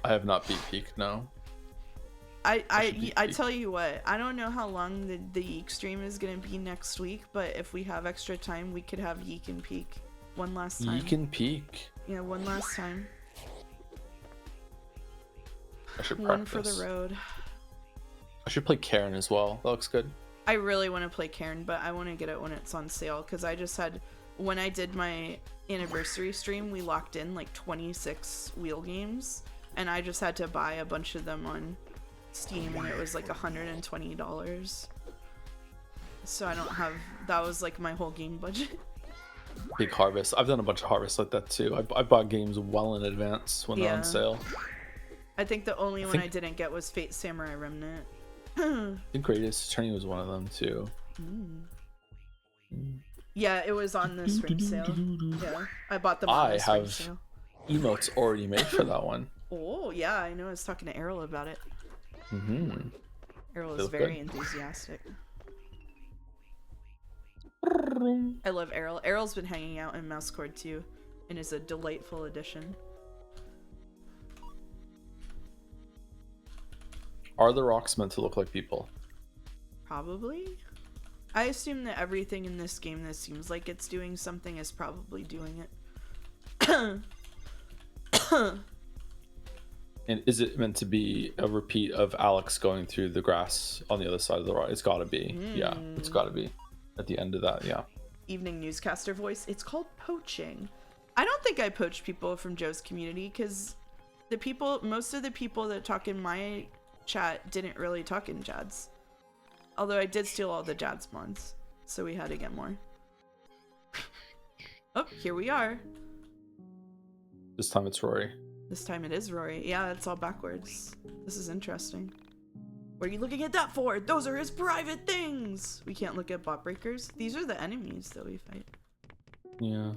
I have not beat Peak, no. I tell you what, I don't know how long the YIIK stream is gonna be next week, but if we have extra time, we could have YIIK and Peak one last time. YIIK and Peak. Yeah, one last time. I should practice. One for the road. I should play Karen as well. That looks good. I really want to play Karen, but I want to get it when it's on sale, because I just had, when I did my anniversary stream, we locked in like 26 wheel games, and I just had to buy a bunch of them on Steam, and it was like $120. So I don't have, that was like my whole game budget. Big harvest. I've done a bunch of harvests like that too. I bought games well in advance when they're on sale. I think the only one I didn't get was Fate Samurai Remnant. I think Greatest Attorney was one of them too. Yeah, it was on the spring sale. Yeah, I bought them on the spring sale. Emotes already made for that one. Oh yeah, I know. I was talking to Errol about it. Errol is very enthusiastic. I love Errol. Errol's been hanging out in Mouse Court too, and is a delightful addition. Are the rocks meant to look like people? Probably. I assume that everything in this game that seems like it's doing something is probably doing it. And is it meant to be a repeat of Alex going through the grass on the other side of the rock? It's gotta be. Yeah, it's gotta be. At the end of that, yeah. Evening newscaster voice. It's called poaching. I don't think I poached people from Joe's community, because most of the people that talk in my chat didn't really talk in Jad's. Although I did steal all the Jad's mods, so we had to get more. Oh, here we are. This time it's Rory. This time it is Rory. Yeah, it's all backwards. This is interesting. What are you looking at that for? Those are his private things! We can't look at bot breakers. These are the enemies that we fight. Yeah.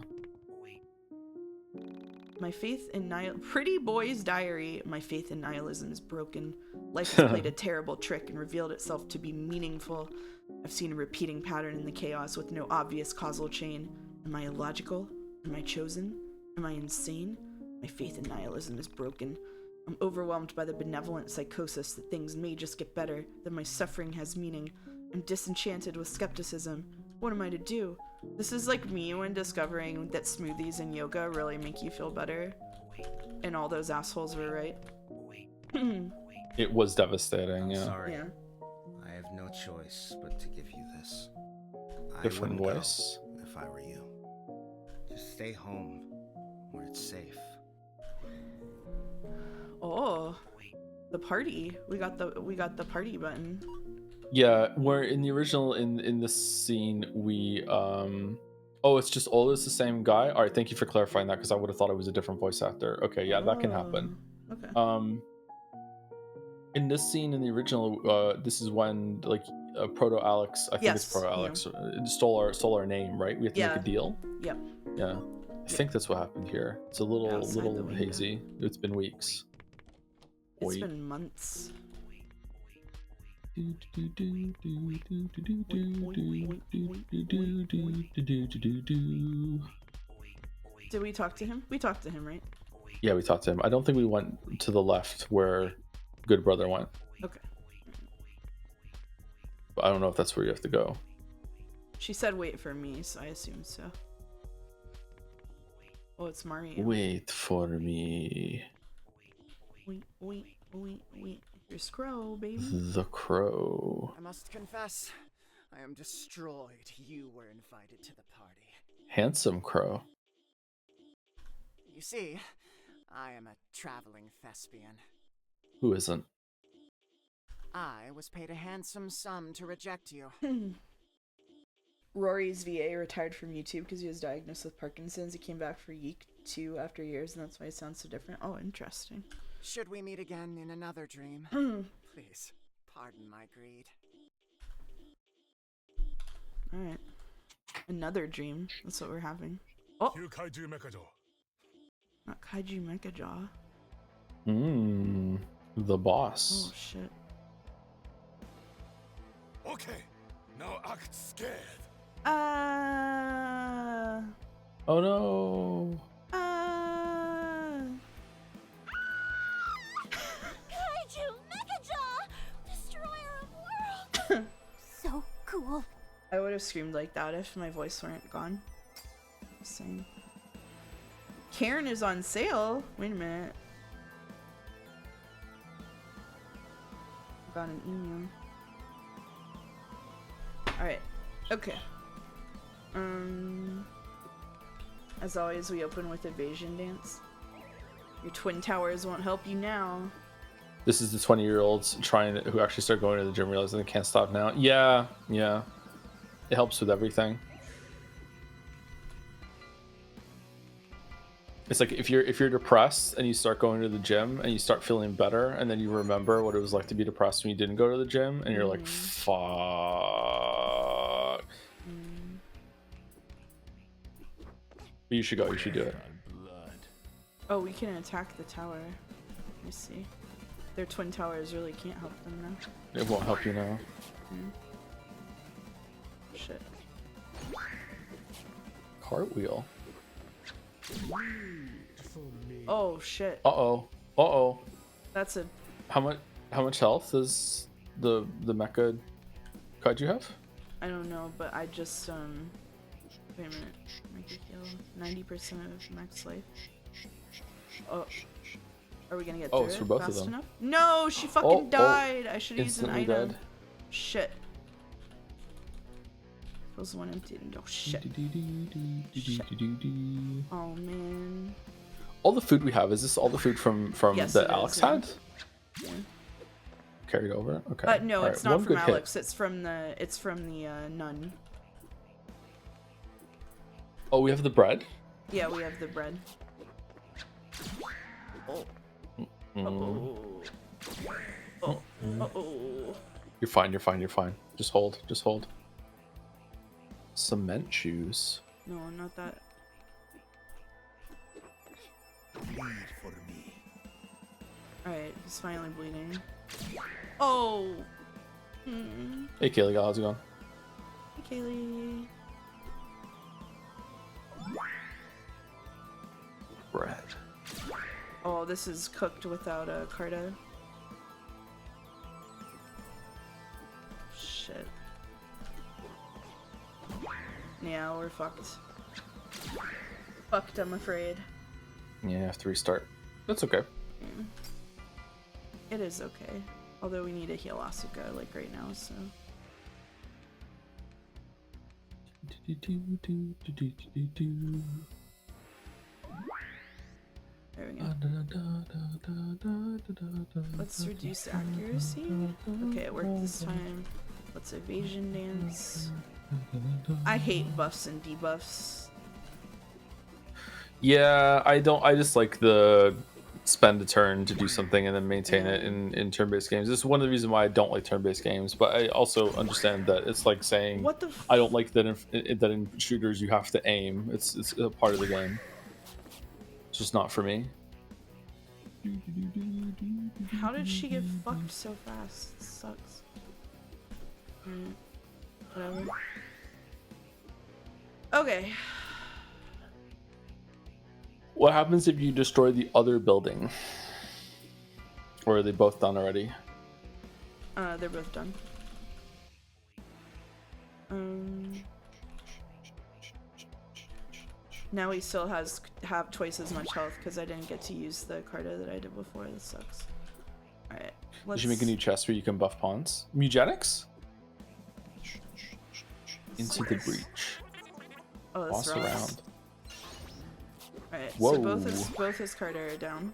My faith in Pretty Boy's Diary. My faith in nihilism is broken. Life has played a terrible trick and revealed itself to be meaningful. I've seen a repeating pattern in the chaos with no obvious causal chain. Am I illogical? Am I chosen? Am I insane? My faith in nihilism is broken. I'm overwhelmed by the benevolent psychosis that things may just get better, that my suffering has meaning. I'm disenchanted with skepticism. What am I to do? This is like me when discovering that smoothies and yoga really make you feel better. And all those assholes were right. It was devastating, yeah. Sorry. Yeah. I have no choice but to give you this. Different I wouldn't voice. go if I were you. Just stay home where it's safe. Oh, the party. We got the party button. Yeah, where in the original in this scene we oh, it's just always the same guy. All right, thank you for clarifying that, because I would have thought it was a different voice actor. Okay, yeah, that can happen. Okay. In this scene in the original, this is when like Proto Alex, I think it's Proto Alex, stole our name, right? We have to make a deal. Yep. Yeah, I think that's what happened here. It's a little hazy. It's been weeks. It's been months. Did we talk to him? We talked to him, right? Yeah, we talked to him. I don't think we went to the left where Good Brother went. Okay. But I don't know if that's where you have to go. She said wait for me, so I assume so. Oh, it's Mario. Wait for me. Wait. Here's Crow, baby. The Crow. I must confess, I am destroyed you were invited to the party. Handsome Crow. You see, I am a traveling thespian. Who isn't? I was paid a handsome sum to reject you. Rory's VA retired from YouTube because he was diagnosed with Parkinson's. He came back for YIIK 2 after years, and that's why he sounds so different. Oh, interesting. Should we meet again in another dream? Please, pardon my greed. Alright. Another dream. That's what we're having. Oh! Not Kaiju Mechajaw. The boss. Oh, shit. Okay, now act scared. Oh no. Kaiju Mechajaw! Destroyer of worlds! So cool. I would have screamed like that if my voice weren't gone. Just saying. Karen is on sale. Wait a minute. Got an email. Alright. Okay. As always, we open with Evasion Dance. Your twin towers won't help you now. This is the 20-year-olds who actually start going to the gym, realizing they can't stop now. Yeah. It helps with everything. It's like if you're depressed and you start going to the gym and you start feeling better, and then you remember what it was like to be depressed when you didn't go to the gym, and you're like, fuck. But you should go. You should do it. Oh, we can attack the tower. Let me see. Their twin towers really can't help them now. It won't help you now. Shit. Cartwheel. Oh shit. Uh-oh. That's a... How much health does the mecha kaiju have? I don't know, but I just wait a minute. Make it heal 90% of max life. Oh. Are we gonna get through it's it for both fast of them. enough? No, she fucking died. I should use an Instantly item. dead. Shit. Was one empty? Oh shit. Oh man. All the food we have, is this all the food from Yes, that it Alex is, had? Yeah. Carried over? Okay. No, All it's right, not one from good Alex. hit. It's from the nun. Oh, we have the bread? Yeah, we have the bread. Oh. Uh-oh. Oh. Uh-oh. You're fine. Just hold. Cement shoes. No, not that. Alright, he's finally bleeding. Oh! Hey, Kaylee, how's it going? Hey, Kaylee. Bread. Oh, this is cooked without a Carta. Shit. Yeah, we're fucked. Fucked, I'm afraid. Yeah, I have to restart. That's okay. Yeah. It is okay. Although we need to heal Asuka, like, right now, so... There we go. Let's reduce accuracy. Okay, it worked this time. Let's evasion dance. I hate buffs and debuffs. Yeah, I just like the spend a turn to do something and then maintain it in turn-based games. This is one of the reasons why I don't like turn-based games, but I also understand that it's like saying What the I don't like that in shooters you have to aim. It's a part of the game. It's just not for me. How did she get fucked so fast? It sucks. Whatever. Okay. What happens if you destroy the other building? Or are they both done already? They're both done. Now he still have twice as much health because I didn't get to use the Carta that I did before. This sucks. Alright, let's... Did you make a new chest where you can buff pawns? Mugenics? Into the breach. Oh, that's Boss rocks. around. Alright, Whoa. so both his Carta are down.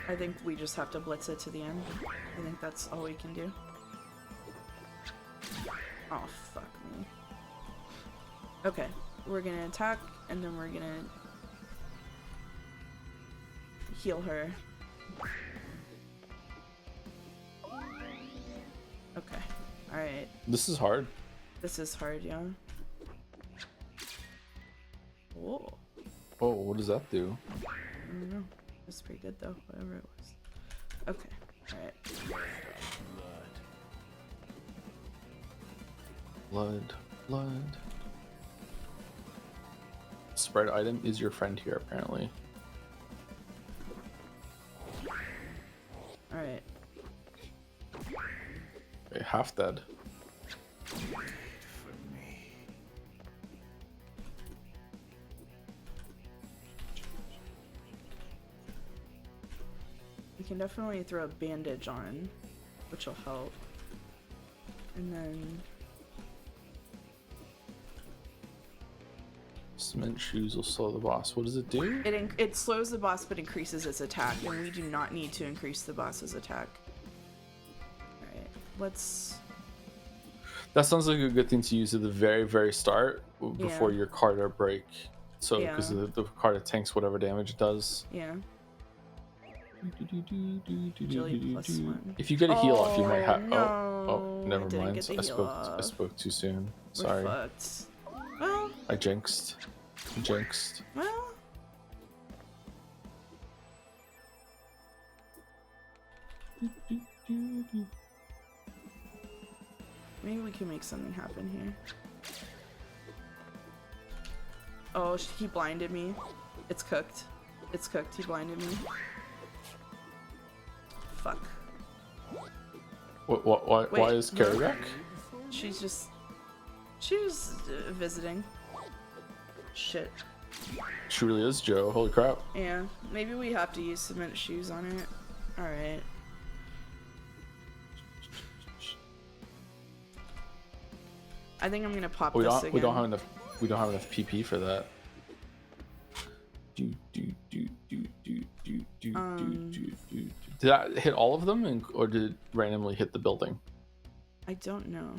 I think we just have to blitz it to the end. I think that's all we can do. Oh, fuck me. Okay, we're gonna attack, and then we're gonna heal her. Okay, alright. This is hard. This is hard, yeah. Whoa. Oh, what does that do? I don't know. It's pretty good though, whatever it was. Okay, alright. Blood. Spread item is your friend here, apparently. Alright. Okay, half dead. We can definitely throw a bandage on, which will help. And then... Cement shoes will slow the boss. What does it do? It slows the boss but increases its attack, and we do not need to increase the boss's attack. Alright, let's... That sounds like a good thing to use at the very, very start before your Carta break. So, because the Carta tanks whatever damage it does. Yeah. Agility +1. If you get a heal off, you might have. No, oh, never mind. I spoke too soon. Sorry. We're fucked. Well. I jinxed. Well. Maybe we can make something happen here. Oh, he blinded me. It's cooked. It's cooked. He blinded me. Fuck. Why is Carrie back? She's just visiting. Shit. She really is, Joe. Holy crap. Yeah. Maybe we have to use cement shoes on it. Alright. I think I'm gonna pop this again. We don't have enough PP for that. Did that hit all of them, or did it randomly hit the building? I don't know.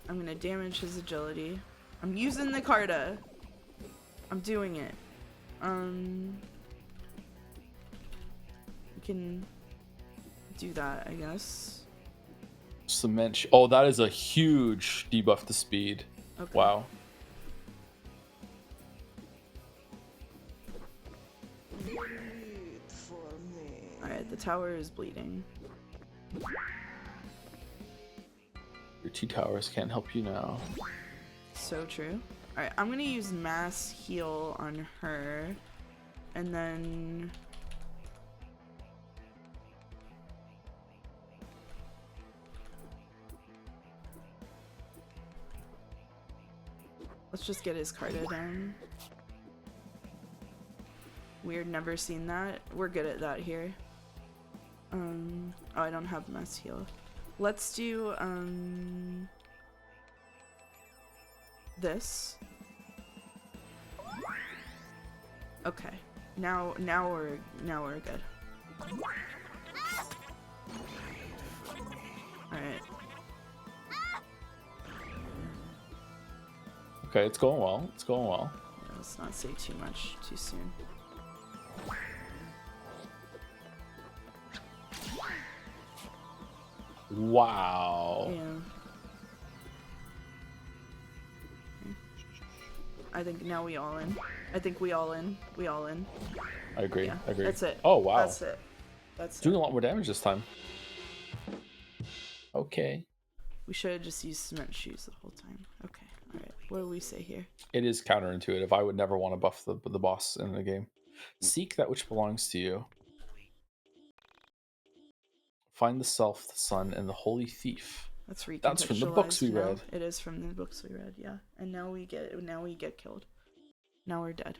I'm gonna damage his agility. I'm using the Carta. I'm doing it. We can do that, I guess. Cement. Oh, that is a huge debuff to speed. Okay. Wow. Alright, the tower is bleeding. Your 2 towers can't help you now. So true. Alright, I'm gonna use mass heal on her. And then... let's just get his Carta down. Weird, never seen that. We're good at that here. Oh, I don't have mass heal. Let's do, this. Okay. Now we're good. Alright. Okay, it's going well. It's going well. Yeah, let's not say too much too soon. Wow. Yeah. I think now we all in. I think we all in. We all in. I agree. Yeah, I agree. that's it. Oh, wow. That's it. That's doing a lot more damage this time. Okay. We should have just used cement shoes the whole time. Okay. Alright. What do we say here? It is counterintuitive. I would never want to buff the boss in the game. Seek that which belongs to you. Find the self, the sun, and the holy thief. That's from the books we read. It is from the books we read, yeah. And now we get killed. Now we're dead.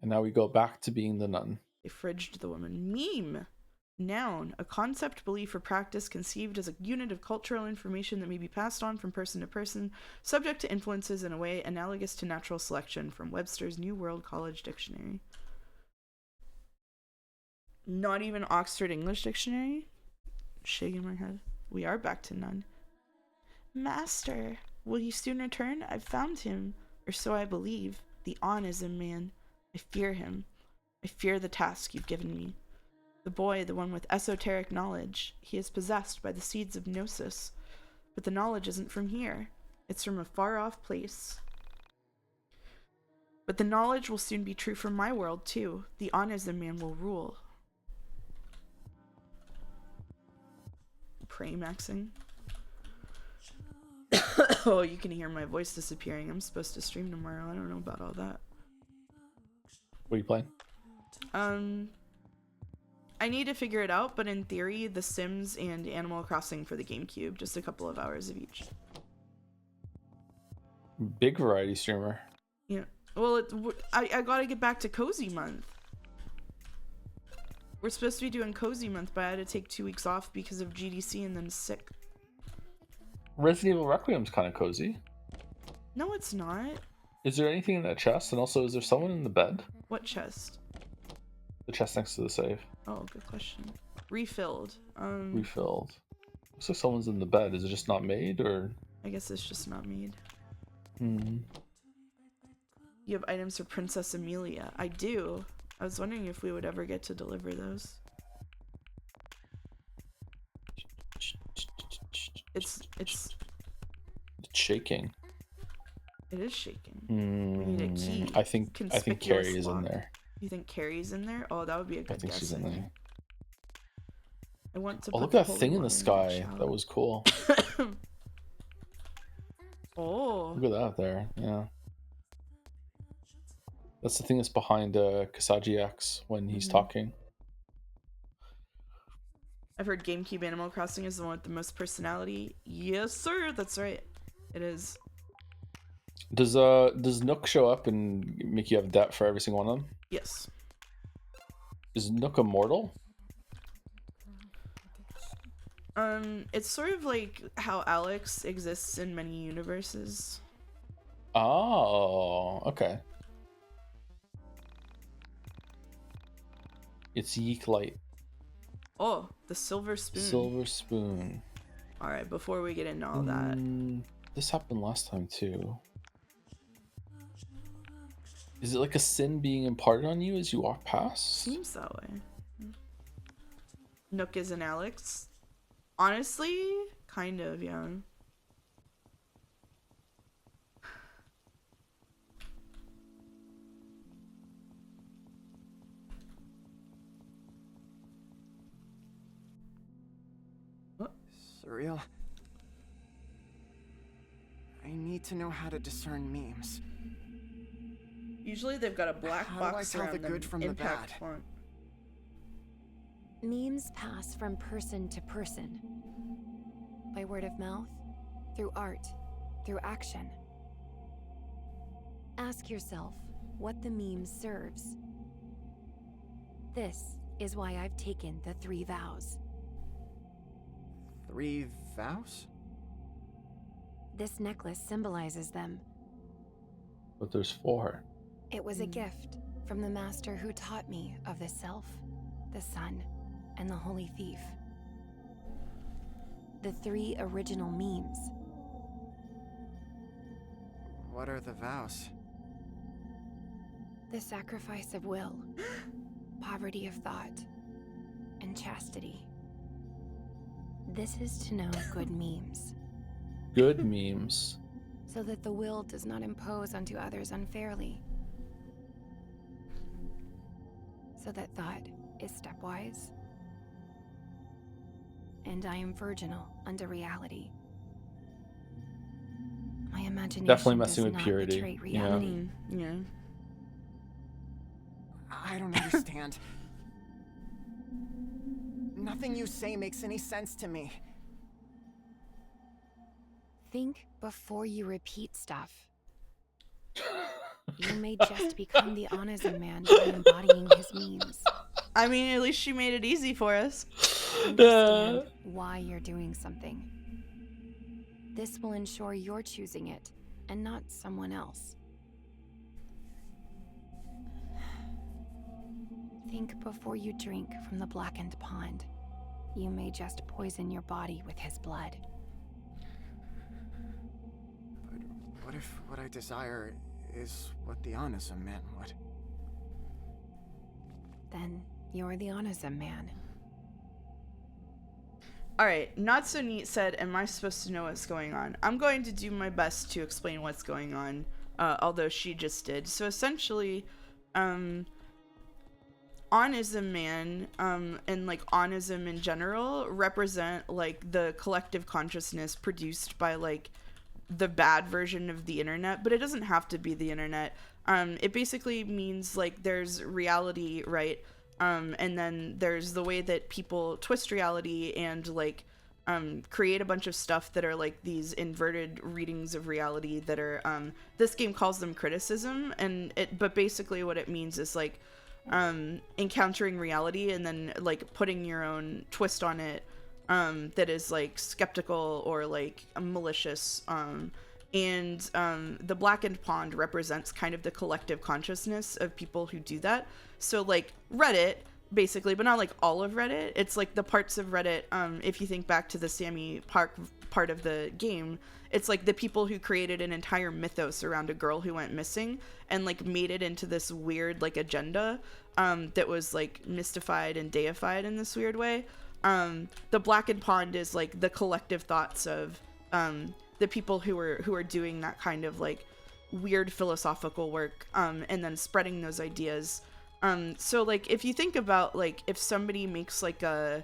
And now we go back to being the nun. They fridged the woman. Meme. Noun. A concept, belief, or practice conceived as a unit of cultural information that may be passed on from person to person, subject to influences in a way analogous to natural selection, from Webster's New World College Dictionary. Not even Oxford English Dictionary? Shaking my head. We are back to none. Master, will you soon return? I've found him, or so I believe, the Onism man. I fear him. I fear the task you've given me. The boy, the one with esoteric knowledge, he is possessed by the seeds of gnosis. But the knowledge isn't from here. It's from a far-off place. But the knowledge will soon be true for my world, too. The Onism man will rule. Praymaxing. Oh, you can hear my voice disappearing. I'm supposed to stream tomorrow. I don't know about all that. What are you playing? I need to figure it out, but in theory, The Sims and Animal Crossing for the GameCube, just a couple of hours of each. Big variety streamer. Yeah. Well, I gotta get back to Cozy Month. We're supposed to be doing Cozy Month, but I had to take 2 weeks off because of GDC and then sick. Resident Evil Requiem's kind of cozy. No, it's not. Is there anything in that chest? And also, is there someone in the bed? What chest? The chest next to the safe. Oh, good question. Refilled. Refilled. Looks like someone's in the bed. Is it just not made, or? I guess it's just not made. Hmm. You have items for Princess Amelia. I do. I was wondering if we would ever get to deliver those. It's shaking. It is shaking. We need a key. I think Carrie is in there. You think Carrie's in there? Oh, that would be a good guess. I think she's in there. I want to. Oh, look at that thing in the sky. That was cool. Oh. Look at that there. Yeah. That's the thing that's behind Kasagi X when he's talking. I've heard GameCube Animal Crossing is the one with the most personality. Yes, sir. That's right. It is. Does Nook show up and make you have debt for every single one of them? Yes. Is Nook immortal? It's sort of like how Alex exists in many universes. Oh, okay. It's YIIK Light. Oh, the silver spoon. Silver spoon. Alright, before we get into all that. This happened last time too. Is it like a sin being imparted on you as you walk past? Seems that way. Nook is an Alex. Honestly, kind of, yeah. Surreal. I need to know how to discern memes. Usually they've got a black box how do I tell around the good them, from the impact bad? font. Memes pass from person to person. By word of mouth, through art, through action. Ask yourself what the meme serves. This is why I've taken the 3 vows. 3 vows? This necklace symbolizes them. But there's 4. It was a gift from the master who taught me of the self, the sun, and the holy thief. The 3 original memes. What are the vows? The sacrifice of will, poverty of thought, and chastity. This is to know good memes. Good memes. So that the will does not impose onto others unfairly. So that thought is stepwise. And I am virginal unto reality. My imagination Definitely messing does with not purity. betray reality. Yeah. I don't understand. Nothing you say makes any sense to me. Think before you repeat stuff. You may just become the Onizum man by embodying his memes. I mean, at least she made it easy for us. Understand why you're doing something. This will ensure you're choosing it, and not someone else. Think before you drink from the blackened pond. You may just poison your body with his blood. But what if what I desire is what the Onizum man would? Then you're the Onizum man. Alright, Not So Neat said, am I supposed to know what's going on? I'm going to do my best to explain what's going on, although she just did. So essentially, Onism man, and like Onism in general, represent like the collective consciousness produced by like the bad version of the internet, but it doesn't have to be the internet. It basically means like there's reality, right? And then there's the way that people twist reality and like create a bunch of stuff that are like these inverted readings of reality that are this game calls them criticism, but basically what it means is like encountering reality and then like putting your own twist on it that is like skeptical or like malicious. And the blackened pond represents kind of the collective consciousness of people who do that. So like Reddit, basically, but not like all of Reddit. It's like the parts of Reddit, if you think back to the Sammy Park part of the game, it's like the people who created an entire mythos around a girl who went missing and like made it into this weird like agenda that was like mystified and deified in this weird way. The blackened pond is like the collective thoughts of the people who are doing that kind of like weird philosophical work and then spreading those ideas. So like if you think about like if somebody makes like they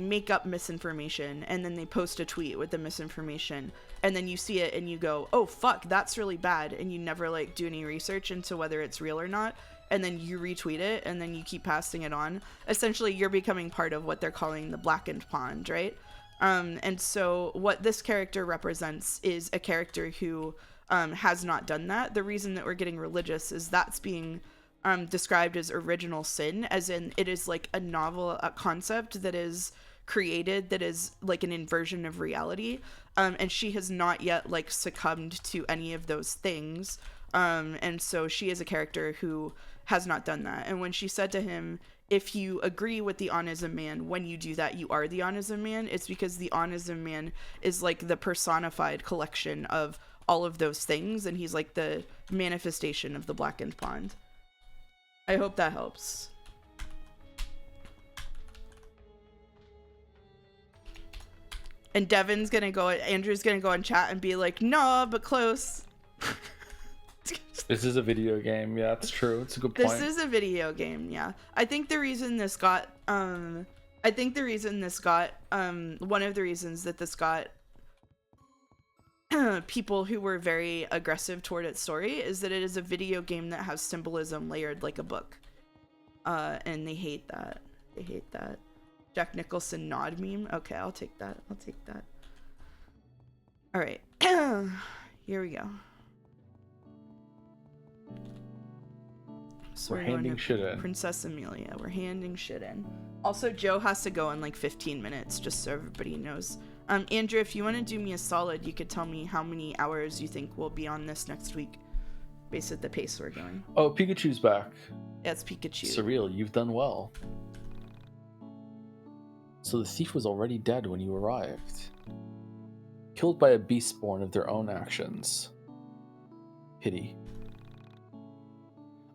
make up misinformation and then they post a tweet with the misinformation and then you see it and you go, oh fuck, that's really bad, and you never like do any research into whether it's real or not, and then you retweet it and then you keep passing it on, essentially you're becoming part of what they're calling the blackened pond, right? And so what this character represents is a character who has not done that. The reason that we're getting religious is that's being described as original sin, as in it is like a novel concept that is created that is like an inversion of reality, and she has not yet like succumbed to any of those things, and so she is a character who has not done that. And when she said to him, if you agree with the Onism man, when you do that, you are the Onism man, it's because the Onism man is like the personified collection of all of those things, and he's like the manifestation of the blackened pond. I hope that helps. And Andrew's gonna go in chat and be like, no, but close. This is a video game. Yeah, that's true. It's a good point. This is a video game, yeah. I think the reason this got, one of the reasons that this got people who were very aggressive toward its story is that it is a video game that has symbolism layered like a book. And they hate that. They hate that. Jack Nicholson nod meme. Okay, I'll take that. I'll take that. All right. Here we go. So we're handing shit in. Princess Amelia. We're handing shit in. Also, Joe has to go in like 15 minutes, just so everybody knows. Andrew, if you want to do me a solid, you could tell me how many hours you think we'll be on this next week, based at the pace we're going. Oh, Pikachu's back. Yeah, it's Pikachu. Surreal, you've done well. So the thief was already dead when you arrived. Killed by a beast born of their own actions. Pity.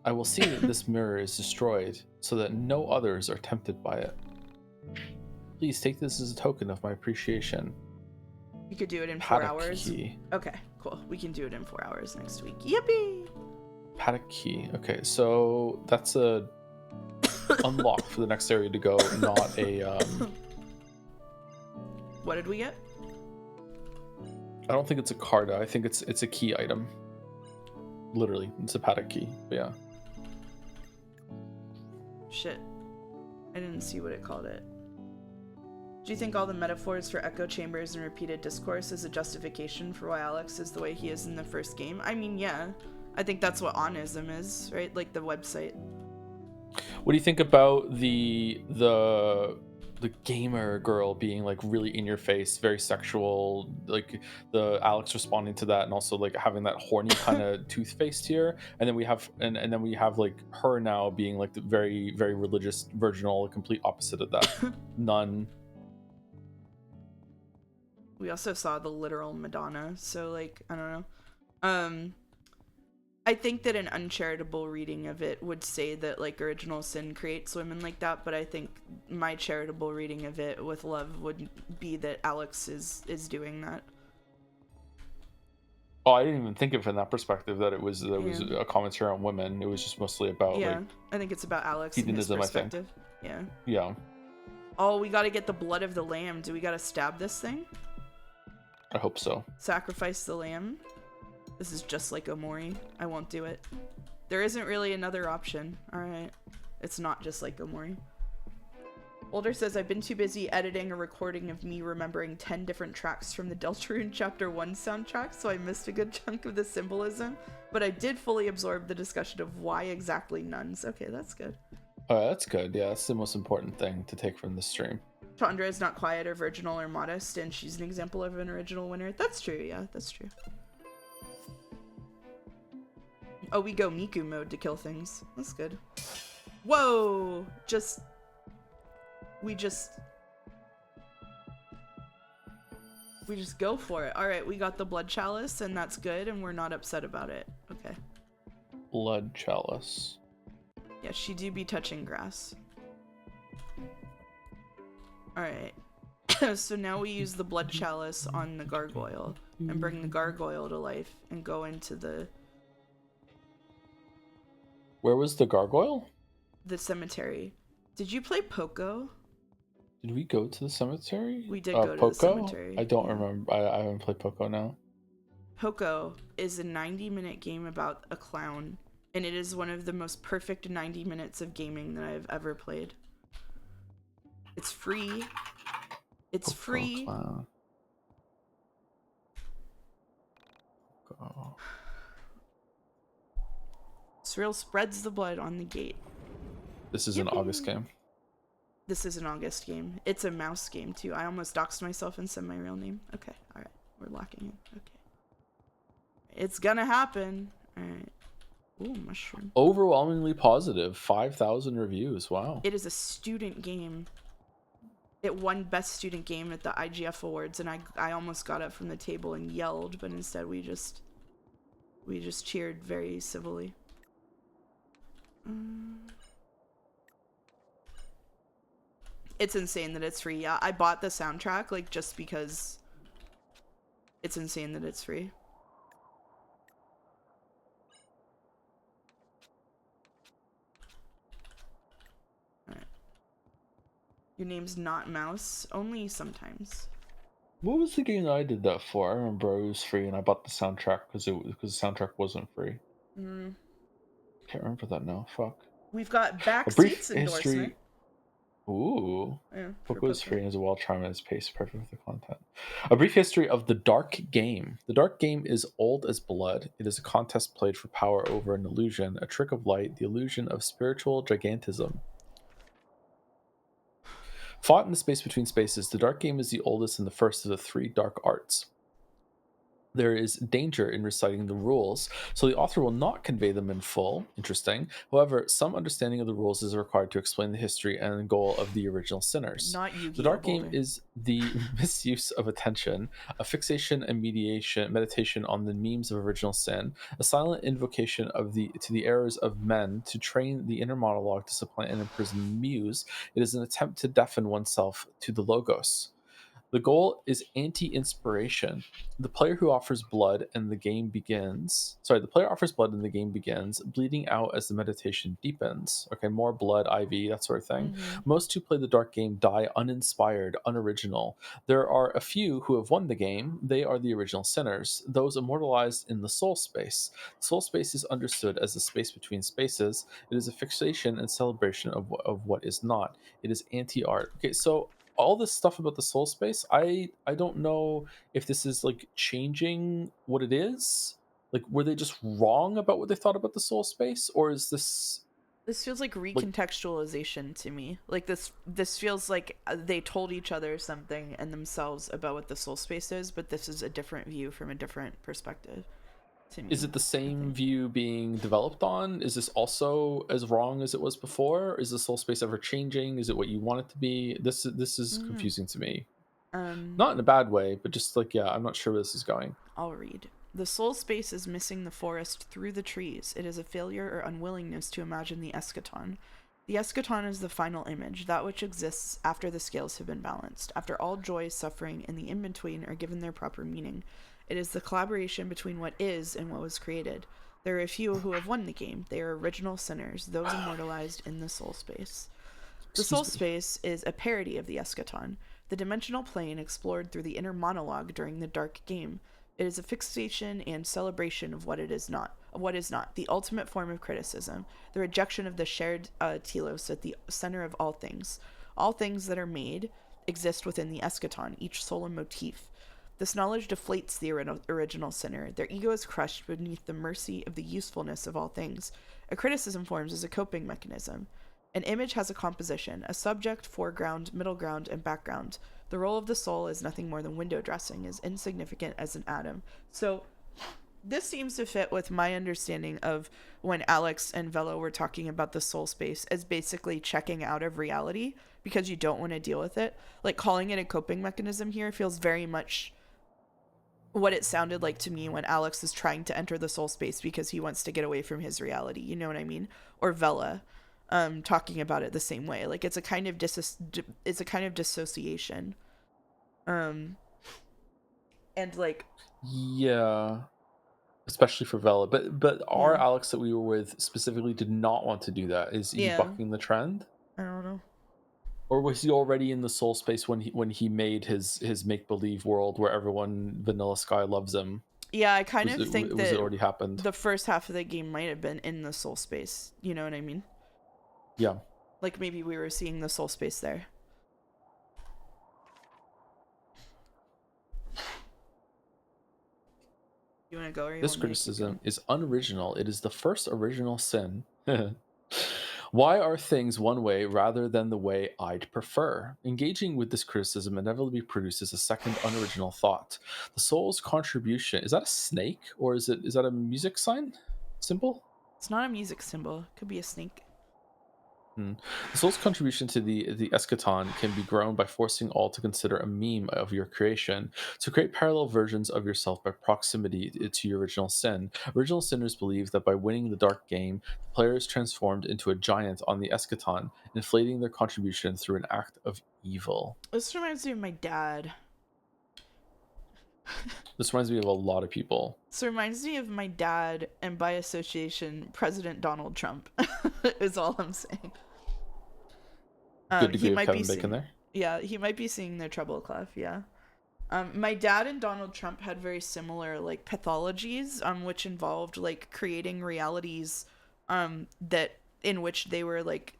I will see that this mirror is destroyed so that no others are tempted by it. Please take this as a token of my appreciation. You could do it in 4 hours. Key. Okay, cool. We can do it in 4 hours next week. Yippee! Paddock key. Okay, so that's a unlock for the next area to go, not a What did we get? I don't think it's a card. I think it's a key item. Literally, it's a paddock key. But yeah. Shit. I didn't see what it called it. Do you think all the metaphors for echo chambers and repeated discourse is a justification for why Alex is the way he is in the first game? I mean, yeah. I think that's what Onism is, right? Like the website. What do you think about the gamer girl being like really in your face, very sexual, like the Alex responding to that, and also like having that horny kind of toothpaste here, and then we have and then we have like her now being like the very, very religious virginal, complete opposite of that. None. We also saw the literal Madonna, so like I don't know. I think that an uncharitable reading of it would say that like original sin creates women like that, but I think my charitable reading of it with love would be that Alex is doing that. Oh, I didn't even think of it from that perspective, that it was a commentary on women. It was just mostly about like, I think it's about Alex hedonism, and his perspective. I think. Yeah. Oh, we got to get the blood of the lamb. Do we got to stab this thing? I hope so. Sacrifice the lamb. This is just like Omori. I won't do it. There isn't really another option. Alright. It's not just like Gomori. Older says, I've been too busy editing a recording of me remembering 10 different tracks from the Deltarune Chapter 1 soundtrack, so I missed a good chunk of the symbolism, but I did fully absorb the discussion of why exactly nuns. Okay, that's good. That's good. Yeah, that's the most important thing to take from the stream. Chandra is not quiet or virginal or modest, and she's an example of an original winner. That's true, yeah, that's true. Oh, we go Miku mode to kill things. That's good. Whoa! We just go for it. Alright, we got the blood chalice, and that's good, and we're not upset about it. Okay. Blood chalice. Yeah, she do be touching grass. Alright. So now we use the blood chalice on the gargoyle, and bring the gargoyle to life, and go into the... Where was the gargoyle? The cemetery. Did you play Poco? Did we go to the cemetery? We did go to the cemetery. I don't remember. I haven't played Poco now. Poco is a 90-minute game about a clown, and it is one of the most perfect 90 minutes of gaming that I've ever played. It's free. It's Poco free. Clown. Poco. Cyril spreads the blood on the gate. This is an August game. This is an August game. It's a mouse game too. I almost doxed myself and said my real name. Okay, alright. We're locking in. Okay. It's gonna happen. Alright. Ooh, mushroom. Overwhelmingly positive. 5,000 reviews. Wow. It is a student game. It won Best Student Game at the IGF Awards, and I almost got up from the table and yelled, but instead we just cheered very civilly. It's insane that it's free. Yeah, I bought the soundtrack like just because it's insane that it's free. Alright. Your name's not Mouse, only sometimes. What was the game that I did that for? I remember it was free and I bought the soundtrack because the soundtrack wasn't free. Can't remember that now. Fuck. We've got back brief seats endorsement. Ooh. Yeah, Poco is free and is a well-charmed at its pace, perfect with the content. A brief history of the Dark Game. The Dark Game is old as blood. It is a contest played for power over an illusion, a trick of light, the illusion of spiritual gigantism. Fought in the space between spaces, the Dark Game is the oldest and the first of the three dark arts. There is danger in reciting the rules, so the author will not convey them in full. Interesting. However, some understanding of the rules is required to explain the history and goal of the original sinners. Not Yu-Gi-Oh! The Dark Game is the misuse of attention, a fixation and meditation on the memes of original sin, a silent invocation to the errors of men to train the inner monologue to supplant an imprisoned muse. It is an attempt to deafen oneself to the logos. The goal is anti-inspiration. The player offers blood and the game begins, bleeding out as the meditation deepens. Okay, more blood, IV, that sort of thing. Most who play the Dark Game die uninspired, unoriginal. There are a few who have won the game. They are the original sinners, those immortalized in the soul space. Soul space is understood as the space between spaces. It is a fixation and celebration of what is not. It is anti-art. Okay, so all this stuff about the soul space, I don't know if this is like changing what it is. Like, were they just wrong about what they thought about the soul space, or is this feels like recontextualization to me. Like this feels like they told each other something and themselves about what the soul space is, but this is a different view from a different perspective to me. Is it the same view being developed on? Is this also as wrong as it was before? Is the soul space ever changing? Is it what you want it to be? This is confusing to me. Not in a bad way, but just like, yeah, I'm not sure where this is going. I'll read. The soul space is missing the forest through the trees. It is a failure or unwillingness to imagine the eschaton. The eschaton is the final image, that which exists after the scales have been balanced, after all joy, suffering, and the in-between are given their proper meaning. It is the collaboration between what is and what was created. There are a few who have won the game. They are original sinners, those immortalized in the soul space. The soul space is a parody of the eschaton, the dimensional plane explored through the inner monologue during the Dark Game. It is a fixation and celebration of what is not, the ultimate form of criticism, the rejection of the shared telos at the center of all things. All things that are made exist within the eschaton, each soul a motif. This knowledge deflates the original sinner. Their ego is crushed beneath the mercy of the usefulness of all things. A criticism forms as a coping mechanism. An image has a composition, a subject, foreground, middle ground, and background. The role of the soul is nothing more than window dressing, as insignificant as an atom. So this seems to fit with my understanding of when Alex and Velo were talking about the soul space as basically checking out of reality because you don't want to deal with it. Like, calling it a coping mechanism here feels very much what it sounded like to me when Alex is trying to enter the soul space because he wants to get away from his reality. You know what I mean? Or Vela talking about it the same way. Like, it's a kind of dissociation. And like, yeah, especially for Vela, but our Alex that we were with specifically did not want to do that. Is he bucking the trend? I don't know. Or was he already in the soul space when he made his make-believe world where everyone Vanilla Sky loves him? Yeah, I kind of think that it already happened. The first half of the game might have been in the soul space. You know what I mean? Yeah. Like, maybe we were seeing the soul space there. You want to go? Or this criticism is unoriginal. It is the first original sin. Why are things one way rather than the way I'd prefer? Engaging with this criticism inevitably produces a second unoriginal thought. The soul's contribution, is that a snake or is that a music symbol? It's not a music symbol. It could be a snake. The soul's contribution to the eschaton can be grown by forcing all to consider a meme of your creation, to create parallel versions of yourself by proximity to your original sin. Original sinners believe that by winning the dark game, the player is transformed into a giant on the eschaton, inflating their contribution through an act of evil. This reminds me of my dad. This reminds me of a lot of people. This reminds me of my dad, and by association, President Donald Trump, is all I'm saying. Good degree of Kevin Bacon there. Yeah, he might be seeing the treble clef, yeah. My dad and Donald Trump had very similar, like, pathologies, which involved, like, creating realities, that, in which they were, like,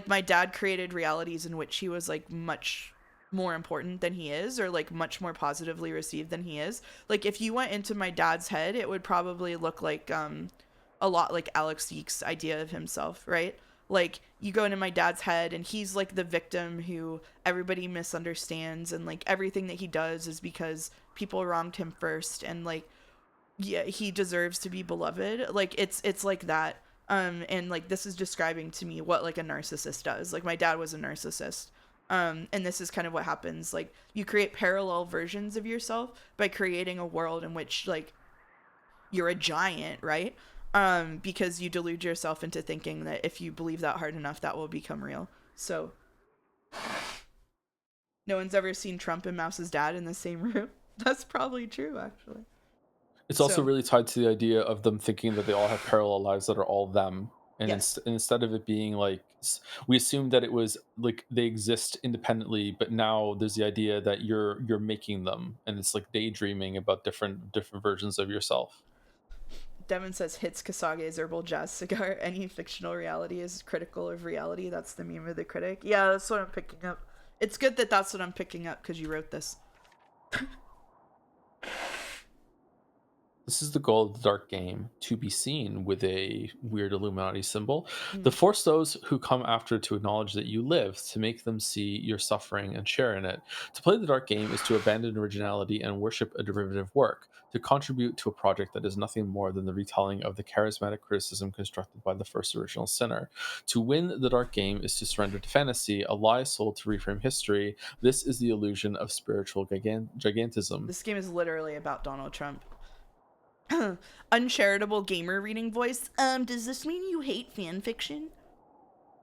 my dad created realities in which he was, like, much more important than he is, or, like, much more positively received than he is. Like, if you went into my dad's head, it would probably look like, a lot like Alex YIIK's idea of himself, right? Like, you go into my dad's head and he's like the victim who everybody misunderstands, and like everything that he does is because people wronged him first, and like, yeah, he deserves to be beloved. Like, it's like that. And like, this is describing to me what like a narcissist does. Like, my dad was a narcissist. And this is kind of what happens. Like, you create parallel versions of yourself by creating a world in which like you're a giant, right? Because you delude yourself into thinking that if you believe that hard enough, that will become real. So, no one's ever seen Trump and Mouse's dad in the same room. That's probably true, actually. It's also really tied to the idea of them thinking that they all have parallel lives that are all them. And, instead of it being like, we assumed that it was like they exist independently, but now there's the idea that you're making them, and it's like daydreaming about different versions of yourself. Devin says, hits Kasage's herbal jazz cigar. Any fictional reality is critical of reality. That's the meme of the critic. Yeah, that's what I'm picking up. It's good that that's what I'm picking up because you wrote this. This is the goal of the dark game, to be seen with a weird Illuminati symbol. To force those who come after to acknowledge that you live, to make them see your suffering and share in it. To play the dark game is to abandon originality and worship a derivative work. To contribute to a project that is nothing more than the retelling of the charismatic criticism constructed by the first original sinner. To win the dark game is to surrender to fantasy, a lie sold to reframe history. This is the illusion of spiritual gigantism. This game is literally about Donald Trump. Uncharitable gamer reading voice. Does this mean you hate fan fiction?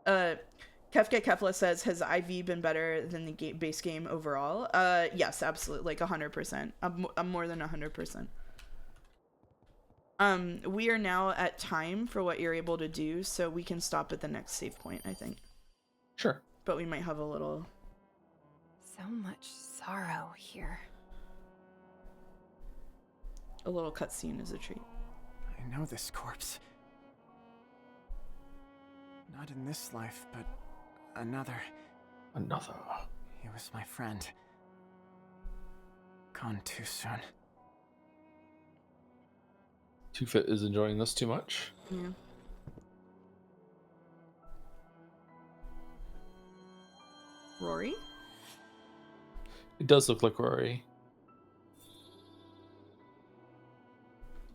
Kefka Kefla says, has IV been better than the base game overall? Yes, absolutely, like 100%. I'm more than 100%. We are now at time for what you're able to do, so we can stop at the next save point, I think. Sure. But we might have a little... So much sorrow here. A little cutscene is a treat. I know this corpse. Not in this life, but another. Another. He was my friend. Gone too soon. Two-Fit is enjoying this too much. Yeah. Rory? It does look like Rory.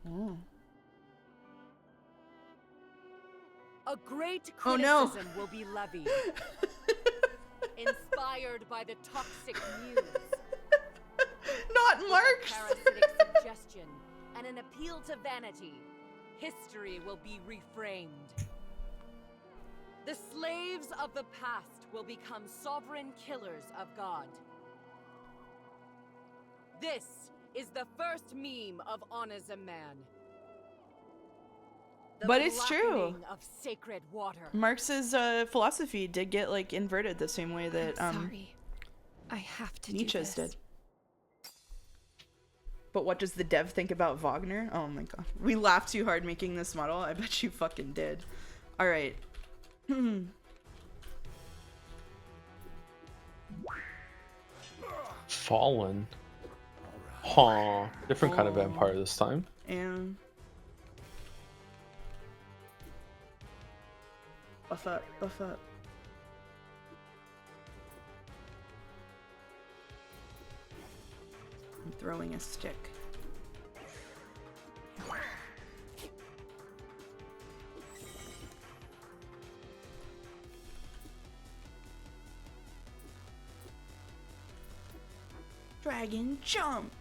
Oh. A great Oh, no. criticism will be levied. Inspired by the toxic muse. Not With a Marks! parasitic suggestion and an appeal to vanity, history will be reframed. The slaves of the past will become sovereign killers of God. This is the first meme of honors a man. The But it's true. blackening of sacred water. Marx's philosophy did get like inverted the same way that Sorry. I have to do Nietzsche's this. did. But what does the dev think about Wagner? Oh my god. We laughed too hard making this model. I bet you fucking did. Alright. Fallen. Huh. Different kind of vampire this time. And buff up, buff up. I'm throwing a stick. Dragon jump.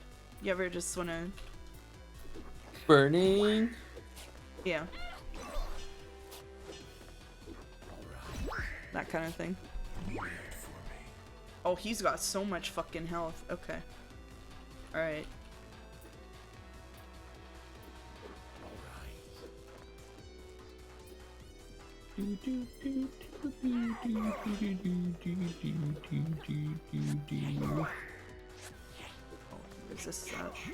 You ever just wanna? Burning. Yeah. That kind of thing. Oh, he's got so much fucking health. Okay. Alright. Where's this at? Do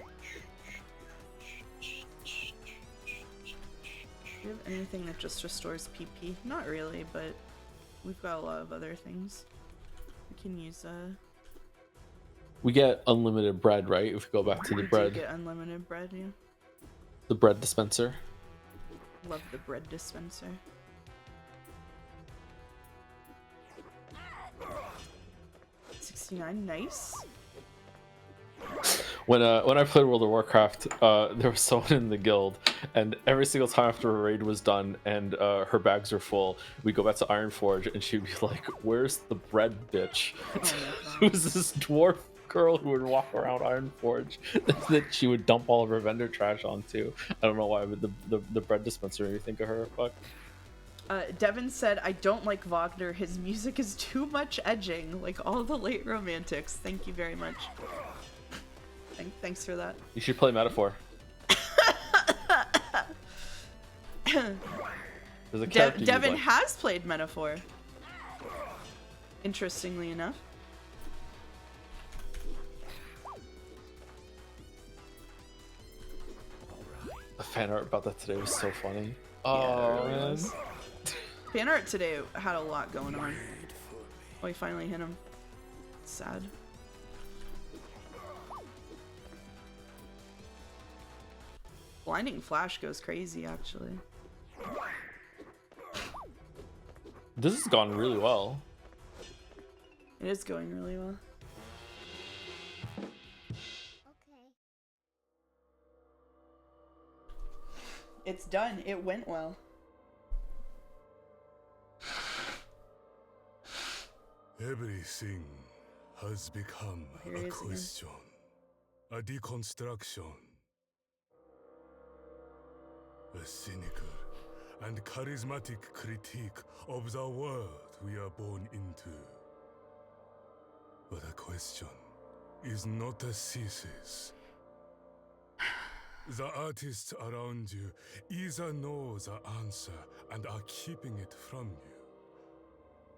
you have anything that just restores PP? Not really, but we've got a lot of other things. We can use We get unlimited bread, right? If we go back to the we bread. do get unlimited bread, yeah. The bread dispenser. Love the bread dispenser. $69, nice. When I played World of Warcraft, there was someone in the guild, and every single time after a raid was done and her bags were full, we go back to Ironforge, and she'd be like, "Where's the bread, bitch?" It was this dwarf girl who would walk around Ironforge that she would dump all of her vendor trash onto. I don't know why, but the bread dispenser made me think of her. Fuck. Devin said, I don't like Wagner. His music is too much edging, like all the late romantics. Thank you very much. Thanks for that. You should play Metaphor. There's a character Devin like. has played Metaphor. Interestingly enough. The fan art about that today was so funny. Yeah, Oh it really man. was. Fan art today had a lot going on. Oh, we finally hit him. Sad. Blinding Flash goes crazy, actually. This has gone really well. It is going really well. It's done. It went well. Everything has become Here he a is again. question, a deconstruction, a cynical and charismatic critique of the world we are born into. But a question is not a thesis. The artists around you either know the answer and are keeping it from you,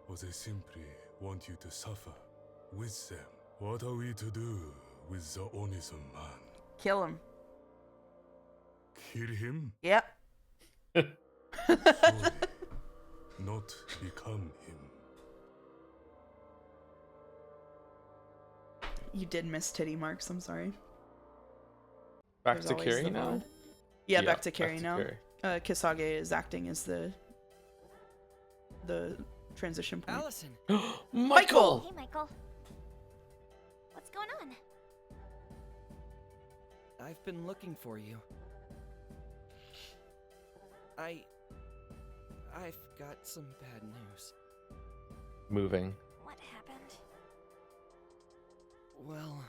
or they simply want you to suffer with them. What are we to do with the Onizen man? Kill him. Hear him? Yep. Sorry, not become him. You did miss titty marks. I'm sorry. Back There's to always Carrie the now? VOD. Yeah, back to Carrie now. Carrie. Kisage is acting as the transition point. Allison! Michael! Hey, Michael. What's going on? I've been looking for you. I've got some bad news. Moving. What happened? Well,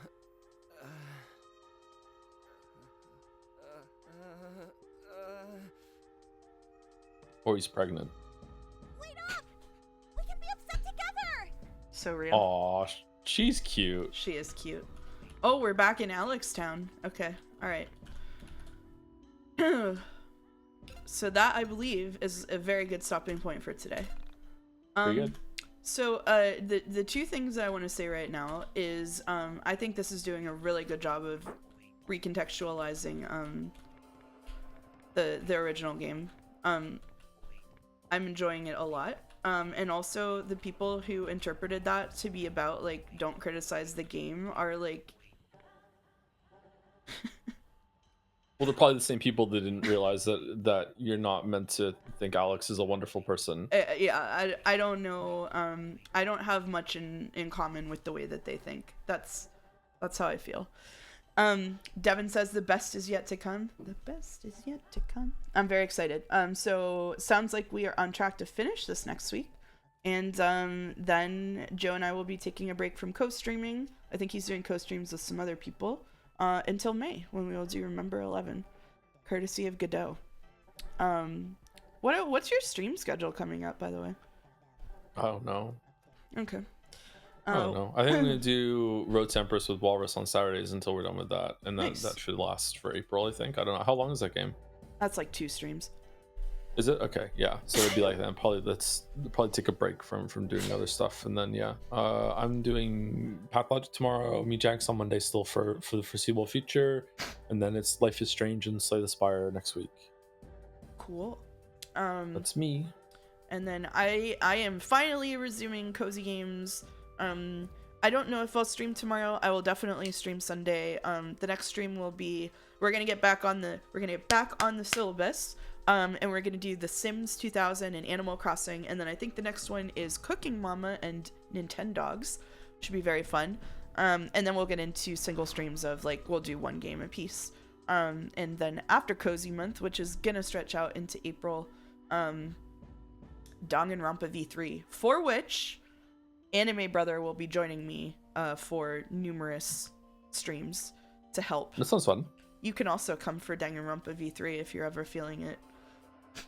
Or he's pregnant. Wait up! We can be upset together! So real. Aw, she's cute. She is cute. Oh, we're back in Alex Town. Okay. All right. So that, I believe, is a very good stopping point for today. Pretty good. So the two things that I want to say right now is I think this is doing a really good job of recontextualizing the original game. I'm enjoying it a lot. And also the people who interpreted that to be about like don't criticize the game are like Well, they're probably the same people that didn't realize that you're not meant to think Alex is a wonderful person. yeah, I don't know. I don't have much in common with the way that they think. That's how I feel. Devin says the best is yet to come. The best is yet to come. I'm very excited. So sounds like we are on track to finish this next week. And then Joe and I will be taking a break from co-streaming. I think he's doing co-streams with some other people until May, when we will do Remember 11, courtesy of Godot. What's your stream schedule coming up, by the way? I don't know. Okay. I don't know. I think I'm gonna do Road Tempress with Walrus on Saturdays until we're done with that, and then Nice. that should last for April. I think. I don't know how long is that game. That's like 2 streams. Is it okay? Yeah. So it'd be like that. Probably take a break from doing other stuff, and then yeah. I'm doing Pathologic tomorrow. Me Jax on Monday still for the foreseeable future, and then it's Life is Strange and Slay the Spire next week. Cool. That's me. And then I am finally resuming Cozy Games. I don't know if I'll stream tomorrow. I will definitely stream Sunday. The next stream will be we're gonna get back on the syllabus. And we're gonna do The Sims 2000 and Animal Crossing, and then I think the next one is Cooking Mama and Nintendogs. Should be very fun. And then we'll get into single streams of like we'll do 1 game a piece. And then after Cozy Month, which is gonna stretch out into April, Danganronpa V3, for which Anime Brother will be joining me for numerous streams to help. That sounds fun. You can also come for Danganronpa V3 if you're ever feeling it.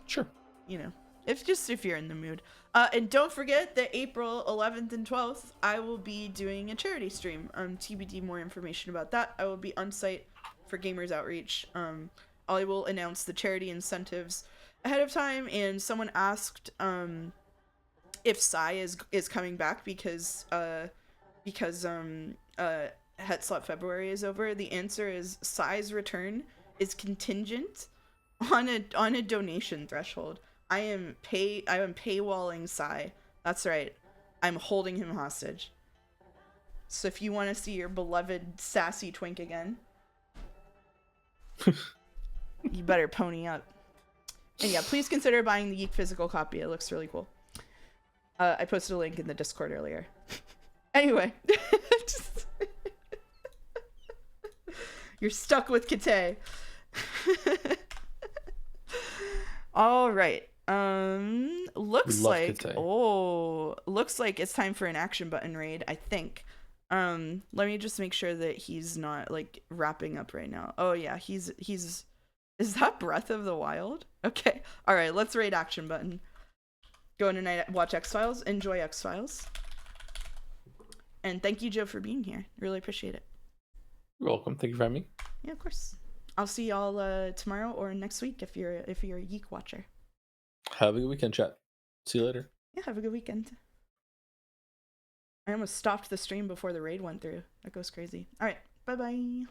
Sure. You know, if you're in the mood. And don't forget that April 11th and 12th, I will be doing a charity stream. TBD more information about that. I will be on site for Gamers Outreach. I will announce the charity incentives ahead of time, and someone asked if Psy is coming back because Het Slot February is over. The answer is Psy's return is contingent on a donation threshold. I am paywalling Psy. That's right. I'm holding him hostage. So if you want to see your beloved sassy twink again, you better pony up. And yeah, please consider buying the YIIK physical copy. It looks really cool. I posted a link in the Discord earlier. Anyway. You're stuck with Kate. All right. Looks like Kate. Looks like it's time for an action button raid, I think. Let me just make sure that he's not like wrapping up right now. Oh yeah, he's is that Breath of the Wild? Okay. All right, let's raid action button. Go in tonight, watch X-Files, enjoy X-Files. And thank you, Joe, for being here. Really appreciate it. You're welcome. Thank you for having me. Yeah, of course. I'll see y'all tomorrow or next week if you're a YIIK watcher. Have a good weekend, chat. See you later. Yeah, have a good weekend. I almost stopped the stream before the raid went through. That goes crazy. All right, bye-bye.